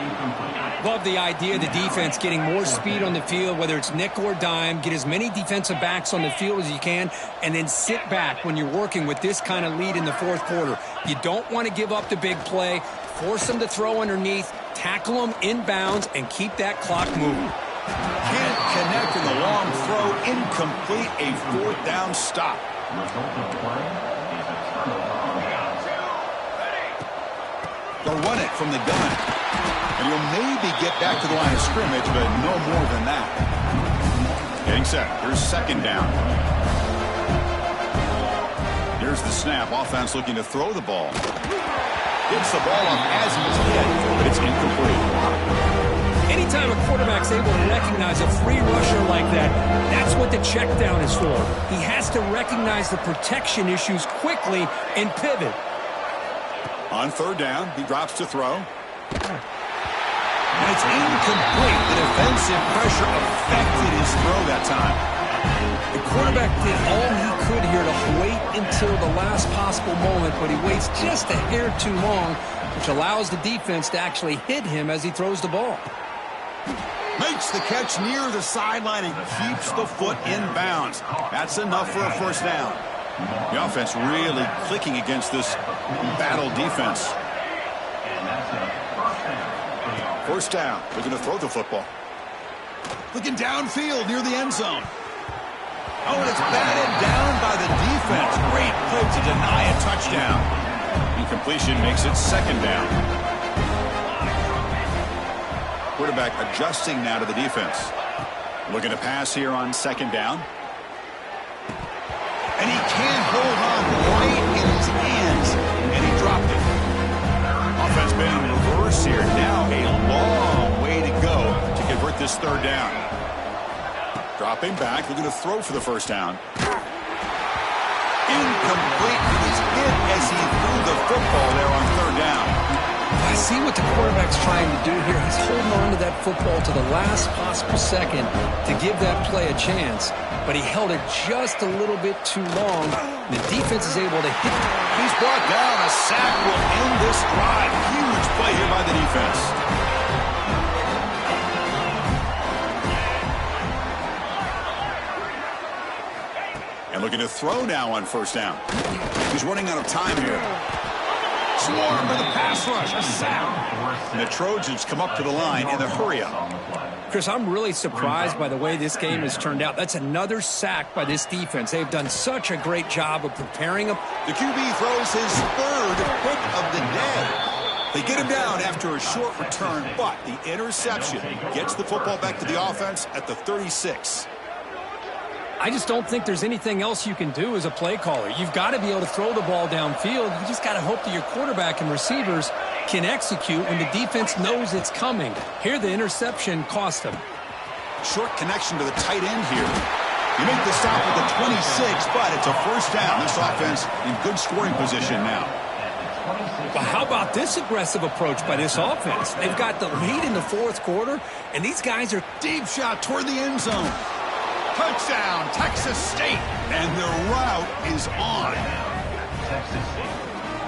Love the idea of the defense getting more speed on the field, whether it's nickel or dime. Get as many defensive backs on the field as you can, and then sit back when you're working with this kind of lead in the 4th quarter. You don't want to give up the big play. Force them to throw underneath, tackle them inbounds, and keep that clock moving. Can't connect in the long throw. Incomplete. A 4th down stop. They'll run it from the gun. And he'll maybe get back to the line of scrimmage, but no more than that. Getting set. Here's 2nd down. Here's the snap. Offense looking to throw the ball. Gets the ball up as he's hit, but it's incomplete. Anytime a quarterback's able to recognize a free rusher like that, that's what the check down is for. He has to recognize the protection issues quickly and pivot. On 3rd down, he drops to throw. And it's incomplete. The defensive pressure affected his throw that time. The quarterback did all he could here to wait until the last possible moment, but he waits just a hair too long, which allows the defense to actually hit him as he throws the ball. Makes the catch near the sideline and keeps the foot in bounds. That's enough for a 1st down. The offense really clicking against this battle defense. 1st down. They're going to throw the football. Looking downfield near the end zone. Oh, and it's batted down by the defense. Great play to deny a touchdown. Incompletion makes it 2nd down. Quarterback adjusting now to the defense. Looking to pass here on 2nd down. And he can't hold on right in his hands. And he dropped it. Offense been in reverse here. Now a long way to go to convert this 3rd down. Dropping back. Looking to throw for the 1st down. Incomplete. He was hit as he threw the football there on 3rd down. I see what the quarterback's trying to do here. He's holding on to that football to the last possible second to give that play a chance. But he held it just a little bit too long. The defense is able to hit. He's brought down. A sack will end this drive. Huge play here by the defense. And looking to throw now on 1st down. He's running out of time here. Swarm for the pass rush. A sack. And the Trojans come up to the line in a hurry-up. Chris, I'm really surprised by the way this game has turned out. That's another sack by this defense. They've done such a great job of preparing him. The QB throws his 3rd pick of the day. They get him down after a short return, but the interception gets the football back to the offense at the 36. I just don't think there's anything else you can do as a play caller. You've got to be able to throw the ball downfield. You just got to hope that your quarterback and receivers can execute when the defense knows it's coming. Here, the interception cost them. Short connection to the tight end here. You make the stop at the 26, but it's a 1st down. This offense in good scoring position now. But how about this aggressive approach by this offense? They've got the lead in the 4th quarter, and these guys are deep shot toward the end zone. Touchdown, Texas State. And their route is on.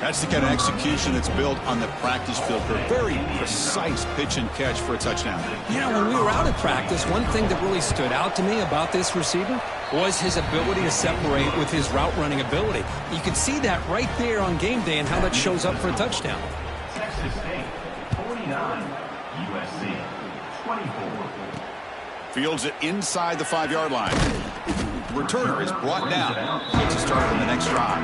That's the kind of execution that's built on the practice field for a very precise pitch and catch for a touchdown. You know, when we were out at practice, one thing that really stood out to me about this receiver was his ability to separate with his route running ability. You can see that right there on game day and how that shows up for a touchdown. Texas State, 49, USC, 24. Fields it inside the 5-yard line. The returner is brought down. Gets a start on the next drive.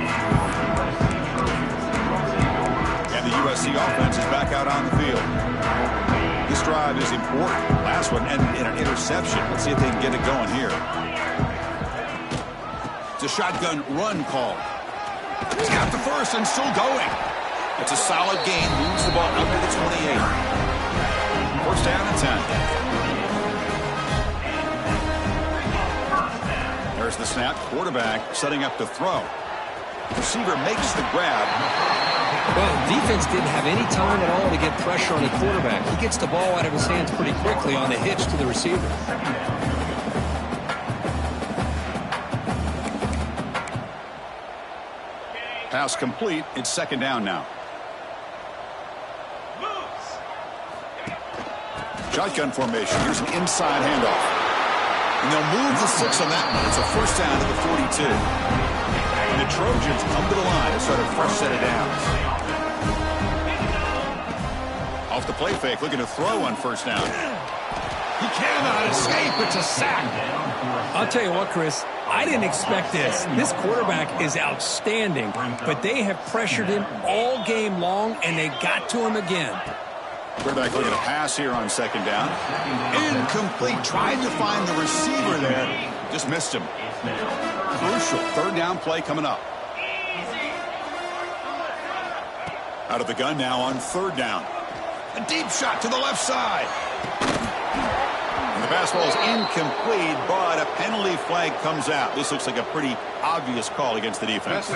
And the USC offense is back out on the field. This drive is important. Last one ended in an interception. Let's see if they can get it going here. It's a shotgun run call. He's got the first and still going. It's a solid gain. Moves the ball up to the 28. 1st down and 10. There's the snap. Quarterback setting up to throw. Receiver makes the grab. Well, defense didn't have any time at all to get pressure on the quarterback. He gets the ball out of his hands pretty quickly on the hitch to the receiver. Pass complete. It's second down now. Shotgun formation. Here's an inside handoff. And they'll move the 6 on that one. It's a first down to the 42. And the Trojans come to the line to start a fresh set of downs. Off the play fake, looking to throw on first down. He cannot escape. It's a sack. I'll tell you what, Chris, I didn't expect this. This quarterback is outstanding, but they have pressured him all game long, and they got to him again. Quarterback looking to pass here on second down. Incomplete. Tried to find the receiver there. Just missed him. Crucial third down play coming up. Out of the gun now on third down. A deep shot to the left side. And the pass ball is incomplete, but a penalty flag comes out. This looks like a pretty obvious call against the defense.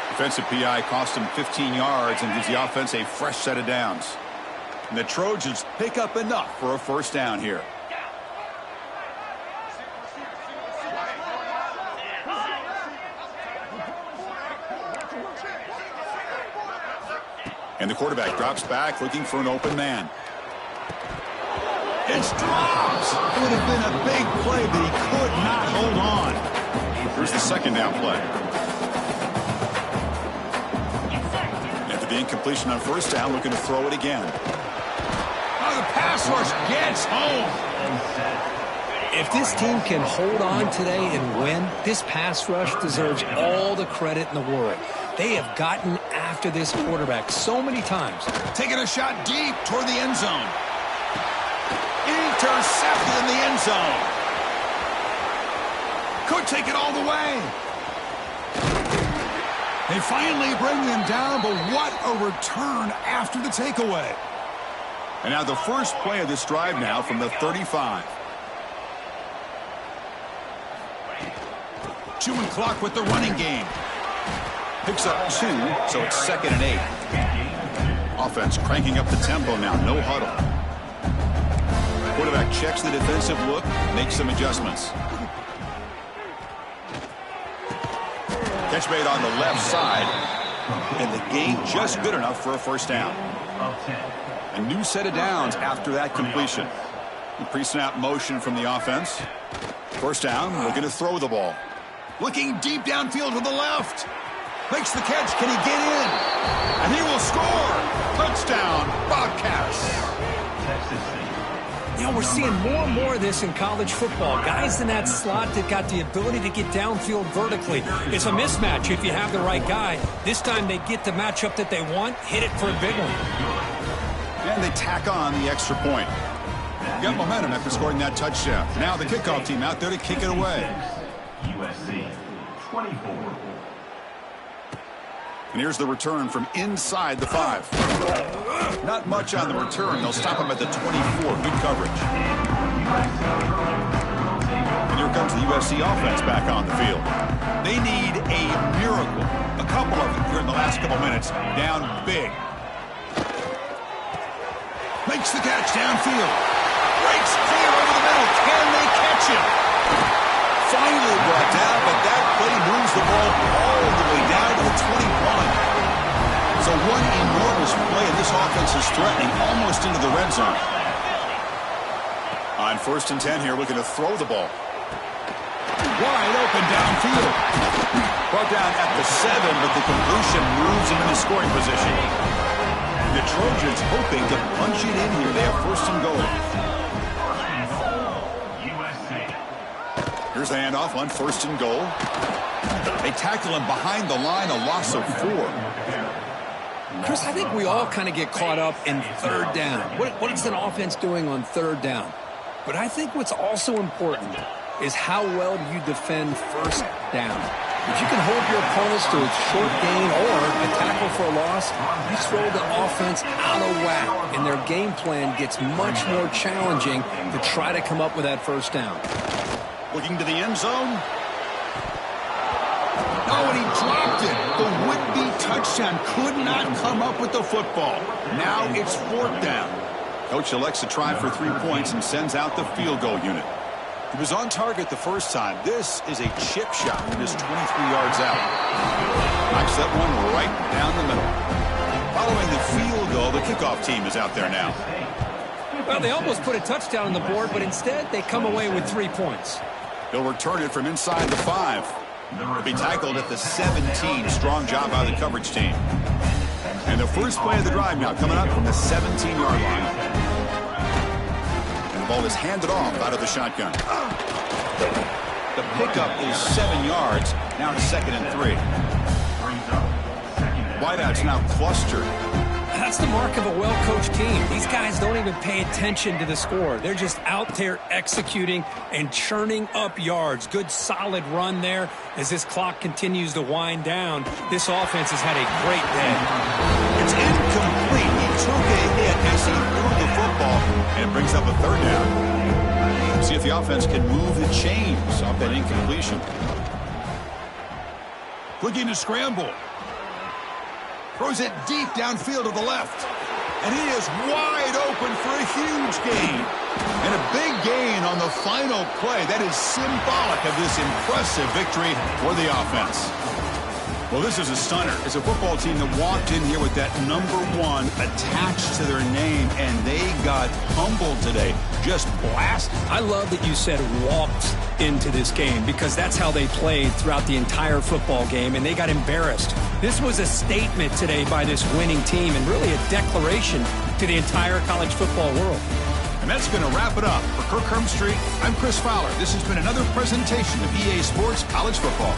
Defensive PI cost him 15 yards and gives the offense a fresh set of downs. And the Trojans pick up enough for a first down here. And the quarterback drops back looking for an open man. It's dropped. It would have been a big play, but he could not hold on. Here's the second down play. After the incompletion on first down, looking to throw it again. Oh, the pass rush gets home. If this team can hold on today and win, this pass rush deserves all the credit in the world. They have gotten after this quarterback so many times. Taking a shot deep toward the end zone. Intercepted in the end zone. Could take it all the way. They finally bring them down, but what a return after the takeaway. And now the first play of this drive now from the 35. Chewing clock with the running game. Picks up 2, so it's 2nd and 8. Offense cranking up the tempo now, no huddle. Quarterback checks the defensive look, makes some adjustments. Catch made on the left side, and the gain just good enough for a first down. A new set of downs after that completion. The pre-snap motion from the offense. First down, looking to throw the ball. Looking deep downfield to the left. Makes the catch. Can he get in? And he will score. Touchdown, Bobcats. You know, we're seeing more and more of this in college football. Guys in that slot that got the ability to get downfield vertically. It's a mismatch if you have the right guy. This time they get the matchup that they want, hit it for a big one. And they tack on the extra point. Got momentum after scoring that touchdown. Now the kickoff team out there to kick it away. USC 24. And here's the return from inside the 5. Not much on the return. They'll stop him at the 24. Good coverage. And here comes the USC offense back on the field. They need a miracle. A couple of them here in the last couple minutes. Down big. Makes the catch downfield. Breaks clear over the middle. Can they catch him? Finally brought down, but that play moves the ball all the way down to the 21. So one enormous play, and this offense is threatening almost into the red zone. On 1st and 10 here, looking to throw the ball. Wide open downfield. Brought down at the 7, but the completion moves him into scoring position. The Trojans hoping to punch it in here. They have 1st and goal. Here's the handoff on 1st and goal. They tackle him behind the line, a loss of 4. Chris, I think we all kind of get caught up in third down. What is an offense doing on third down? But I think what's also important is how well do you defend first down. If you can hold your opponents to a short gain or a tackle for a loss, you throw the offense out of whack, and their game plan gets much more challenging to try to come up with that first down. Looking to the end zone. Oh, and he dropped it. The would-be touchdown could not come up with the football. Now it's 4th down. Coach elects to try for 3 points and sends out the field goal unit. He was on target the first time. This is a chip shot and is 23 yards out. Knocks that one right down the middle. Following the field goal, the kickoff team is out there now. Well, they almost put a touchdown on the board, but instead they come away with 3 points. He'll return it from inside the 5. He'll be tackled at the 17. Strong job by the coverage team. And the first play of the drive now coming up from the 17-yard line. And the ball is handed off out of the shotgun. The pickup is 7 yards. Now it's 2nd and 3. Wideouts now clustered. That's the mark of a well-coached team. These guys don't even pay attention to the score. They're just out there executing and churning up yards. Good, solid run there as this clock continues to wind down. This offense has had a great day. It's incomplete. He took a hit as he threw the football, and it brings up a 3rd down. See if the offense can move the chains off that incompletion. Looking to scramble. Throws it deep downfield to the left. And he is wide open for a huge gain. And a big gain on the final play. That is symbolic of this impressive victory for the offense. Well, this is a stunner. It's a football team that walked in here with that number 1 attached to their name, and they got humbled today. Just blasted. I love that you said walked into this game because that's how they played throughout the entire football game, and they got embarrassed. This was a statement today by this winning team and really a declaration to the entire college football world. And that's going to wrap it up. For Kirk Herbstreit, I'm Chris Fowler. This has been another presentation of EA Sports College Football.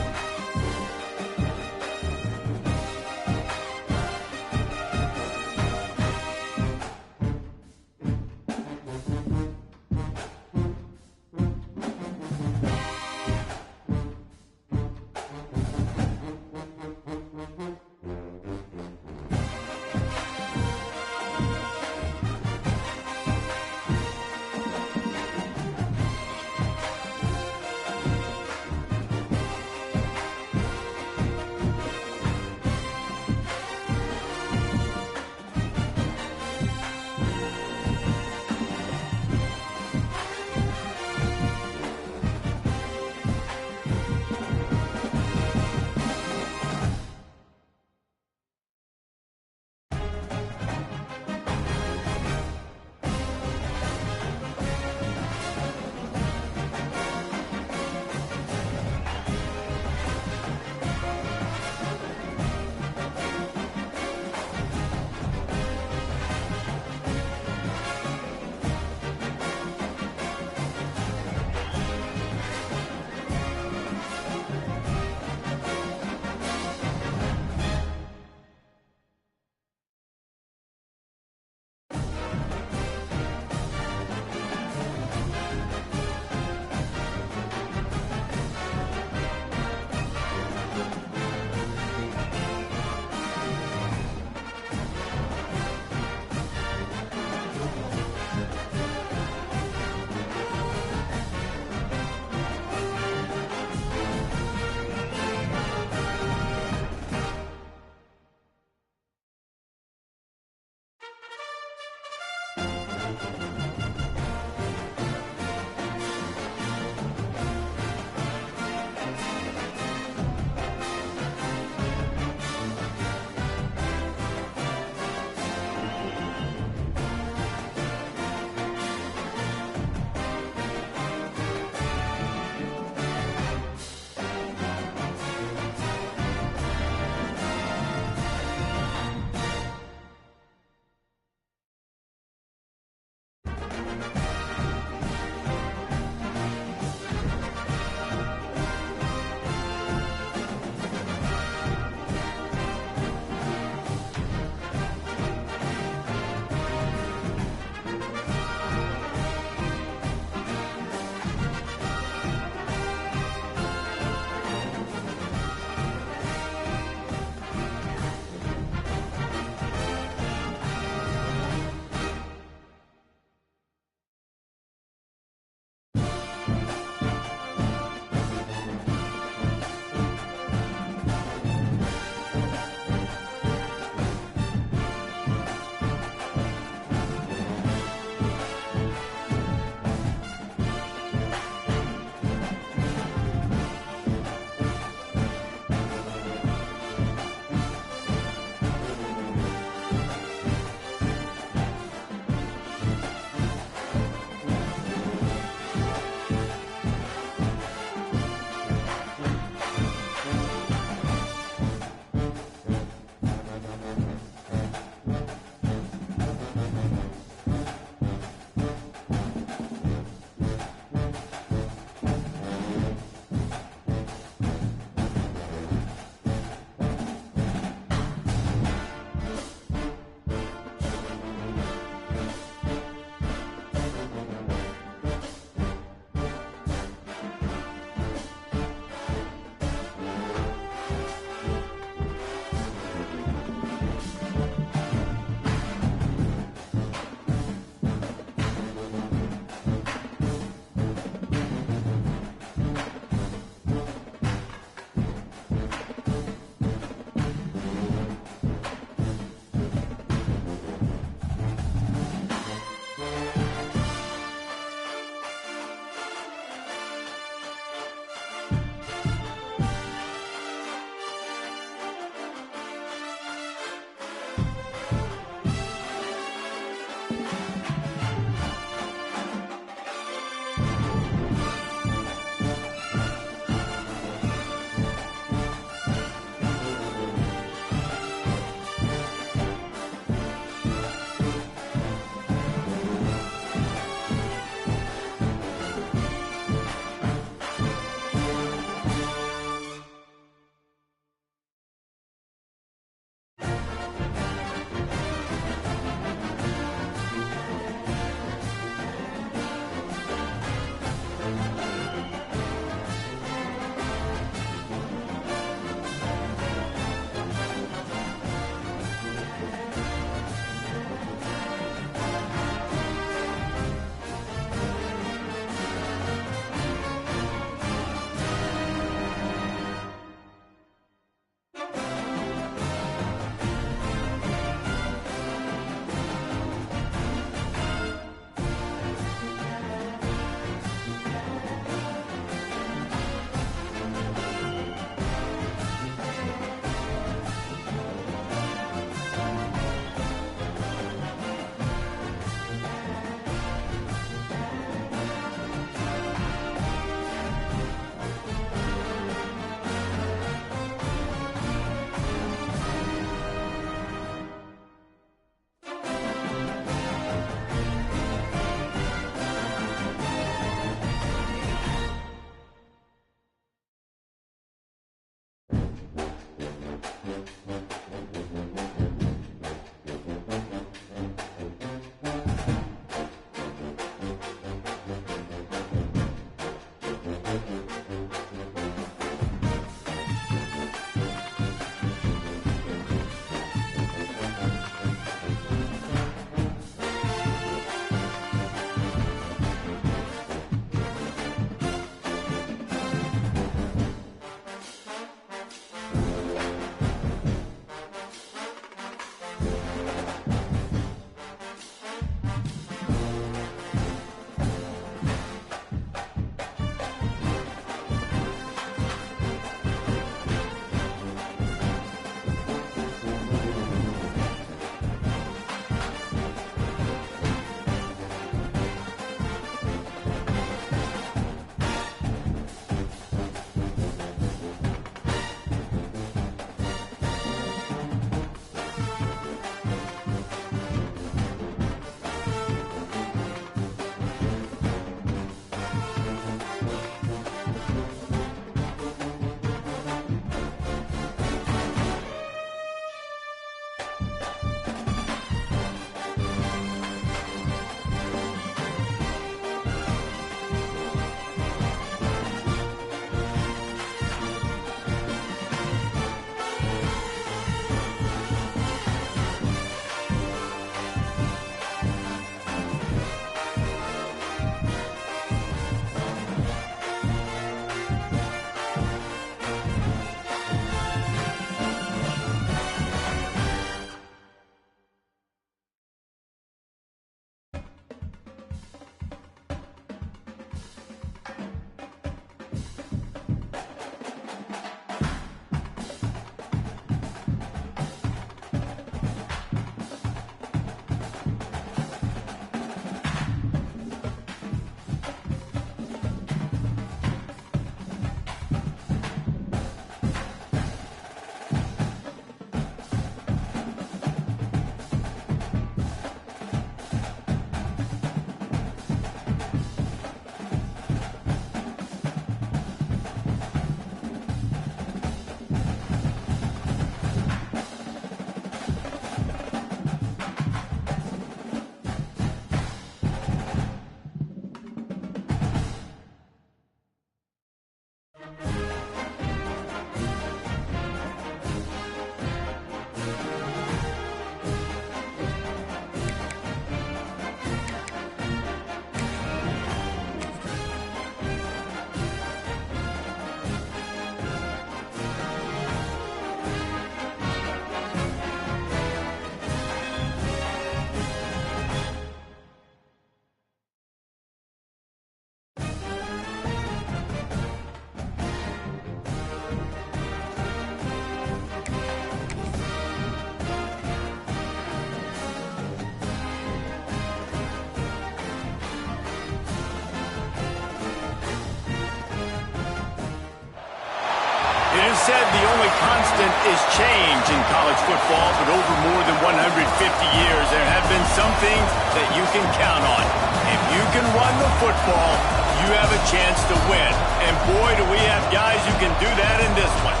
said the only constant is change in college football, but over more than 150 years, there have been some things that you can count on. If you can run the football, you have a chance to win. And boy, do we have guys who can do that in this one.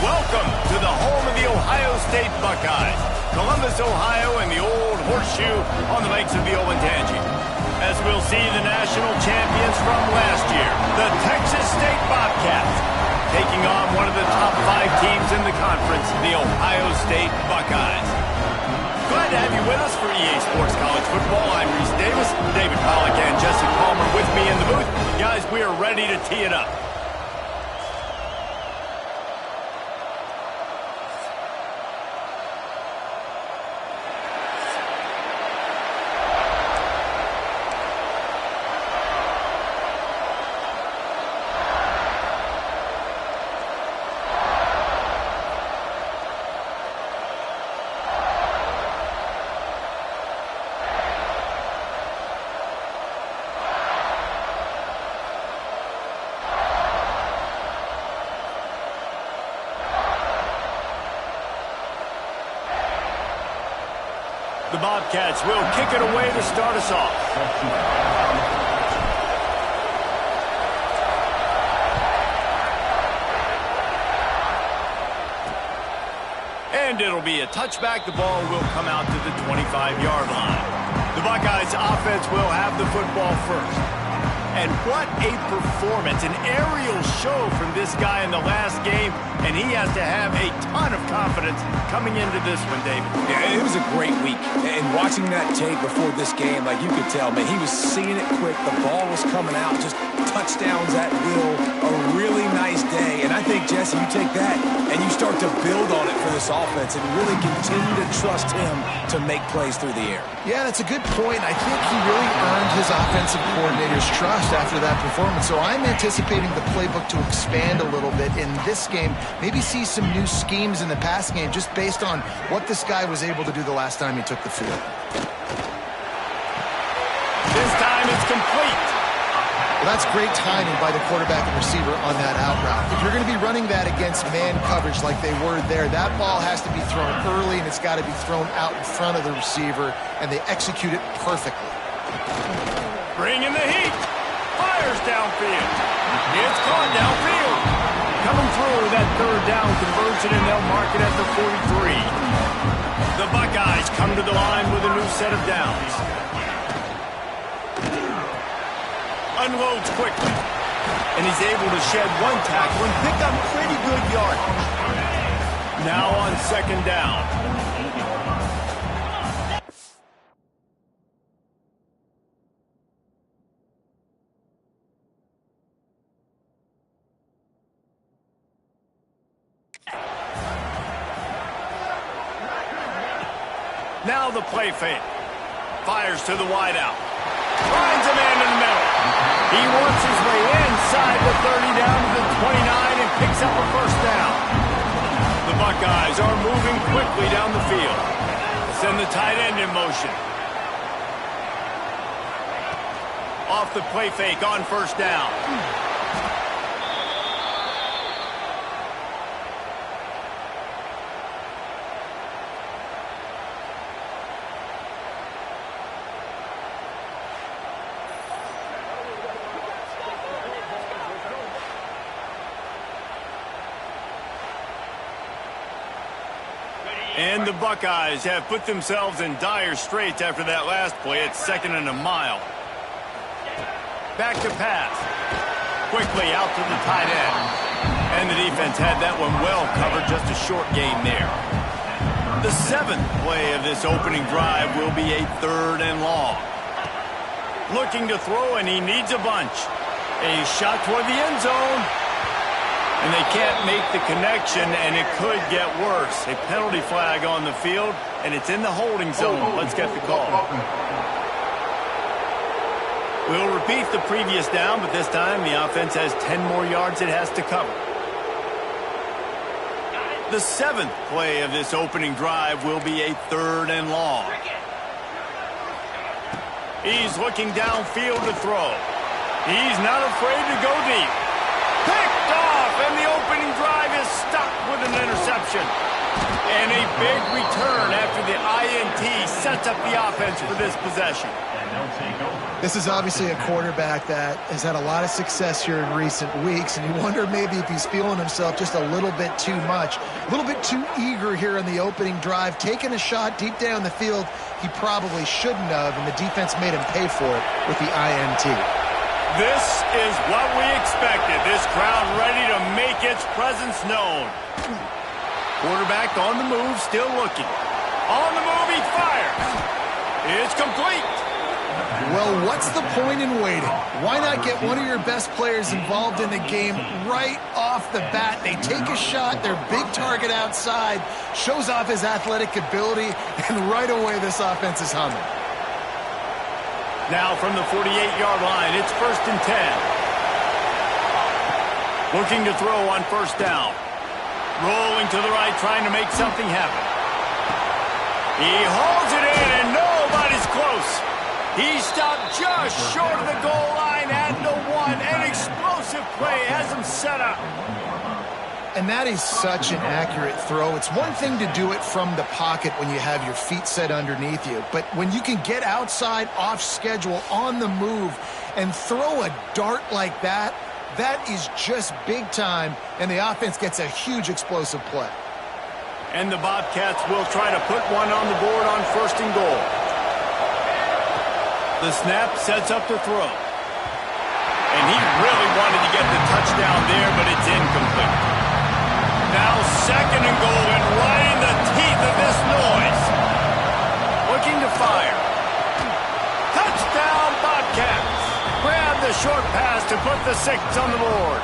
Welcome to the home of the Ohio State Buckeyes, Columbus, Ohio, and the old horseshoe on the banks of the Olentangy. As we'll see the national champions from last year, the Texas State Bobcats, taking on one of the top 5 teams in the conference, the Ohio State Buckeyes. Glad to have you with us for EA Sports College Football. I'm Reese Davis, David Pollack, and Jesse Palmer with me in the booth. Guys, we are ready to tee it up. The Bobcats will kick it away to start us off. And it'll be a touchback. The ball will come out to the 25-yard line. The Buckeyes offense will have the football first. And what a performance, an aerial show from this guy in the last game, and he has to have a ton of confidence coming into this one, David. Yeah, it was a great week. And watching that tape before this game, like you could tell, man, he was seeing it quick. The ball was coming out, just touchdowns at will. A really nice day. And I think, Jesse, you take that and you start to build on it for this offense and really continue to trust him to make plays through the air. Yeah, that's a good point. I think he really earned his offensive coordinator's trust after that performance. So I'm anticipating the playbook to expand a little bit in this game. Maybe see some new schemes in the passing game just based on what this guy was able to do the last time he took the field. This time it's complete. Well, that's great timing by the quarterback and receiver on that out route. If you're going to be running that against man coverage like they were there, that ball has to be thrown early and it's got to be thrown out in front of the receiver, and they execute it perfectly. Bring in the heat. Fires downfield. It's caught downfield. Coming through that third down conversion, and they'll mark it at the 43. The Buckeyes come to the line with a new set of downs. Unloads quickly, and he's able to shed one tackle and pick up pretty good yardage. Now on second down. Now the play fake. Fires to the wideout. Finds a man in the middle. He works his way inside the 30 down to the 29 and picks up a first down. The Buckeyes are moving quickly down the field. Send the tight end in motion. Off the play fake on first down. And the Buckeyes have put themselves in dire straits after that last play. It's second and a mile. Back to pass. Quickly out to the tight end. And the defense had that one well covered. Just a short gain there. The 7th play of this opening drive will be a third and long. Looking to throw, and he needs a bunch. A shot toward the end zone. And they can't make the connection, and it could get worse. A penalty flag on the field, and it's in the holding zone. Let's get the call. We'll repeat the previous down, but this time the offense has 10 more yards it has to cover. The 7th play of this opening drive will be a third and long. He's looking downfield to throw. He's not afraid to go deep. Picked off! off, and the opening drive is stopped with an interception. And a big return after the INT sets up the offense for this possession. This is obviously a quarterback that has had a lot of success here in recent weeks, and you wonder maybe if he's feeling himself just a little bit too much, a little bit too eager here in the opening drive, taking a shot deep down the field he probably shouldn't have, and the defense made him pay for it with the INT. This is what we expected. This crowd ready to make its presence known. Quarterback on the move, still looking. On the move, he fires. It's complete. Well, what's the point in waiting? Why not get one of your best players involved in the game right off the bat? They take a shot, their big target outside, shows off his athletic ability, and right away this offense is humming. Now from the 48-yard line, it's 1st and 10. Looking to throw on 1st down. Rolling to the right, trying to make something happen. He hauls it in, and nobody's close. He stopped just short of the goal line at the 1. An explosive play has him set up. And that is such an accurate throw. It's one thing to do it from the pocket when you have your feet set underneath you, but when you can get outside, off schedule, on the move, and throw a dart like that, that is just big time, and the offense gets a huge explosive play. And the Bobcats will try to put one on the board on 1st and goal. The snap sets up the throw. And he really wanted to get the touchdown there, but it's incomplete. Now 2nd and goal, and right in the teeth of this noise. Looking to fire. Touchdown, Bobcats. Grab the short pass to put the 6 on the board.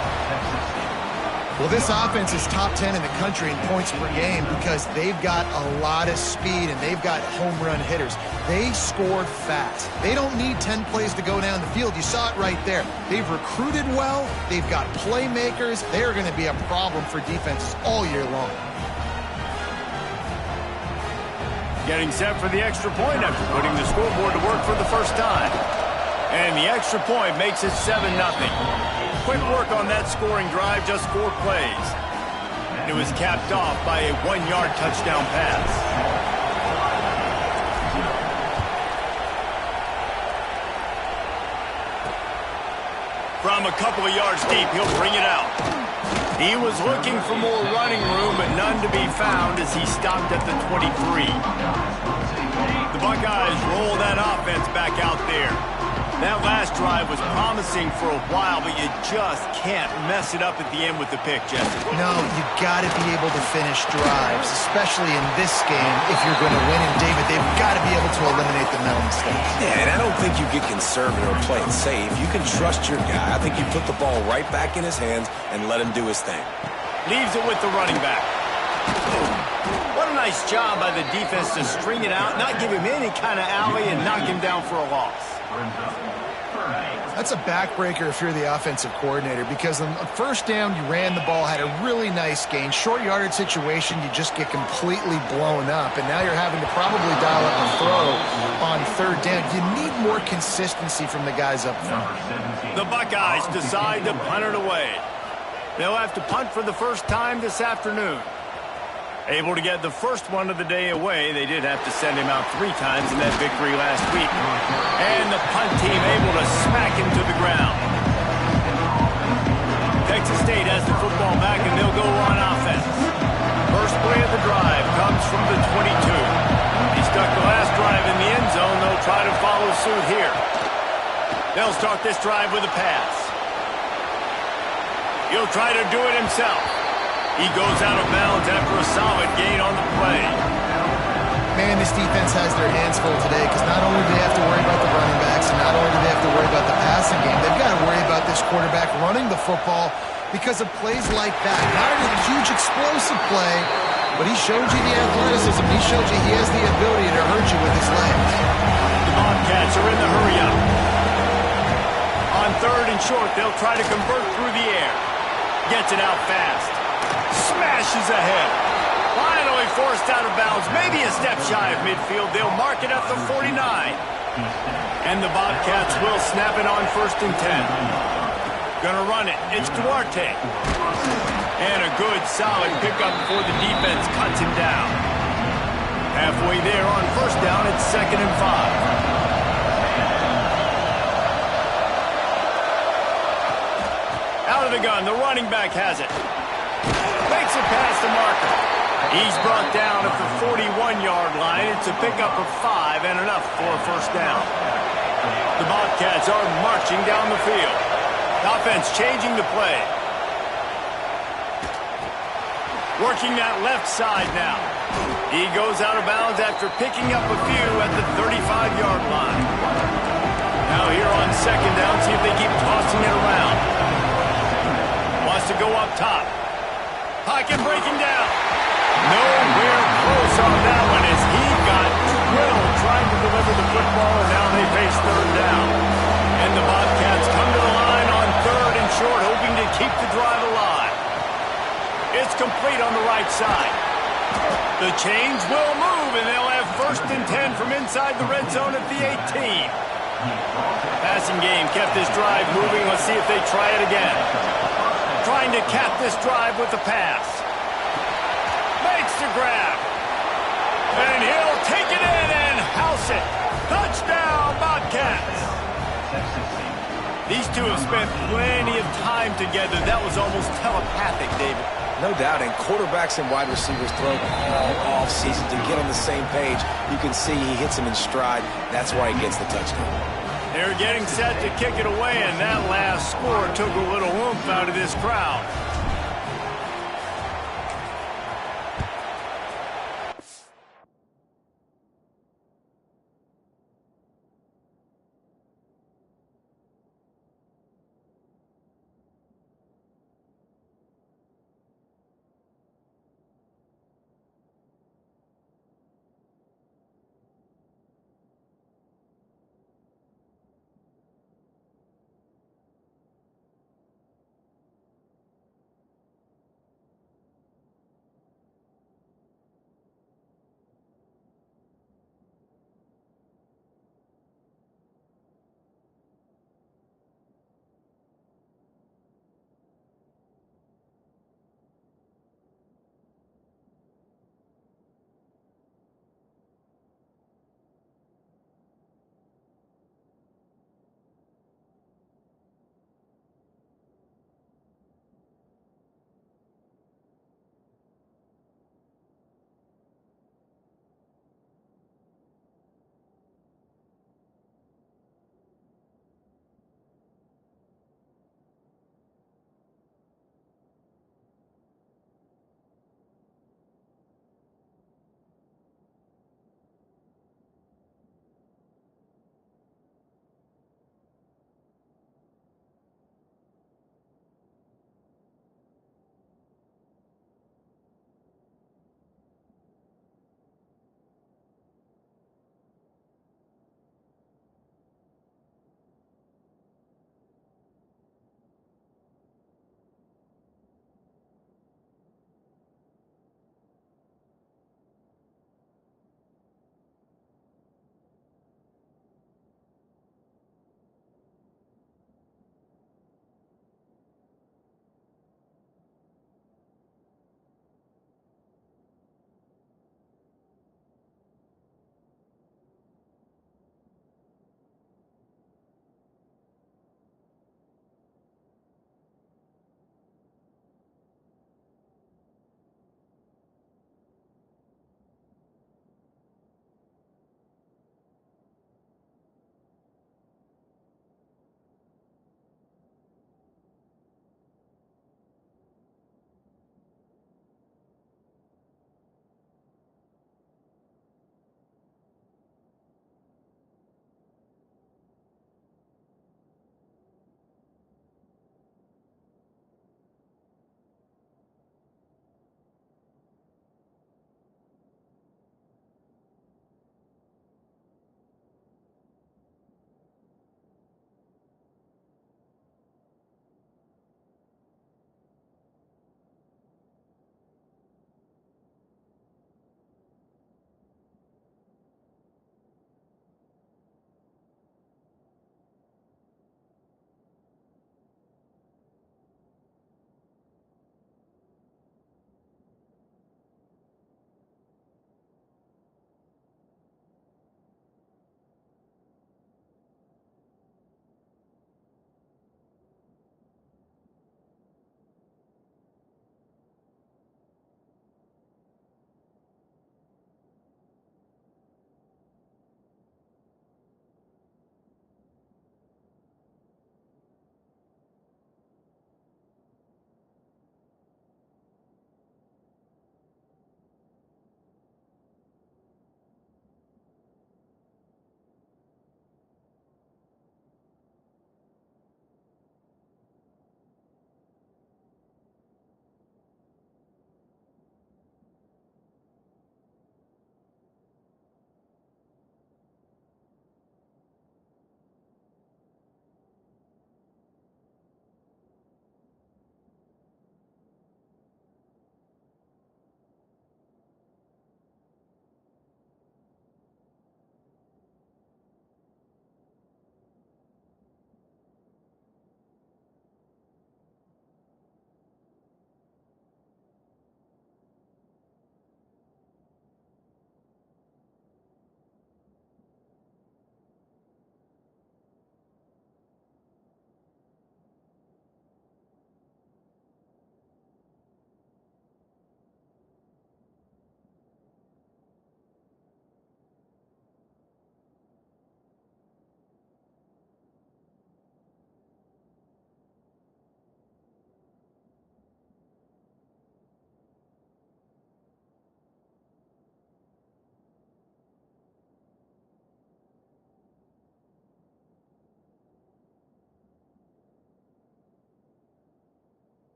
Well, this offense is top 10 in the country in points per game because they've got a lot of speed and they've got home run hitters. They score fast. They don't need 10 plays to go down the field. You saw it right there. They've recruited well. They've got playmakers. They're going to be a problem for defenses all year long. Getting set for the extra point after putting the scoreboard to work for the first time. And the extra point makes it 7-0. Quick work on that scoring drive, just 4 plays. And it was capped off by a 1-yard touchdown pass. From a couple of yards deep, he'll bring it out. He was looking for more running room, but none to be found as he stopped at the 23. The Buckeyes roll that offense back out there. That last drive was promising for a while, but you just can't mess it up at the end with the pick, Jesse. No, you got to be able to finish drives, especially in this game if you're going to win. And, David, they've got to be able to eliminate the mental mistakes. Yeah, and I don't think you get conservative or play it safe. You can trust your guy. I think you put the ball right back in his hands and let him do his thing. Leaves it with the running back. What a nice job by the defense to string it out, not give him any kind of alley, and knock him down for a loss. That's a backbreaker if you're the offensive coordinator, because on 1st down, you ran the ball, had a really nice gain. Short yardage situation, you just get completely blown up, and now you're having to probably dial up a throw on 3rd down. You need more consistency from the guys up front. The Buckeyes decide to punt it away. They'll have to punt for the first time this afternoon. Able to get the first one of the day away. They did have to send him out 3 times in that victory last week. And the punt team able to smack him to the ground. Texas State has the football back, and they'll go on offense. First play of the drive comes from the 22. He stuck the last drive in the end zone. They'll try to follow suit here. They'll start this drive with a pass. He'll try to do it himself. He goes out of bounds after a solid gain on the play. Man, this defense has their hands full today because not only do they have to worry about the running backs and not only do they have to worry about the passing game, they've got to worry about this quarterback running the football because of plays like that. Not a huge explosive play, but he showed you the athleticism. He showed you he has the ability to hurt you with his legs. The Bobcats are in the hurry-up. On 3rd and short, they'll try to convert through the air. Gets it out fast. Smashes ahead. Finally forced out of bounds. Maybe a step shy of midfield. They'll mark it at the 49. And the Bobcats will snap it on 1st and 10. Gonna run it. It's Duarte. And a good, solid pickup before the defense cuts him down. Halfway there on first down, it's 2nd and 5. Out of the gun, the running back has it. Makes it past the marker. He's brought down at the 41-yard line. It's a pickup of 5 and enough for a first down. The Bobcats are marching down the field. Offense changing the play. Working that left side now. He goes out of bounds after picking up a few at the 35-yard line. Now here on 2nd down, see if they keep tossing it around. Wants to go up top. Pocket breaking down. Nowhere close on that one as he got drilled trying to deliver the football, and now they face 3rd down. And the Bobcats come to the line on 3rd and short, hoping to keep the drive alive. It's complete on the right side. The chains will move, and they'll have 1st and 10 from inside the red zone at the 18. Passing game kept this drive moving. Let's see if they try it again. Trying to cap this drive with the pass. Makes the grab. And he'll take it in and house it. Touchdown, Bobcats. These two have spent plenty of time together. That was almost telepathic, David. No doubt, and quarterbacks and wide receivers throw all offseason to get on the same page. You can see he hits him in stride. That's why he gets the touchdown. They're getting set to kick it away, and that last score took a little oomph out of this crowd.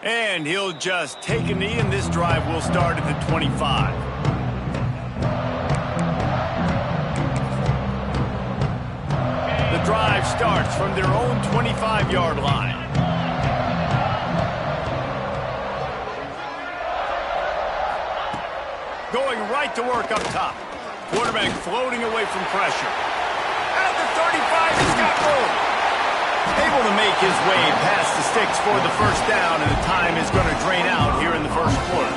And he'll just take a knee, and this drive will start at the 25. The drive starts from their own 25-yard line. Going right to work up top. Quarterback floating away from pressure. At the 35, he's got room. Able to make his way past the sticks for the first down, and the time is going to drain out here in the first quarter.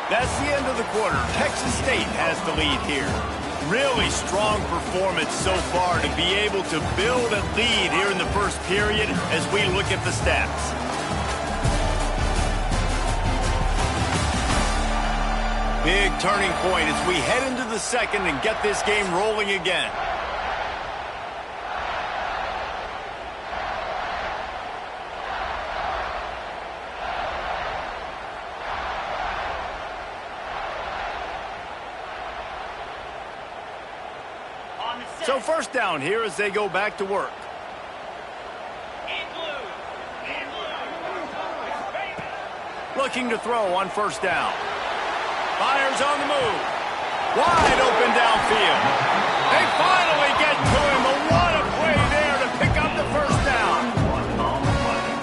That's the end of the quarter. Texas State has the lead here. Really strong performance so far to be able to build a lead here in the first period as we look at the stats. Big turning point as we head into the second and get this game rolling again. So first down here as they go back to work. Looking to throw on first down. Fires on the move. Wide open downfield. They finally get to him. But what a play there to pick up the first down.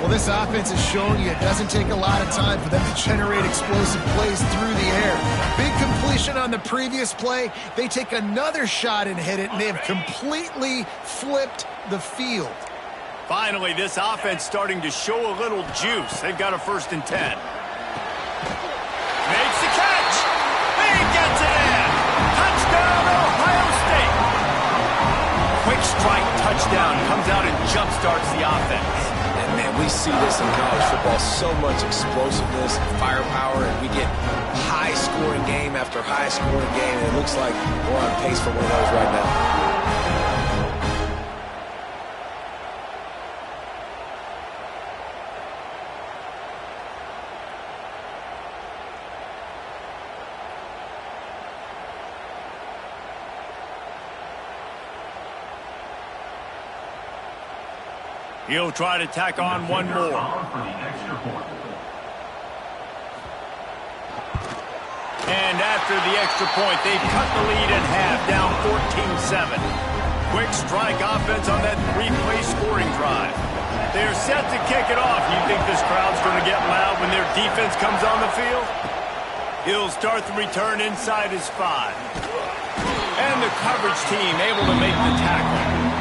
Well, this offense is showing you it doesn't take a lot of time for them to generate explosive plays through the air. Big completion on the previous play. They take another shot and hit it, and they have completely flipped the field. Finally, this offense starting to show a little juice. They've got a 1st and 10. Makes the catch. He gets it in. Touchdown, Ohio State. Quick strike touchdown comes out and jumpstarts the offense. And, man, we see this in college football. So much explosiveness, firepower, and we get high-scoring game after high-scoring game. And it looks like we're on pace for one of those right now. He'll try to tack on one more. And after the extra point, they've cut the lead in half, down 14-7. Quick strike offense on that 3-play scoring drive. They're set to kick it off. You think this crowd's going to get loud when their defense comes on the field? He'll start the return inside his 5. And the coverage team able to make the tackle.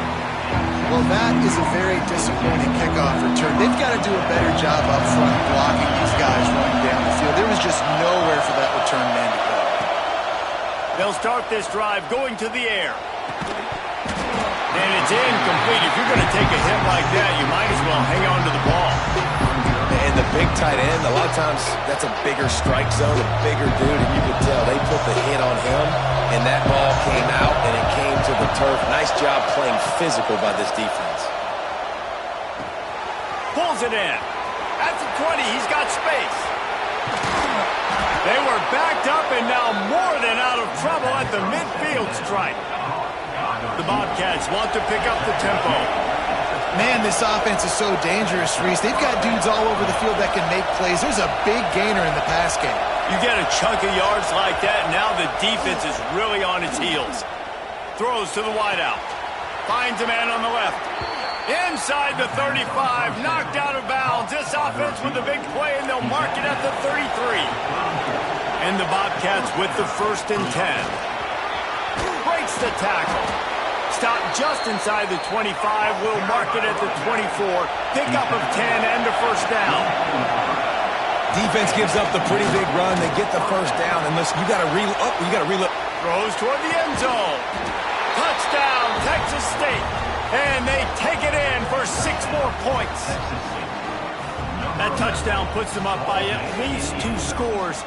Well, that is a very disappointing kickoff return. They've got to do a better job up front blocking these guys running down the field. There was just nowhere for that return man to go. They'll start this drive going to the air. And it's incomplete. If you're going to take a hit like that, you might as well hang on to the ball. And the big tight end, a lot of times that's a bigger strike zone, a bigger dude, and you could tell they put the hit on him, and that ball came out, and it came to the turf. Nice job playing physical by this defense. Pulls it in. At the 20, he's got space. They were backed up and now more than out of trouble at the midfield stripe. The Bobcats want to pick up the tempo. Man, this offense is so dangerous, Reese. They've got dudes all over the field that can make plays. There's a big gainer in the pass game. You get a chunk of yards like that, now the defense is really on its heels. Throws to the wideout. Finds a man on the left. Inside the 35, knocked out of bounds. This offense with a big play, and they'll mark it at the 33. And the Bobcats with the 1st and 10. Breaks the tackle. Stopped just inside the 25. Will mark it at the 24. Pickup of 10 and a 1st down. Defense gives up the pretty big run. They get the 1st down, and listen, you got to reload. Throws toward the end zone. Touchdown, Texas State. And they take it in for 6 more points. That touchdown puts them up by at least 2 scores.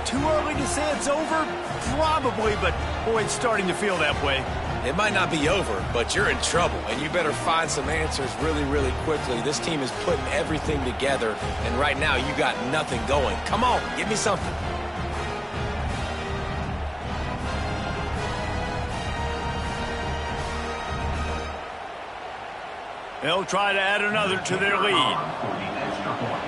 Too early to say it's over? Probably, but boy, it's starting to feel that way. It might not be over, but you're in trouble, and you better find some answers really, really quickly. This team is putting everything together, and right now you got nothing going. Come on, give me something. They'll try to add another to their lead. For the extra point.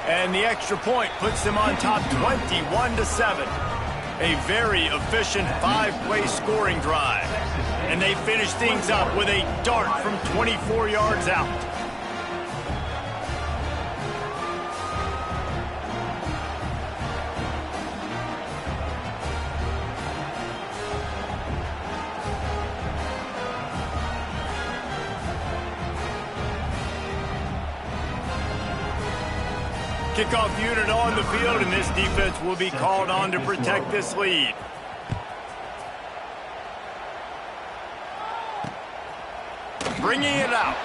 And the extra point puts them on top 21-7. A very efficient 5-play scoring drive. And they finish things up with a dart from 24 yards out. Kickoff unit on the field, and this defense will be called on to protect this lead. Bringing it out.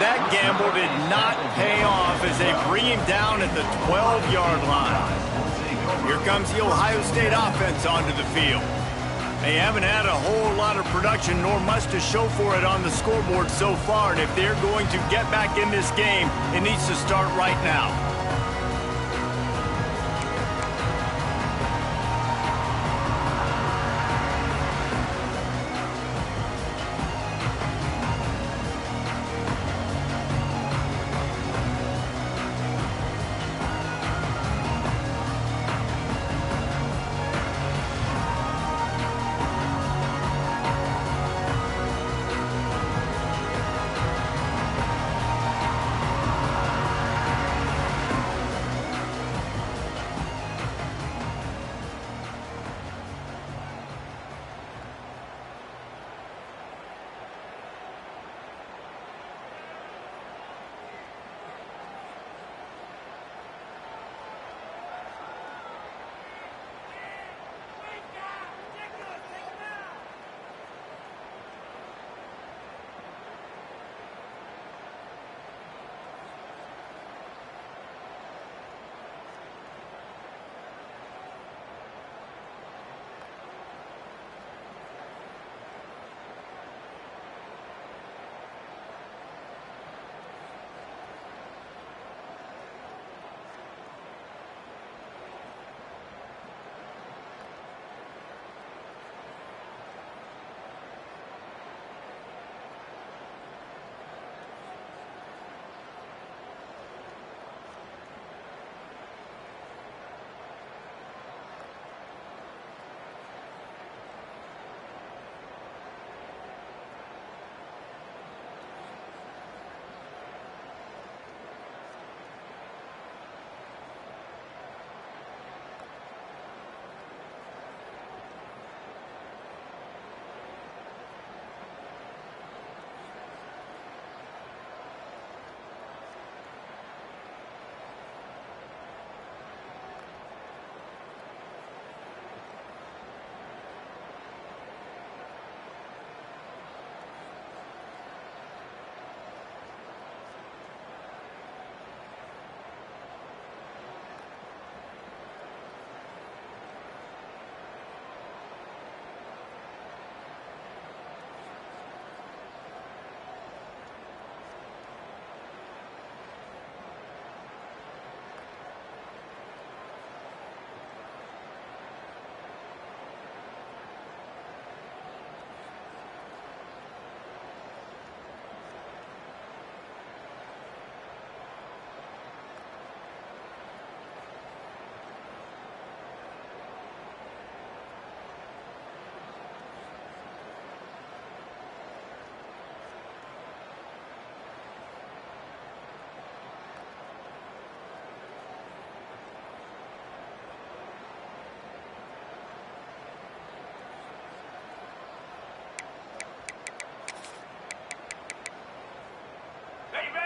That gamble did not pay off as they bring him down at the 12-yard line. Here comes the Ohio State offense onto the field. They haven't had a whole lot of production nor much to show for it on the scoreboard so far, and if they're going to get back in this game, it needs to start right now.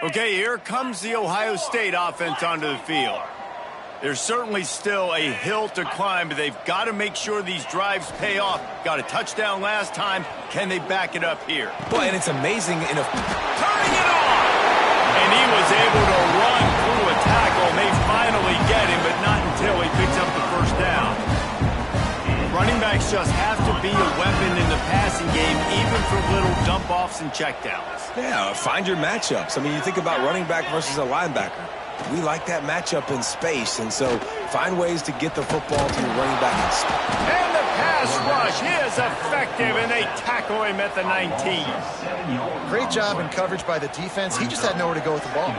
Okay, here comes the Ohio State offense onto the field. There's certainly still a hill to climb, but they've got to make sure these drives pay off. Got a touchdown last time. Can they back it up here? Well, and it's amazing. Turning it on! And he was able to run through a tackle, and they finally get him, but not until he picks up the first down. Running back quarterbacks just have to be a weapon in the passing game, even for little dump-offs and checkdowns. Yeah, find your matchups. I mean, you think about running back versus a linebacker. We like that matchup in space, and so find ways to get the football to your running back in space. And the pass rush is effective, and they tackle him at the 19. Great job in coverage by the defense. He just had nowhere to go with the ball.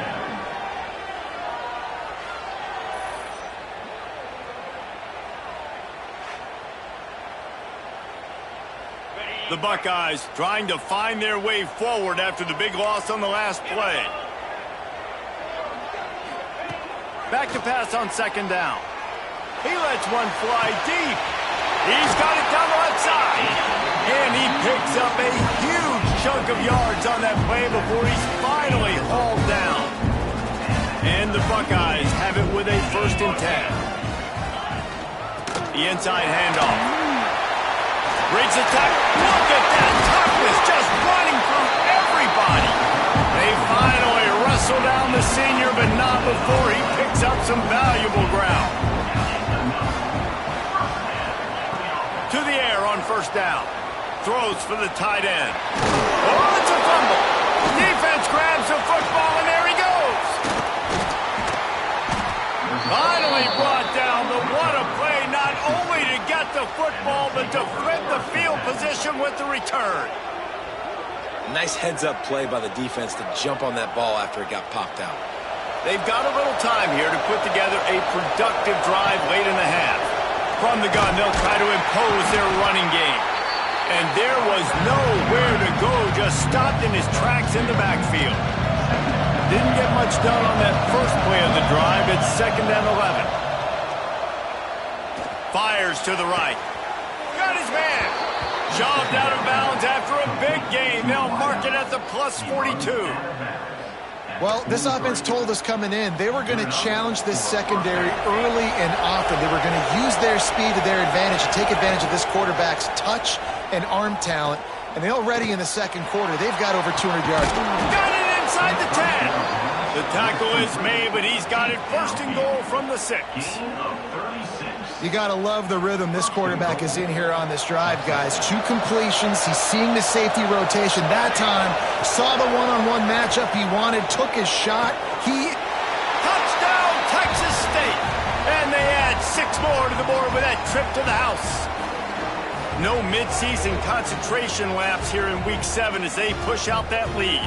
The Buckeyes trying to find their way forward after the big loss on the last play. Back to pass on second down. He lets one fly deep. He's got it down the left side. And he picks up a huge chunk of yards on that play before he's finally hauled down. And the Buckeyes have it with a 1st and 10. The inside handoff. Breaks the tackle. Look at that toughness, just running through everybody. They finally wrestle down the senior, but not before he picks up some valuable ground. To the air on 1st down. Throws for the tight end. Oh, it's a fumble. Defense grabs the football, and there he goes. Finally brought down, but what a play, not only to get the football, but to flip the field position with the return. Nice heads-up play by the defense to jump on that ball after it got popped out. They've got a little time here to put together a productive drive late in the half. From the gun, they'll try to impose their running game. And there was nowhere to go, just stopped in his tracks in the backfield. Didn't get much done on that first play of the drive. It's 2nd and 11. Fires to the right. Got his man. Shoved out of bounds after a big gain. They'll mark it at the plus 42. Well, this offense told us coming in they were going to challenge this secondary early and often. They were going to use their speed to their advantage to take advantage of this quarterback's touch and arm talent. And they already in the 2nd quarter, they've got over 200 yards. Got it inside the 10. The tackle is made, but he's got it 1st and goal from the 6. You got to love the rhythm this quarterback is in here on this drive, guys. 2 completions. He's seeing the safety rotation. That time, saw the one-on-one matchup he wanted, took his shot. Touchdown, Texas State. And they add 6 more to the board with that trip to the house. No midseason concentration laps here in Week 7 as they push out that lead.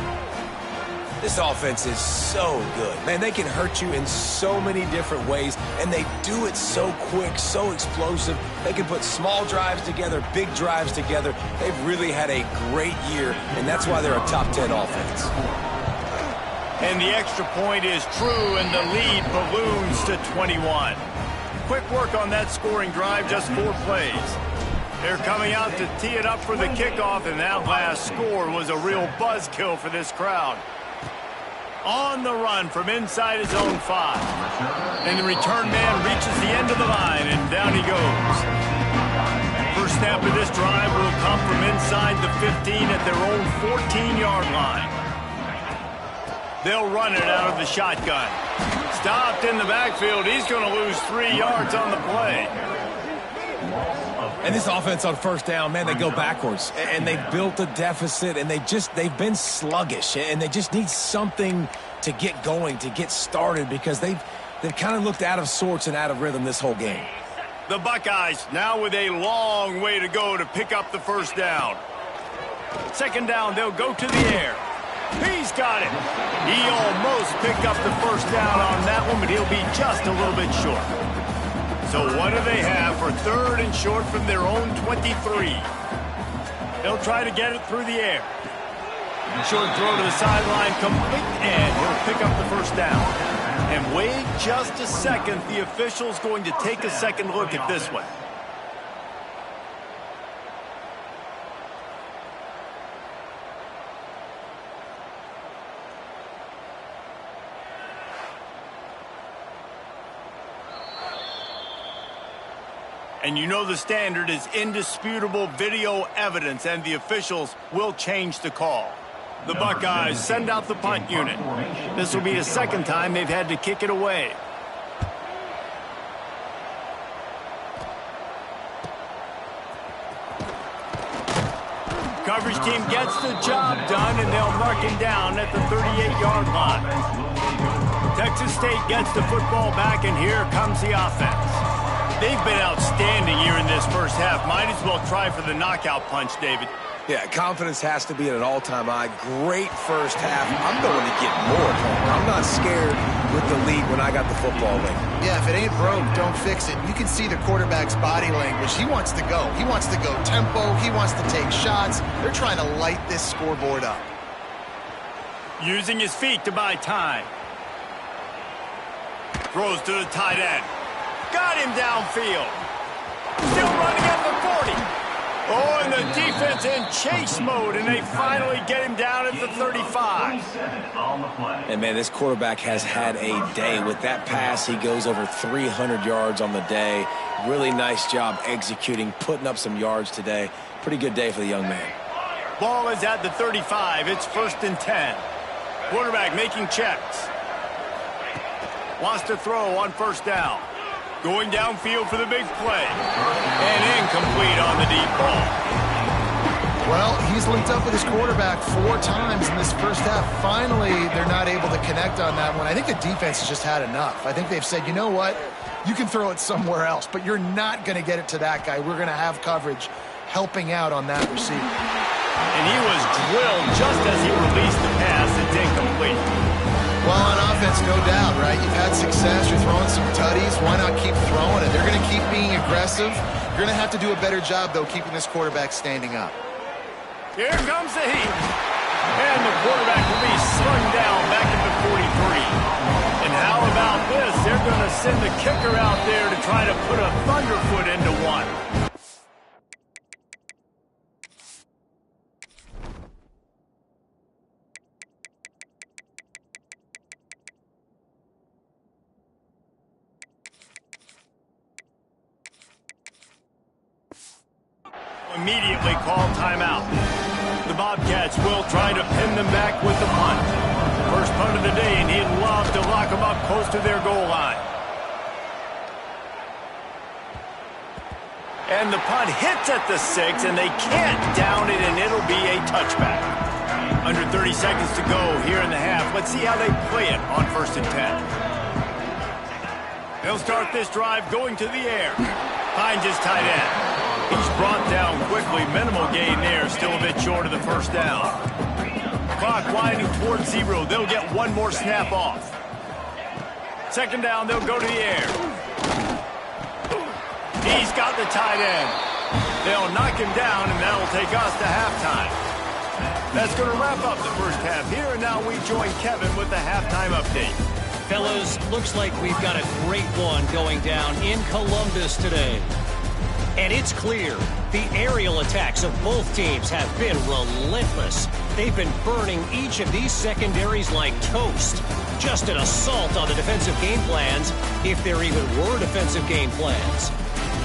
This offense is so good. Man, they can hurt you in so many different ways, and they do it so quick, so explosive. They can put small drives together, big drives together. They've really had a great year, and that's why they're a top 10 offense. And the extra point is true, and the lead balloons to 21. Quick work on that scoring drive, just 4 plays. They're coming out to tee it up for the kickoff, and that last score was a real buzzkill for this crowd. On the run from inside his own 5. And the return man reaches the end of the line, and down he goes. First snap of this drive will come from inside the 15 at their own 14-yard line. They'll run it out of the shotgun. Stopped in the backfield. He's going to lose 3 yards on the play. And this offense on 1st down, man, they go backwards. And they've built a deficit, and they've been sluggish. And they just need something to get going, to get started, because they've kind of looked out of sorts and out of rhythm this whole game. The Buckeyes now with a long way to go to pick up the 1st down. 2nd down, they'll go to the air. He's got it. He almost picked up the 1st down on that one, but he'll be just a little bit short. So what do they have for 3rd and short from their own 23? They'll try to get it through the air. Short throw to the sideline, complete, and he'll pick up the 1st down. And wait just a second. The official's going to take a second look at this one. And you know the standard is indisputable video evidence, and the officials will change the call. The Buckeyes send out the punt unit. This will be the 2nd time they've had to kick it away. Coverage team gets the job done, and they'll mark him down at the 38-yard line. Texas State gets the football back, and here comes the offense. They've been outstanding here in this first half. Might as well try for the knockout punch, David. Yeah, confidence has to be at an all-time high. Great first half. I'm going to get more. I'm not scared with the lead when I got the football late. Yeah, if it ain't broke, don't fix it. You can see the quarterback's body language. He wants to go. He wants to go tempo. He wants to take shots. They're trying to light this scoreboard up. Using his feet to buy time. Throws to the tight end. Got him downfield. Still running at the 40. Oh, and the defense in chase mode, and they finally get him down at the 35. And, man, this quarterback has had a day. With that pass, he goes over 300 yards on the day. Really nice job executing, putting up some yards today. Pretty good day for the young man. Ball is at the 35. It's 1st and 10. Quarterback making checks. Wants to throw on 1st down. Going downfield for the big play. And incomplete on the deep ball. Well, he's linked up with his quarterback 4 times in this first half. Finally, they're not able to connect on that one. I think the defense has just had enough. I think they've said, you know what? You can throw it somewhere else, but you're not going to get it to that guy. We're going to have coverage helping out on that receiver. And he was drilled just as he released the pass. It's incomplete. Well, on offense, no doubt, right? You've had success. You're throwing some tutties. Why not keep throwing it? They're going to keep being aggressive. You're going to have to do a better job, though, keeping this quarterback standing up. Here comes the heat. And the quarterback will be slung down back at the 43. And how about this? They're going to send the kicker out there to try to put a thunderfoot into one. Immediately call timeout. The Bobcats will try to pin them back with the punt. First punt of the day, and he'd love to lock them up close to their goal line. And the punt hits at the 6, and they can't down it, and it'll be a touchback. Under 30 seconds to go here in the half. Let's see how they play it on 1st and 10. They'll start this drive going to the air. Finds his tight end. He's brought down quickly. Minimal gain there. Still a bit short of the 1st down. Clock winding towards 0. They'll get one more snap off. 2nd down, they'll go to the air. He's got the tight end. They'll knock him down, and that'll take us to halftime. That's going to wrap up the first half here, and now we join Kevin with the halftime update. Fellas, looks like we've got a great one going down in Columbus today. And it's clear, the aerial attacks of both teams have been relentless. They've been burning each of these secondaries like toast. Just an assault on the defensive game plans, if there even were defensive game plans.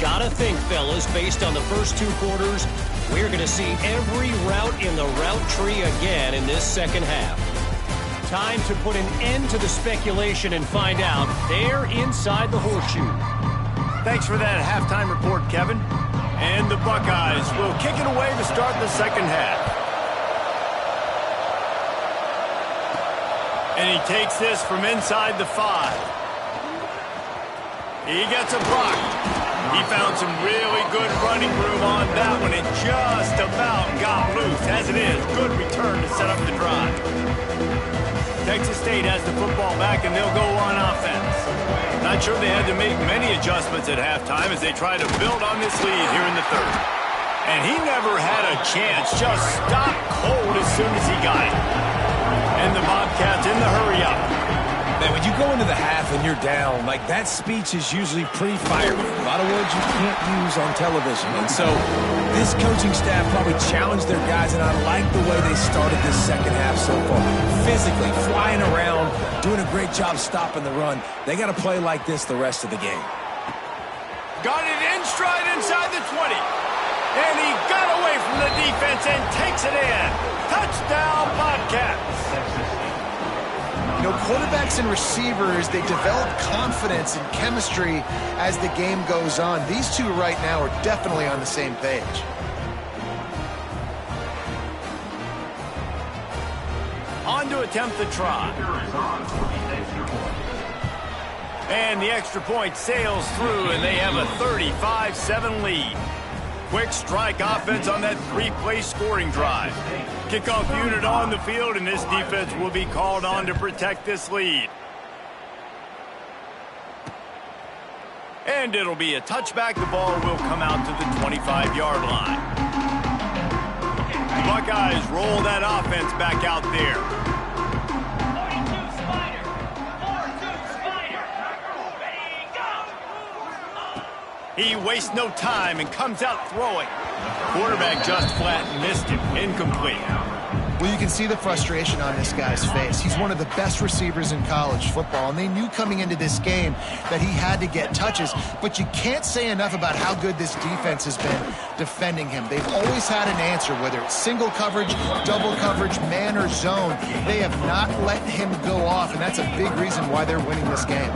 Gotta think, fellas, based on the first 2 quarters, we're going to see every route in the route tree again in this second half. Time to put an end to the speculation and find out they're inside the horseshoe. Thanks for that halftime report, Kevin. And the Buckeyes will kick it away to start the second half. And he takes this from inside the 5. He gets a block. He found some really good running room on that one and just about got loose. As it is, good return to set up the drive. Texas State has the football back, and they'll go on offense. Not sure they had to make many adjustments at halftime as they try to build on this lead here in the 3rd. And he never had a chance, just stopped cold as soon as he got it. And the Bobcats in the hurry-up. Man, when you go into the half and you're down, like that speech is usually pretty fiery. A lot of words you can't use on television. And so this coaching staff probably challenged their guys, and I like the way they started this second half so far. Physically, flying around, doing a great job stopping the run. They got to play like this the rest of the game. Got it in stride inside the 20. And he got away from the defense and takes it in. Touchdown, Bobcats. You know, quarterbacks and receivers, they develop confidence and chemistry as the game goes on. These two right now are definitely on the same page. to attempt the try. And the extra point sails through, and they have a 35-7 lead. Quick strike offense on that three-play scoring drive. Kickoff unit on the field, and this defense will be called on to protect this lead. And it'll be a touchback. The ball will come out to the 25-yard line. The Buckeyes roll that offense back out there. 42 Spider. 42 Spider. Ready, go. He wastes no time and comes out throwing. Quarterback just flat missed him. Incomplete. Well, you can see the frustration on this guy's face. He's one of the best receivers in college football, and they knew coming into this game that he had to get touches, but you can't say enough about how good this defense has been defending him. They've always had an answer, whether it's single coverage, double coverage, man or zone. They have not let him go off, and that's a big reason why they're winning this game.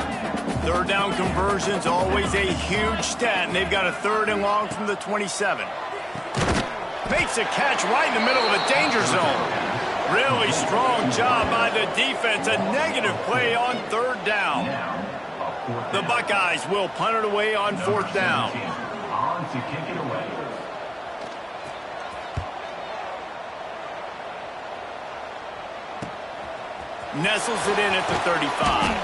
Third down conversion's always a huge stat, and they've got a 3rd and long from the 27. Makes a catch right in the middle of a danger zone. Really strong job by the defense. A negative play on 3rd down. The Buckeyes will punt it away on 4th down. On to kick it away. Nestles it in at the 35.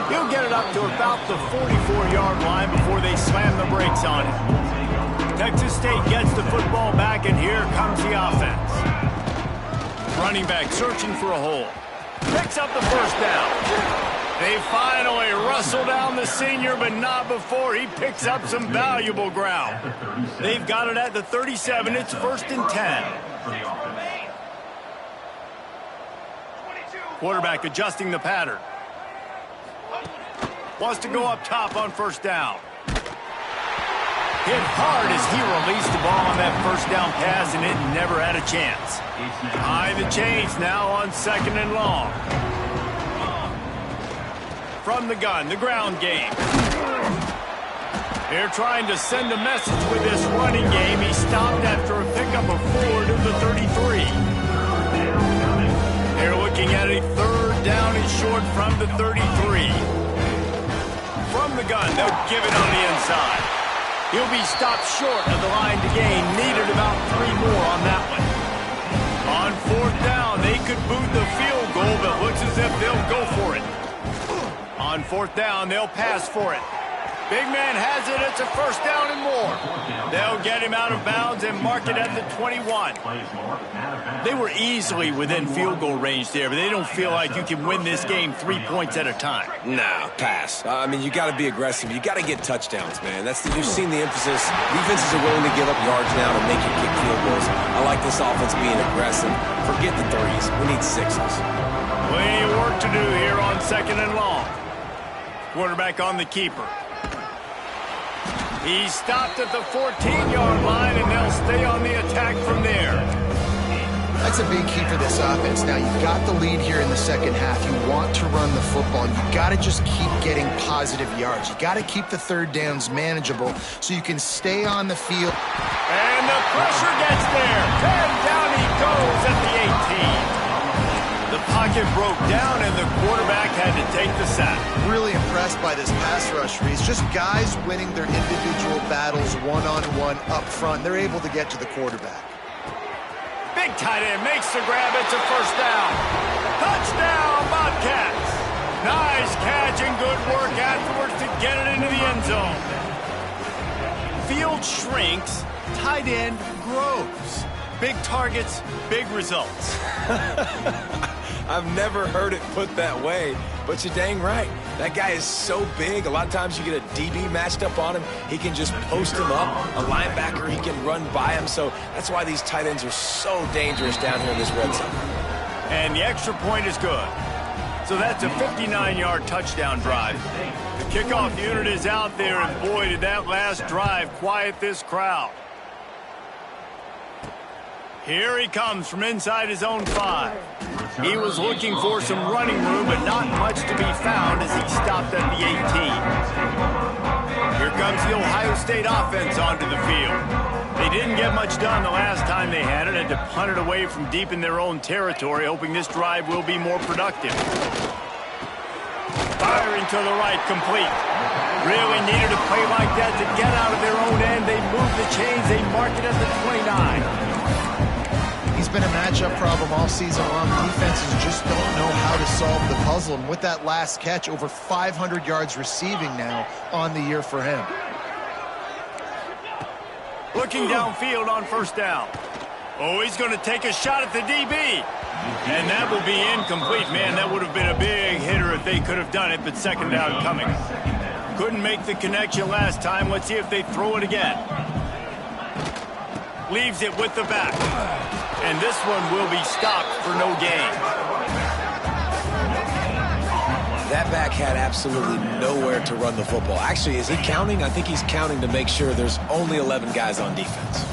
He'll get it up to about the 44-yard line before they slam the brakes on it. Texas State gets the football back, and here comes the offense. Running back searching for a hole. Picks up the 1st down. They finally rustle down the senior, but not before he picks up some valuable ground. They've got it at the 37. It's 1st and 10. Quarterback adjusting the pattern. Wants to go up top on 1st down. Hit hard as he released the ball on that 1st down pass, and it never had a chance. High the chains now on 2nd and long. From the gun, the ground game. They're trying to send a message with this running game. He stopped after a pickup of 4 to the 33. They're looking at a 3rd down and short from the 33. From the gun, they'll give it on the inside. He'll be stopped short of the line to gain. Needed about 3 more on that one. On 4th down, they could boot the field goal, but looks as if they'll go for it. On 4th down, they'll pass for it. Big man has it. It's a 1st down and more. They'll get him out of bounds and mark it at the 21. They were easily within field goal range there, but they don't feel like you can win this game 3 points at a time. No, pass. I mean, you got to be aggressive. You got to get touchdowns, man. You've seen the emphasis. Defenses are willing to give up yards now to make you kick field goals. I like this offense being aggressive. Forget the 30s. We need 6s. Plenty of work to do here on 2nd and long. Quarterback on the keeper. He stopped at the 14-yard line, and they'll stay on the attack from there. That's a big key for this offense. Now, you've got the lead here in the 2nd half. You want to run the football. You've got to just keep getting positive yards. You've got to keep the 3rd downs manageable so you can stay on the field. And the pressure gets there. And down he goes at the 18. The pocket broke down, and the quarterback had to take the sack. Really impressed by this pass rush, Reese. Just guys winning their individual battles one-on-one up front. They're able to get to the quarterback. Big tight end makes the grab. It's a 1st down. Touchdown, Bobcats. Nice catch and good work afterwards to get it into the end zone. Field shrinks, tight end grows. Big targets, big results. I've never heard it put that way, but you're dang right. That guy is so big. A lot of times you get a DB matched up on him. He can just post him up. A linebacker, he can run by him. So that's why these tight ends are so dangerous down here in this red zone. And the extra point is good. So that's a 59-yard touchdown drive. The kickoff unit is out there, and boy, did that last drive quiet this crowd. Here he comes from inside his own 5. He was looking for some running room, but not much to be found as he stopped at the 18. Here comes the Ohio State offense onto the field. They didn't get much done the last time they had it, had to punt it away from deep in their own territory, hoping this drive will be more productive. Firing to the right, complete. Really needed a play like that to get out of their own end. They move the chains, they mark it at the 29. He's been a matchup problem all season long. Defenses just don't know how to solve the puzzle. And with that last catch, over 500 yards receiving now on the year for him. Looking downfield on first down. Oh, he's going to take a shot at the DB. And that will be incomplete. Man, that would have been a big hitter if they could have done it, but second down coming. Couldn't make the connection last time. Let's see if they throw it again. Leaves it with the back. And this one will be stopped for no gain. That back had absolutely nowhere to run the football. Actually, is he counting? I think he's counting to make sure there's only 11 guys on defense.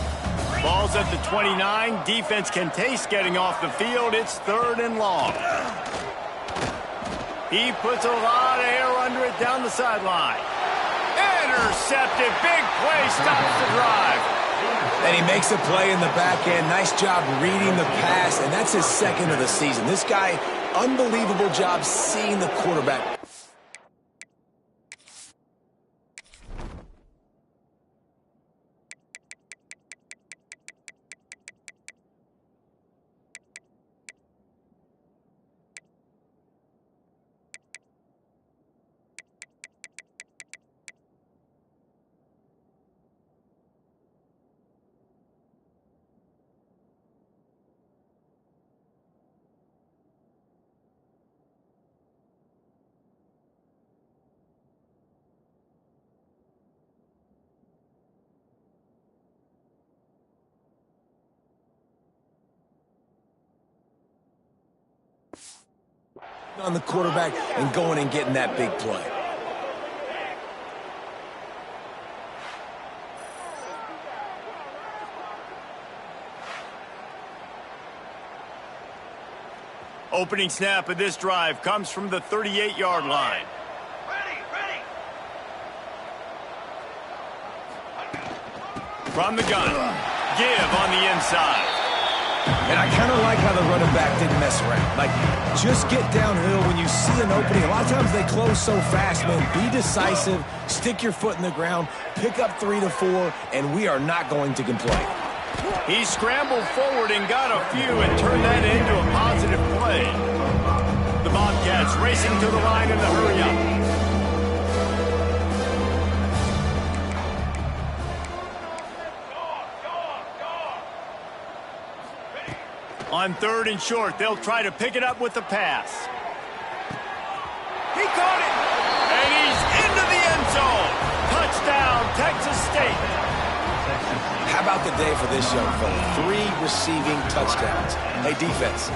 Ball's at the 29. Defense can taste getting off the field. It's 3rd and long. He puts a lot of air under it down the sideline. Intercepted. Big play. Stops the drive. And he makes a play in the back end. Nice job reading the pass, and that's his second of the season. This guy, unbelievable job seeing the quarterback. On the quarterback and going and getting that big play. Opening snap of this drive comes from the 38-yard line. From the gun, give on the inside. And I kind of like how the running back didn't mess around. Like, just get downhill when you see an opening. A lot of times they close so fast, man. Be decisive, stick your foot in the ground, pick up 3 to 4, and we are not going to complain. He scrambled forward and got a few and turned that into a positive play. The Bobcats racing to the line in the hurry-up. On 3rd and short, they'll try to pick it up with the pass. He caught it, and he's into the end zone. Touchdown, Texas State. How about the day for this young fella? 3 receiving touchdowns. Hey, defense,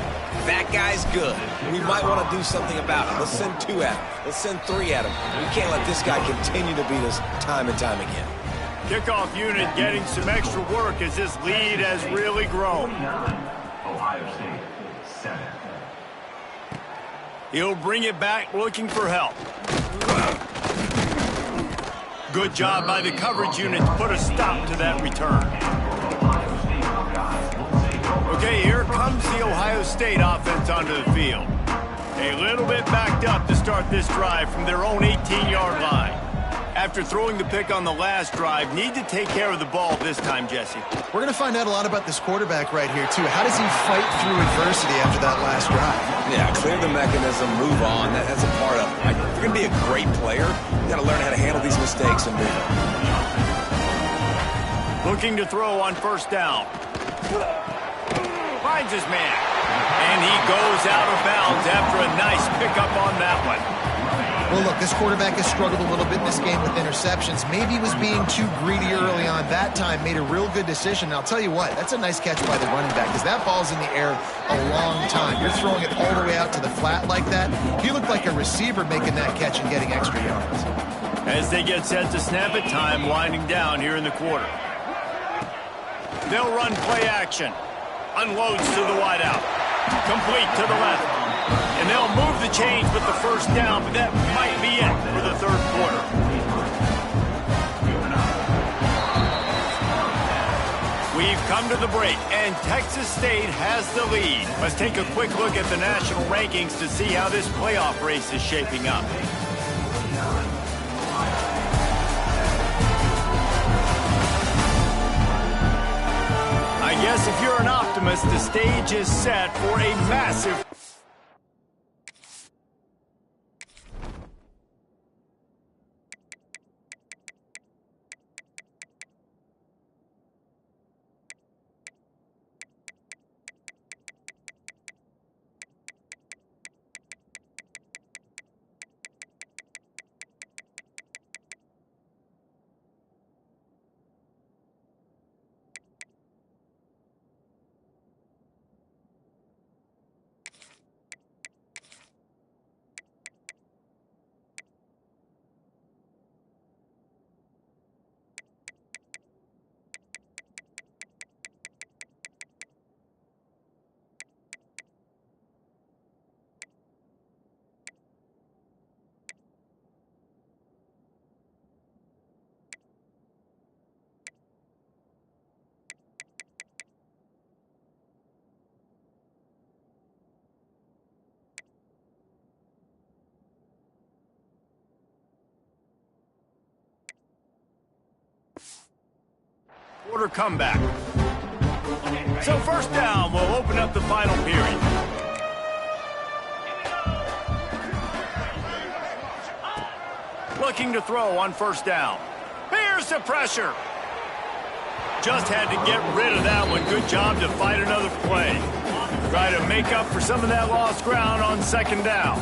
that guy's good. We might want to do something about it. Let's send 2 at him. Let's send 3 at him. We can't let this guy continue to beat us time and time again. Kickoff unit getting some extra work as this lead has really grown. Ohio State, 7. He'll bring it back looking for help. Good job by the coverage unit to put a stop to that return. Okay, here comes the Ohio State offense onto the field. A little bit backed up to start this drive from their own 18-yard line. After throwing the pick on the last drive, need to take care of the ball this time, Jesse. We're going to find out a lot about this quarterback right here, too. How does he fight through adversity after that last drive? Yeah, clear the mechanism, move on. That's a part of it. Right? If you're going to be a great player, you got to learn how to handle these mistakes and move on. Looking to throw on first down. Finds his man. And he goes out of bounds after a nice pickup on that one. Well, look, this quarterback has struggled a little bit in this game with interceptions. Maybe he was being too greedy early on. That time made a real good decision. And I'll tell you what, that's a nice catch by the running back because that ball's in the air a long time. You're throwing it all the way out to the flat like that. He looked like a receiver making that catch and getting extra yards. As they get set to snap it, time winding down here in the quarter. They'll run play action. Unloads to the wideout. Complete to the left. And they'll move the chains with the first down, but that might be it for the 3rd quarter. come to the break, and Texas State has the lead. Let's take a quick look at the national rankings to see how this playoff race is shaping up. I guess if you're an optimist, the stage is set for a massive... quarter comeback. So first down, we'll open up the final period. Looking to throw on first down. Here's the pressure. Just had to get rid of that one. Good job to fight another play. Try to make up for some of that lost ground on second down.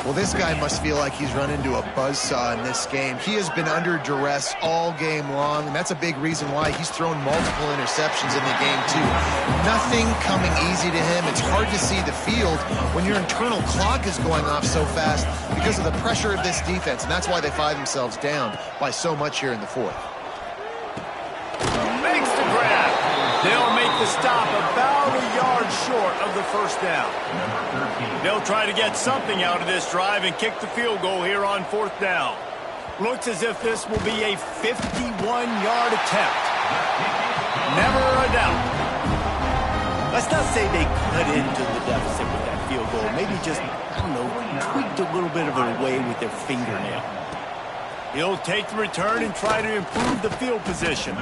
Well, this guy must feel like he's run into a buzzsaw in this game. He has been under duress all game long, and that's a big reason why he's thrown multiple interceptions in the game, too. Nothing coming easy to him. It's hard to see the field when your internal clock is going off so fast because of the pressure of this defense, and that's why they find themselves down by so much here in the fourth. Makes the grab. They'll make the stop about a yard short of the first down. They'll try to get something out of this drive and kick the field goal here on fourth down. Looks as if this will be a 51-yard attempt. Never a doubt. Let's not say they cut into the deficit with that field goal. Maybe just, I don't know, tweaked a little bit of it away with their fingernail. He'll take the return and try to improve the field position.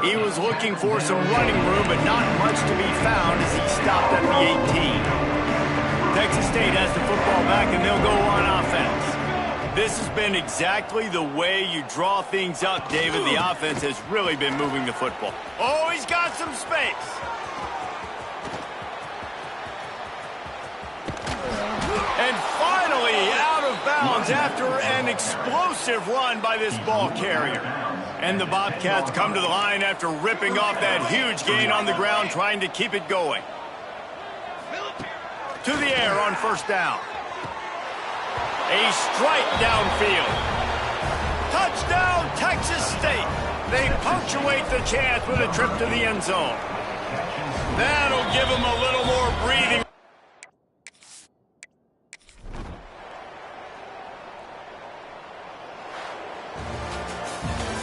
He was looking for some running room, but not much to be found as he stopped at the 18. Texas State has the football back, and they'll go on offense. This has been exactly the way you draw things up, David. The offense has really been moving the football. Oh, he's got some space. And finally out of bounds after an explosive run by this ball carrier. And the Bobcats come to the line after ripping off that huge gain on the ground, trying to keep it going. To the air on first down. A strike downfield. Touchdown, Texas State. They punctuate the chance with a trip to the end zone. That'll give them a little more breathing.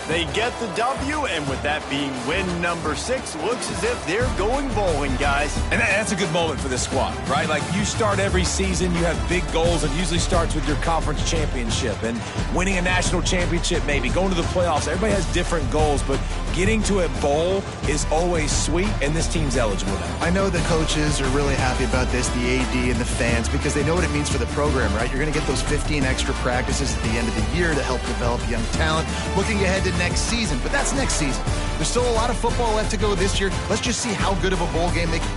They get the W, and with that being win number 6, looks as if they're going bowling, guys. And that's a good moment for this squad, right? Like, you start every season, you have big goals. It usually starts with your conference championship and winning a national championship, maybe going to the playoffs. Everybody has different goals, but getting to a bowl is always sweet, and this team's eligible now. I know the coaches are really happy about this, the AD and the fans, because they know what it means for the program, right? You're going to get those 15 extra practices at the end of the year to help develop young talent. Looking ahead to next season, but that's next season. There's still a lot of football left to go this year. Let's just see how good of a bowl game they can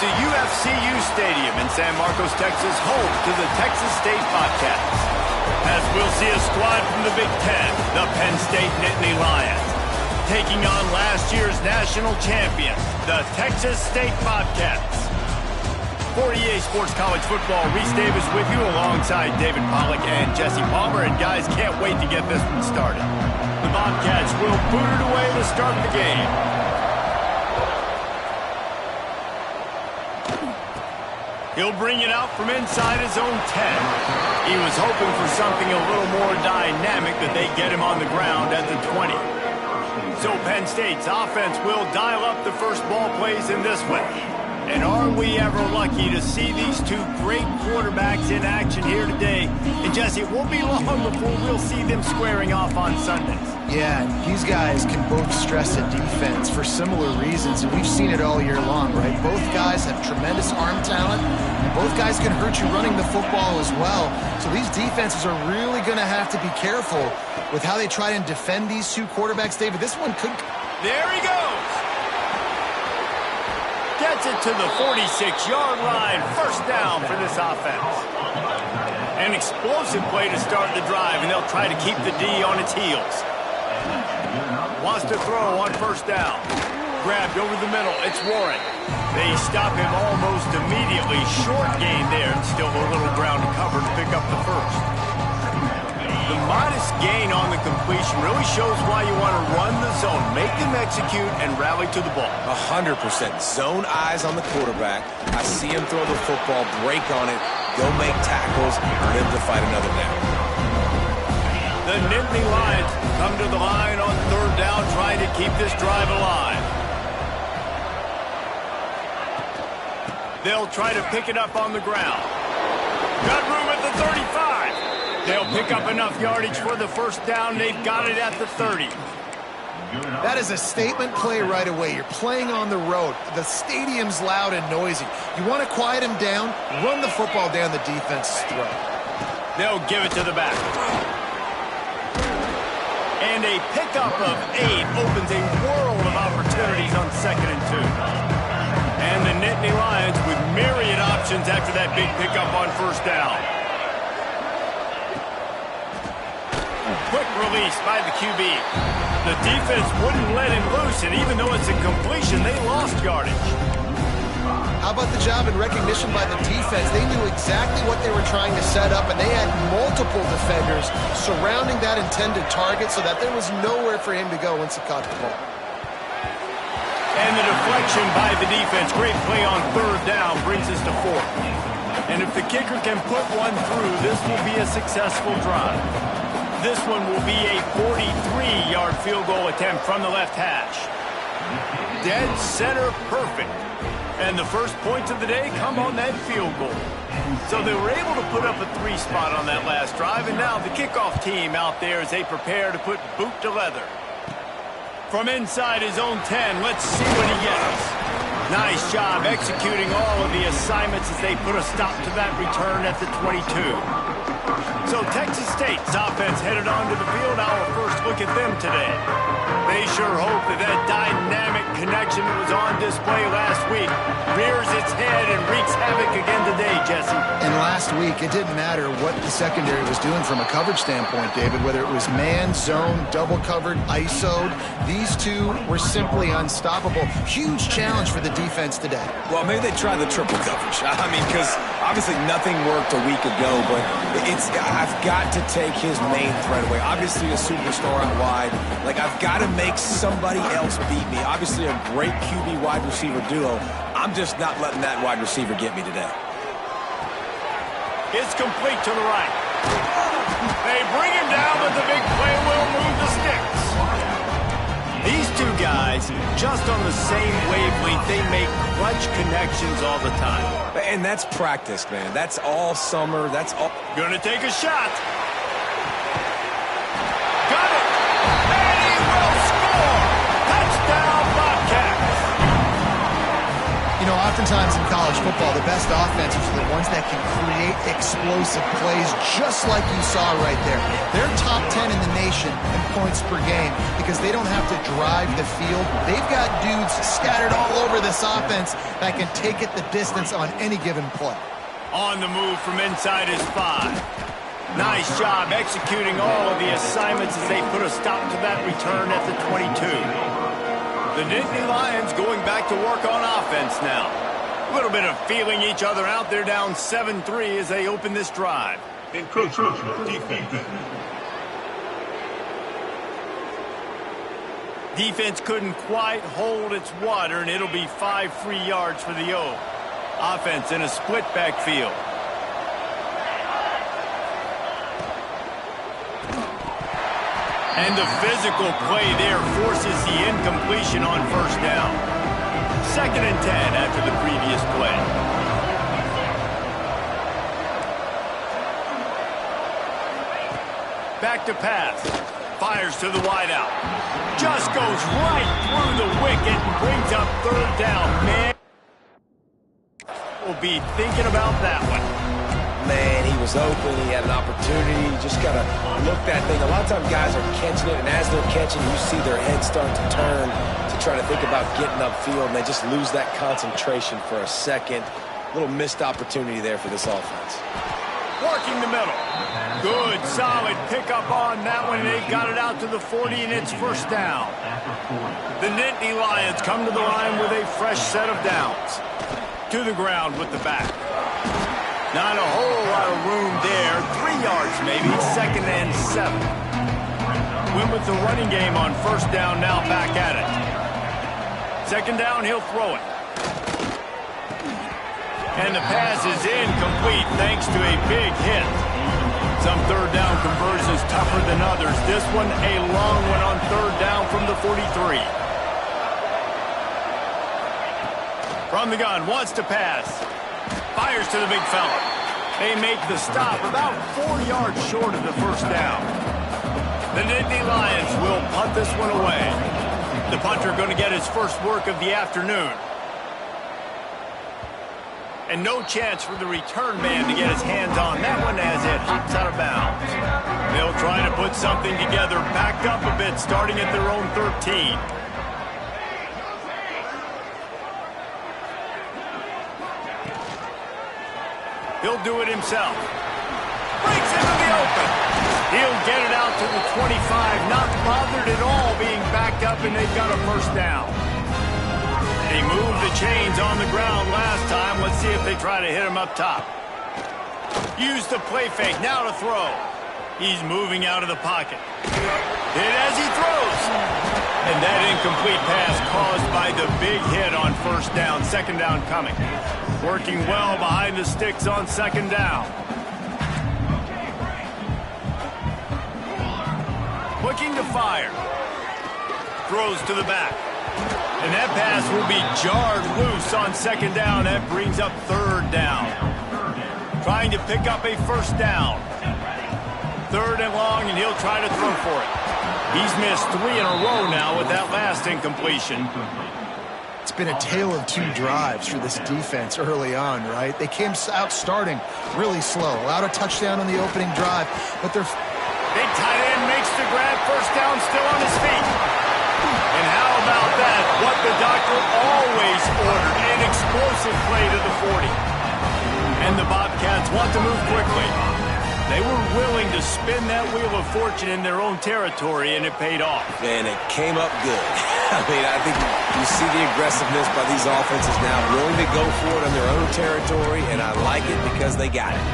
to UFCU Stadium in San Marcos, Texas, home to the Texas State Bobcats. As we'll see a squad from the Big Ten, the Penn State Nittany Lions, taking on last year's national champions, the Texas State Bobcats. For EA Sports College Football, Reese Davis with you alongside David Pollack and Jesse Palmer. And guys, can't wait to get this one started. The Bobcats will boot it away to start the game. He'll bring it out from inside his own 10. He was hoping for something a little more dynamic that they get him on the ground at the 20. So Penn State's offense will dial up the first ball plays in this way. And are we ever lucky to see these two great quarterbacks in action here today? And Jesse, it won't be long before we'll see them squaring off on Sundays. Yeah, these guys can both stress a defense for similar reasons, and we've seen it all year long, right? Both guys have tremendous arm talent, and both guys can hurt you running the football as well. So these defenses are really going to have to be careful with how they try and defend these two quarterbacks. David, this one could... There he goes! Gets it to the 46-yard line. First down for this offense. An explosive play to start the drive, and they'll try to keep the D on its heels. Wants to throw on first down. Grabbed over the middle. It's Warren. They stop him almost immediately. Short gain there, and still a little ground to cover to pick up the first. The modest gain on the completion really shows why you want to run the zone, make them execute, and rally to the ball. 100%. Zone eyes on the quarterback. I see him throw the football, break on it, go make tackles, live to fight another down. The Nittany Lions come to the line on third down, trying to keep this drive alive. They'll try to pick it up on the ground. Got room at the 35. They'll pick up enough yardage for the first down. They've got it at the 30. That is a statement play right away. You're playing on the road. The stadium's loud and noisy. You want to quiet him down, run the football down the defense's throat. They'll give it to the back. And a pickup of 8 opens a world of opportunities on 2nd and 2. And the Nittany Lions with myriad options after that big pickup on first down. Quick release by the QB. The defense wouldn't let him loose, and even though it's a completion, they lost yardage. How about the job and recognition by the defense? They knew exactly what they were trying to set up, and they had multiple defenders surrounding that intended target so that there was nowhere for him to go once he caught the ball. And the deflection by the defense, great play on third down, brings us to 4th. And if the kicker can put one through, this will be a successful drive. This one will be a 43-yard field goal attempt from the left hash. Dead center perfect. And the first points of the day come on that field goal. So they were able to put up a 3 spot on that last drive, and now the kickoff team out there as they prepare to put boot to leather. From inside his own 10, let's see what he gets. Nice job executing all of the assignments as they put a stop to that return at the 22. So Texas State's offense headed onto the field. Our first look at them today. They sure hope that that dynamic connection that was on display last week rears its head and wreaks havoc again today, Jesse. And last week, it didn't matter what the secondary was doing from a coverage standpoint, David, whether it was man, zone, double covered, ISO'd. These two were simply unstoppable. Huge challenge for the defense today. Well, maybe they try the triple coverage. I mean, because obviously nothing worked a week ago, but I've got to take his main threat away. Obviously a superstar out wide. Like, I've got to make somebody else beat me. Obviously a great QB wide receiver duo. I'm just not letting that wide receiver get me today. It's complete to the right. They bring him down, but the big play will move the sticks. These two guys, just on the same wavelength, they make clutch connections all the time. And that's practice, man. That's all summer. That's all. Gonna take a shot. Got it. And he will score. Touchdown, Bobcats. You know, oftentimes in college football, the best offenses are the ones that can create explosive plays just like you saw right there. They're top 10 in the nation in points per game because they don't have to drive the field. They've got dudes scattered all over this offense that can take it the distance on any given play. On the move from inside his 5. Nice job executing all of the assignments as they put a stop to that return at the 22. The Nittany Lions going back to work on offense now. A little bit of feeling each other out. They're down 7-3 as they open this drive. Encroachment defense. Defense couldn't quite hold its water, and it'll be 5 free yards for the O. Offense in a split backfield. And the physical play there forces the incompletion on first down. 2nd and 10 after the previous play. Back to pass. Fires to the wideout. Just goes right through the wicket and brings up 3rd down. Man, will be thinking about that one. Man, he was open. He had an opportunity. You just got to look that thing. A lot of times guys are catching it, and as they're catching, you see their head start to turn to try to think about getting upfield, and they just lose that concentration for a second. A little missed opportunity there for this offense. Working the middle. Good, solid pickup on that one. They've got it out to the 40, and it's first down. The Nittany Lions come to the line with a fresh set of downs. To the ground with the back. Not a whole lot of room there. 3 yards maybe. 2nd and 7. Went with the running game on first down, now back at it. 2nd down, he'll throw it. And the pass is incomplete thanks to a big hit. Some 3rd down conversions tougher than others. This one a long one on 3rd down from the 43. From the gun, wants to pass. Fires to the big fella. They make the stop about 4 yards short of the first down. The Nittany Lions will punt this one away. The punter going to get his first work of the afternoon. And no chance for the return man to get his hands on that one as it hops out of bounds. They'll try to put something together, back up a bit, starting at their own 13. He'll do it himself. Breaks into the open. He'll get it out to the 25. Not bothered at all being backed up, and they've got a first down. They moved the chains on the ground last time. Let's see if they try to hit him up top. Use the play fake. Now to throw. He's moving out of the pocket. Hit as he throws. And that incomplete pass caused by the big hit on first down. 2nd down coming. Working well behind the sticks on 2nd down. Looking to fire. Throws to the back. And that pass will be jarred loose on 2nd down. That brings up 3rd down. Trying to pick up a first down. 3rd and long, and he'll try to throw for it. He's missed 3 in a row now with that last incompletion. It's been a tale of 2 drives for this defense early on, right? They came out starting really slow. Allowed a touchdown on the opening drive, but they're... Big tight end makes the grab. First down, still on his feet. And how about that? What the doctor always ordered. An explosive play to the 40. And the Bobcats want to move quickly. They were willing to spin that wheel of fortune in their own territory, and it paid off. And it came up good. I mean, I think you see the aggressiveness by these offenses now, willing to go for it on their own territory, and I like it because they got it.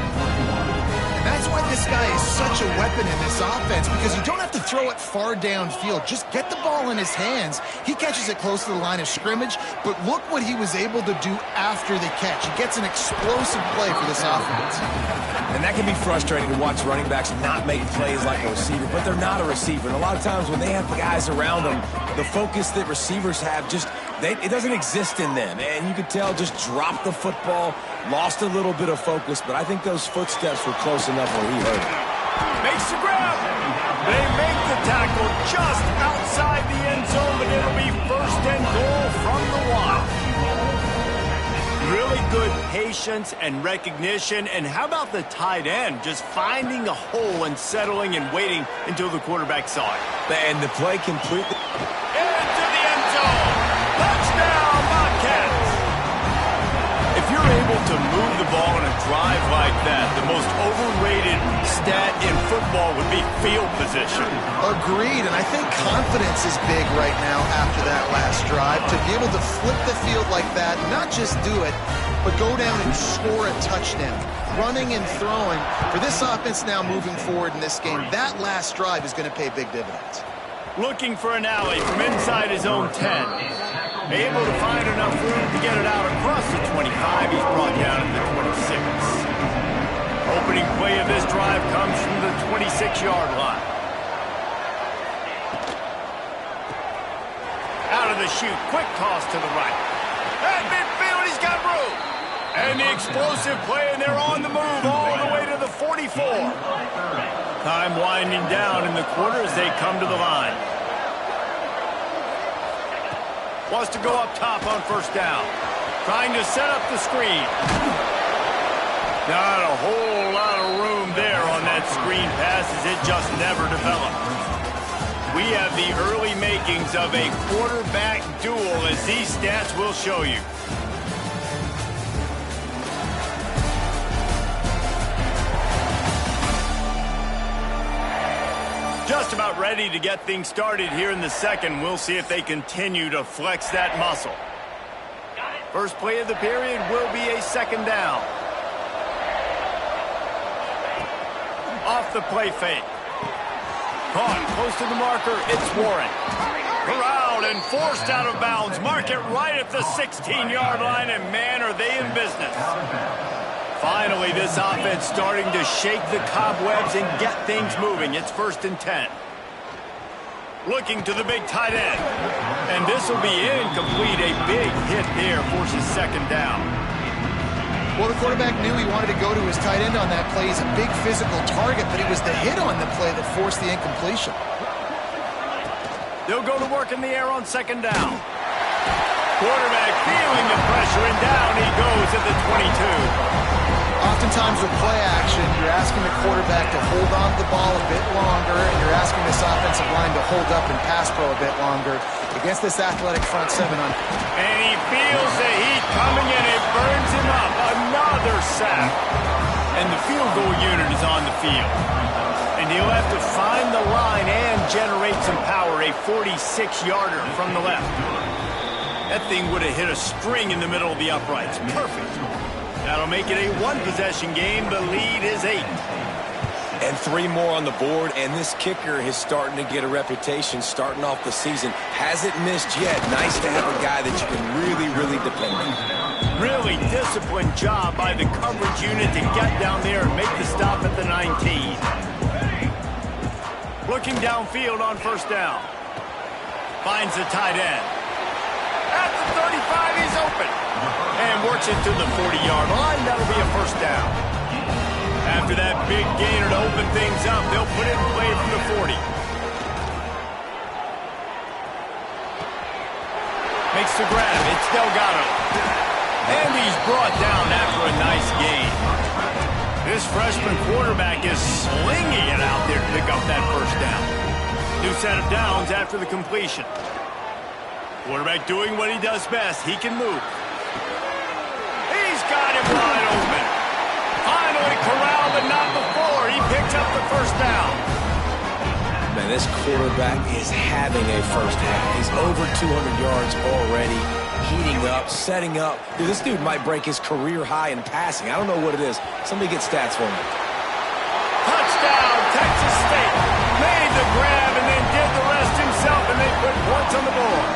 That's why this guy is such a weapon in this offense, because you don't have to throw it far downfield. Just get the ball in his hands. He catches it close to the line of scrimmage, but look what he was able to do after the catch. He gets an explosive play for this offense. And that can be frustrating to watch running backs not make plays like a receiver, but they're not a receiver. And a lot of times when they have guys around them, the focus that receivers have just, it doesn't exist in them. And you could tell just dropped the football, lost a little bit of focus, but I think those footsteps were close enough where he heard it. Makes the grab. They make the tackle just outside the end zone, but it'll be 1st and goal from the 1. Really good patience and recognition. And how about the tight end just finding a hole and settling and waiting until the quarterback saw it? And the play completely... Into the end zone. Touchdown, Bobcats. If you're able to move the ball in a drive like that, the most overrated stat in football would be field position. Agreed, and I think confidence is big right now after that last drive. To be able to flip the field like that, not just do it, but go down and score a touchdown. Running and throwing. For this offense now moving forward in this game, that last drive is going to pay big dividends. Looking for an alley from inside his own 10. Able to find enough room to get it out across the 25. He's brought down at the 26. Opening play of this drive comes from the 26-yard line. Out of the chute, quick toss to the right. At midfield, he's got room. And the explosive play, and they're on the move all the way to the 44. Time winding down in the quarter as they come to the line. Wants to go up top on first down. Trying to set up the screen. Not a whole lot of room there on that screen pass as it just never developed. We have the early makings of a quarterback duel as these stats will show you. Just about ready to get things started here in the second. We'll see if they continue to flex that muscle. First play of the period will be a second down. Off the play fake. Caught close to the marker. It's Warren. Corralled and forced out of bounds. Mark it right at the 16-yard line, and man, are they in business. Finally, this offense starting to shake the cobwebs and get things moving. It's 1st and 10. Looking to the big tight end. And this will be incomplete. A big hit there forces second down. Well, the quarterback knew he wanted to go to his tight end on that play. He's a big physical target, but it was the hit on the play that forced the incompletion. They'll go to work in the air on second down. Quarterback feeling the pressure, and down he goes at the 22. Oftentimes with play action, you're asking the quarterback to hold on to the ball a bit longer, and you're asking this offensive line to hold up and pass pro a bit longer against this athletic front seven. And he feels the heat coming, and it burns him up. Another sack. And the field goal unit is on the field. And he'll have to find the line and generate some power. A 46-yarder from the left. That thing would have hit a string in the middle of the uprights. Perfect. That'll make it a one-possession game. The lead is 8. And 3 more on the board, and this kicker is starting to get a reputation starting off the season. Hasn't missed yet. Nice to have a guy that you can really, really depend on. Really disciplined job by the coverage unit to get down there and make the stop at the 19. Looking downfield on first down. Finds the tight end. At the 35, he's open. And works it to the 40-yard line. That'll be a first down. After that big gainer to open things up, they'll put it in play from the 40. Makes the grab. It's Delgado. And he's brought down after a nice gain. This freshman quarterback is slinging it out there to pick up that first down. New set of downs after the completion. Quarterback doing what he does best. He can move. He's got him wide open. Finally corralled, but not before. He picks up the first down. Man, this quarterback is having a first half. He's over 200 yards already, heating up, setting up. Dude, this dude might break his career high in passing. I don't know what it is. Somebody get stats for me. Touchdown, Texas State. Made the grab and then did the rest himself, and they put points on the board.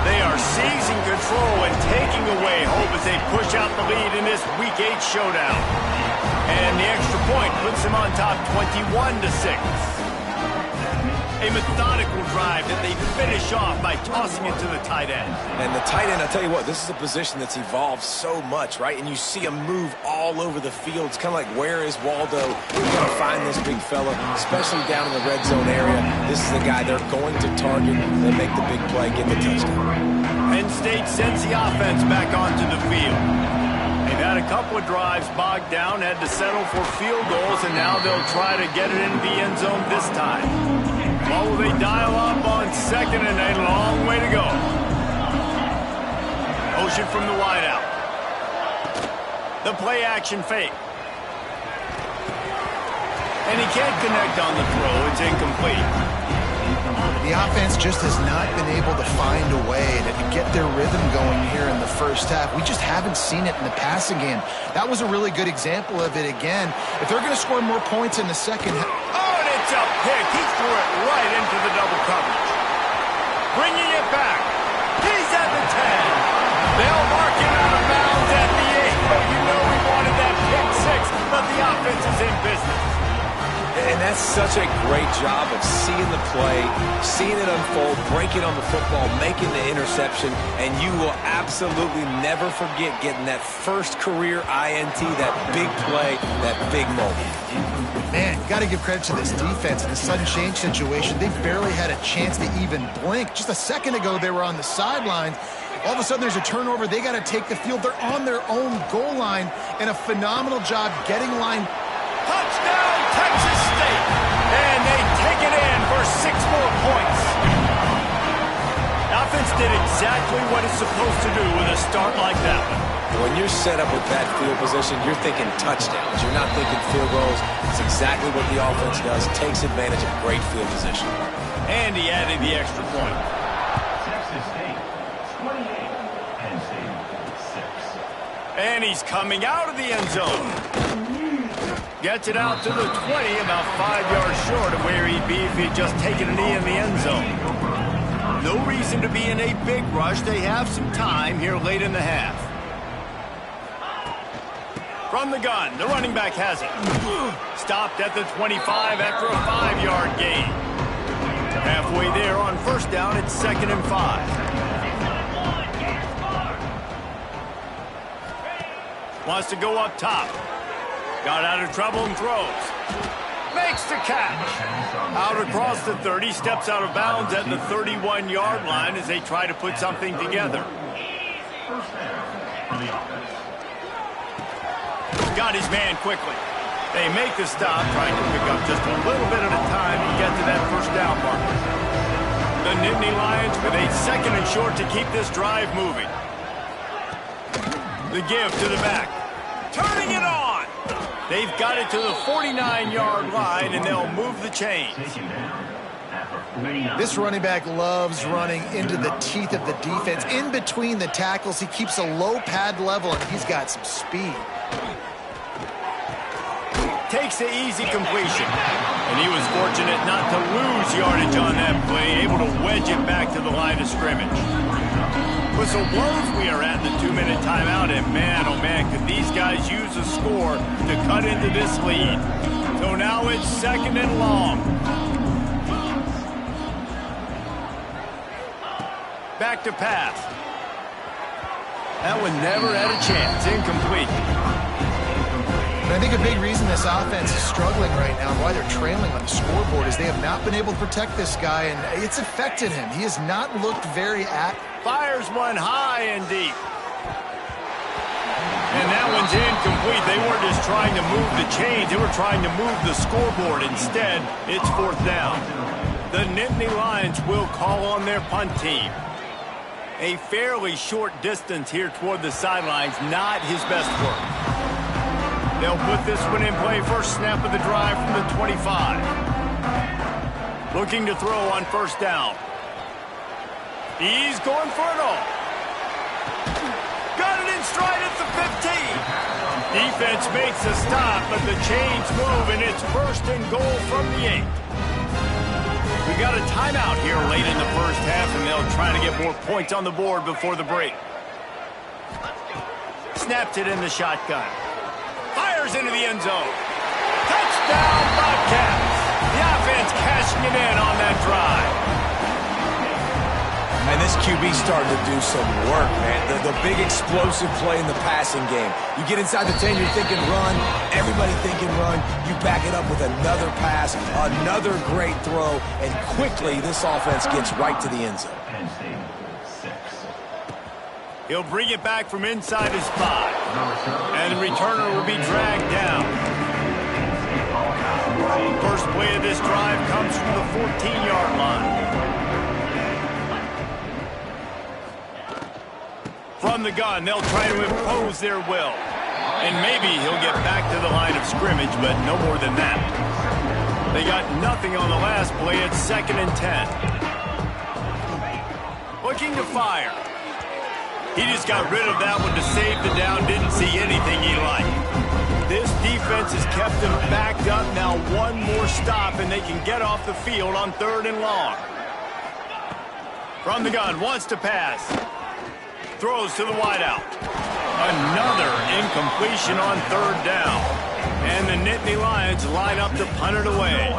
They are seizing control and taking away hope as they push out the lead in this Week 8 showdown. And the extra point puts them on top 21-6. A methodical drive that they finish off by tossing it to the tight end. And the tight end, I'll tell you what, this is a position that's evolved so much, right? And you see him move all over the field. It's kind of like, where is Waldo? We're going to find this big fella, especially down in the red zone area. This is the guy they're going to target. They'll make the big play, get the touchdown. Penn State sends the offense back onto the field. They've had a couple of drives bogged down, had to settle for field goals, and now they'll try to get it into the end zone this time. What will they dial up on second, and a long way to go. Motion from the wideout. The play action fake. And he can't connect on the throw. It's incomplete. The offense just has not been able to find a way to get their rhythm going here in the first half. We just haven't seen it in the passing game. That was a really good example of it again. If they're going to score more points in the second half. Oh, and it's a pick. He threw it right into the double coverage. Bringing it back. He's at the 10. They'll mark him out of bounds at the 8. Oh, you know we wanted that pick 6, but the offense is in business. And that's such a great job of seeing the play, seeing it unfold, breaking on the football, making the interception, and you will absolutely never forget getting that first career INT, that big play, that big moment. Man, you got to give credit to this defense in a sudden change situation. They barely had a chance to even blink. Just a second ago, they were on the sidelines. All of a sudden, there's a turnover. They got to take the field. They're on their own goal line, and a phenomenal job getting line. Touchdown, Texas State! And they take it in for 6 more points. The offense did exactly what it's supposed to do with a start like that one. When you're set up with that field position, you're thinking touchdowns. You're not thinking field goals. It's exactly what the offense does. Takes advantage of great field position. And he added the extra point. Texas State, 28. Penn State, 6. And he's coming out of the end zone. Gets it out to the 20, about 5 yards short of where he'd be if he'd just taken a knee in the end zone. No reason to be in a big rush. They have some time here late in the half. From the gun, the running back has it. Stopped at the 25 after a 5-yard gain. Halfway there on first down, it's 2nd and 5. Wants to go up top. Got out of trouble and throws. Makes the catch. Out across the 30, steps out of bounds at the 31-yard line as they try to put something together. First down for the offense. Got his man quickly. They make the stop, trying to pick up just a little bit at a time and get to that first down marker. The Nittany Lions with a 2nd and short to keep this drive moving. The give to the back. Turning it on. They've got it to the 49-yard line, and they'll move the chains. This running back loves running into the teeth of the defense. In between the tackles, he keeps a low pad level, and he's got some speed. Takes the easy completion. And he was fortunate not to lose yardage on that play, able to wedge it back to the line of scrimmage. Whistle blows, we are at the 2-minute timeout, and man, oh man, could these guys use a score to cut into this lead. So now it's 2nd and long. Back to pass. That one never had a chance, incomplete. And I think a big reason this offense is struggling right now, why they're trailing on the scoreboard, is they have not been able to protect this guy, and it's affected him. He has not looked very active. Fires one high and deep. And that one's incomplete. They weren't just trying to move the chains. They were trying to move the scoreboard. Instead, it's 4th down. The Nittany Lions will call on their punt team. A fairly short distance here toward the sidelines. Not his best work. They'll put this one in play. First snap of the drive from the 25. Looking to throw on first down. He's going for it all. Got it in stride at the 15. Defense makes a stop, but the chains move, and it's 1st and goal from the 8. We got a timeout here late in the first half, and they'll try to get more points on the board before the break. Snapped it in the shotgun. Fires into the end zone. Touchdown, Bobcats. The offense cash cashing it in on that drive. And this QB's starting to do some work, man. The big explosive play in the passing game. You get inside the 10, you're thinking run. Everybody thinking run. You back it up with another pass, another great throw, and quickly this offense gets right to the end zone. He'll bring it back from inside his 5. And the returner will be dragged down. First play of this drive comes from the 14-yard line. From the gun, they'll try to impose their will. And maybe he'll get back to the line of scrimmage, but no more than that. They got nothing on the last play. It's 2nd and 10. Looking to fire. He just got rid of that one to save the down. Didn't see anything he liked. This defense has kept them backed up. Now one more stop, and they can get off the field on 3rd and long. From the gun, wants to pass. Throws to the wideout. Another incompletion on 3rd down. And the Nittany Lions line up to punt it away.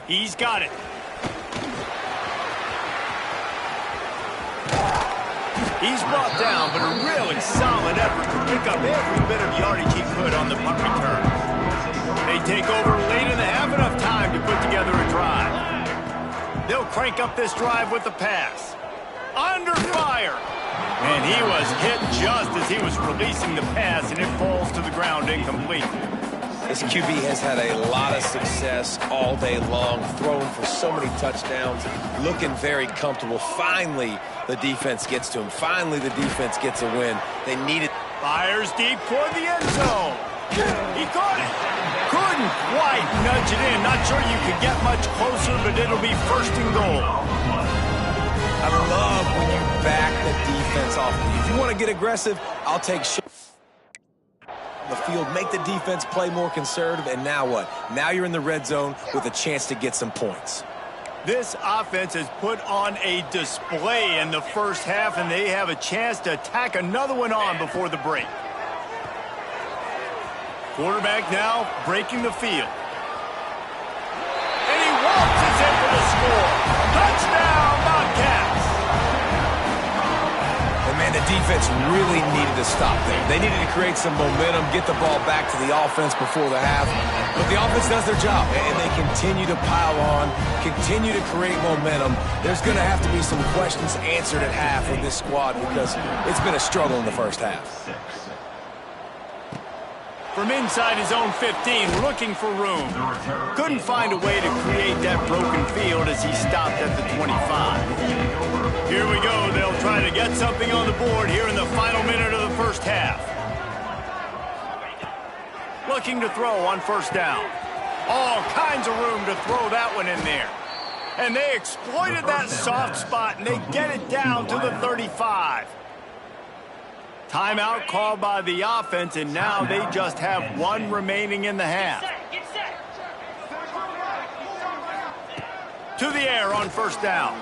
He's got it. He's brought down, but a really solid effort to pick up every bit of yardage he could on the punt return. They take over late in the half, enough time to put together a drive. They'll crank up this drive with the pass. Under fire. And he was hit just as he was releasing the pass, and it falls to the ground incomplete. This QB has had a lot of success all day long, throwing for so many touchdowns, looking very comfortable. Finally, the defense gets to him. Finally, the defense gets a win. They need it. Fires deep toward the end zone. He caught it. Couldn't quite nudge it in. Not sure you could get much closer, but it'll be 1st and goal. I love when you back the defense off. If you want to get aggressive, I'll take the field, make the defense play more conservative, and now what? Now you're in the red zone with a chance to get some points. This offense has put on a display in the first half, and they have a chance to tack another one on before the break. Quarterback now breaking the field. And he waltzes in for the score. Touchdown, Bobcats! And man, the defense really needed to stop there. They needed to create some momentum, get the ball back to the offense before the half. But the offense does their job, and they continue to pile on, continue to create momentum. There's going to have to be some questions answered at half with this squad because it's been a struggle in the first half. From inside his own 15, looking for room. Couldn't find a way to create that broken field as he stopped at the 25. Here we go. They'll try to get something on the board here in the final minute of the first half. Looking to throw on 1st down. All kinds of room to throw that one in there. And they exploited that soft spot, and they get it down to the 35. Timeout called by the offense, and now they just have one remaining in the half. To the air on 1st down.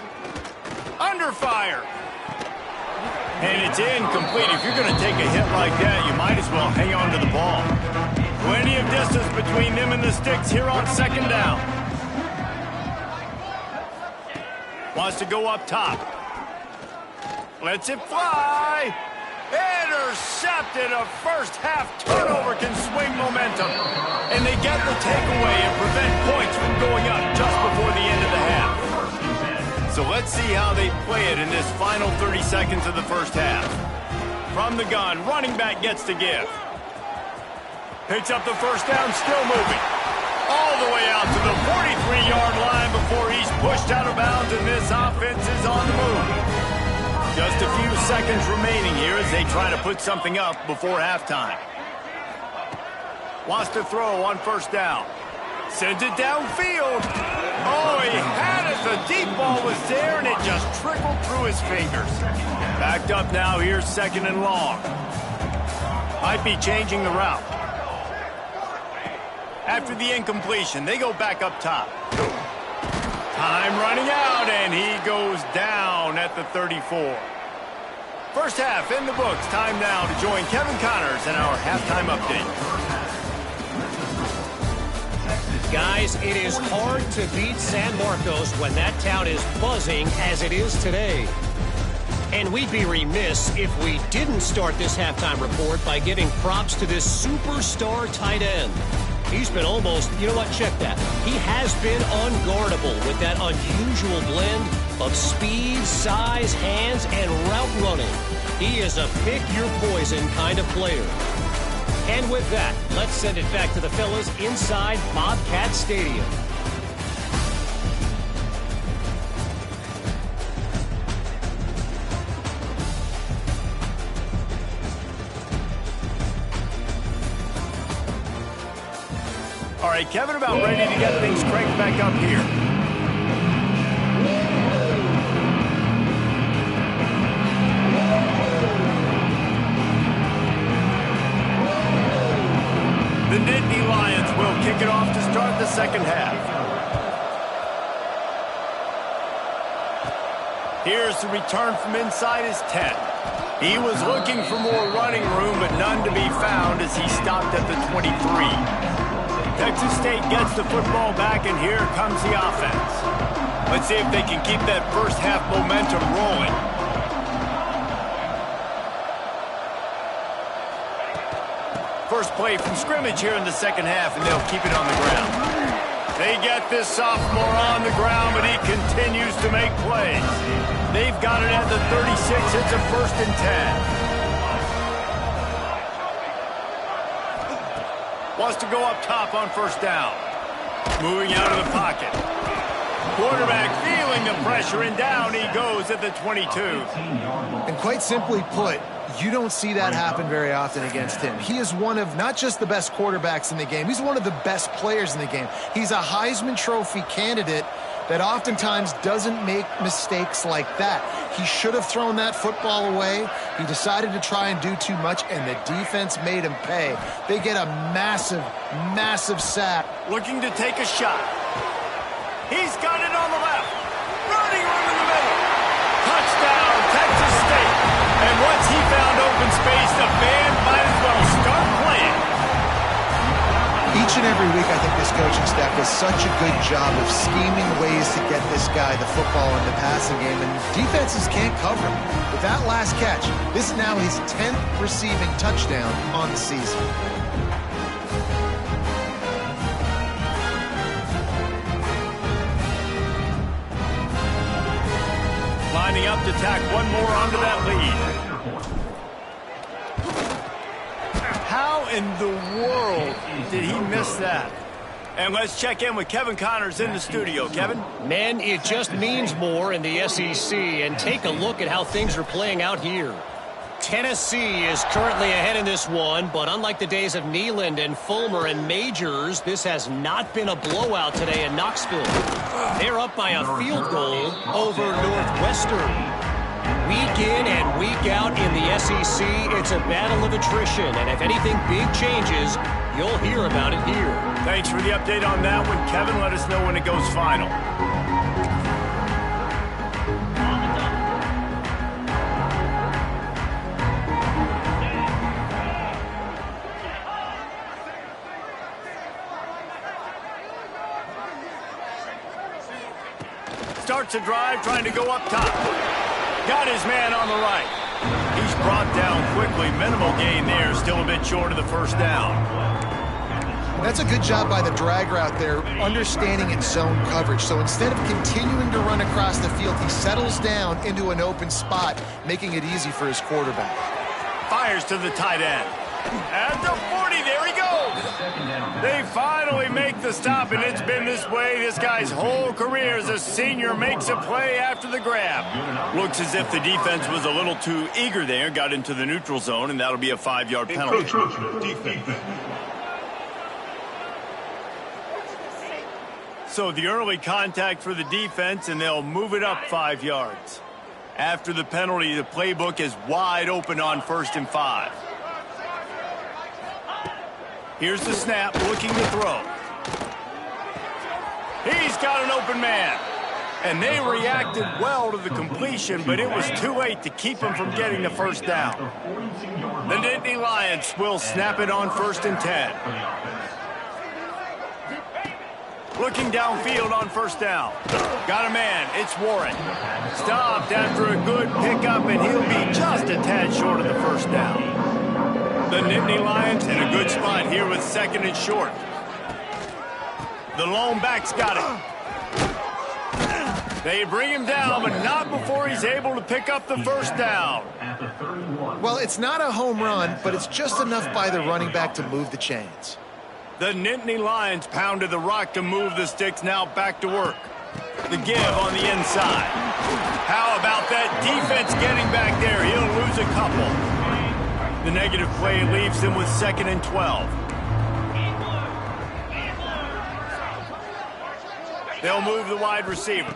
Under fire. And it's incomplete. If you're going to take a hit like that, you might as well hang on to the ball. Plenty of distance between them and the sticks here on 2nd down. Wants to go up top. Lets it fly. Intercepted. A first half turnover can swing momentum. And they get the takeaway and prevent points from going up just before the end of the half. So let's see how they play it in this final 30 seconds of the first half. From the gun, running back gets to give. Picks up the 1st down, still moving. All the way out to the 43-yard line before he's pushed out of bounds, and this offense is on the move. Just a few seconds remaining here as they try to put something up before halftime. Wants to throw on 1st down. Sends it downfield. Oh, he had it. The deep ball was there, and it just trickled through his fingers. Backed up now. Here's 2nd and long. Might be changing the route. After the incompletion, they go back up top. Time running out, and he goes down at the 34. First half in the books. Time now to join Kevin Connors in our halftime update. Guys, it is hard to beat San Marcos when that town is buzzing as it is today. And we'd be remiss if we didn't start this halftime report by giving props to this superstar tight end. He's been almost, you know what, check that. He has been unguardable with that unusual blend of speed, size, hands, and route running. He is a pick-your-poison kind of player. And with that, let's send it back to the fellas inside Bobcat Stadium. All right, Kevin, about ready to get things cranked back up here. The Nittany Lions will kick it off to start the second half. Here's the return from inside his 10. He was looking for more running room, but none to be found as he stopped at the 23. Texas State gets the football back, and here comes the offense. Let's see if they can keep that first half momentum rolling. First play from scrimmage here in the second half, and they'll keep it on the ground. They get this sophomore on the ground, but he continues to make plays. They've got it at the 36. It's a 1st and 10. Wants to go up top on first down. Moving out of the pocket. Quarterback feeling the pressure, and down he goes at the 22. And quite simply put, you don't see that happen very often against him. He is one of not just the best quarterbacks in the game, he's one of the best players in the game. He's a Heisman Trophy candidate that oftentimes doesn't make mistakes like that. He should have thrown that football away. He decided to try and do too much, and the defense made him pay. They get a massive, massive sack. Looking to take a shot. He's got it on the left. Running room in the middle. Touchdown, Texas State. And once he found open space, the band might as well start playing. Each and every week, I think this coaching staff does such a good job of scheming ways to get this guy the football in the passing game, and defenses can't cover him. With that last catch, this is now his 10th receiving touchdown on the season. Lining up to tack one more onto that lead. How in the world did he miss that? And let's check in with Kevin Connors in the studio. Kevin? Men, it just means more in the SEC, and take a look at how things are playing out here. Tennessee is currently ahead in this one, but unlike the days of Neyland and Fulmer and Majors, this has not been a blowout today in Knoxville. They're up by a field goal over Northwestern. Week in and week out in the SEC, it's a battle of attrition, and if anything big changes, you'll hear about it here. Thanks for the update on that one, Kevin. Let us know when it goes final. Starts a drive, trying to go up top. Got his man on the right. He's brought down quickly. Minimal gain there. Still a bit short of the first down. That's a good job by the drag route there, understanding its zone coverage. So instead of continuing to run across the field, he settles down into an open spot, making it easy for his quarterback. Fires to the tight end. At the 40, there he goes. They finally make the stop, and it's been this way this guy's whole career as a senior. Makes a play after the grab. Looks as if the defense was a little too eager there, got into the neutral zone, and that'll be a 5-yard penalty. So the early contact for the defense, and they'll move it up 5 yards. After the penalty, the playbook is wide open on 1st and 5. Here's the snap, looking to throw. He's got an open man. And they reacted well to the completion, but it was too late to keep them from getting the first down. The Nittany Lions will snap it on 1st and 10. Looking downfield on 1st down. Got a man. It's Warren. Stopped after a good pickup, and he'll be just a tad short of the 1st down. The Nittany Lions in a good spot here with 2nd and short. The lone back's got it. They bring him down, but not before he's able to pick up the 1st down. Well, it's not a home run, but it's just enough by the running back to move the chains. The Nittany Lions pounded the rock to move the sticks, now back to work. The give on the inside. How about that defense getting back there? He'll lose a couple. The negative play leaves him with 2nd and 12. They'll move the wide receiver.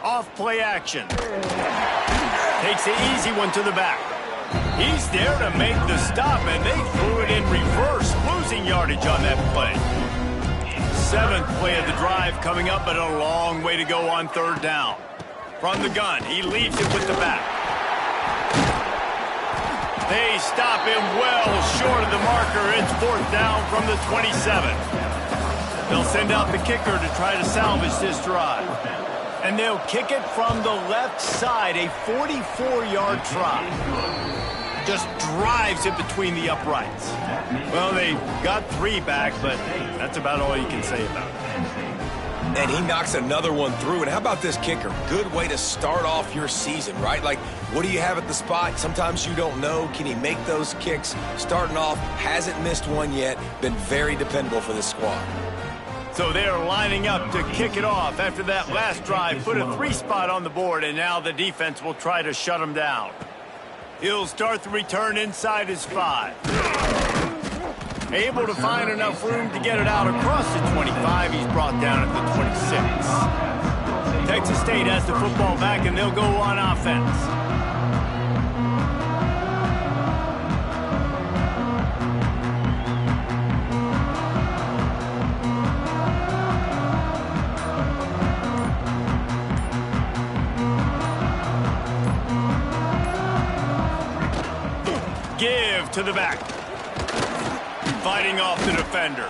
Off play action. Takes the easy one to the back. He's there to make the stop, and they threw it in reverse, losing yardage on that play. 7th play of the drive coming up, but a long way to go on 3rd down. From the gun, he leaves it with the back. They stop him well short of the marker. It's 4th down from the 27. They'll send out the kicker to try to salvage this drive. And they'll kick it from the left side, a 44-yard try. Just drives it between the uprights. Well, they got 3 back, but that's about all you can say about it. And he knocks another one through. And how about this kicker? Good way to start off your season, right? Like, what do you have at the spot? Sometimes you don't know. Can he make those kicks? Starting off, hasn't missed one yet. Been very dependable for this squad. So they're lining up to kick it off after that last drive. Put a 3 spot on the board, and now the defense will try to shut him down. He'll start the return inside his 5. Able to find enough room to get it out across the 25. He's brought down at the 26. Texas State has the football back, and they'll go on offense. Give to the back. Fighting off the defender.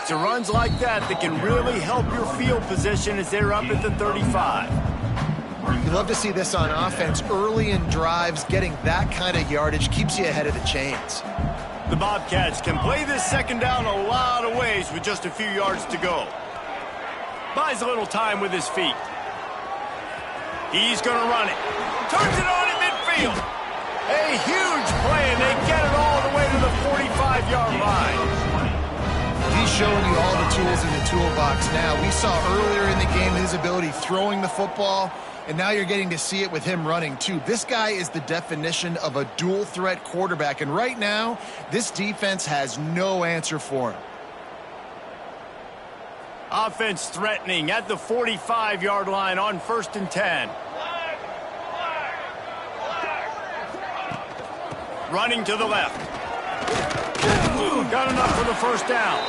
It's runs like that can really help your field position as they're up at the 35. You love to see this on offense. Early in drives, getting that kind of yardage keeps you ahead of the chains. The Bobcats can play this 2nd down a lot of ways with just a few yards to go. Buys a little time with his feet. He's going to run it. Turns it on in midfield. A huge play, and they get it all the way to the 45-yard line. He's showing you all the tools in the toolbox now. We saw earlier in the game his ability throwing the football, and now you're getting to see it with him running too. This guy is the definition of a dual-threat quarterback, and right now, this defense has no answer for him. Offense threatening at the 45-yard line on 1st and 10. Running to the left. Got enough for the 1st down.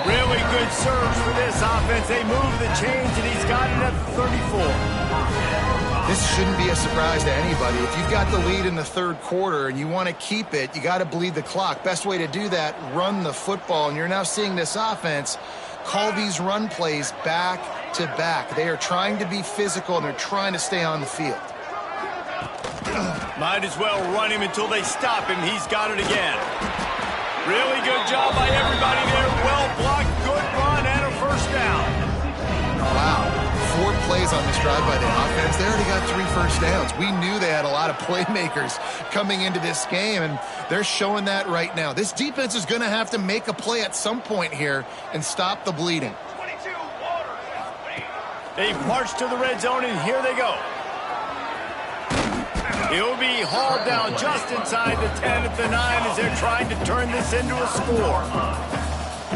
Really good serves for this offense. They move the chains, and he's got it at the 34. This shouldn't be a surprise to anybody. If you've got the lead in the 3rd quarter and you want to keep it, you got to bleed the clock. Best way to do that, run the football. And you're now seeing this offense call these run plays back to back. They are trying to be physical, and they're trying to stay on the field. Might as well run him until they stop him. He's got it again. Really good job by everybody there. Well blocked, good run, and a 1st down. Wow. 4 plays on this drive by the offense. They already got 3 1st downs. We knew they had a lot of playmakers coming into this game, and they're showing that right now. This defense is going to have to make a play at some point here and stop the bleeding. They've marched to the red zone, and here they go. He'll be hauled down just inside the 10 at the 9 as they're trying to turn this into a score.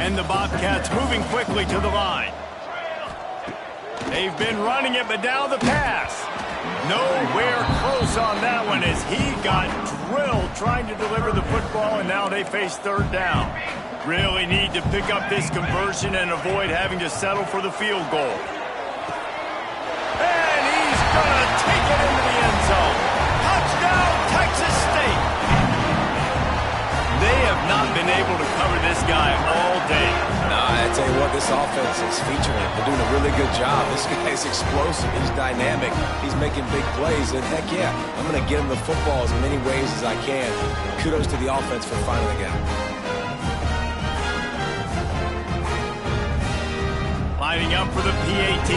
And the Bobcats moving quickly to the line. They've been running it, but now the pass. Nowhere close on that one as he got drilled trying to deliver the football, and now they face 3rd down. Really need to pick up this conversion and avoid having to settle for the field goal. take it into the end zone. Touchdown, Texas State. They have not been able to cover this guy all day. Nah, I tell you what, this offense is featuring him. They're doing a really good job. This guy's explosive. He's dynamic. He's making big plays. And heck yeah, I'm going to get him the football as many ways as I can. Kudos to the offense for finding the gap. Lining up for the PAT.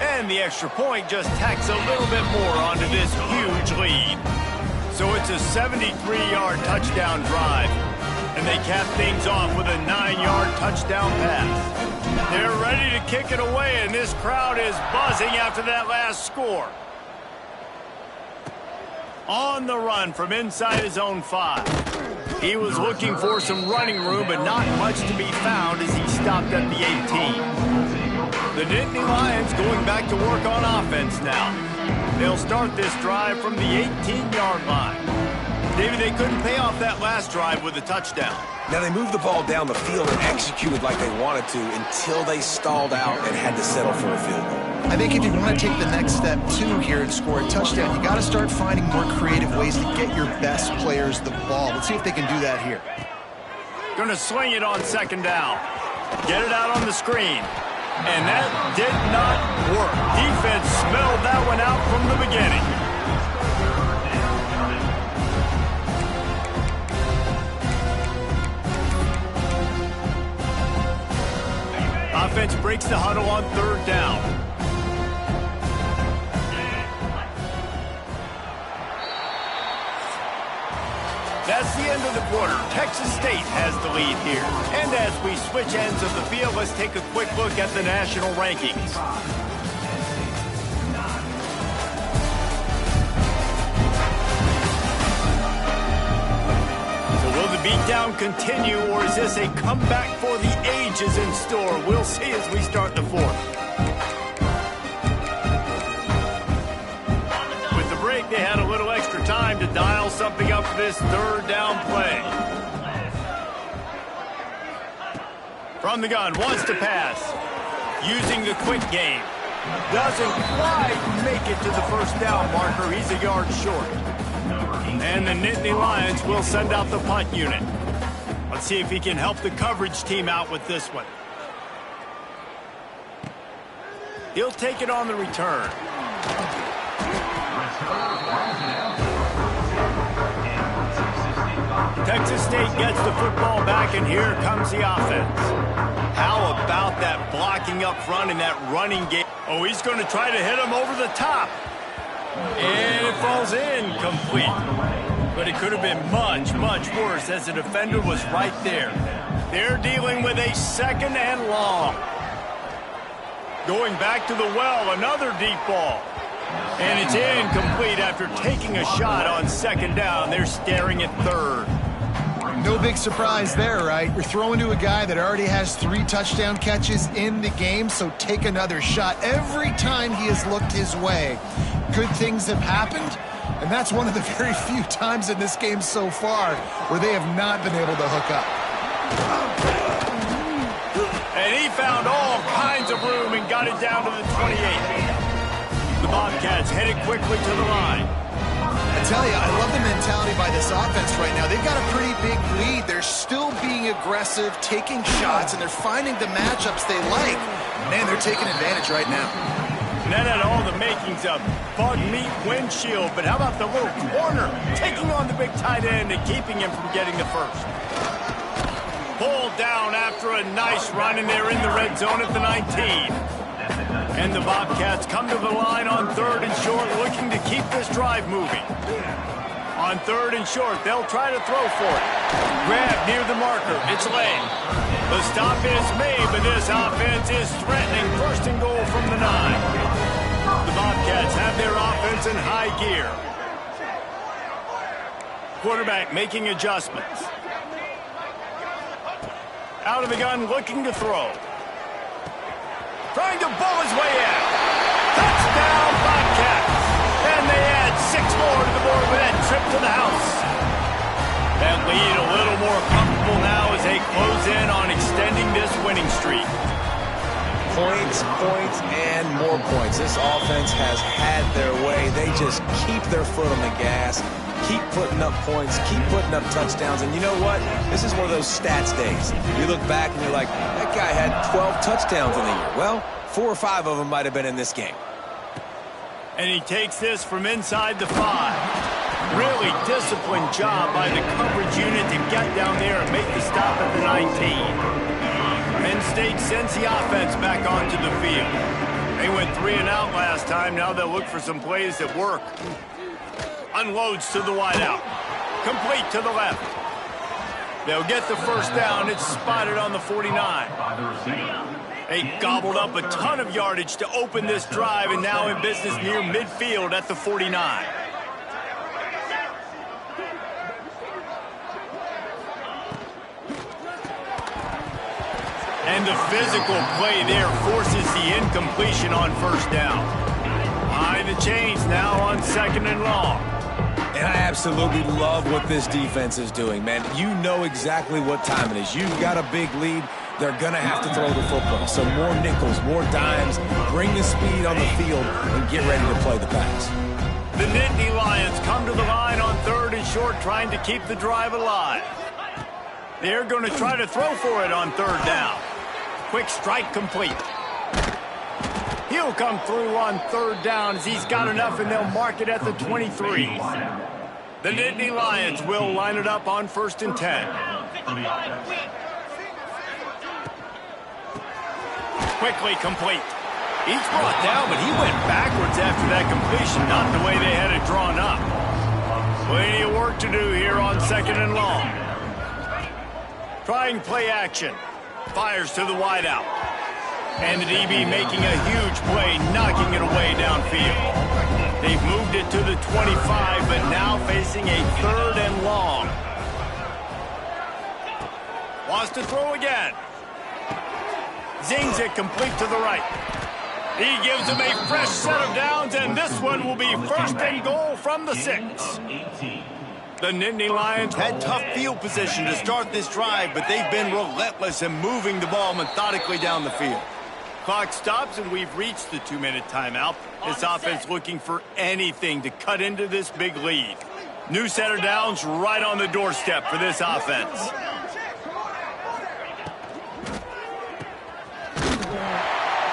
And the extra point just tacks a little bit more onto this huge lead. So it's a 73-yard touchdown drive. And they cap things off with a 9-yard touchdown pass. They're ready to kick it away, and this crowd is buzzing after that last score. On the run from inside his own 5. He was looking for some running room, but not much to be found as he stopped at the 18. The Nittany Lions going back to work on offense now. They'll start this drive from the 18-yard line. David, they couldn't pay off that last drive with a touchdown. Now, they moved the ball down the field and executed like they wanted to until they stalled out and had to settle for a field goal. I think if you want to take the next step, too, here and score a touchdown, you got to start finding more creative ways to get your best players the ball. Let's see if they can do that here. Going to swing it on second down. Get it out on the screen. And that did not work. Defense smelled that one out from the beginning. Offense breaks the huddle on third down. That's the end of the quarter. Texas State has the lead here. And as we switch ends of the field, let's take a quick look at the national rankings. So will the beatdown continue, or is this a comeback for the ages in store? We'll see as we start the fourth. With the break, they had a little extra time to dial something up for this third down play. From the gun, wants to pass. Using the quick game. Doesn't quite make it to the first down marker. He's a yard short. And the Nittany Lions will send out the punt unit. Let's see if he can help the coverage team out with this one. He'll take it on the return. Texas State gets the football back, and here comes the offense. How about that blocking up front and that running game? Oh, he's going to try to hit him over the top. And it falls incomplete. But it could have been much, much worse as the defender was right there. They're dealing with a second and long. Going back to the well, another deep ball. And it's incomplete after taking a shot on second down. They're staring at third. No big surprise there, right? You're throwing to a guy that already has 3 touchdown catches in the game, so take another shot. Every time he has looked his way, good things have happened, and that's one of the very few times in this game so far where they have not been able to hook up. And he found all kinds of room and got it down to the 28. The Bobcats headed quickly to the line. I tell you, I love the mentality by this offense right now. They've got a pretty big lead. They're still being aggressive, taking shots, and they're finding the matchups they like. Man, they're taking advantage right now. And that had all the makings of bug meat windshield, but how about the little corner taking on the big tight end and keeping him from getting the first? Pulled down after a nice run, and they're in the red zone at the 19. And the Bobcats come to the line on third and short, looking to keep this drive moving. On third and short, they'll try to throw for it. Grab near the marker. It's late. The stop is made, but this offense is threatening. First and goal from the 9. The Bobcats have their offense in high gear. Quarterback making adjustments. Out of the gun, looking to throw. Trying to bull his way in. Touchdown, Bobcats. And they add 6 more to the board with that trip to the house. That lead a little more comfortable now as they close in on extending this winning streak. Points, points, and more points. This offense has had their way. They just keep their foot on the gas, keep putting up points, keep putting up touchdowns. And you know what? This is one of those stats days. You look back and you're like, that guy had 12 touchdowns in the year. Well, 4 or 5 of them might have been in this game. And he takes this from inside the 5. Really disciplined job by the coverage unit to get down there and make the stop at the 19. Penn State sends the offense back onto the field. They went 3 and out last time. Now they'll look for some plays that work. Unloads to the wideout. Complete to the left. They'll get the first down. It's spotted on the 49. They gobbled up a ton of yardage to open this drive, and now in business near midfield at the 49. And the physical play there forces the incompletion on first down. Behind the chains now on 2nd and long. And I absolutely love what this defense is doing, man. You know exactly what time it is. You've got a big lead. They're going to have to throw the football. So more nickels, more dimes, bring the speed on the field, and get ready to play the pass. The Nittany Lions come to the line on 3rd and short, trying to keep the drive alive. They're going to try to throw for it on 3rd down. Quick strike complete. He'll come through on 3rd down as he's got enough, and they'll mark it at the 23. The Nittany Lions will line it up on 1st and 10. Quickly complete. He's brought down, but he went backwards after that completion, not the way they had it drawn up. Plenty of work to do here on 2nd and long. Trying play action. Fires to the wideout. And the DB making a huge play, knocking it away downfield. They've moved it to the 25, but now facing a 3rd and long. Wants to throw again. Zings it complete to the right. He gives them a fresh set of downs, and this one will be 1st and goal from the 6. The Nittany Lions had tough field position to start this drive, but they've been relentless in moving the ball methodically down the field. Clock stops, and we've reached the 2-minute timeout. This offense looking for anything to cut into this big lead. New set of downs right on the doorstep for this offense.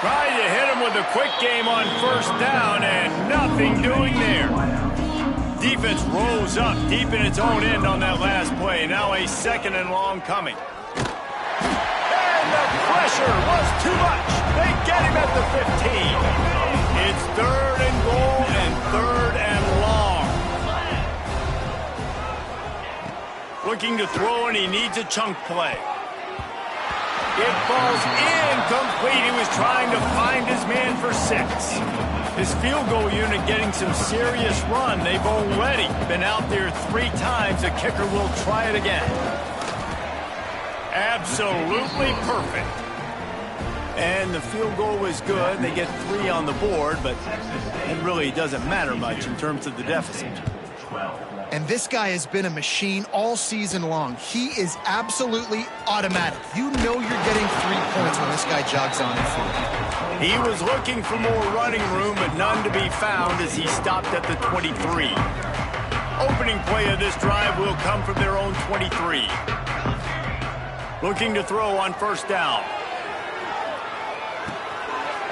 Trying to hit him with a quick game on 1st down, and nothing doing there. Defense rolls up deep in its own end on that last play. Now a 2nd and long coming. And the pressure was too much. They get him at the 15. It's 3rd and goal and 3rd and long. Looking to throw, and he needs a chunk play. It falls incomplete. He was trying to find his man for 6. His field goal unit getting some serious run. They've already been out there 3 times. The kicker will try it again. Absolutely perfect. And the field goal was good. They get 3 on the board, but it really doesn't matter much in terms of the deficit. And this guy has been a machine all season long. He is absolutely automatic. You know you're getting 3 points when this guy jogs on the field. He was looking for more running room, but none to be found as he stopped at the 23. Opening play of this drive will come from their own 23. Looking to throw on 1st down.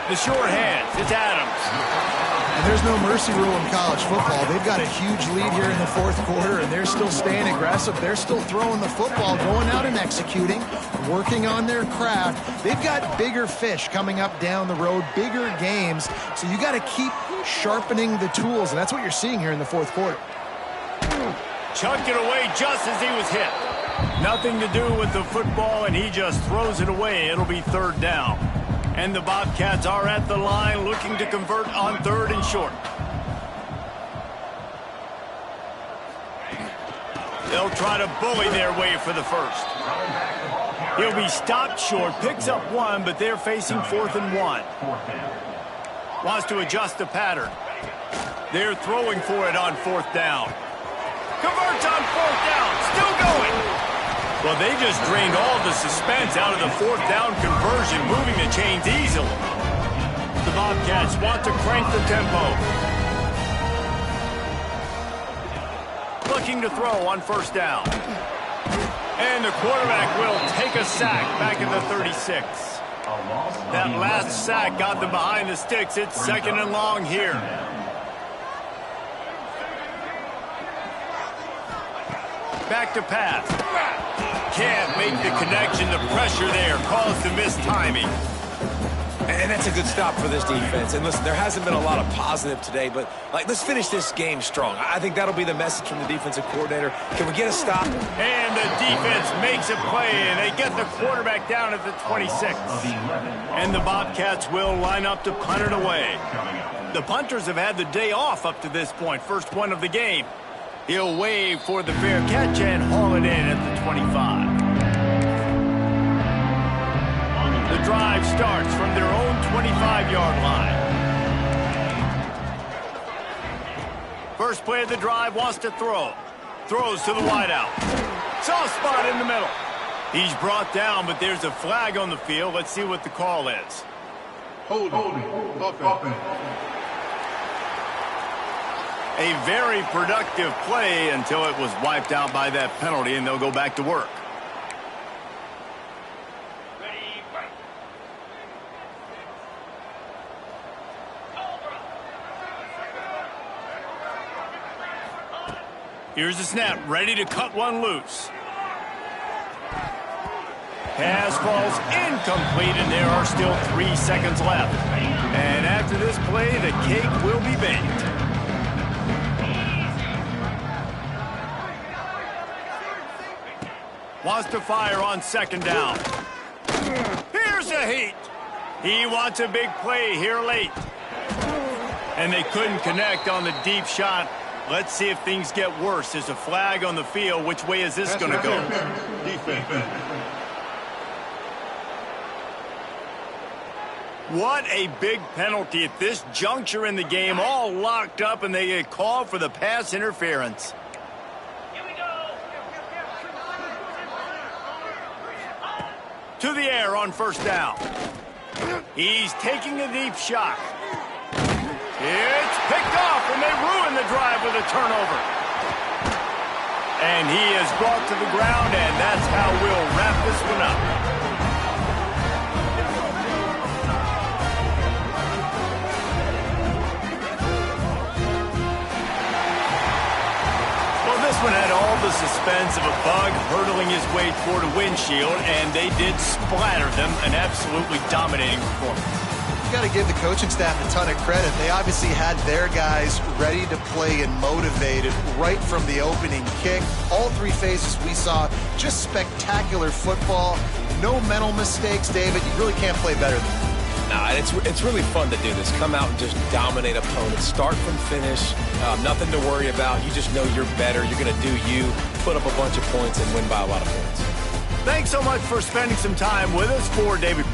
The short hands, it's Adams. And there's no mercy rule in college football. They've got a huge lead here in the 4th quarter, and they're still staying aggressive. They're still throwing the football, going out and executing, working on their craft. They've got bigger fish coming up down the road, bigger games. So you got to keep sharpening the tools, and that's what you're seeing here in the 4th quarter. Chucked it away just as he was hit. Nothing to do with the football, and he just throws it away. It'll be 3rd down. And the Bobcats are at the line looking to convert on 3rd and short. They'll try to bully their way for the 1st. He'll be stopped short, picks up 1, but they're facing 4th and 1. Wants to adjust the pattern. They're throwing for it on 4th down. Converts on 4th down, still going. Well, they just drained all the suspense out of the fourth down conversion, moving the chains easily. The Bobcats want to crank the tempo. Looking to throw on first down. And the quarterback will take a sack back at the 36. That last sack got them behind the sticks. It's second and long here. Back to pass. Can't make the connection. The pressure there caused the mistiming. And that's a good stop for this defense. And listen, there hasn't been a lot of positive today, but let's finish this game strong. I think that'll be the message from the defensive coordinator. Can we get a stop? And the defense makes a play, and they get the quarterback down at the 26. And the Bobcats will line up to punt it away. The punters have had the day off up to this point. First one of the game. He'll wave for the fair catch and haul it in at the 25. The drive starts from their own 25-yard line. First play of the drive, wants to throw. Throws to the wideout. Soft spot in the middle. He's brought down, but there's a flag on the field. Let's see what the call is. Hold it. A very productive play until it was wiped out by that penalty, and they'll go back to work. Here's the snap, ready to cut one loose. Pass falls incomplete, and there are still 3 seconds left. And after this play, the cake will be baked. Wants to fire on second down. Here's a heat. He wants a big play here late. And they couldn't connect on the deep shot. Let's see if things get worse. There's a flag on the field. Which way is this going to go? Defense. What a big penalty at this juncture in the game. All locked up, and they get called for the pass interference. To the air on first down. He's taking a deep shot. It's picked off, and they ruin the drive with a turnover. And he is brought to the ground, and that's how we'll wrap this one up. Well, this one had all the suspense of a bug hurtling his way toward a windshield, and they did splatter them. An absolutely dominating performance. You got to give the coaching staff a ton of credit. They obviously had their guys ready to play and motivated right from the opening kick. All 3 phases we saw, just spectacular football. No mental mistakes, David. You really can't play better than that. Nah, it's really fun to do this. Come out and just dominate opponents. Start from finish. Nothing to worry about. You just know you're better. You're going to do you, put up a bunch of points, and win by a lot of points. Thanks so much for spending some time with us. For David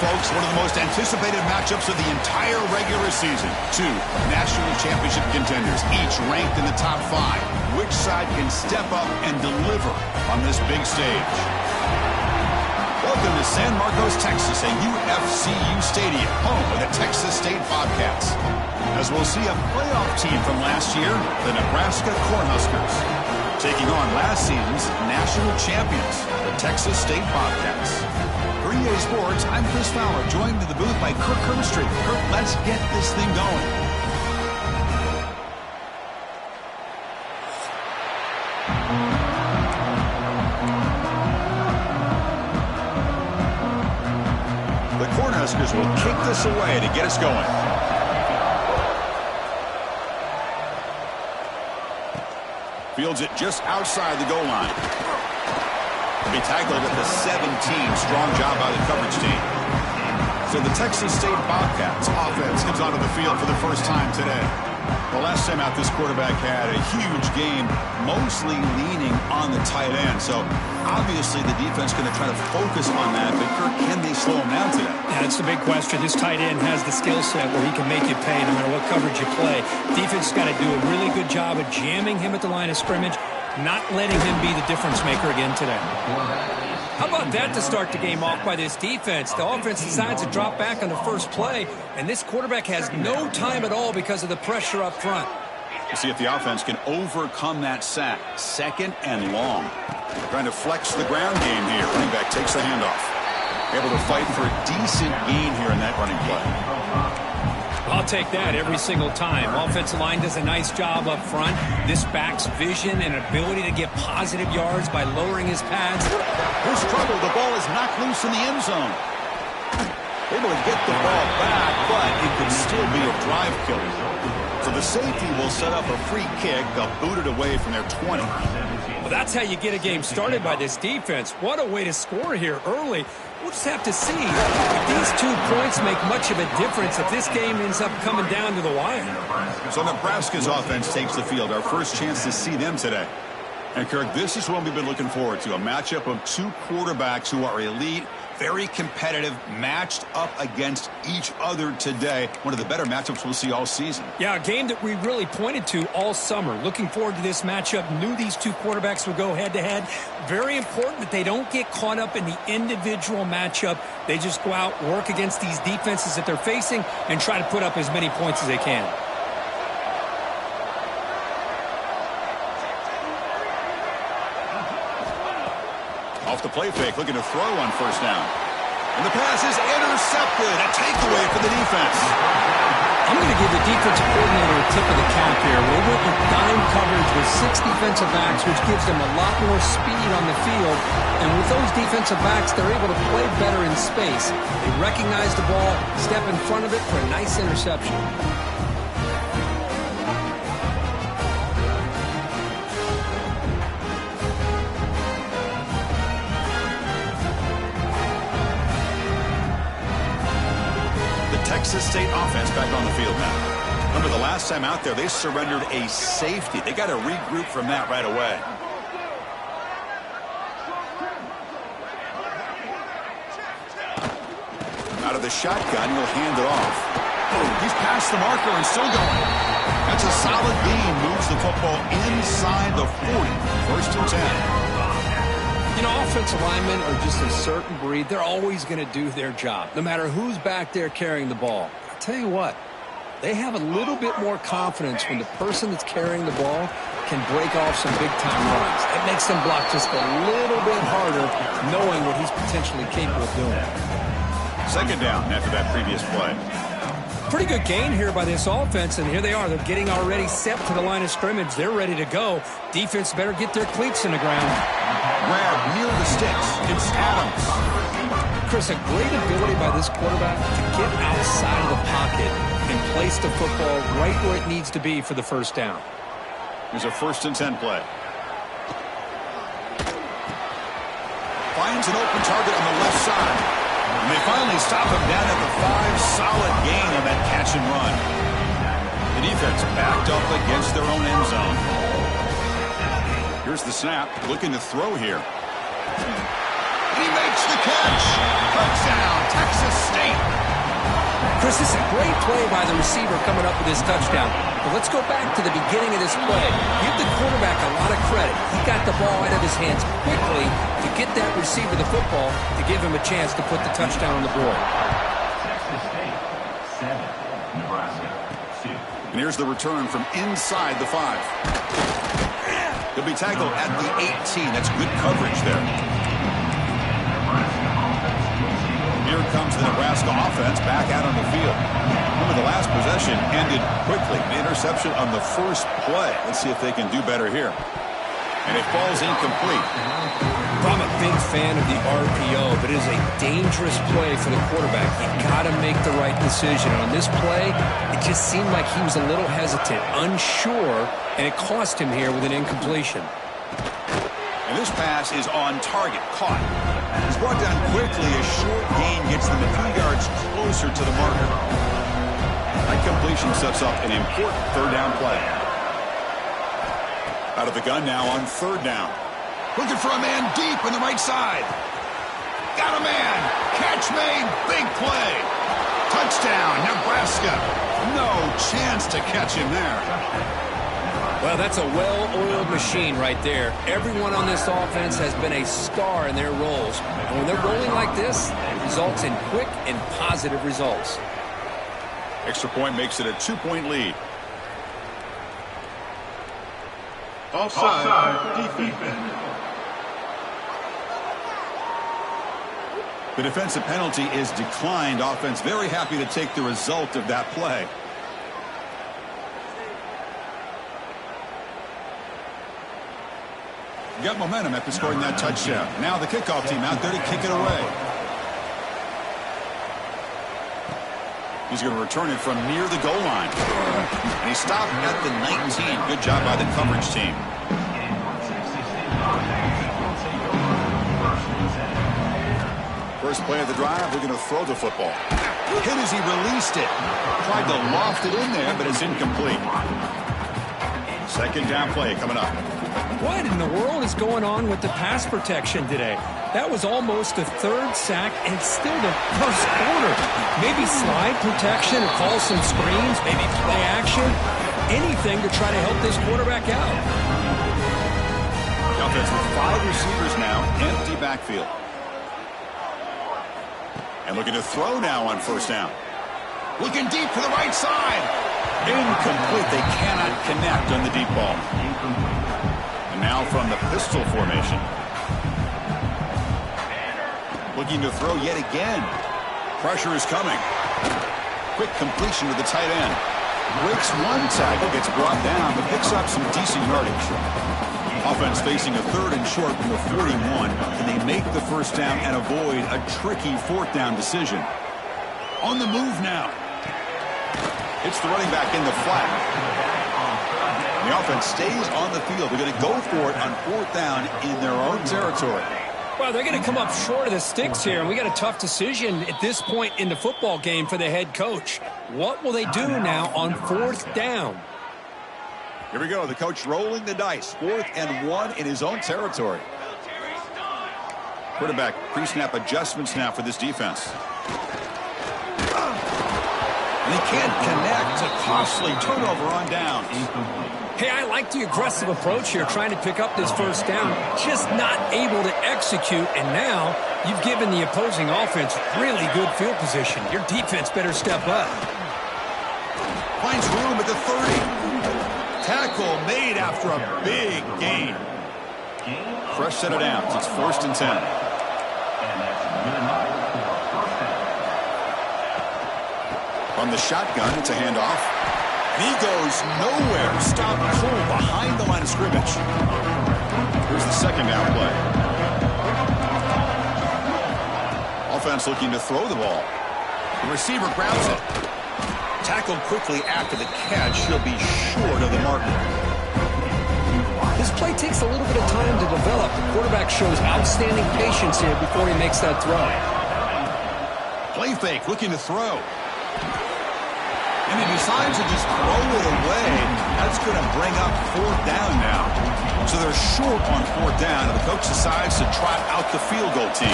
folks, one of the most anticipated matchups of the entire regular season. Two national championship contenders, each ranked in the top 5. Which side can step up and deliver on this big stage? Welcome to San Marcos, Texas, a UFCU stadium, home of the Texas State Bobcats. As we'll see a playoff team from last year, the Nebraska Cornhuskers, taking on last season's national champions, the Texas State Bobcats. For EA Sports, I'm Chris Fowler, joined in the booth by Kirk Herbstreit. Kirk, let's get this thing going. The Cornhuskers will kick this away to get us going. Fields it just outside the goal line. Be tackled at the 17. Strong job by the coverage team. So the Texas State Bobcats offense comes onto the field for the first time today. The last time out, this quarterback had a huge game, mostly leaning on the tight end. So obviously the defense going to try to focus on that. But Kirk, can they slow him down today? Yeah, that's the big question. This tight end has the skill set where he can make you pay no matter what coverage you play. Defense has got to do a really good job of jamming him at the line of scrimmage, not letting him be the difference maker again today. How about that to start the game off by this defense? The offense decides to drop back on the first play, and this quarterback has no time at all because of the pressure up front. We'll see if the offense can overcome that sack. 2nd and long. Trying to flex the ground game here. Running back takes the handoff. Able to fight for a decent gain here in that running play. I'll take that every single time. Offensive line does a nice job up front. This back's vision and ability to get positive yards by lowering his pads. Here's trouble. The ball is knocked loose in the end zone. Able to get the ball back, but it could still be a drive killer. So the safety will set up a free kick. They'll boot it away from their 20. Well, that's how you get a game started by this defense. What a way to score here early. We'll just have to see if these 2 points make much of a difference if this game ends up coming down to the wire. So Nebraska's offense takes the field. Our first chance to see them today. And Kirk, this is what we've been looking forward to. A matchup of 2 quarterbacks who are elite, very competitive, matched up against each other today. One of the better matchups we'll see all season. Yeah, a game that we really pointed to all summer. Looking forward to this matchup. Knew these 2 quarterbacks would go head-to-head. Very important that they don't get caught up in the individual matchup. They just go out, work against these defenses that they're facing, and try to put up as many points as they can. Off the play fake, looking to throw on first down. And the pass is intercepted. A takeaway for the defense. I'm going to give the defensive coordinator a tip of the cap here. They went with dime coverage with 6 defensive backs, which gives them a lot more speed on the field. And with those defensive backs, they're able to play better in space. They recognize the ball, step in front of it for a nice interception. Texas State offense back on the field now. Remember the last time out there, they surrendered a safety. They got to regroup from that right away. Out of the shotgun, he'll hand it off. Oh, he's past the marker and still going. That's a solid gain. Moves the football inside the 40. 1st and 10. You know, offensive linemen are just a certain breed. They're always going to do their job, no matter who's back there carrying the ball. I'll tell you what, they have a little bit more confidence when the person that's carrying the ball can break off some big-time runs. It makes them block just a little bit harder, knowing what he's potentially capable of doing. 2nd down after that previous play. Pretty good gain here by this offense, and here they are. They're getting already set to the line of scrimmage. They're ready to go. Defense better get their cleats in the ground. Grab near the sticks. It's Adams. Chris, a great ability by this quarterback to get outside of the pocket and place the football right where it needs to be for the first down. Here's a 1st and 10 play. Finds an open target on the left side. And they finally stop him down at the 5. Solid gain on that catch and run. The defense backed up against their own end zone. Here's the snap. Looking to throw here. He makes the catch. Touchdown, Texas State. Chris, this is a great play by the receiver coming up with his touchdown. But let's go back to the beginning of this play. Give the quarterback a lot of credit. He got the ball out of his hands quickly to get that receiver the football to give him a chance to put the touchdown on the board. Texas State, 7, Nebraska, 2. And here's the return from inside the 5. He'll be tackled at the 18. That's good coverage there. Here comes the Nebraska offense back out on the field. Remember, the last possession ended quickly. The interception on the first play. Let's see if they can do better here. And it falls incomplete. I'm a big fan of the RPO, but it is a dangerous play for the quarterback. You got to make the right decision. On this play, it just seemed like he was a little hesitant, unsure, and it cost him here with an incompletion. And this pass is on target, caught. He's brought down quickly. A short gain gets them a few yards closer to the marker. That completion sets up an important third down play. Out of the gun now on third down. Looking for a man deep on the right side. Got a man. Catch made. Big play. Touchdown, Nebraska. No chance to catch him there. Well, that's a well-oiled machine right there. Everyone on this offense has been a star in their roles. And when they're rolling like this, it results in quick and positive results. Extra point makes it a 2-point lead. Offside, defense. The defensive penalty is declined. Offense very happy to take the result of that play. Got momentum after scoring that touchdown. Now the kickoff team out there to kick it away. He's going to return it from near the goal line. And he stopped at the 19. Good job by the coverage team. First play of the drive, they're going to throw the football. Hit as he released it. Tried to loft it in there, but it's incomplete. Second down play coming up. What in the world is going on with the pass protection today? That was almost the third sack and still the first quarter. Maybe slide protection or call some screens, maybe play action. Anything to try to help this quarterback out. The offense with 5 receivers now, empty backfield. And looking to throw now on first down. Looking deep to the right side. Incomplete. They cannot connect on the deep ball. And now from the pistol formation. Looking to throw yet again. Pressure is coming. Quick completion to the tight end. Breaks one tackle, gets brought down, but picks up some decent yardage. Offense facing a third and short from the 41. Can they make the first down and avoid a tricky fourth down decision? On the move now. It's the running back in the flat. The offense stays on the field. They're going to go for it on fourth down in their own territory. Well, they're going to come up short of the sticks here, and we got a tough decision at this point in the football game for the head coach. What will they do now on fourth down? Here we go. The coach rolling the dice. 4th and 1 in his own territory. Quarterback pre-snap adjustments now for this defense. And he can't connect. A costly turnover on downs. Hey, I like the aggressive approach here, trying to pick up this first down. Just not able to execute, and now you've given the opposing offense really good field position. Your defense better step up. Finds room at the 30. Tackle made after a big gain. Fresh set of downs. It's 1st and 10. From the shotgun, it's a handoff. And he goes nowhere. Stop cool behind the line of scrimmage. Here's the second down play. Offense looking to throw the ball. The receiver grabs it. Tackled quickly after the catch. He'll be short of the marker. This play takes a little bit of time to develop. The quarterback shows outstanding patience here before he makes that throw. Play fake, looking to throw. And he decides to just throw it away. That's going to bring up fourth down now. So they're short on 4th down, and the coach decides to trot out the field goal team.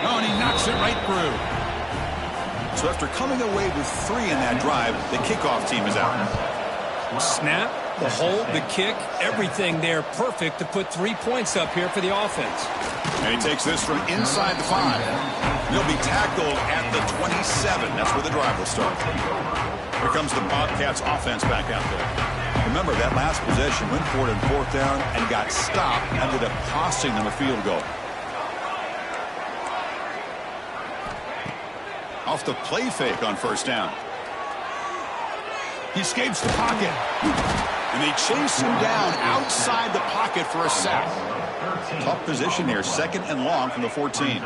Oh, and he knocks it right through. So after coming away with 3 in that drive, the kickoff team is out. Snap, the hold, the kick, everything there perfect to put 3 points up here for the offense. And he takes this from inside the 5. He'll be tackled at the 27. That's where the drive will start. Here comes the Bobcats offense back out there. Remember, that last possession went for it on 4th down and got stopped, ended up costing them a field goal. Off the play fake on 1st down. He escapes the pocket. And they chase him down outside the pocket for a sack. Tough position here, 2nd and long from the 14.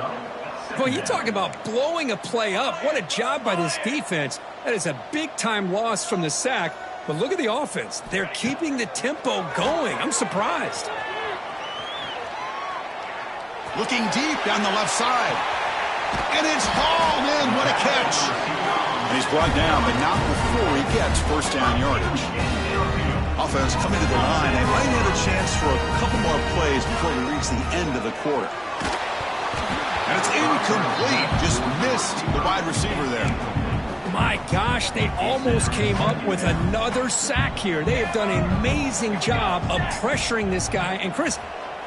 Well, you talk about blowing a play up. What a job by this defense. That is a big-time loss from the sack. But look at the offense. They're keeping the tempo going. I'm surprised. Looking deep down the left side. And it's hauled in. What a catch. And he's brought down, but not before he gets 1st down yardage. Offense coming to the line. They might have a chance for a couple more plays before we reach the end of the quarter. And it's incomplete. Just missed the wide receiver there. My gosh, they almost came up with another sack here. They have done an amazing job of pressuring this guy. And, Chris,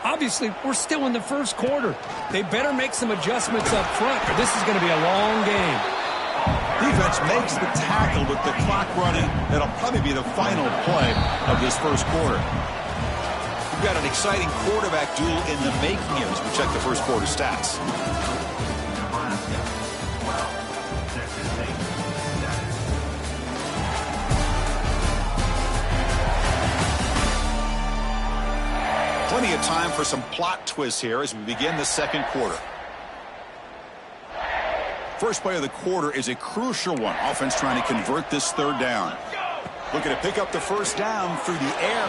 obviously, we're still in the 1st quarter. They better make some adjustments up front, or this is going to be a long game. Defense makes the tackle with the clock running. That'll probably be the final play of this 1st quarter. We've got an exciting quarterback duel in the making here as we check the 1st quarter stats. Plenty of time for some plot twists here as we begin the 2nd quarter. First play of the quarter is a crucial one. Offense trying to convert this 3rd down. Looking to pick up the 1st down through the air.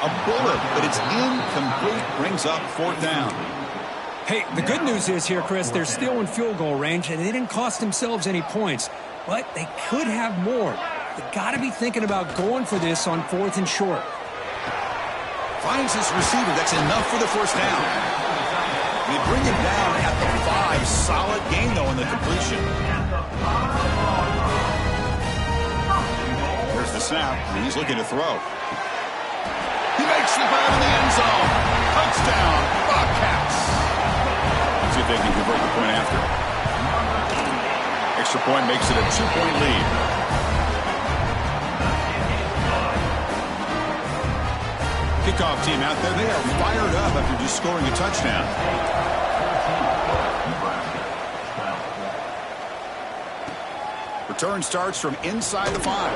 A bullet, but it's incomplete. Brings up 4th down. Hey, the good news is here, Chris, they're still in field goal range, and they didn't cost themselves any points. But they could have more. They've got to be thinking about going for this on 4th and short. Finds his receiver. That's enough for the 1st down. They bring him down at the 5. Solid gain, though, in the completion. Here's the snap, and he's looking to throw. He makes the grab in the end zone. Touchdown, Bobcats. Let's see if they can convert the point after. Extra point makes it a 2-point lead. Kickoff team out there. They are fired up after just scoring a touchdown. Return starts from inside the 5.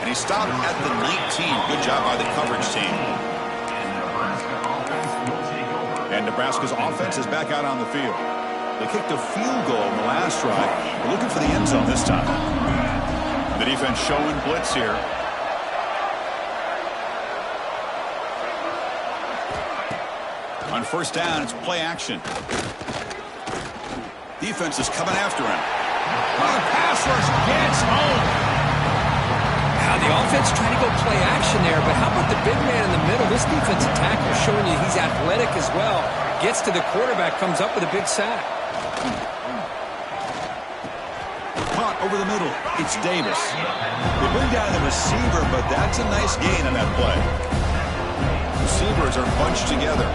And he stopped at the 19. Good job by the coverage team. And Nebraska's offense is back out on the field. They kicked a field goal in the last drive. They're looking for the end zone this time. The defense showing blitz here. On 1st down, it's play action. Defense is coming after him. Oh, the pass rush gets home. Now the offense trying to go play action there, but how about the big man in the middle? This defensive tackle showing you he's athletic as well. Gets to the quarterback, comes up with a big sack. Caught over the middle. It's Davis. They bring down the receiver, but that's a nice gain on that play. Receivers are bunched together.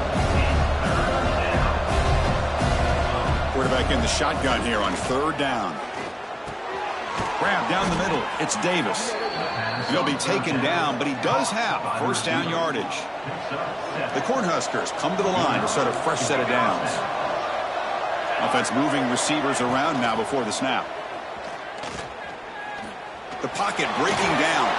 Quarterback in the shotgun here on 3rd down. Grab down the middle. It's Davis. He'll be taken down, but he does have 1st down yardage. The Cornhuskers come to the line to start a fresh set of downs. Offense moving receivers around now before the snap. The pocket breaking down.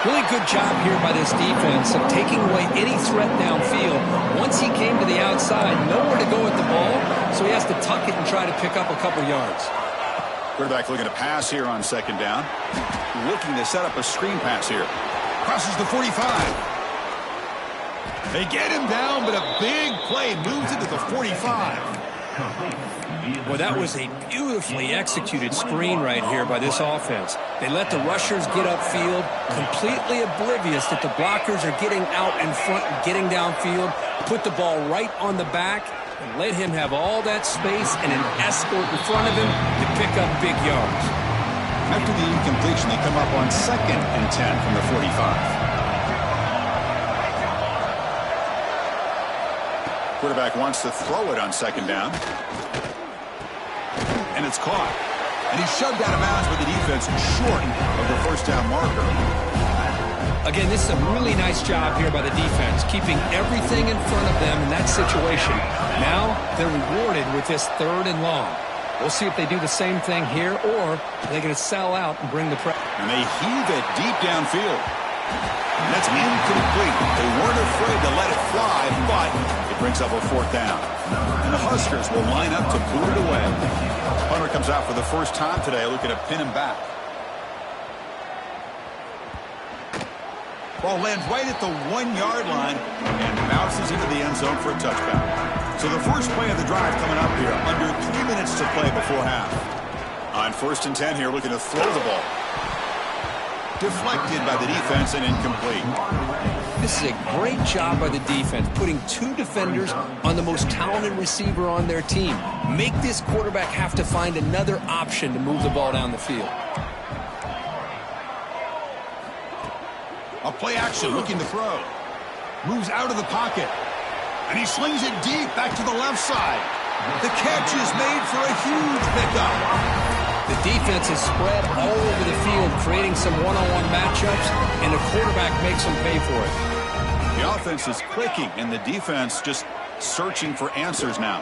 Really good job here by this defense of taking away any threat downfield. Once he came to the outside, nowhere to go with the ball, so he has to tuck it and try to pick up a couple yards. Quarterback looking to pass here on 2nd down. Looking to set up a screen pass here. Crosses the 45. They get him down, but a big play moves into the 45. Well, that was a beautiful beautifully executed screen right here by this offense. They let the rushers get upfield, completely oblivious that the blockers are getting out in front and getting downfield, put the ball right on the back, and let him have all that space and an escort in front of him to pick up big yards. After the incompletion, they come up on 2nd and 10 from the 45. Quarterback wants to throw it on 2nd down. And it's caught. And he's shoved out of bounds by the defense short of the first down marker. Again, this is a really nice job here by the defense, keeping everything in front of them in that situation. Now they're rewarded with this 3rd and long. We'll see if they do the same thing here, or are they going to sell out and bring the pressure. And they heave it deep downfield. And that's incomplete. They weren't afraid to let it fly, but it brings up a 4th down. And the Huskers will line up to boot it away. Punter comes out for the first time today, looking to pin him back. Ball lands right at the 1-yard line and bounces into the end zone for a touchdown. So the first play of the drive coming up here, under 3 minutes to play before half. On 1st and 10 here, looking to throw the ball. Deflected by the defense and incomplete. This is a great job by the defense, putting 2 defenders on the most talented receiver on their team. Make this quarterback have to find another option to move the ball down the field. A play action, looking to throw. Moves out of the pocket. And he slings it deep back to the left side. The catch is made for a huge pickup. The defense is spread all over the field, creating some one-on-one matchups, and the quarterback makes them pay for it. The offense is clicking, and the defense just searching for answers now.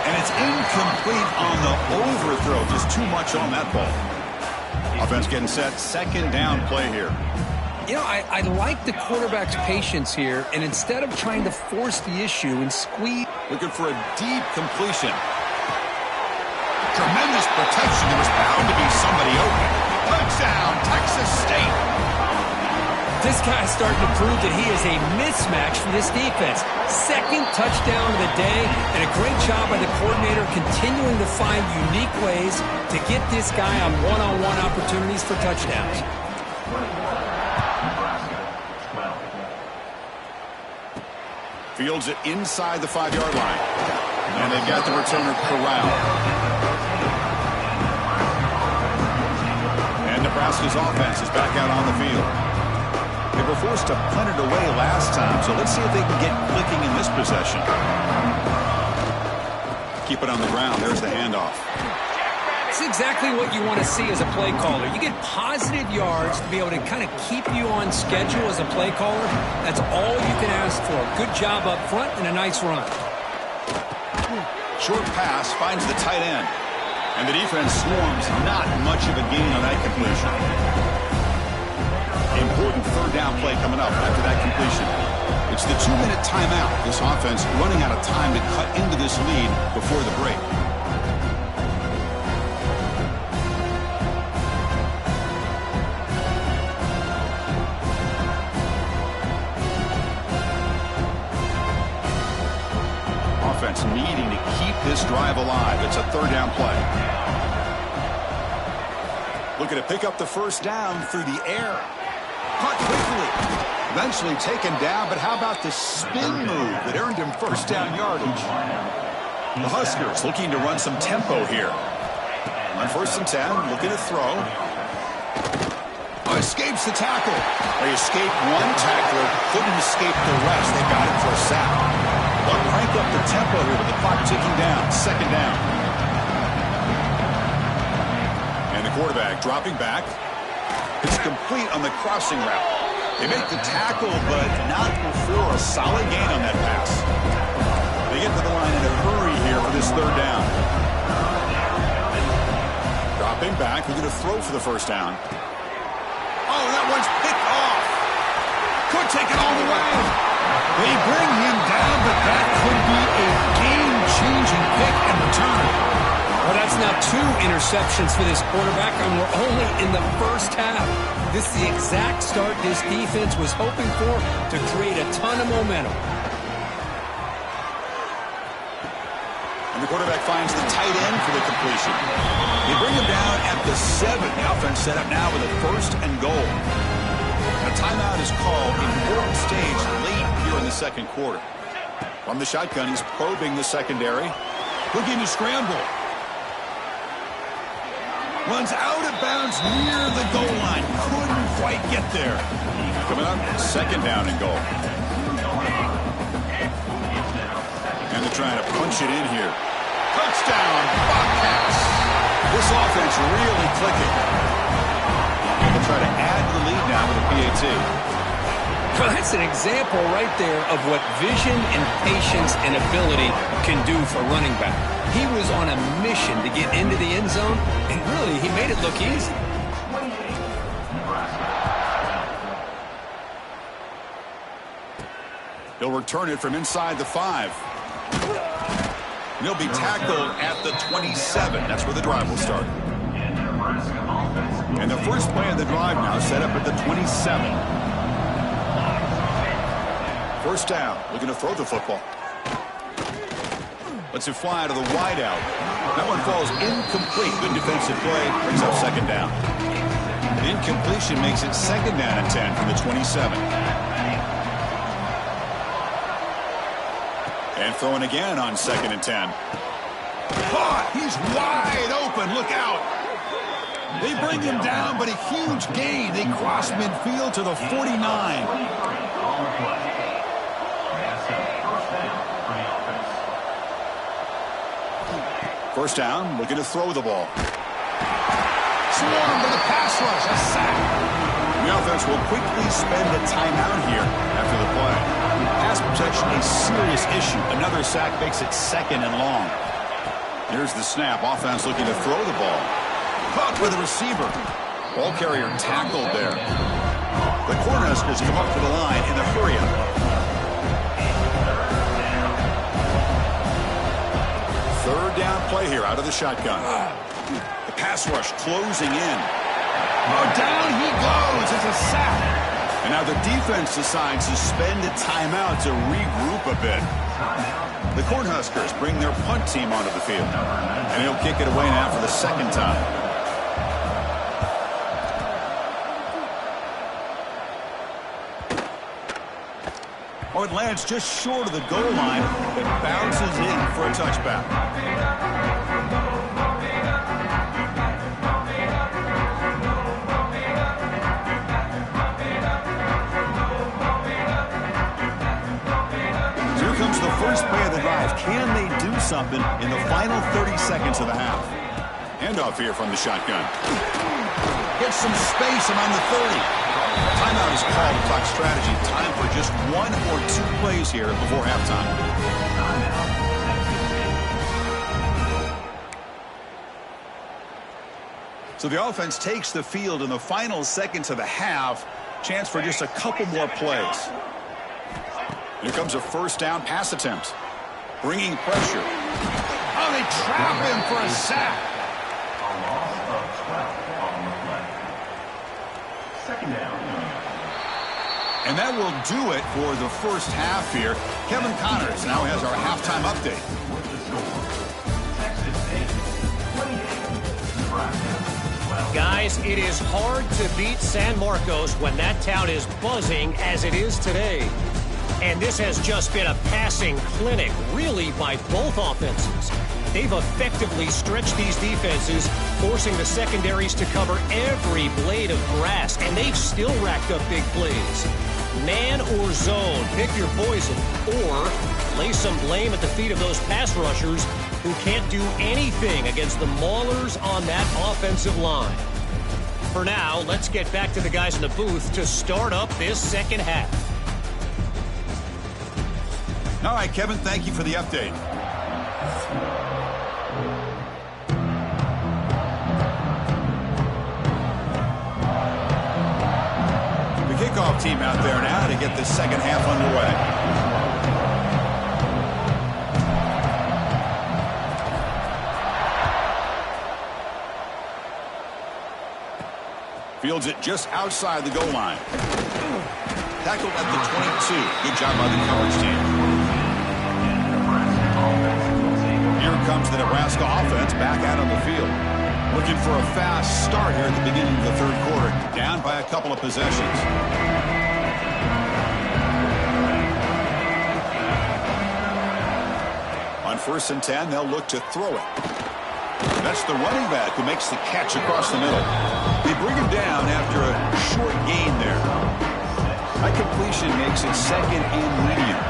And it's incomplete on the overthrow. Just too much on that ball. Offense getting set. 2nd down play here. You know, I like the quarterback's patience here, and instead of trying to force the issue and squeeze. Looking for a deep completion. Tremendous protection. There was bound to be somebody open. Touchdown, Texas State. This guy's starting to prove that he is a mismatch for this defense. 2nd touchdown of the day, and a great job by the coordinator continuing to find unique ways to get this guy on one-on-one opportunities for touchdowns. Fields it inside the 5-yard line. And they've got the returner corralled. And Nebraska's offense is back out on the field. They were forced to punt it away last time, so let's see if they can get clicking in this possession. Keep it on the ground. There's the handoff. It's exactly what you want to see as a play caller. You get positive yards to be able to kind of keep you on schedule as a play caller. That's all you can ask for. Good job up front and a nice run. Short pass finds the tight end. And the defense swarms. Not much of a gain on that completion. Important 3rd down play coming up after that completion. It's the 2-minute timeout. This offense running out of time to cut into this lead before the break. Offense needing to keep this drive alive. It's a 3rd down play. Looking to pick up the 1st down through the air. Caught quickly. Eventually taken down, but how about the spin move that earned him 1st down yardage? The Huskers looking to run some tempo here. On 1st and 10, looking to throw. Escapes the tackle. They escape one tackler, couldn't escape the rest. They got it for a sack. They'll crank up the tempo here with the clock ticking down. 2nd down. And the quarterback dropping back. It's complete on the crossing route. They make the tackle, but not before a solid gain on that pass. They get to the line in a hurry here for this 3rd down. Dropping back, we're going to throw for the 1st down. Oh, that one's picked off. Could take it all the way. They bring him down, but that could be a game-changing pick and return. Well, that's now 2 interceptions for this quarterback, and we're only in the 1st half. This is the exact start this defense was hoping for to create a ton of momentum. And the quarterback finds the tight end for the completion. They bring him down at the 7. The offense set up now with a 1st and goal. And a timeout is called, important stage late here in the second quarter. From the shotgun, he's probing the secondary. Looking to scramble. Runs out of bounds near the goal line. Couldn't quite get there. Coming up, 2nd down and goal. And they're trying to punch it in here. Touchdown, Bobcats. This offense really clicking. They'll try to add to the lead now with a PAT. Well, that's an example right there of what vision and patience and ability can do for running back. He was on a mission to get into the end zone, and really, he made it look easy. He'll return it from inside the 5. He'll be tackled at the 27. That's where the drive will start. And the first play of the drive now set up at the 27. 1st down, looking to throw the football. Lets it fly to the wideout. That one falls incomplete. Good defensive play, brings up 2nd down. The incompletion makes it 2nd down and 10 from the 27. And throwing again on 2nd and 10. Caught! He's wide open. Look out. They bring him down, but a huge gain. They cross midfield to the 49. First down, looking to throw the ball. Swarm to the pass rush. A sack. The offense will quickly spend a timeout here after the play. Pass protection a serious issue. Another sack makes it 2nd and long. Here's the snap. Offense looking to throw the ball. Caught by the receiver. Ball carrier tackled there. The Cornhuskers come up to the line in the hurry-up. Third down play here out of the shotgun. The pass rush closing in. Oh, down he goes. It's a sack. And now the defense decides to spend a timeout to regroup a bit. The Cornhuskers bring their punt team onto the field. And he'll kick it away now for the 2nd time. Oh, it lands just short of the goal line. It bounces in for a touchback. The first play of the drive. Can they do something in the final 30 seconds of the half? Handoff here from the shotgun. Gets some space around the 30. Timeout is called. Clock strategy. Time for just 1 or 2 plays here before halftime. So the offense takes the field in the final seconds of the half. Chance for just a couple more plays. Here comes a 1st down pass attempt. Bringing pressure. Oh, they trap him for a sack. A loss of 12 on the play. 2nd down. And that will do it for the first half here. Kevin Connors now has our halftime update. With the score, Texas State 28, Nebraska 12. Guys, it is hard to beat San Marcos when that town is buzzing as it is today. And this has just been a passing clinic, really, by both offenses. They've effectively stretched these defenses, forcing the secondaries to cover every blade of grass, and they've still racked up big plays. Man or zone, pick your poison, or lay some blame at the feet of those pass rushers who can't do anything against the maulers on that offensive line. For now, let's get back to the guys in the booth to start up this second half. All right, Kevin, thank you for the update. The kickoff team out there now to get the second half underway. Fields it just outside the goal line. Tackled at the 22. Good job by the coverage team. Here comes the Nebraska offense back out on the field. Looking for a fast start here at the beginning of the third quarter. Down by a couple of possessions. On 1st and 10, they'll look to throw it. That's the running back who makes the catch across the middle. They bring him down after a short gain there. That completion makes it 2nd and medium.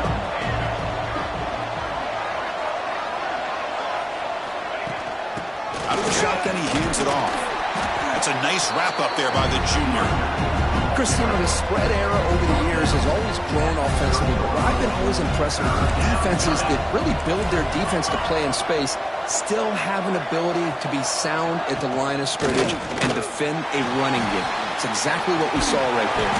Out of the shotgun, he hands it off. That's a nice wrap-up there by the junior. Chris, the spread era over the years has always grown offensively, but what I've been always impressed with defenses that really build their defense to play in space still have an ability to be sound at the line of scrimmage and defend a running game. It's exactly what we saw right there.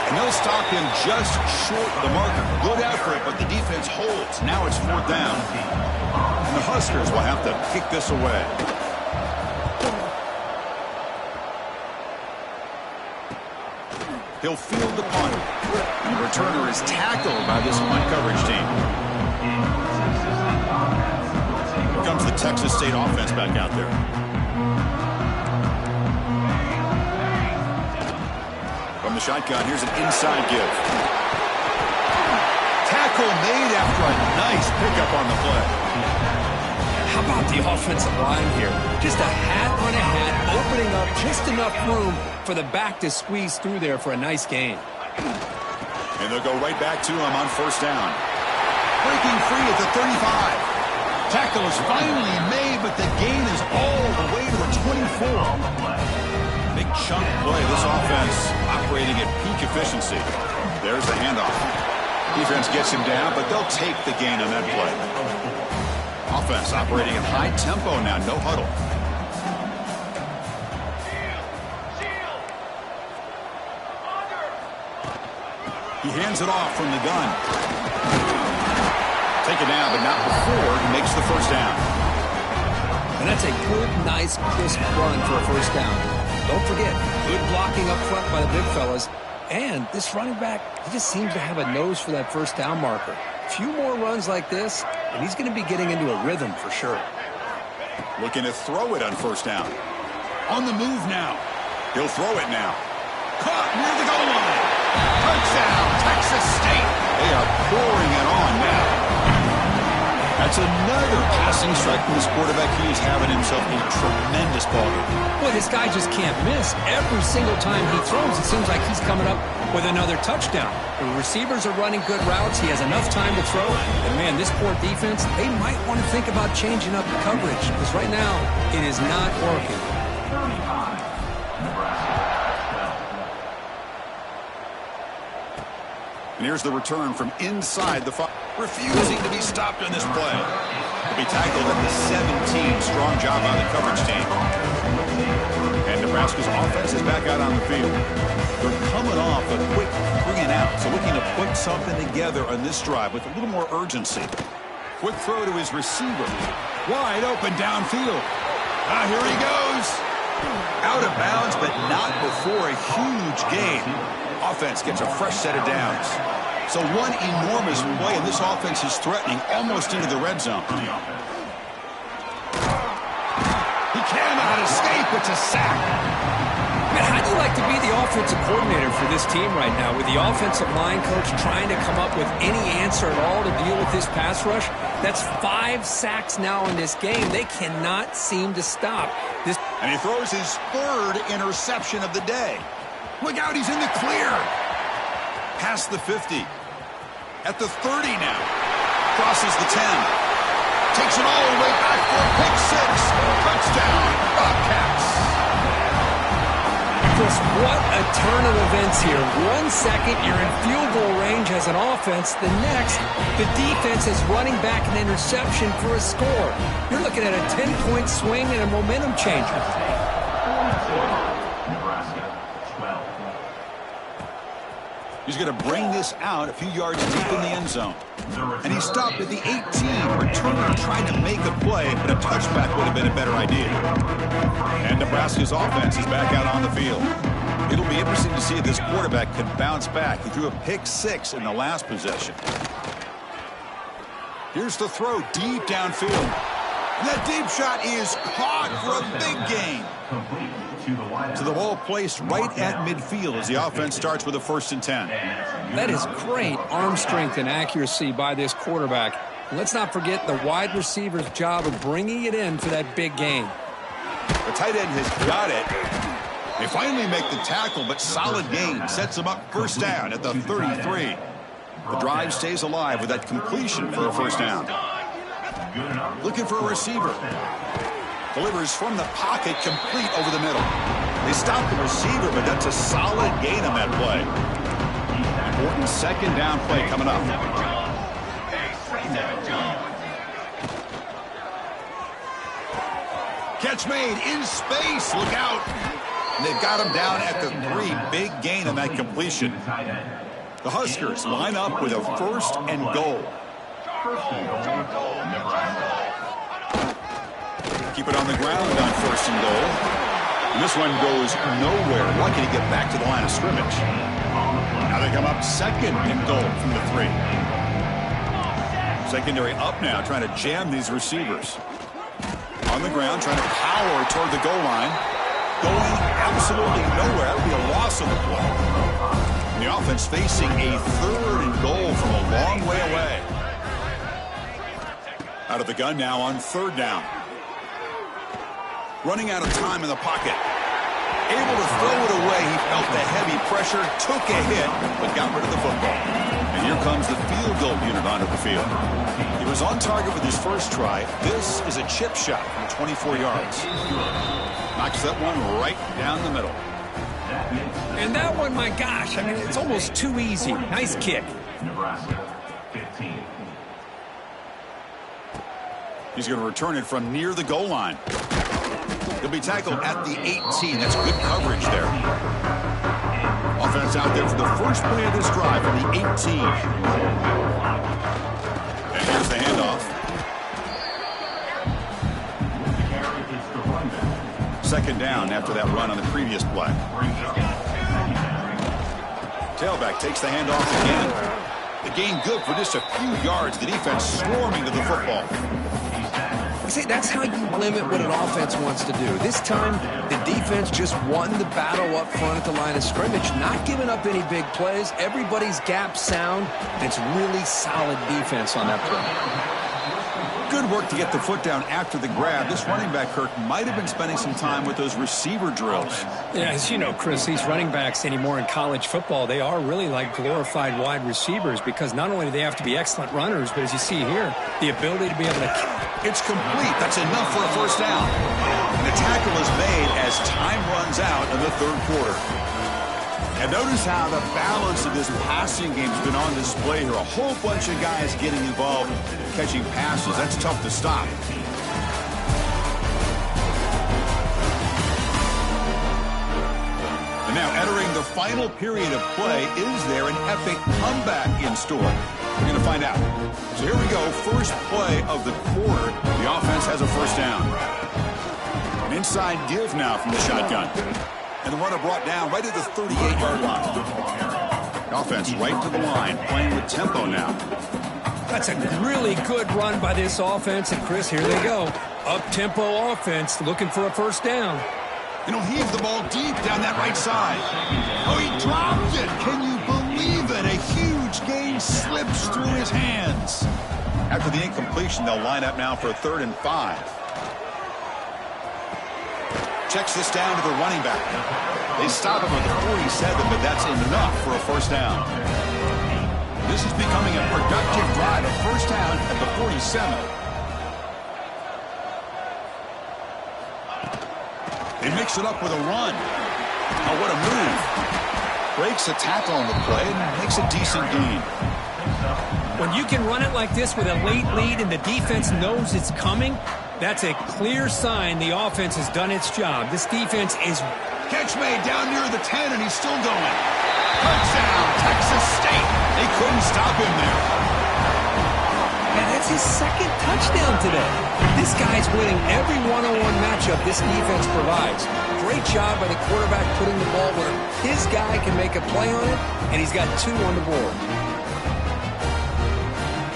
And they'll stop him just short of the marker. Good effort, but the defense holds. Now it's 4th down. And the Huskers will have to kick this away. He'll field the punt. And the returner is tackled by this punt coverage team. Here comes the Texas State offense back out there. From the shotgun, here's an inside give. Tackle made after a nice pickup on the play. How about the offensive line here? Just a hat on a hat, opening up just enough room for the back to squeeze through there for a nice gain. And they'll go right back to him on 1st down. Breaking free at the 35. Tackle is finally made, but the gain is all the way to the 24. Big chunk play. This offense operating at peak efficiency. There's the handoff. Defense gets him down, but they'll take the gain on that play. Offense operating at high tempo now. No huddle. He hands it off from the gun. Taken down, but not before he makes the 1st down. And that's a good, nice, crisp run for a 1st down. Don't forget, good blocking up front by the big fellas. And this running back, he just seems to have a nose for that 1st down marker. A few more runs like this, and he's going to be getting into a rhythm for sure. Looking to throw it on 1st down. On the move now. He'll throw it now. Caught near the goal line. Touchdown, Texas State. They are pouring it on now. That's another passing strike from this quarterback. He is having himself a tremendous ball game. Boy, this guy just can't miss. Every single time he throws, it seems like he's coming up with another touchdown. The receivers are running good routes. He has enough time to throw. And, man, this poor defense, they might want to think about changing up the coverage because right now it is not working. And here's the return from inside the 5. Refusing to be stopped on this play. He'll be tackled at the 17. Strong job by the coverage team. And Nebraska's offense is back out on the field. They're coming off a quick 3 and out. So looking to put something together on this drive with a little more urgency. Quick throw to his receiver. Wide open downfield. Here he goes. Out of bounds, but not before a huge gain. Offense gets a fresh set of downs. So one enormous play, and this offense is threatening almost into the red zone. He cannot escape. It's a sack. Man, how do you like to be the offensive coordinator for this team right now with the offensive line coach trying to come up with any answer at all to deal with this pass rush? That's 5 sacks now in this game. They cannot seem to stop this. And he throws his 3rd interception of the day. Look out, he's in the clear. Past the 50. At the 30 now. Crosses the 10. Takes it all the way back for a pick 6. Touchdown, Bobcats. Chris, what a turn of events here. 1 second, you're in field goal range as an offense. The next, the defense is running back an interception for a score. You're looking at a 10-point swing and a momentum changer. He's going to bring this out a few yards deep in the end zone. And he stopped at the 18. Returner tried to make a play, but a touchback would have been a better idea. And Nebraska's offense is back out on the field. It'll be interesting to see if this quarterback can bounce back. He threw a pick 6 in the last possession. Here's the throw deep downfield. That deep shot is caught for a big gain. So the ball placed right at midfield as the offense starts with a 1st and 10. That is great arm strength and accuracy by this quarterback. And let's not forget the wide receiver's job of bringing it in for that big gain. The tight end has got it. They finally make the tackle, but solid gain sets them up 1st down at the 33. The drive stays alive with that completion for a 1st down. Looking for a receiver. Delivers from the pocket, complete over the middle. They stop the receiver, but that's a solid gain on that play. Important 2nd down play coming up. Catch made in space. Look out. And they've got him down at the 3. Big gain on that completion. The Huskers line up with a 1st and goal. Keep it on the ground on 1st and goal. And this one goes nowhere. Lucky to get back to the line of scrimmage. Now they come up 2nd and goal from the 3. Secondary up now, trying to jam these receivers. On the ground, trying to power toward the goal line. Going absolutely nowhere. That would be a loss on the play. And the offense facing a 3rd and goal from a long way away. Out of the gun now on 3rd down. Running out of time in the pocket. Able to throw it away. He felt the heavy pressure, took a hit, but got rid of the football. And here comes the field goal unit onto the field. He was on target with his 1st try. This is a chip shot from 24 yards. Knocks that one right down the middle. And that one, my gosh, I mean, it's almost too easy. Nice kick. Nebraska, 15. He's going to return it from near the goal line. He'll be tackled at the 18. That's good coverage there. Offense out there for the 1st play of this drive from the 18. And here's the handoff. 2nd down after that run on the previous play. Tailback takes the handoff again. The gain good for just a few yards. The defense swarming to the football. See, that's how you limit what an offense wants to do. This time, the defense just won the battle up front at the line of scrimmage, not giving up any big plays. Everybody's gap sound. It's really solid defense on that play. Good work to get the foot down after the grab. This running back, Kirk, might have been spending some time with those receiver drills. Yeah, as you know, Chris, these running backs anymore in college football, they are really like glorified wide receivers because not only do they have to be excellent runners, but as you see here, the ability to be able to... It's complete. That's enough for a 1st down. And the tackle is made as time runs out in the 3rd quarter. And notice how the balance of this passing game has been on display here. A whole bunch of guys getting involved catching passes. That's tough to stop. And now entering the final period of play, is there an epic comeback in store? We're going to find out. So here we go. 1st play of the quarter. The offense has a 1st down. An inside give now from the shotgun. And the runner brought down right at the 38-yard line. The offense right to the line, playing with tempo now. That's a really good run by this offense. And, Chris, here they go. Up-tempo offense looking for a 1st down. And he'll heave the ball deep down that right side. Oh, he dropped it. Can you believe it? A huge gain slips through his hands. After the incompletion, they'll line up now for a 3rd and 5. Checks this down to the running back. They stop him at the 47, but that's enough for a 1st down. This is becoming a productive drive. A 1st down at the 47. They mix it up with a run. Oh, what a move. Breaks a tackle on the play and makes a decent gain. When you can run it like this with a late lead and the defense knows it's coming, that's a clear sign the offense has done its job. This defense is... Catch made down near the 10, and he's still going. Touchdown, Texas State. They couldn't stop him there. And that's his 2nd touchdown today. This guy's winning every one-on-one matchup this defense provides. Great job by the quarterback putting the ball where his guy can make a play on it, and he's got 2 on the board.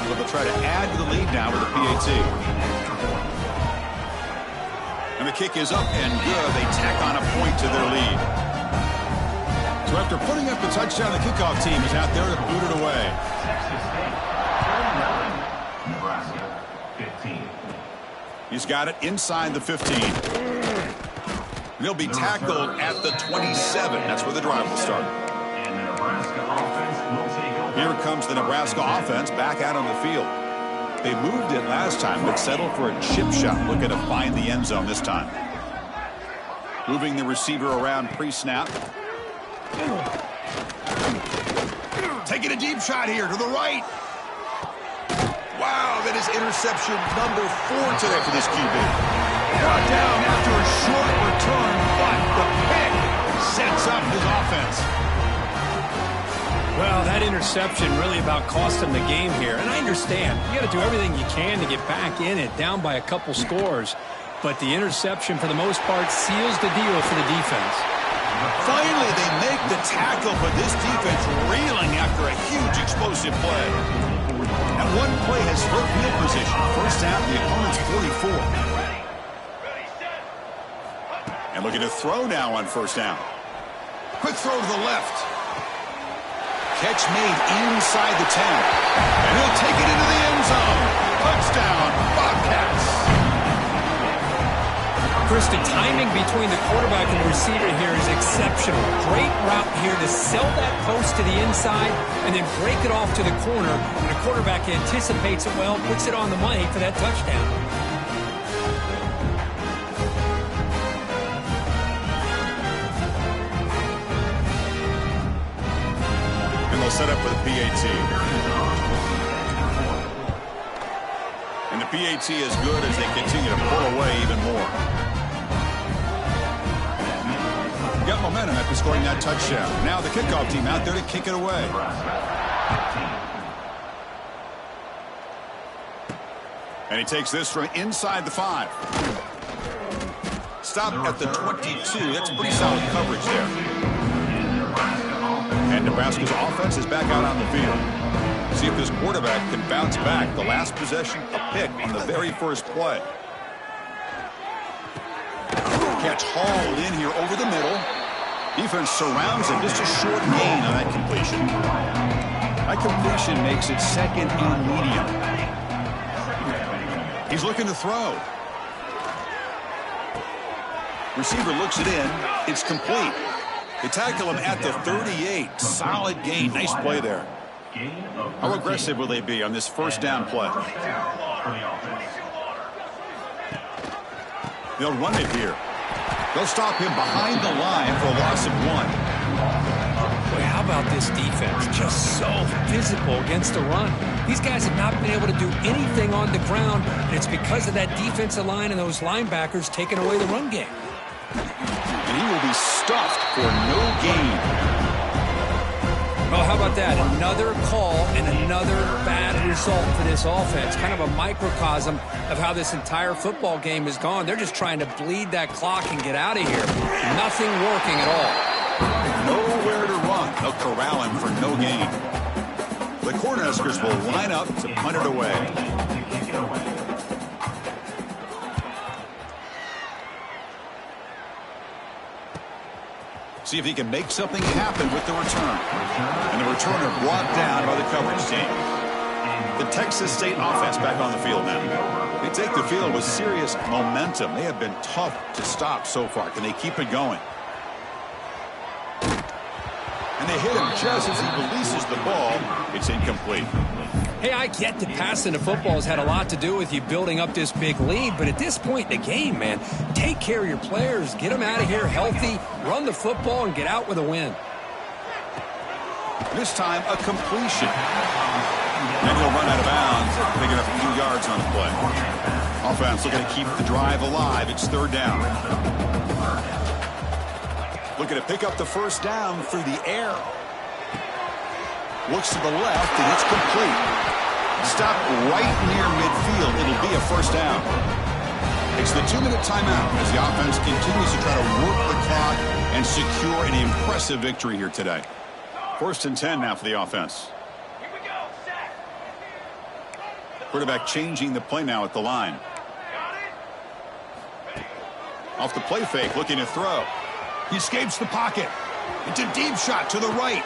They'll try to add to the lead now with a PAT. kick is up and good. They tack on a point to their lead. So after putting up the touchdown, the kickoff team is out there to boot it away. Texas State, 39, Nebraska, 15. He's got it inside the 15. He'll be tackled at the 27. That's where the drive will start. And the Nebraska offense will take over. Here comes the Nebraska offense back out on the field. They moved it last time, but settled for a chip shot, looking to find the end zone this time. Moving the receiver around pre-snap. Taking a deep shot here to the right. Wow, that is interception number 4 today for this QB. Brought down after a short return, but the pick sets up his offense. Well, that interception really about cost him the game here. And I understand. You got to do everything you can to get back in it, down by a couple scores. But the interception, for the most part, seals the deal for the defense. Finally, they make the tackle, but this defense reeling after a huge explosive play. And one play has split field position. First down, the opponent's 44. And looking to throw now on first down. Quick throw to the left. Catch made inside the 10. And he'll take it into the end zone. Touchdown, Bobcats. Chris, the timing between the quarterback and the receiver here is exceptional. Great route here to sell that post to the inside and then break it off to the corner. And the quarterback anticipates it well, puts it on the money for that touchdown. And they'll set up with a PAT. And the PAT is good as they continue to pull away even more. Got momentum after scoring that touchdown. Now the kickoff team out there to kick it away. And he takes this from inside the 5. Stop at the 22. That's pretty solid coverage there. And Nebraska's offense is back out on the field. See if this quarterback can bounce back. The last possession, a pick on the very first play. Catch hauled in here over the middle. Defense surrounds him. Just a short gain on that completion. That completion makes it second and medium. He's looking to throw. Receiver looks it in. It's complete. They tackle him at the 38. Solid gain. Nice play there. How aggressive will they be on this first down play? They'll run it here. They'll stop him behind the line for a loss of 1. Boy, how about this defense? Just so physical against the run. These guys have not been able to do anything on the ground, and it's because of that defensive line and those linebackers taking away the run game. And he will be stuffed for no gain. Well, how about that? Another call and another bad result for this offense. Kind of a microcosm of how this entire football game has gone. They're just trying to bleed that clock and get out of here. Nothing working at all. Nowhere to run. They'll corral him for no gain. The Cornhuskers will line up to punt it away. See if he can make something happen with the return. And the returner brought down by the coverage team. The Texas State offense back on the field now. They take the field with serious momentum. They have been tough to stop so far. Can they keep it going? And they hit him just as he releases the ball. It's incomplete. Hey, I get that passing the football has had a lot to do with you building up this big lead, but at this point in the game, man, take care of your players, get them out of here healthy, run the football, and get out with a win. This time, a completion. And he'll run out of bounds, picking up a few yards on the play. Offense looking to keep the drive alive. It's third down. Looking to pick up the first down through the air. Looks to the left, and it's complete. Stop right near midfield. It'll be a first down. It's the 2-minute timeout as the offense continues to try to work the clock and secure an impressive victory here today. First and 10 now for the offense. Quarterback changing the play now at the line. Off the play fake, looking to throw. He escapes the pocket. It's a deep shot to the right.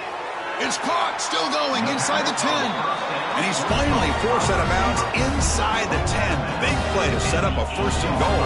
It's caught, still going inside the 10. And he's finally forced out of bounds inside the 10. Big play to set up a 1st and goal.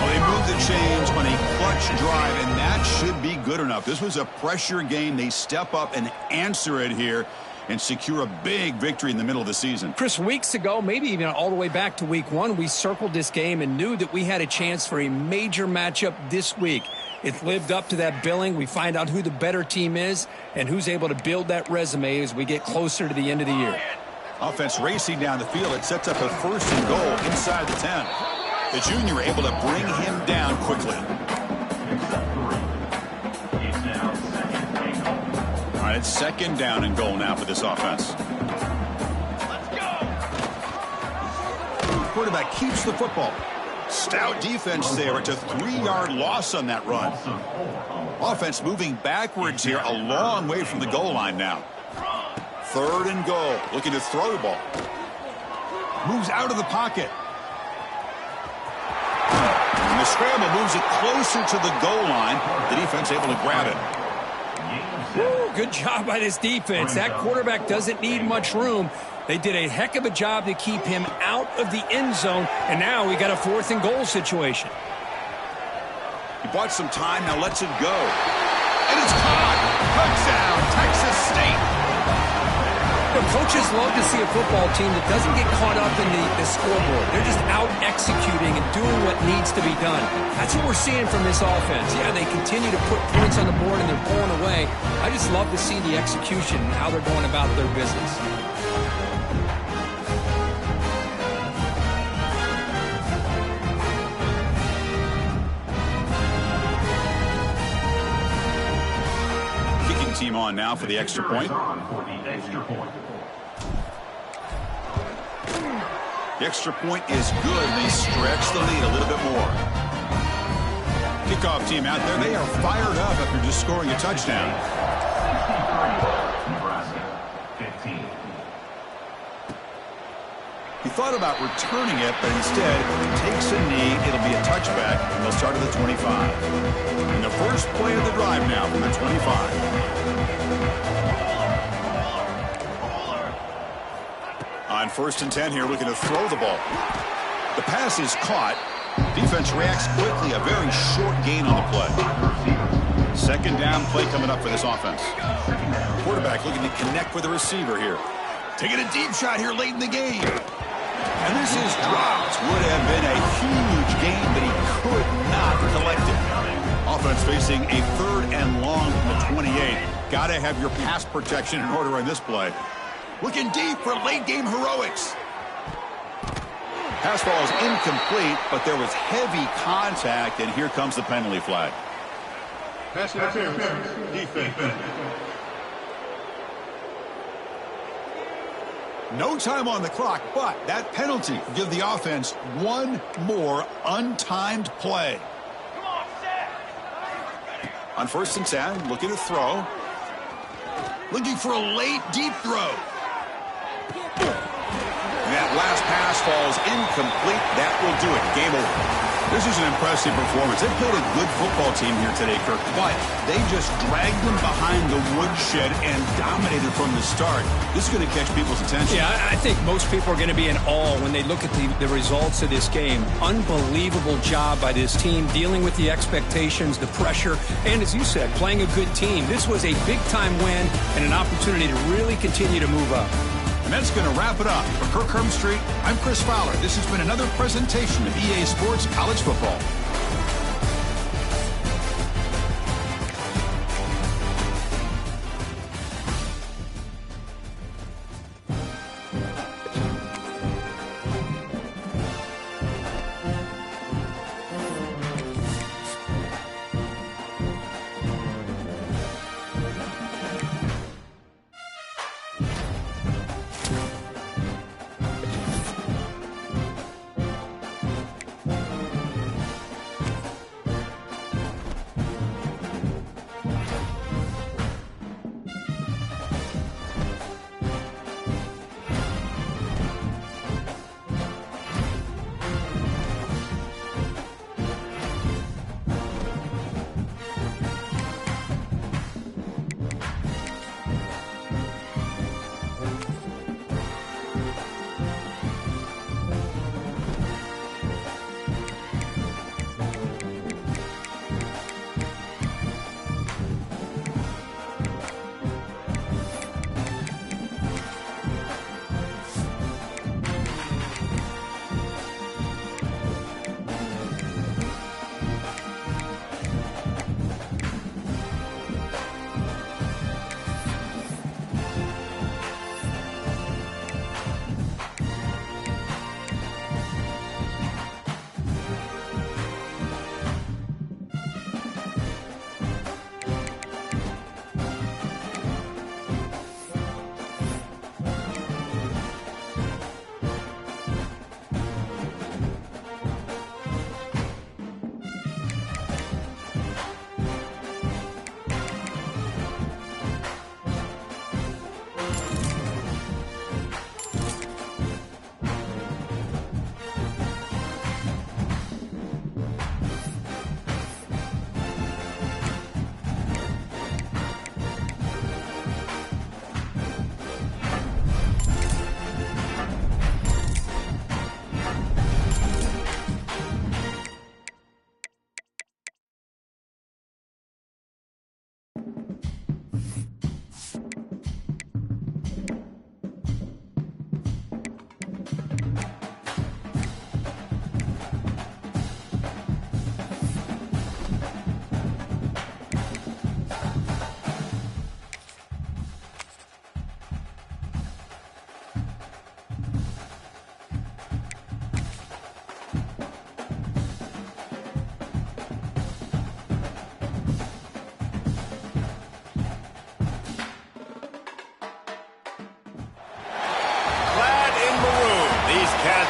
Well, they moved the chains on a clutch drive, and that should be good enough. This was a pressure game. They step up and answer it here and secure a big victory in the middle of the season. Chris, weeks ago, maybe even all the way back to week 1, we circled this game and knew that we had a chance for a major matchup this week. It's lived up to that billing. We find out who the better team is and who's able to build that resume as we get closer to the end of the year. Offense racing down the field. It sets up a 1st and goal inside the 10. The junior able to bring him down quickly. All right, it's 2nd down and goal now for this offense. Let's go. Quarterback keeps the football. Stout defense there. It's a 3-yard loss on that run. Offense moving backwards here, a long way from the goal line now. 3rd and goal. Looking to throw the ball. Moves out of the pocket. And the scramble moves it closer to the goal line. The defense able to grab it. Woo, good job by this defense. That quarterback doesn't need much room. They did a heck of a job to keep him out of the end zone, and now we got a 4th and goal situation. He bought some time, now lets it go. And it's caught. Touchdown, Texas State. The coaches love to see a football team that doesn't get caught up in the scoreboard. They're just out executing and doing what needs to be done. That's what we're seeing from this offense. Yeah, they continue to put points on the board and they're pulling away. I just love to see the execution and how they're going about their business. Team on now for the extra point. The extra point is good. They stretch the lead a little bit more. Kickoff team out there. They are fired up after just scoring a touchdown. Nebraska, 15. He thought about returning it, but instead takes a knee. It'll be a touchback, and they'll start at the 25. And the first play of the drive now from the 25. On 1st and 10 here, looking to throw the ball. The pass is caught. Defense reacts quickly. A very short gain on the play. 2nd down play coming up for this offense. Quarterback looking to connect with the receiver here. Taking a deep shot here late in the game. And this is dropped. Would have been a huge gain, but he could not collect it. Offense facing a 3rd and long from the 28. Got to have your pass protection in order on this play. Looking deep for late-game heroics. Pass ball is incomplete, but there was heavy contact, and here comes the penalty flag. Pass interference, defense. No time on the clock, but that penalty will give the offense one more untimed play. On 1st and 10, looking to throw. Looking for a late, deep throw. That last pass falls incomplete. That will do it. Game over. This is an impressive performance. They played a good football team here today, Kirk, but they just dragged them behind the woodshed and dominated from the start. This is going to catch people's attention. Yeah, I think most people are going to be in awe when they look at the results of this game. Unbelievable job by this team dealing with the expectations, the pressure, and as you said, playing a good team. This was a big-time win and an opportunity to really continue to move up. And that's going to wrap it up. For Kirk Herbstreit, I'm Chris Fowler. This has been another presentation of EA Sports College Football.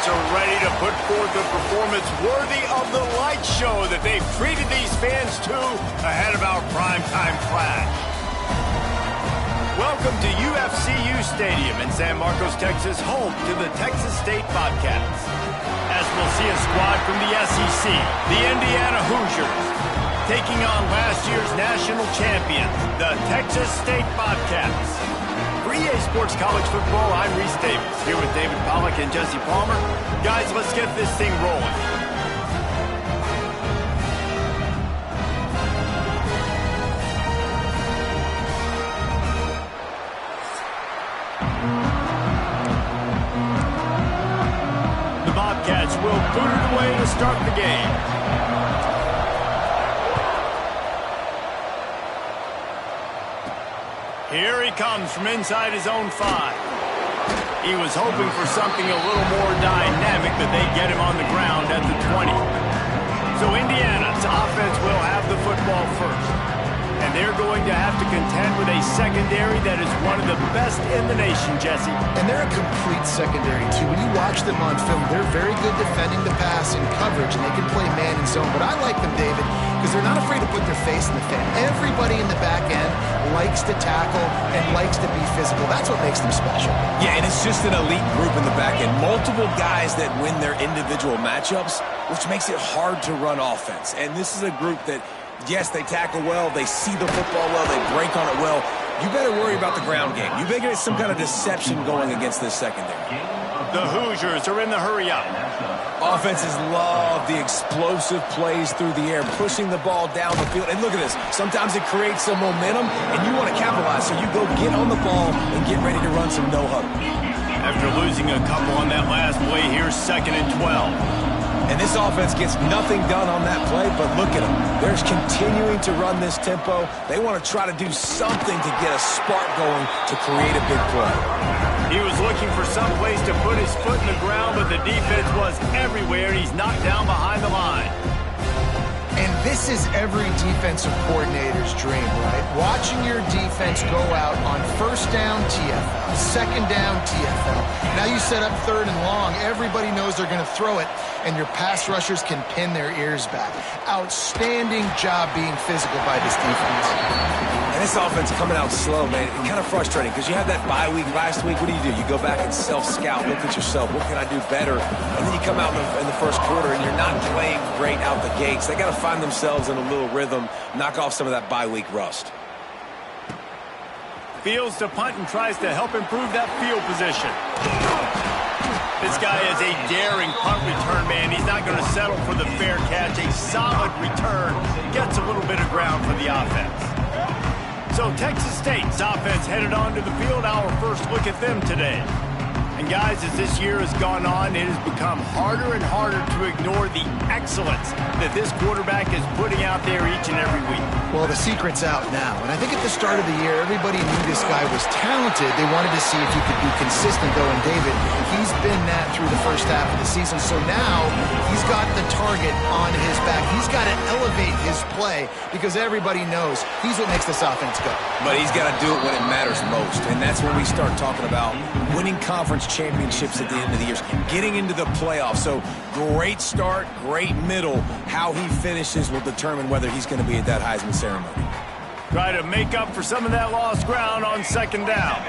Patriots are ready to put forth a performance worthy of the light show that they've treated these fans to ahead of our primetime clash. Welcome to UFCU Stadium in San Marcos, Texas, home to the Texas State Bobcats. As we'll see a squad from the SEC, the Indiana Hoosiers, taking on last year's national champions, the Texas State Bobcats. For EA Sports College Football, I'm Reese Davis, here with David Pollack and Jesse Palmer. Guys, let's get this thing rolling. The Bobcats will boot it away to start the game. Here he comes from inside his own 5. He was hoping for something a little more dynamic, but they get him on the ground at the 20. So Indiana's offense will have the football first. And they're going to have to contend with a secondary that is one of the best in the nation, Jesse. And they're a complete secondary, too. When you watch them on film, they're very good defending the pass and coverage, and they can play man and zone. But I like them, David, because they're not afraid to put their face in the fan. Everybody in the back end likes to tackle and likes to be physical. That's what makes them special. Yeah, and it's just an elite group in the back end. Multiple guys that win their individual matchups, which makes it hard to run offense. And this is a group that, yes, they tackle well, they see the football well, they break on it well. You better worry about the ground game. You better get some kind of deception going against this secondary. The Hoosiers are in the hurry-up. Offenses love the explosive plays through the air, pushing the ball down the field. And look at this. Sometimes it creates some momentum, and you want to capitalize. So you go get on the ball and get ready to run some no-huddle. After losing a couple on that last play, here's 2nd and 12. And this offense gets nothing done on that play, but look at them. They're continuing to run this tempo. They want to try to do something to get a spark going to create a big play. He was looking for some place to put his foot in the ground, but the defense was everywhere. He's knocked down behind the line. And this is every defensive coordinator's dream, right? Watching your defense go out on 1st down TFL, 2nd down TFL. Now you set up 3rd and long. Everybody knows they're going to throw it, and your pass rushers can pin their ears back. Outstanding job being physical by this defense. And this offense coming out slow, man. It's kind of frustrating because you had that bye week last week. What do? You go back and self-scout, look at yourself. What can I do better? And then you come out in the first quarter and you're not playing great out the gates. They got to find themselves in a little rhythm, knock off some of that bye week rust. Fields to punt and tries to help improve that field position. This guy is a daring punt return man. He's not going to settle for the fair catch. A solid return gets a little bit of ground for the offense. So Texas State's offense headed onto the field. Our first look at them today. And guys, as this year has gone on, it has become harder and harder to ignore the excellence that this quarterback is putting out there each and every week. Well, the secret's out now. And I think at the start of the year, everybody knew this guy was talented. They wanted to see if he could be consistent, though. And David, he's been that through the first half of the season. So now he's got the target on his back. He's got to elevate his play because everybody knows he's what makes this offense go. But he's got to do it when it matters most. And that's when we start talking about winning conference championships at the end of the year, getting into the playoffs. So great start, great middle. How he finishes will determine whether he's going to be at that Heisman ceremony. Try to make up for some of that lost ground on 2nd down.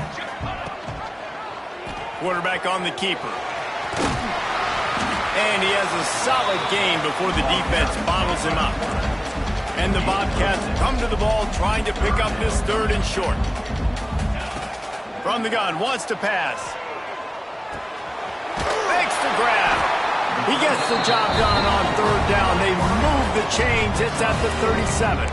Quarterback on the keeper. And he has a solid gain before the defense bottles him up. And the Bobcats come to the ball trying to pick up this 3rd and short. From the gun, wants to pass. Makes the grab. He gets the job done on 3rd down. They move the chains. It's at the 37.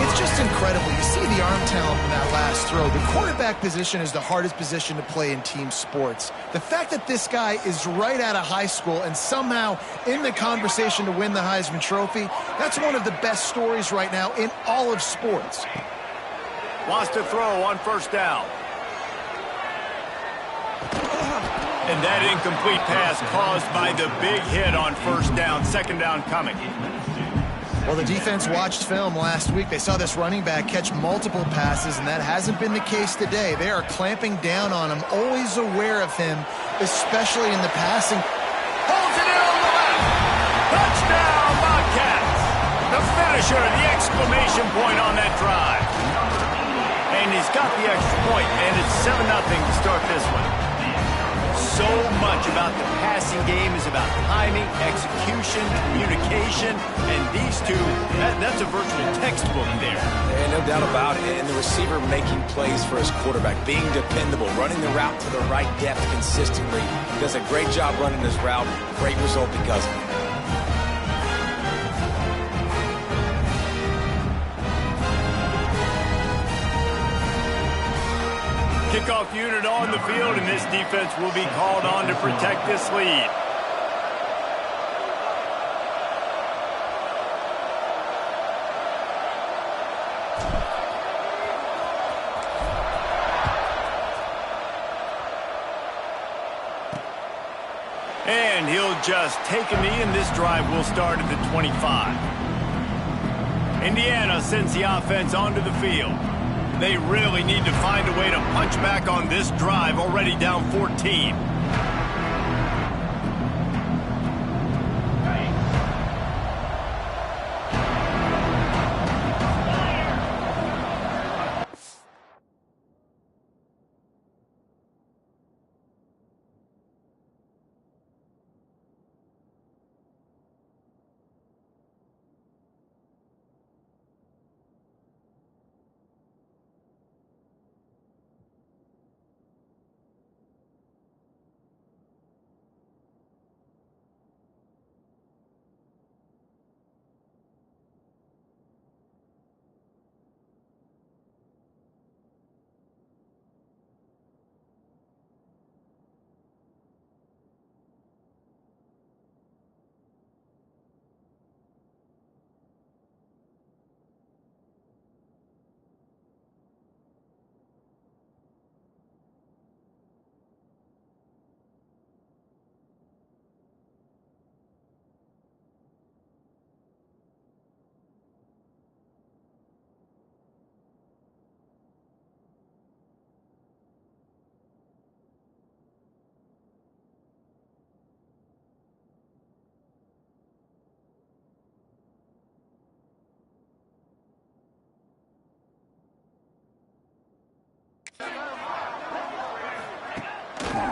It's just incredible. You see the arm talent in that last throw. The quarterback position is the hardest position to play in team sports. The fact that this guy is right out of high school and somehow in the conversation to win the Heisman Trophy, that's one of the best stories right now in all of sports. Wants to throw on 1st down. And that incomplete pass caused by the big hit on 1st down. 2nd down coming. Well, the defense watched film last week. They saw this running back catch multiple passes, and that hasn't been the case today. They are clamping down on him, always aware of him especially in the passing. Holds it in on the left. Touchdown, Bobcats. The finisher, the exclamation point on that drive. And he's got the extra point, and it's 7-0 to start this one. So much about the passing game is about timing, execution, communication, and these two, that's a virtual textbook there. Yeah, no doubt about it. And the receiver making plays for his quarterback, being dependable, running the route to the right depth consistently. Does a great job running his route. Great result because of it. Kickoff unit on the field, and this defense will be called on to protect this lead. And he'll just take a knee, and this drive will start at the 25. Indiana sends the offense onto the field. They really need to find a way to punch back on this drive, already down 14.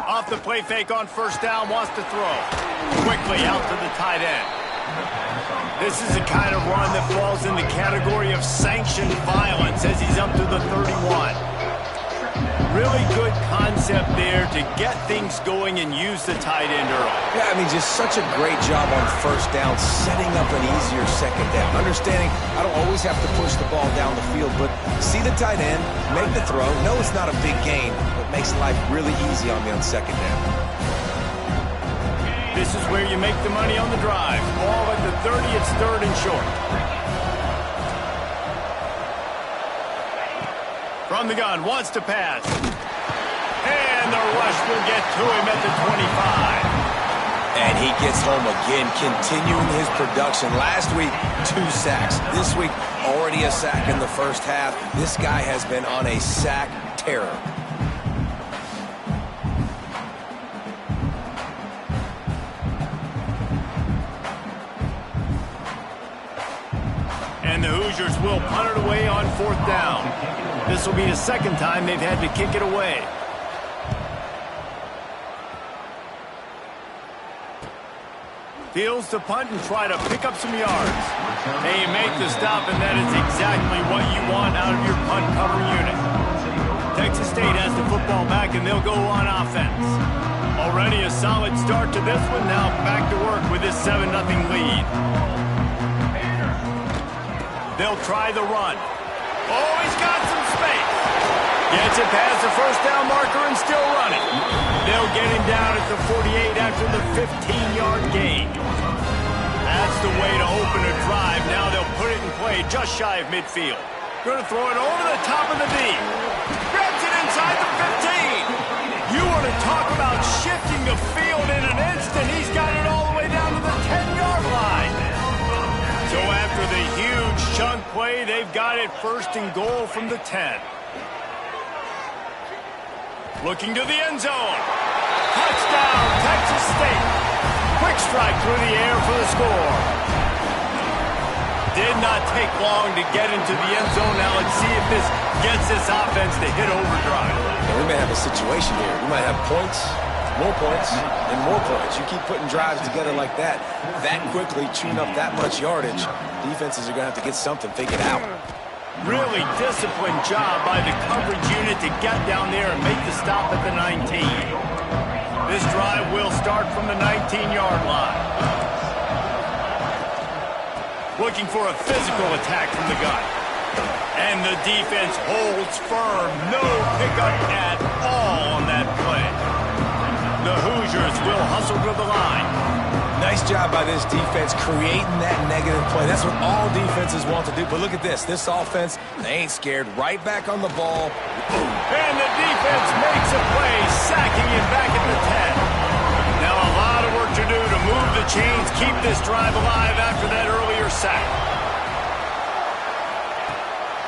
Off the play fake on first down, wants to throw. Quickly out to the tight end. This is the kind of run that falls in the category of sanctioned violence as he's up to the 31. Really good concept there to get things going and use the tight end early. Yeah, I mean, just such a great job on first down, setting up an easier second down. Understanding I don't always have to push the ball down the field, but see the tight end, make the throw. No, it's not a big gain, but makes life really easy on me on second down. This is where you make the money on the drive. Ball at the 30, it's third and short. From the gun, wants to pass. And the rush will get to him at the 25. And he gets home again, continuing his production. Last week, 2 sacks. This week, already a sack in the first half. This guy has been on a sack terror. And the Hoosiers will punt it away on fourth down. This will be the second time they've had to kick it away. Fields to punt and try to pick up some yards. They make the stop, and that is exactly what you want out of your punt cover unit. Texas State has the football back, and they'll go on offense. Already a solid start to this one. Now back to work with this 7-0 lead. They'll try the run. Oh, he's got some space. Gets it past the first down marker and still running. They'll get him down at the 48 after the 15-yard gain. That's the way to open a drive. Now they'll put it in play just shy of midfield. Going to throw it over the top of the D. Grabs it inside the 15. You want to talk about shifting the field in an instant. He's got it all the way down to the 10-yard line. So after the huge chunk play, they've got it first and goal from the 10. Looking to the end zone. Touchdown, Texas State. Quick strike through the air for the score. Did not take long to get into the end zone. Now let's see if this gets this offense to hit overdrive. We may have a situation here. We might have points, and more points. You keep putting drives together like that quickly, chewing up that much yardage, defenses are going to have to get something figured out. Really disciplined job by the coverage unit to get down there and make the stop at the 19. This drive will start from the 19-yard line. Looking for a physical attack from the gun. And the defense holds firm. No pickup at all on that play. The Hoosiers will hustle to the line. Nice job by this defense creating that negative play. That's what all defenses want to do. But look at this. This offense, they ain't scared. Right back on the ball. And the defense makes a play, sacking him back at the 10. Now a lot of work to do to move the chains, keep this drive alive after that earlier sack.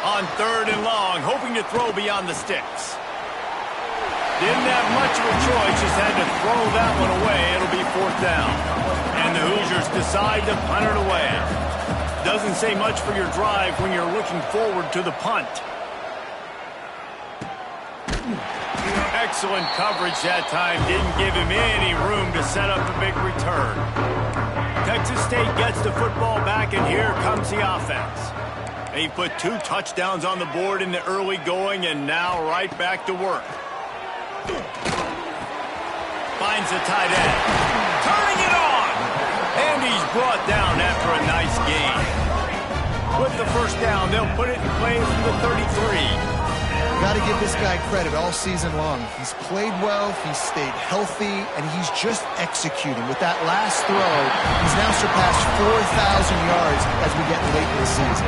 On 3rd and long, hoping to throw beyond the sticks. Didn't have much of a choice, just had to throw that one away. It'll be 4th down. And the Hoosiers decide to punt it away. Doesn't say much for your drive when you're looking forward to the punt. Excellent coverage that time. Didn't give him any room to set up a big return. Texas State gets the football back, and here comes the offense. They put 2 touchdowns on the board in the early going, and now right back to work. Finds the tight end. Turning it on! And he's brought down after a nice gain. With the first down, they'll put it in play from the 33. Got to give this guy credit all season long. He's played well, he's stayed healthy, and he's just executing. With that last throw, he's now surpassed 4,000 yards as we get late in the season.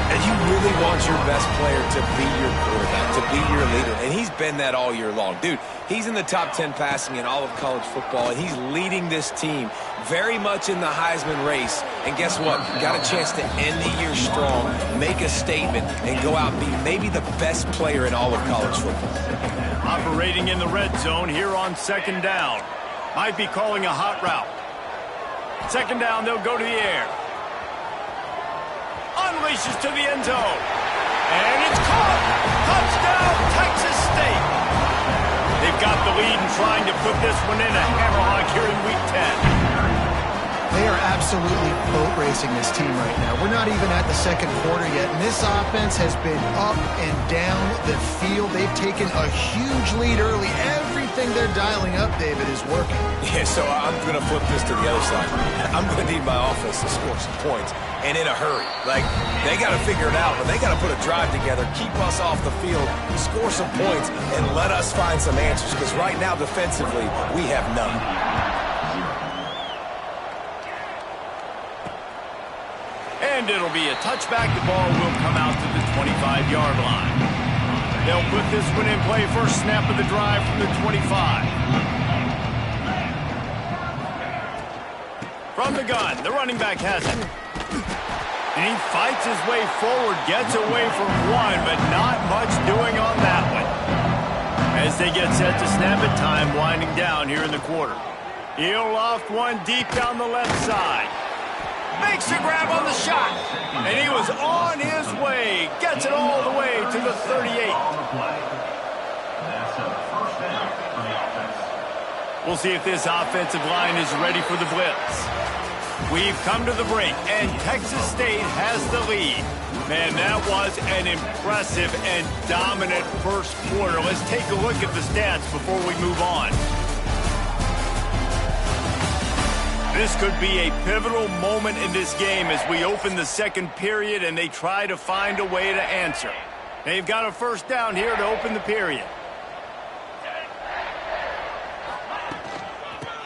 And you really want your best player to be your quarterback, to be your leader. And he's been that all year long. Dude, he's in the top 10 passing in all of college football, and he's leading this team very much in the Heisman race. And guess what? Got a chance to end the year strong, make a statement, and go out and be maybe the best player in all of college football. Operating in the red zone here on 2nd down. Might be calling a hot route. 2nd down, they'll go to the air. Unleashes to the end zone. And it's caught. Touchdown, Texas State. They've got the lead and trying to put this one in a hammerlock here in Week 10. They are absolutely boat racing this team right now. We're not even at the 2nd quarter yet, and this offense has been up and down the field. They've taken a huge lead early. Everything they're dialing up, David, is working. Yeah, so I'm going to flip this to the other side. I'm going to need my offense to score some points, and in a hurry. Like, they got to figure it out, but they got to put a drive together, keep us off the field, score some points, and let us find some answers, because right now, defensively, we have none. And it'll be a touchback. The ball will come out to the 25-yard line. They'll put this one in play. First snap of the drive from the 25. From the gun, the running back has it. And he fights his way forward, gets away from one, but not much doing on that one. As they get set to snap it, time winding down here in the quarter. He'll loft one deep down the left side. Makes a grab on the shot. And he was on his way. Gets it all the way to the 38. We'll see if this offensive line is ready for the blitz. We've come to the break, and Texas State has the lead. Man, that was an impressive and dominant first quarter. Let's take a look at the stats before we move on. This could be a pivotal moment in this game as we open the 2nd period and they try to find a way to answer. They've got a first down here to open the period.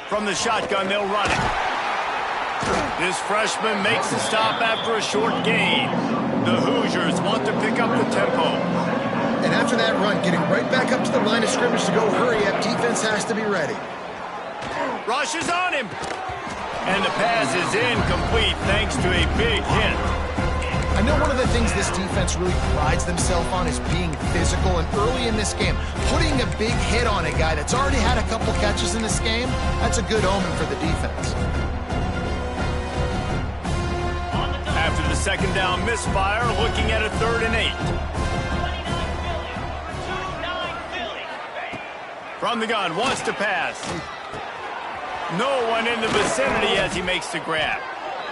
From the shotgun, they'll run it. This freshman makes the stop after a short gain. The Hoosiers want to pick up the tempo. And after that run, getting right back up to the line of scrimmage to go hurry up, defense has to be ready. Rush is on him. And the pass is incomplete thanks to a big hit. I know, one of the things this defense really prides themselves on is being physical, and early in this game, putting a big hit on a guy that's already had a couple catches in this game, that's a good omen for the defense. After the second down misfire, looking at a 3rd and 8. From the gun, wants to pass. No one in the vicinity as he makes the grab.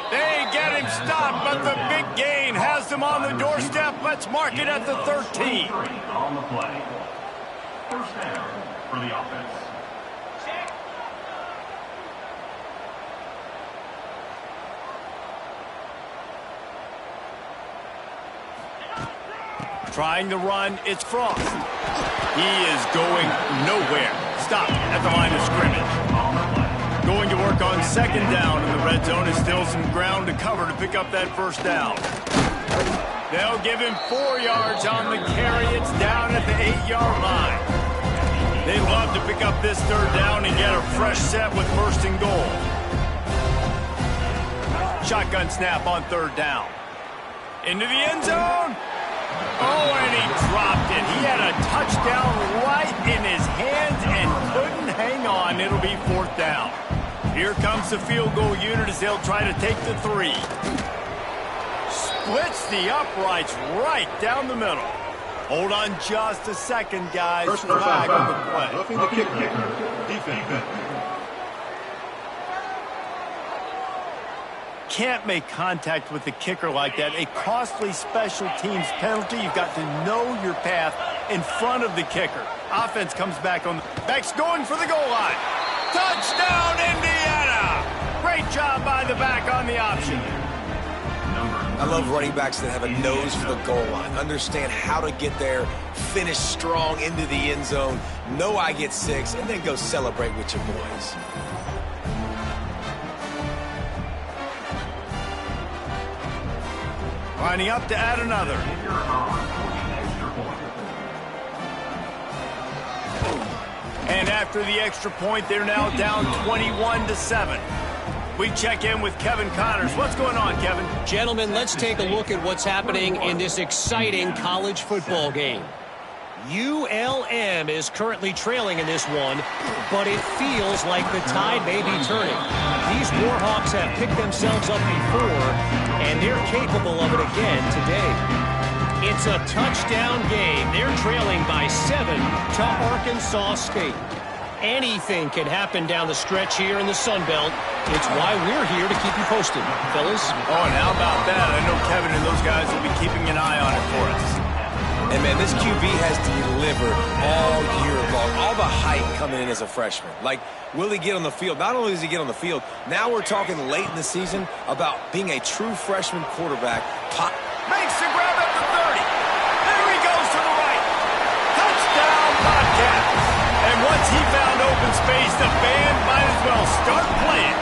They get him stopped, but the big gain has them on the doorstep. Let's mark it at the 13. On the play. First down for the offense. Trying to run, it's Frost. He is going nowhere. Stop at the line of scrimmage. Going to work on second down in the red zone. Is still some ground to cover to pick up that first down. They'll give him 4 yards on the carry. It's down at the 8-yard line. They love to pick up this 3rd down and get a fresh set with 1st and goal. Shotgun snap on 3rd down. Into the end zone. Oh, and he dropped it. He had a touchdown right in his hands and couldn't hang on. It'll be 4th down. Here comes the field goal unit as they'll try to take the 3. Splits the uprights right down the middle. Hold on just a second, guys. Flag on the play. Roughing the kicker. Defense. Can't make contact with the kicker like that. A costly special teams penalty. You've got to know your path in front of the kicker. Offense comes back on. Back's going for the goal line. Touchdown, Indiana! Great job by the back on the option. I love running backs that have a nose for the goal line. Understand how to get there, finish strong into the end zone, know I get 6, and then go celebrate with your boys. Lining up to add another. And after the extra point, they're now down 21-7. We check in with Kevin Connors. What's going on, Kevin? Gentlemen, let's take a look at what's happening in this exciting college football game. ULM is currently trailing in this one, but it feels like the tide may be turning. These Warhawks have picked themselves up before, and they're capable of it again today. It's a touchdown game. They're trailing by 7 to Arkansas State. Anything can happen down the stretch here in the Sun Belt. It's why we're here to keep you posted, fellas. Oh, and how about that? I know Kevin and those guys will be keeping an eye on it for us. And, man, this QB has delivered all year long. All the hype coming in as a freshman. Like, will he get on the field? Not only does he get on the field, now we're talking late in the season about being a true freshman quarterback. Makes the grab at the 30. There he goes to the right. Touchdown, Bobcats. And once he found open space, the band might as well start playing.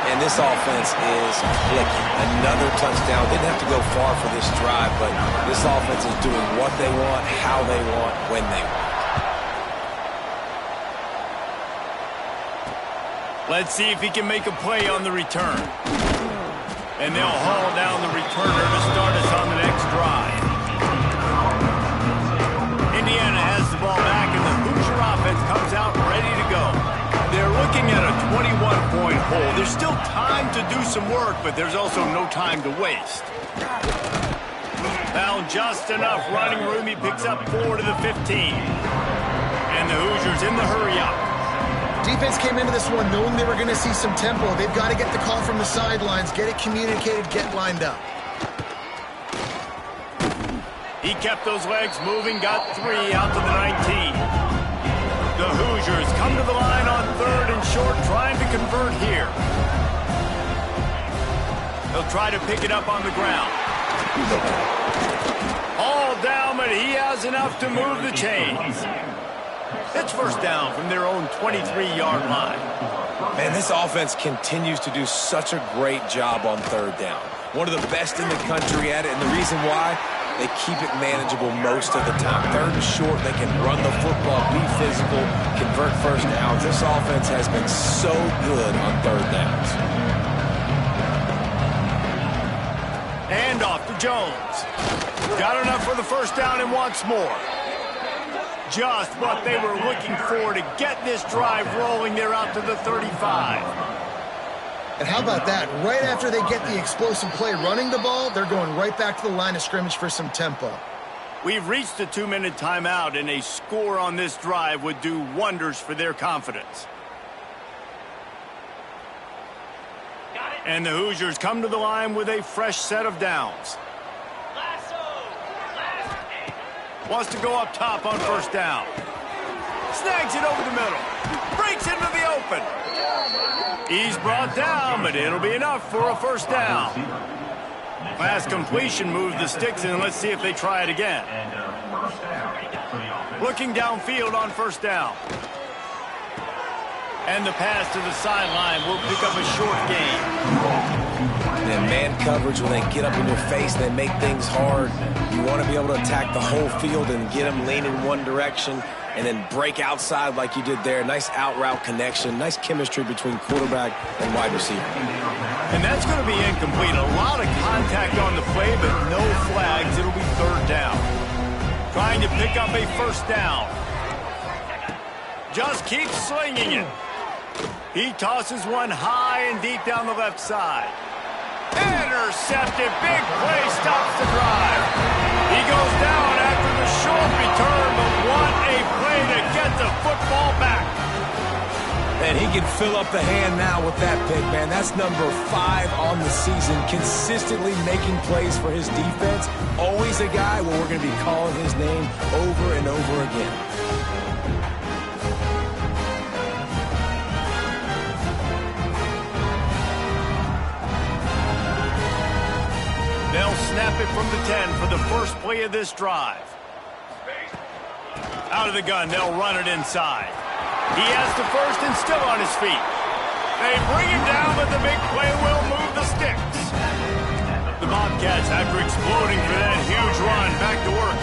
And this offense is clicking. Another touchdown. Didn't have to go far for this drive, but this offense is doing what they want, how they want, when they want. Let's see if he can make a play on the return. And they'll haul down the returner to start us on the next drive. Indiana has the ball back, and the Hoosier offense comes out ready to go. They're looking at a 21-point hole. There's still time to do some work, but there's also no time to waste. Found just enough running room. He picks up 4 to the 15. And the Hoosiers in the hurry-up. Defense came into this one knowing they were going to see some tempo. They've got to get the call from the sidelines, get it communicated, get lined up. He kept those legs moving, got 3 out to the 19. The Hoosiers come to the line on 3rd and short, trying to convert here. They'll try to pick it up on the ground. All down, but he has enough to move the chains. It's first down from their own 23-yard line. Man, this offense continues to do such a great job on 3rd down. One of the best in the country at it, and the reason why, they keep it manageable most of the time. 3rd and short, they can run the football, be physical, convert first downs. This offense has been so good on 3rd downs. And off to Jones. Got enough for the first down and wants more. Just what they were looking for to get this drive rolling. They're out to the 35. And how about that? Right after they get the explosive play running the ball, they're going right back to the line of scrimmage for some tempo. We've reached the 2-minute timeout, and a score on this drive would do wonders for their confidence. And the Hoosiers come to the line with a fresh set of downs. Wants to go up top on first down. Snags it over the middle. Breaks into the open. He's brought down, but it'll be enough for a first down. Last completion moved the sticks in. Let's see if they try it again. Looking downfield on first down. And the pass to the sideline will pick up a short gain. And man coverage, when they get up in your face, they make things hard. You want to be able to attack the whole field and get them leaning one direction and then break outside like you did there. Nice out route connection, nice chemistry between quarterback and wide receiver. And that's going to be incomplete. A lot of contact on the play, but no flags. It'll be third down. Trying to pick up a first down. Just keeps slinging it. He tosses one high and deep down the left side. Intercepted. Big play stops the drive. He goes down after the short return, but what a play to get the football back. And he can fill up the hand now with that pick, man. That's number 5 on the season, consistently making plays for his defense. Always a guy where we're going to be calling his name over and over again. They'll snap it from the 10 for the first play of this drive. Out of the gun, they'll run it inside. He has the first and still on his feet. They bring him down, but the big play will move the sticks. The Bobcats, after exploding for that huge run, back to work.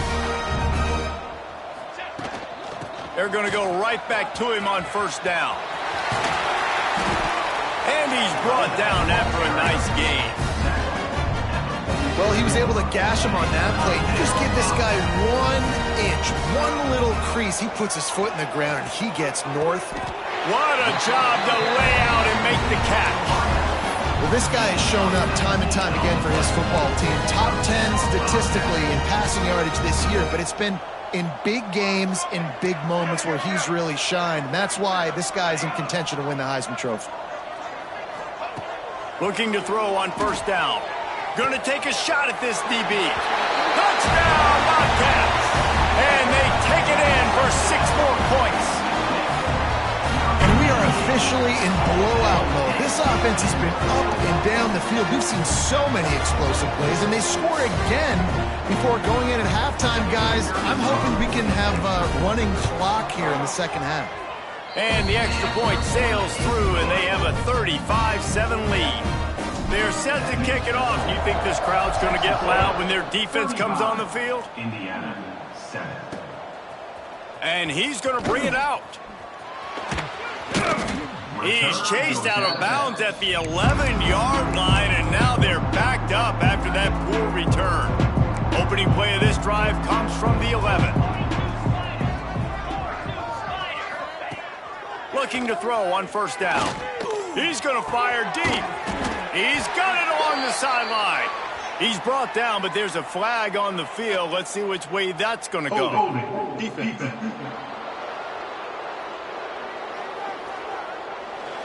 They're going to go right back to him on first down. And he's brought down after a nice gain. Well, he was able to gash him on that play. You just give this guy 1 inch, one little crease. He puts his foot in the ground, and he gets north. What a job to lay out and make the catch. Well, this guy has shown up time and time again for his football team. Top 10 statistically in passing yardage this year, but it's been in big games, in big moments where he's really shined. And that's why this guy's in contention to win the Heisman Trophy. Looking to throw on first down. Going to take a shot at this DB. Touchdown, Bobcats! And they take it in for 6 more points. And we are officially in blowout mode. This offense has been up and down the field. We've seen so many explosive plays, and they score again before going in at halftime, guys. I'm hoping we can have a running clock here in the second half. And the extra point sails through, and they have a 35-7 lead. They're set to kick it off. You think this crowd's going to get loud when their defense comes on the field? Indiana, 7. And he's going to bring it out. He's chased out of bounds at the 11-yard line, and now they're backed up after that poor return. Opening play of this drive comes from the 11. Looking to throw on first down. He's going to fire deep. He's got it along the sideline. He's brought down, but there's a flag on the field. Let's see which way that's going to go. Defense.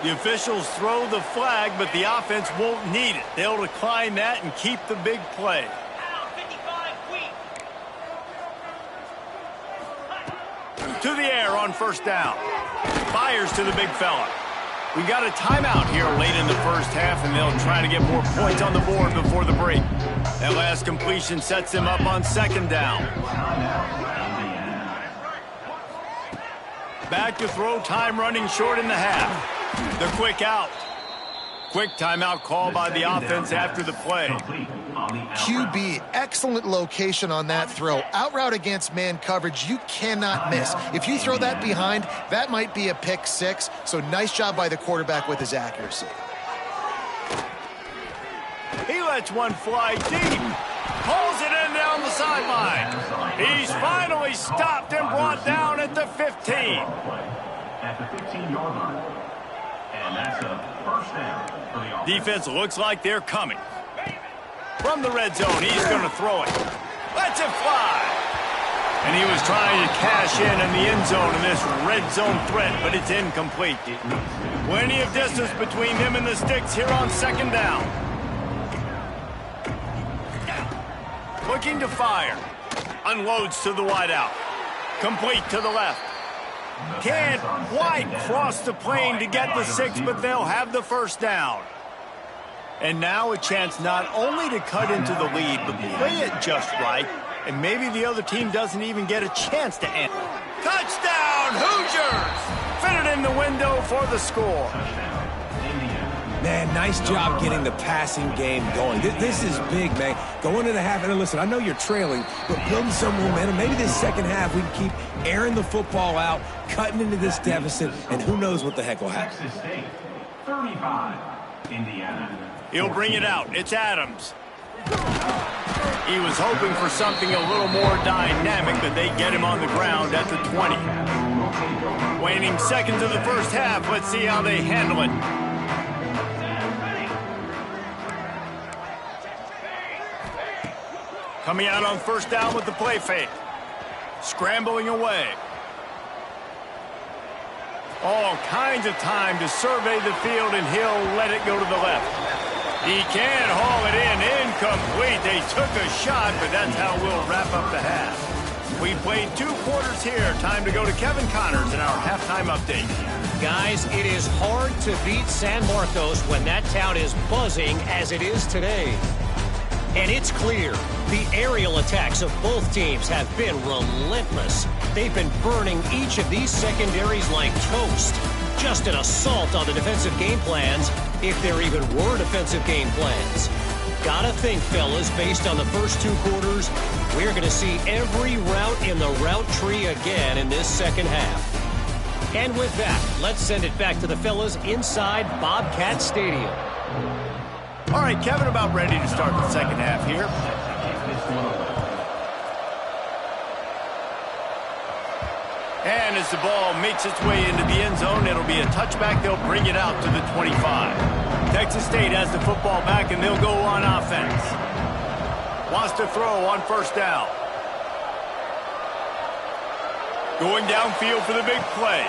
The officials throw the flag, but the offense won't need it. They'll decline that and keep the big play. To the air on first down. Fires to the big fella. We got a timeout here late in the first half, and they'll try to get more points on the board before the break. That last completion sets him up on second down. Back to throw, time running short in the half. The quick out. Quick timeout call by the offense after the play. QB, excellent location on that throw. Out route against man coverage, you cannot miss. If you throw that behind, that might be a pick 6. So nice job by the quarterback with his accuracy. He lets lets one fly deep. Pulls it in down the sideline. He's finally stopped and brought down at the 15. At the 15-yard line. And that's a first down for the offense. Defense looks like they're coming. From the red zone, he's going to throw it. Lets it fly. And he was trying to cash in the end zone in this red zone threat, but it's incomplete. Plenty of distance between him and the sticks here on second down. Looking to fire. Unloads to the wideout. Complete to the left. Can't quite cross the plane to get the 6, but they'll have the first down. And now a chance not only to cut into the lead, but play it just right, and maybe the other team doesn't even get a chance to end. Touchdown, Hoosiers! Fitted in the window for the score. Man, nice job getting the passing game going. This is big, man. Going into the half, and listen, I know you're trailing, but building some momentum. Maybe this second half we can keep airing the football out, cutting into this deficit, and who knows what the heck will happen. Texas State, 35, Indiana. He'll bring it out. It's Adams. He was hoping for something a little more dynamic, but they get him on the ground at the 20. Waning seconds of the first half. Let's see how they handle it. Coming out on first down with the play fake. Scrambling away. All kinds of time to survey the field, and he'll let it go to the left. He can haul it in. Incomplete. They took a shot, but that's how we'll wrap up the half. We played 2 quarters here. Time to go to Kevin Connors in our halftime update. Guys, it is hard to beat San Marcos when that town is buzzing as it is today. And it's clear, the aerial attacks of both teams have been relentless. They've been burning each of these secondaries like toast. Just an assault on the defensive game plans, if there even were defensive game plans. Gotta think, fellas, based on the first 2 quarters, we're going to see every route in the route tree again in this second half. And with that, let's send it back to the fellas inside Bobcat Stadium. All right, Kevin, about ready to start the second half here. And as the ball makes its way into the end zone, it'll be a touchback. They'll bring it out to the 25. Texas State has the football back, and they'll go on offense. Wants to throw on first down. Going downfield for the big play.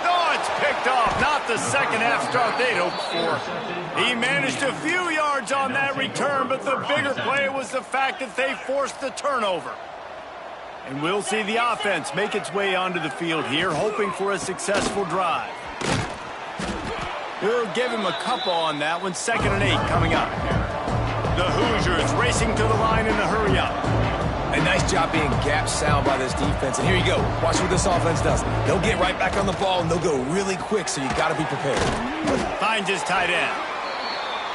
Oh, it's picked off. Not the second half start they'd hoped for. He managed a few yards on that return, but the bigger play was the fact that they forced the turnover. And we'll see the offense make its way onto the field here, hoping for a successful drive. He'll give him a couple on that one. 2nd and 8 coming up. The Hoosiers racing to the line in the hurry up. A nice job being gap sound by this defense. And here you go. Watch what this offense does. They'll get right back on the ball, and they'll go really quick, so you got to be prepared. Finds his tight end.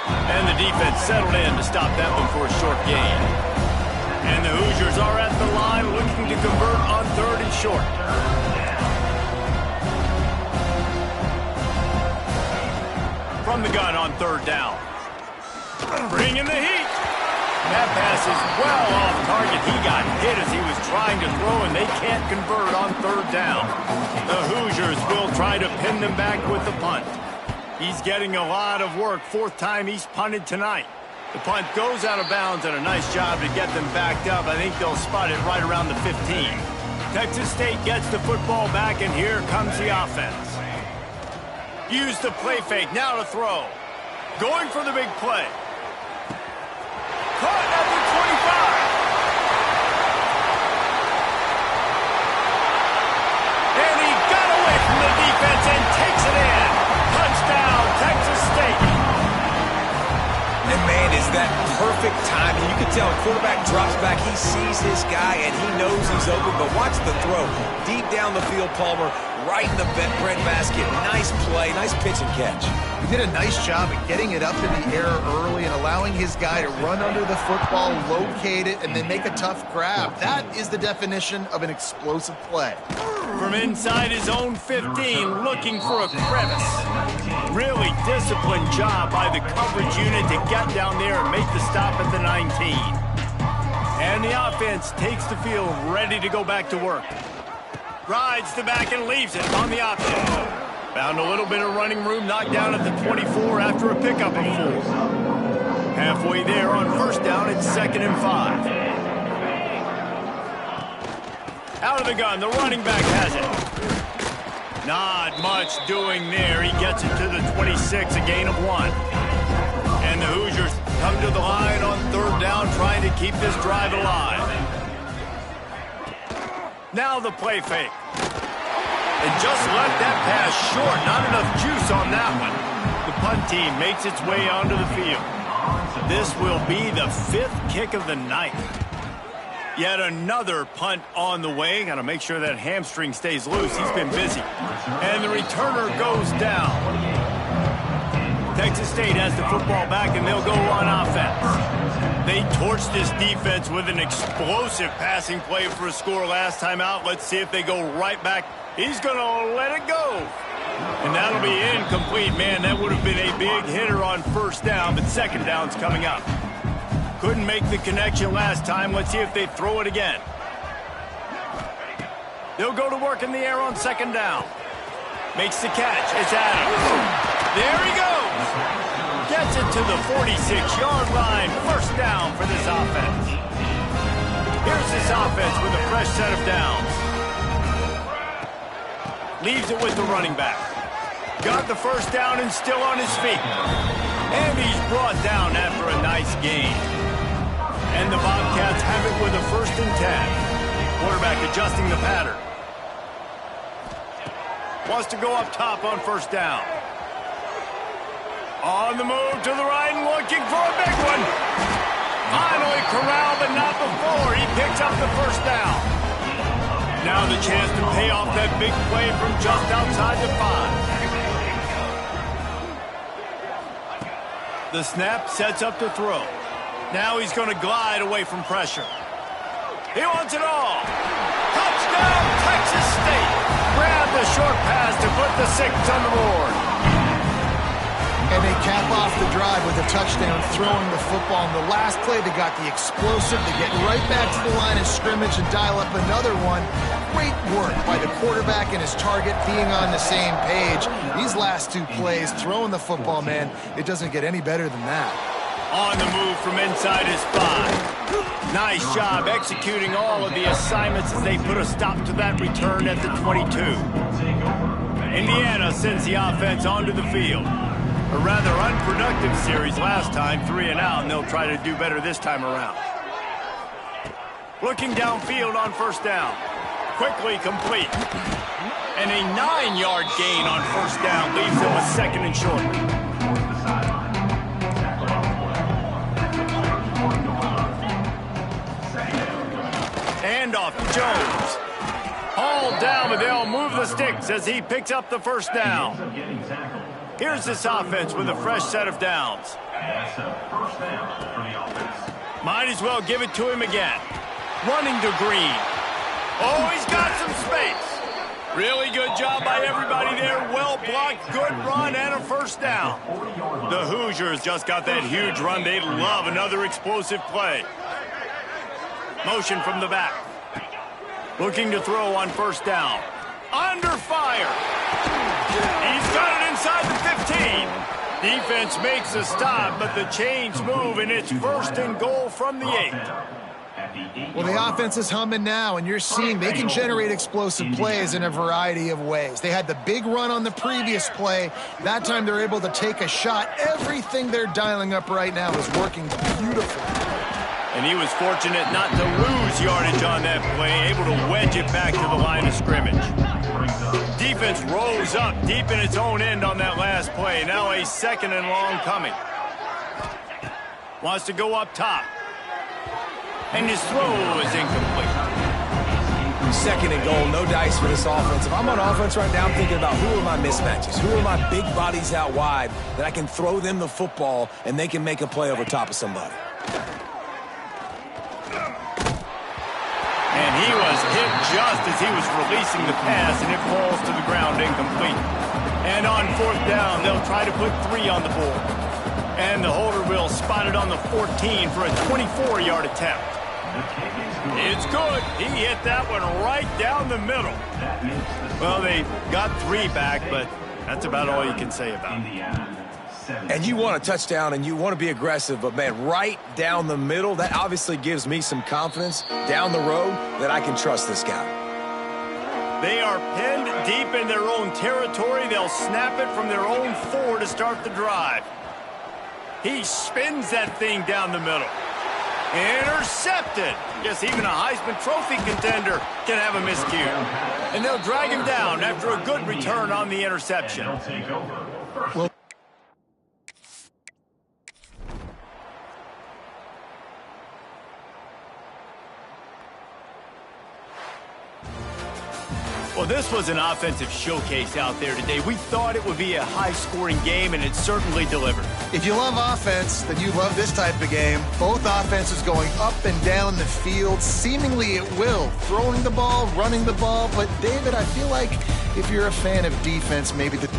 And the defense settled in to stop that one for a short gain. And the Hoosiers are at the line looking to convert on 3rd and short. From the gun on 3rd down. Bring in the heat. That pass is well off target. He got hit as he was trying to throw, and they can't convert on 3rd down. The Hoosiers will try to pin them back with the punt. He's getting a lot of work. 4th time he's punted tonight. The punt goes out of bounds, and a nice job to get them backed up. I think they'll spot it right around the 15. Texas State gets the football back, and here comes the offense. Use the play fake. Now to throw. Going for the big play. Caught at the 25. And he got away from the defense and takes it in. Touchdown, Texas State. And, man, is that perfect timing. You can tell a quarterback drops back. He sees his guy, and he knows he's open. But watch the throw. Deep down the field, Palmer, right in the bread basket. Nice play, nice pitch and catch. He did a nice job of getting it up in the air early and allowing his guy to run under the football, locate it, and then make a tough grab. That is the definition of an explosive play. From inside his own 15, looking for a crevice. Really disciplined job by the coverage unit to get down there and make the stop at the 19. And the offense takes the field ready to go back to work. Rides the back and leaves it on the option. Found a little bit of running room, knocked down at the 24 after a pickup of 4. Halfway there on first down, it's 2nd and 5. Out of the gun, the running back has it. Not much doing there. He gets it to the 26, a gain of 1. And the Hoosiers come to the line on 3rd down, trying to keep this drive alive. Now the play fake. And just left that pass short. Not enough juice on that one. The punt team makes its way onto the field. This will be the 5th kick of the night. Yet another punt on the way. Got to make sure that hamstring stays loose. He's been busy. And the returner goes down. Texas State has the football back, and they'll go on offense. They torched this defense with an explosive passing play for a score last time out. Let's see if they go right back. He's going to let it go. And that'll be incomplete. Man, that would have been a big hitter on first down, but second down's coming up. Couldn't make the connection last time. Let's see if they throw it again. They'll go to work in the air on second down. Makes the catch. It's Adams. There he goes. Gets it to the 46-yard line. First down for this offense. Here's this offense with a fresh set of downs. Leaves it with the running back. Got the first down and still on his feet. And he's brought down after a nice gain. And the Bobcats have it with a 1st and 10. Quarterback adjusting the pattern. Wants to go up top on first down. On the move to the right and looking for a big one. Finally corralled, but not before. He picks up the first down. Now the chance to pay off that big play from just outside the 5. The snap sets up the throw. Now he's going to glide away from pressure. He wants it all. Touchdown, Texas State. Grab the short pass to put the 6 on the board. And they cap off the drive with a touchdown, throwing the football. In the last play, they got the explosive to get right back to the line of scrimmage and dial up another one. Great work by the quarterback and his target being on the same page. These last 2 plays, throwing the football, man, it doesn't get any better than that. On the move from inside his 5. Nice job executing all of the assignments as they put a stop to that return at the 22. Indiana sends the offense onto the field. A rather unproductive series last time, 3 and out, and they'll try to do better this time around. Looking downfield on first down. Quickly complete. And a 9-yard gain on first down leaves them with 2nd and short. Handoff to Jones. Hauled down, but they'll move the sticks as he picks up the first down. Here's this offense with a fresh set of downs. Might as well give it to him again. Running to Green. Oh, he's got some space. Really good job by everybody there. Well blocked, good run, and a first down. The Hoosiers just got that huge run. They love another explosive play. Motion from the back. Looking to throw on first down. Under fire. He's got it inside the 15. Defense makes a stop, but the chains move, and it's 1st and goal from the 8. Well, the offense is humming now, and you're seeing they can generate explosive plays in a variety of ways. They had the big run on the previous play. That time they're able to take a shot. Everything they're dialing up right now is working beautifully. And he was fortunate not to lose yardage on that play, able to wedge it back to the line of scrimmage. Defense rolls up deep in its own end on that last play. Now a 2nd and long coming. Wants to go up top. And his throw is incomplete. Second and goal, no dice for this offense. If I'm on offense right now, I'm thinking about who are my mismatches? Who are my big bodies out wide that I can throw them the football and they can make a play over top of somebody? And he was hit just as he was releasing the pass, and it falls to the ground incomplete. And on fourth down, they'll try to put 3 on the board. And the holder will spot it on the 14 for a 24-yard attempt. It's good. He hit that one right down the middle. Well, they got 3 back, but that's about all you can say about it. And you want a touchdown and you want to be aggressive, but, man, right down the middle, that obviously gives me some confidence down the road that I can trust this guy. They are pinned deep in their own territory. They'll snap it from their own 4 to start the drive. He spins that thing down the middle. Intercepted. Yes, even a Heisman Trophy contender can have a miscue. And they'll drag him down after a good return on the interception. Well, Well, this was an offensive showcase out there today. We thought it would be a high-scoring game, and it certainly delivered. if you love offense, then you love this type of game. Both offenses going up and down the field, seemingly at will. Throwing the ball, running the ball. But, David, I feel like if you're a fan of defense, maybe the...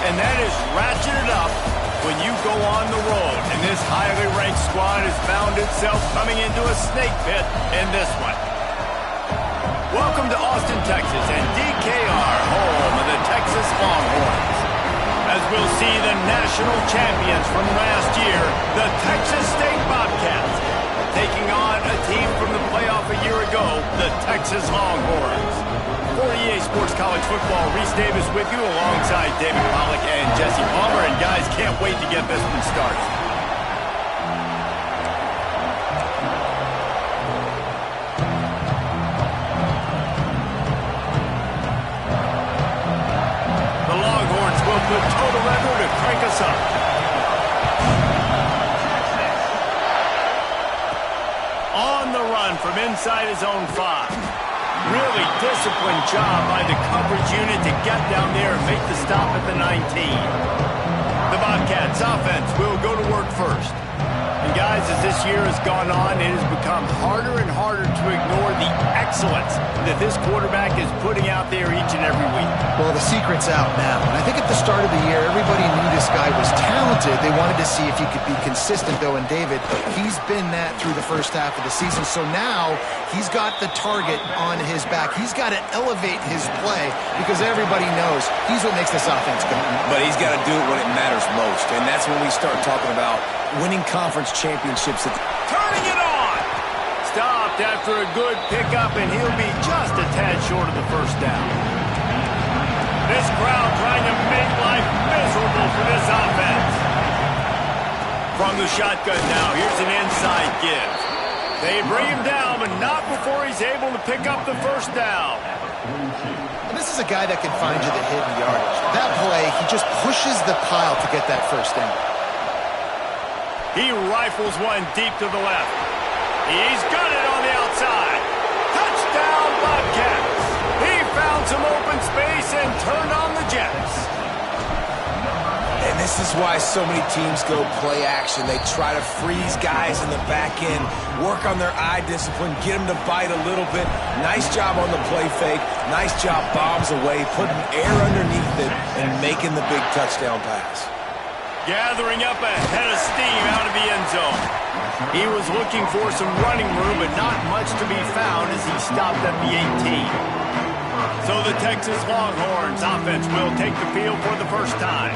and that is ratcheted up when you go on the road. And this highly ranked squad has found itself coming into a snake pit in this one. Welcome to Austin, Texas, and DKR, home of the Texas Longhorns. As we'll see the national champions from last year, the Texas State Bobcats, taking on a team from the playoff a year ago, the Texas Longhorns. For EA Sports College Football, Reese Davis with you alongside David Pollack and Jesse Palmer. And guys, can't wait to get this one started. The Longhorns will put total leather to crank us up. On the run from inside his own 5. Really disciplined job by the coverage unit to get down there and make the stop at the 19. The Bobcats offense will go to work first. And guys, as this year has gone on, it has become harder and harder to ignore the excellence that this quarterback is putting out there each and every week. Well, the secret's out now. And I think at the start of the year, everybody knew this guy was talented. They wanted to see if he could be consistent, though. And David, he's been that through the first half of the season. So now he's got the target on his back. He's got to elevate his play because everybody knows he's what makes this offense go. But he's got to do it when it matters most. And that's when we start talking about winning conference championships. Turning it on! Stopped after a good pickup, and he'll be just a tad short of the first down. This crowd trying to make life miserable for this offense. From the shotgun now, here's an inside give. They bring him down, but not before he's able to pick up the first down. And this is a guy that can find you the hidden yardage. That play, he just pushes the pile to get that first down. He rifles one deep to the left. He's got it on the outside. Touchdown, Bobcats. He found some open space and turned on the Jets. And this is why so many teams go play action. They try to freeze guys in the back end, work on their eye discipline, get them to bite a little bit. Nice job on the play fake. Nice job bombs away, putting air underneath it and making the big touchdown pass. Gathering up a head of steam out of the end zone. He was looking for some running room, but not much to be found as he stopped at the 18. So the Texas Longhorns offense will take the field for the first time.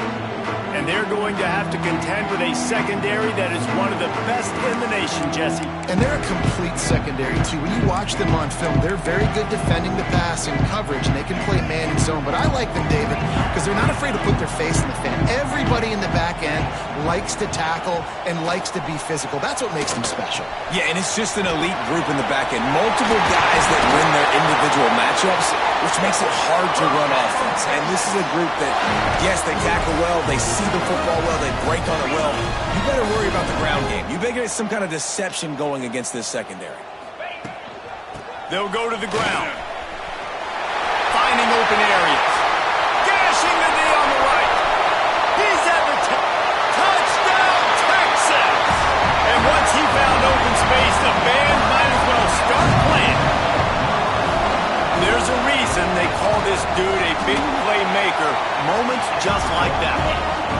And they're going to have to contend with a secondary that is one of the best in the nation, Jesse. And they're a complete secondary, too. When you watch them on film, they're very good defending the pass and coverage, and they can play man and zone. But I like them, David, because they're not afraid to put their face in the fan. Everybody in the back end likes to tackle and likes to be physical. That's what makes them special. Yeah, and it's just an elite group in the back end. Multiple guys that win their individual matchups, which makes it hard to run offense. And this is a group that, yes, they tackle well, they see the football well, they break on it well. You better worry about the ground game. You better get some kind of deception going against this secondary. They'll go to the ground. Finding open areas. Gashing the knee on the right. He's at the touchdown, Texas! And once he found open space, the band might as well start playing. There's a reason they call this dude a big playmaker. Moments just like that.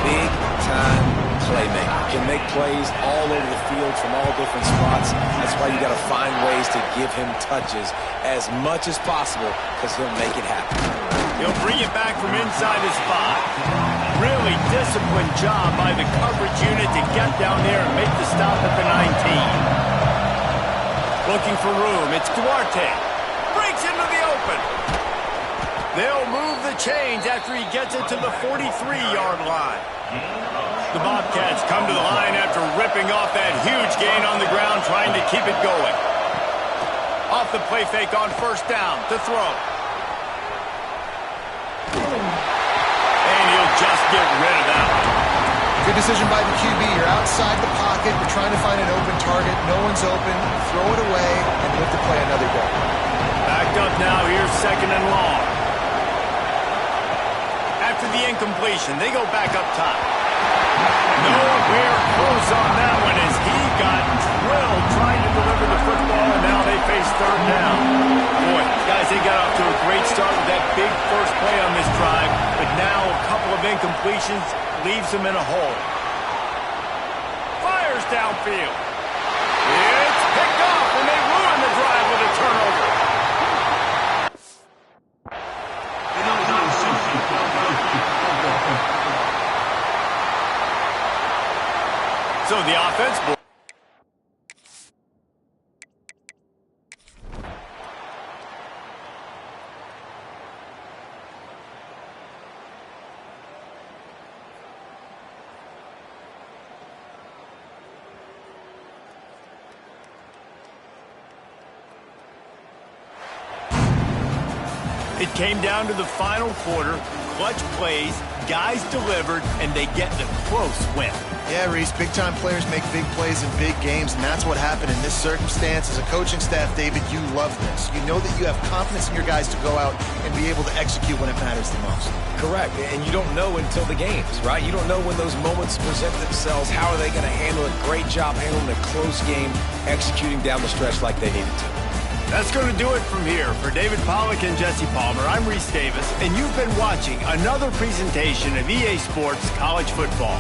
Big-time playmaker. Can make plays all over the field from all different spots. That's why you got to find ways to give him touches as much as possible because he'll make it happen. He'll bring it back from inside his 5. Really disciplined job by the coverage unit to get down there and make the stop at the 19. Looking for room. It's Duarte. Breaks into the open. They'll move the chains after he gets it to the 43-yard line. The Bobcats come to the line after ripping off that huge gain on the ground, trying to keep it going. Off the play fake on first down to throw. And he'll just get rid of that one. Good decision by the QB. You're outside the pocket. You're trying to find an open target. No one's open. Throw it away and live to play another day. Backed up now. Here's second and long. After the incompletion, they go back up top. Nowhere close on that one as he got drilled trying to deliver the football, and now they face third down. Boy, guys, they got off to a great start with that big first play on this drive, but now a couple of incompletions leaves him in a hole. Fires downfield. It's picked off, and they ruin the drive with a turnover. So the offense... It came down to the final quarter, clutch plays, guys delivered, and they get the close win. Yeah, Reese, big-time players make big plays in big games, and that's what happened in this circumstance. As a coaching staff, David, you love this. You know that you have confidence in your guys to go out and be able to execute when it matters the most. Correct, and you don't know until the games, right? You don't know when those moments present themselves. How are they going to handle it? Great job handling a close game, executing down the stretch like they needed to. That's going to do it from here. For David Pollack and Jesse Palmer, I'm Reese Davis, and you've been watching another presentation of EA Sports College Football.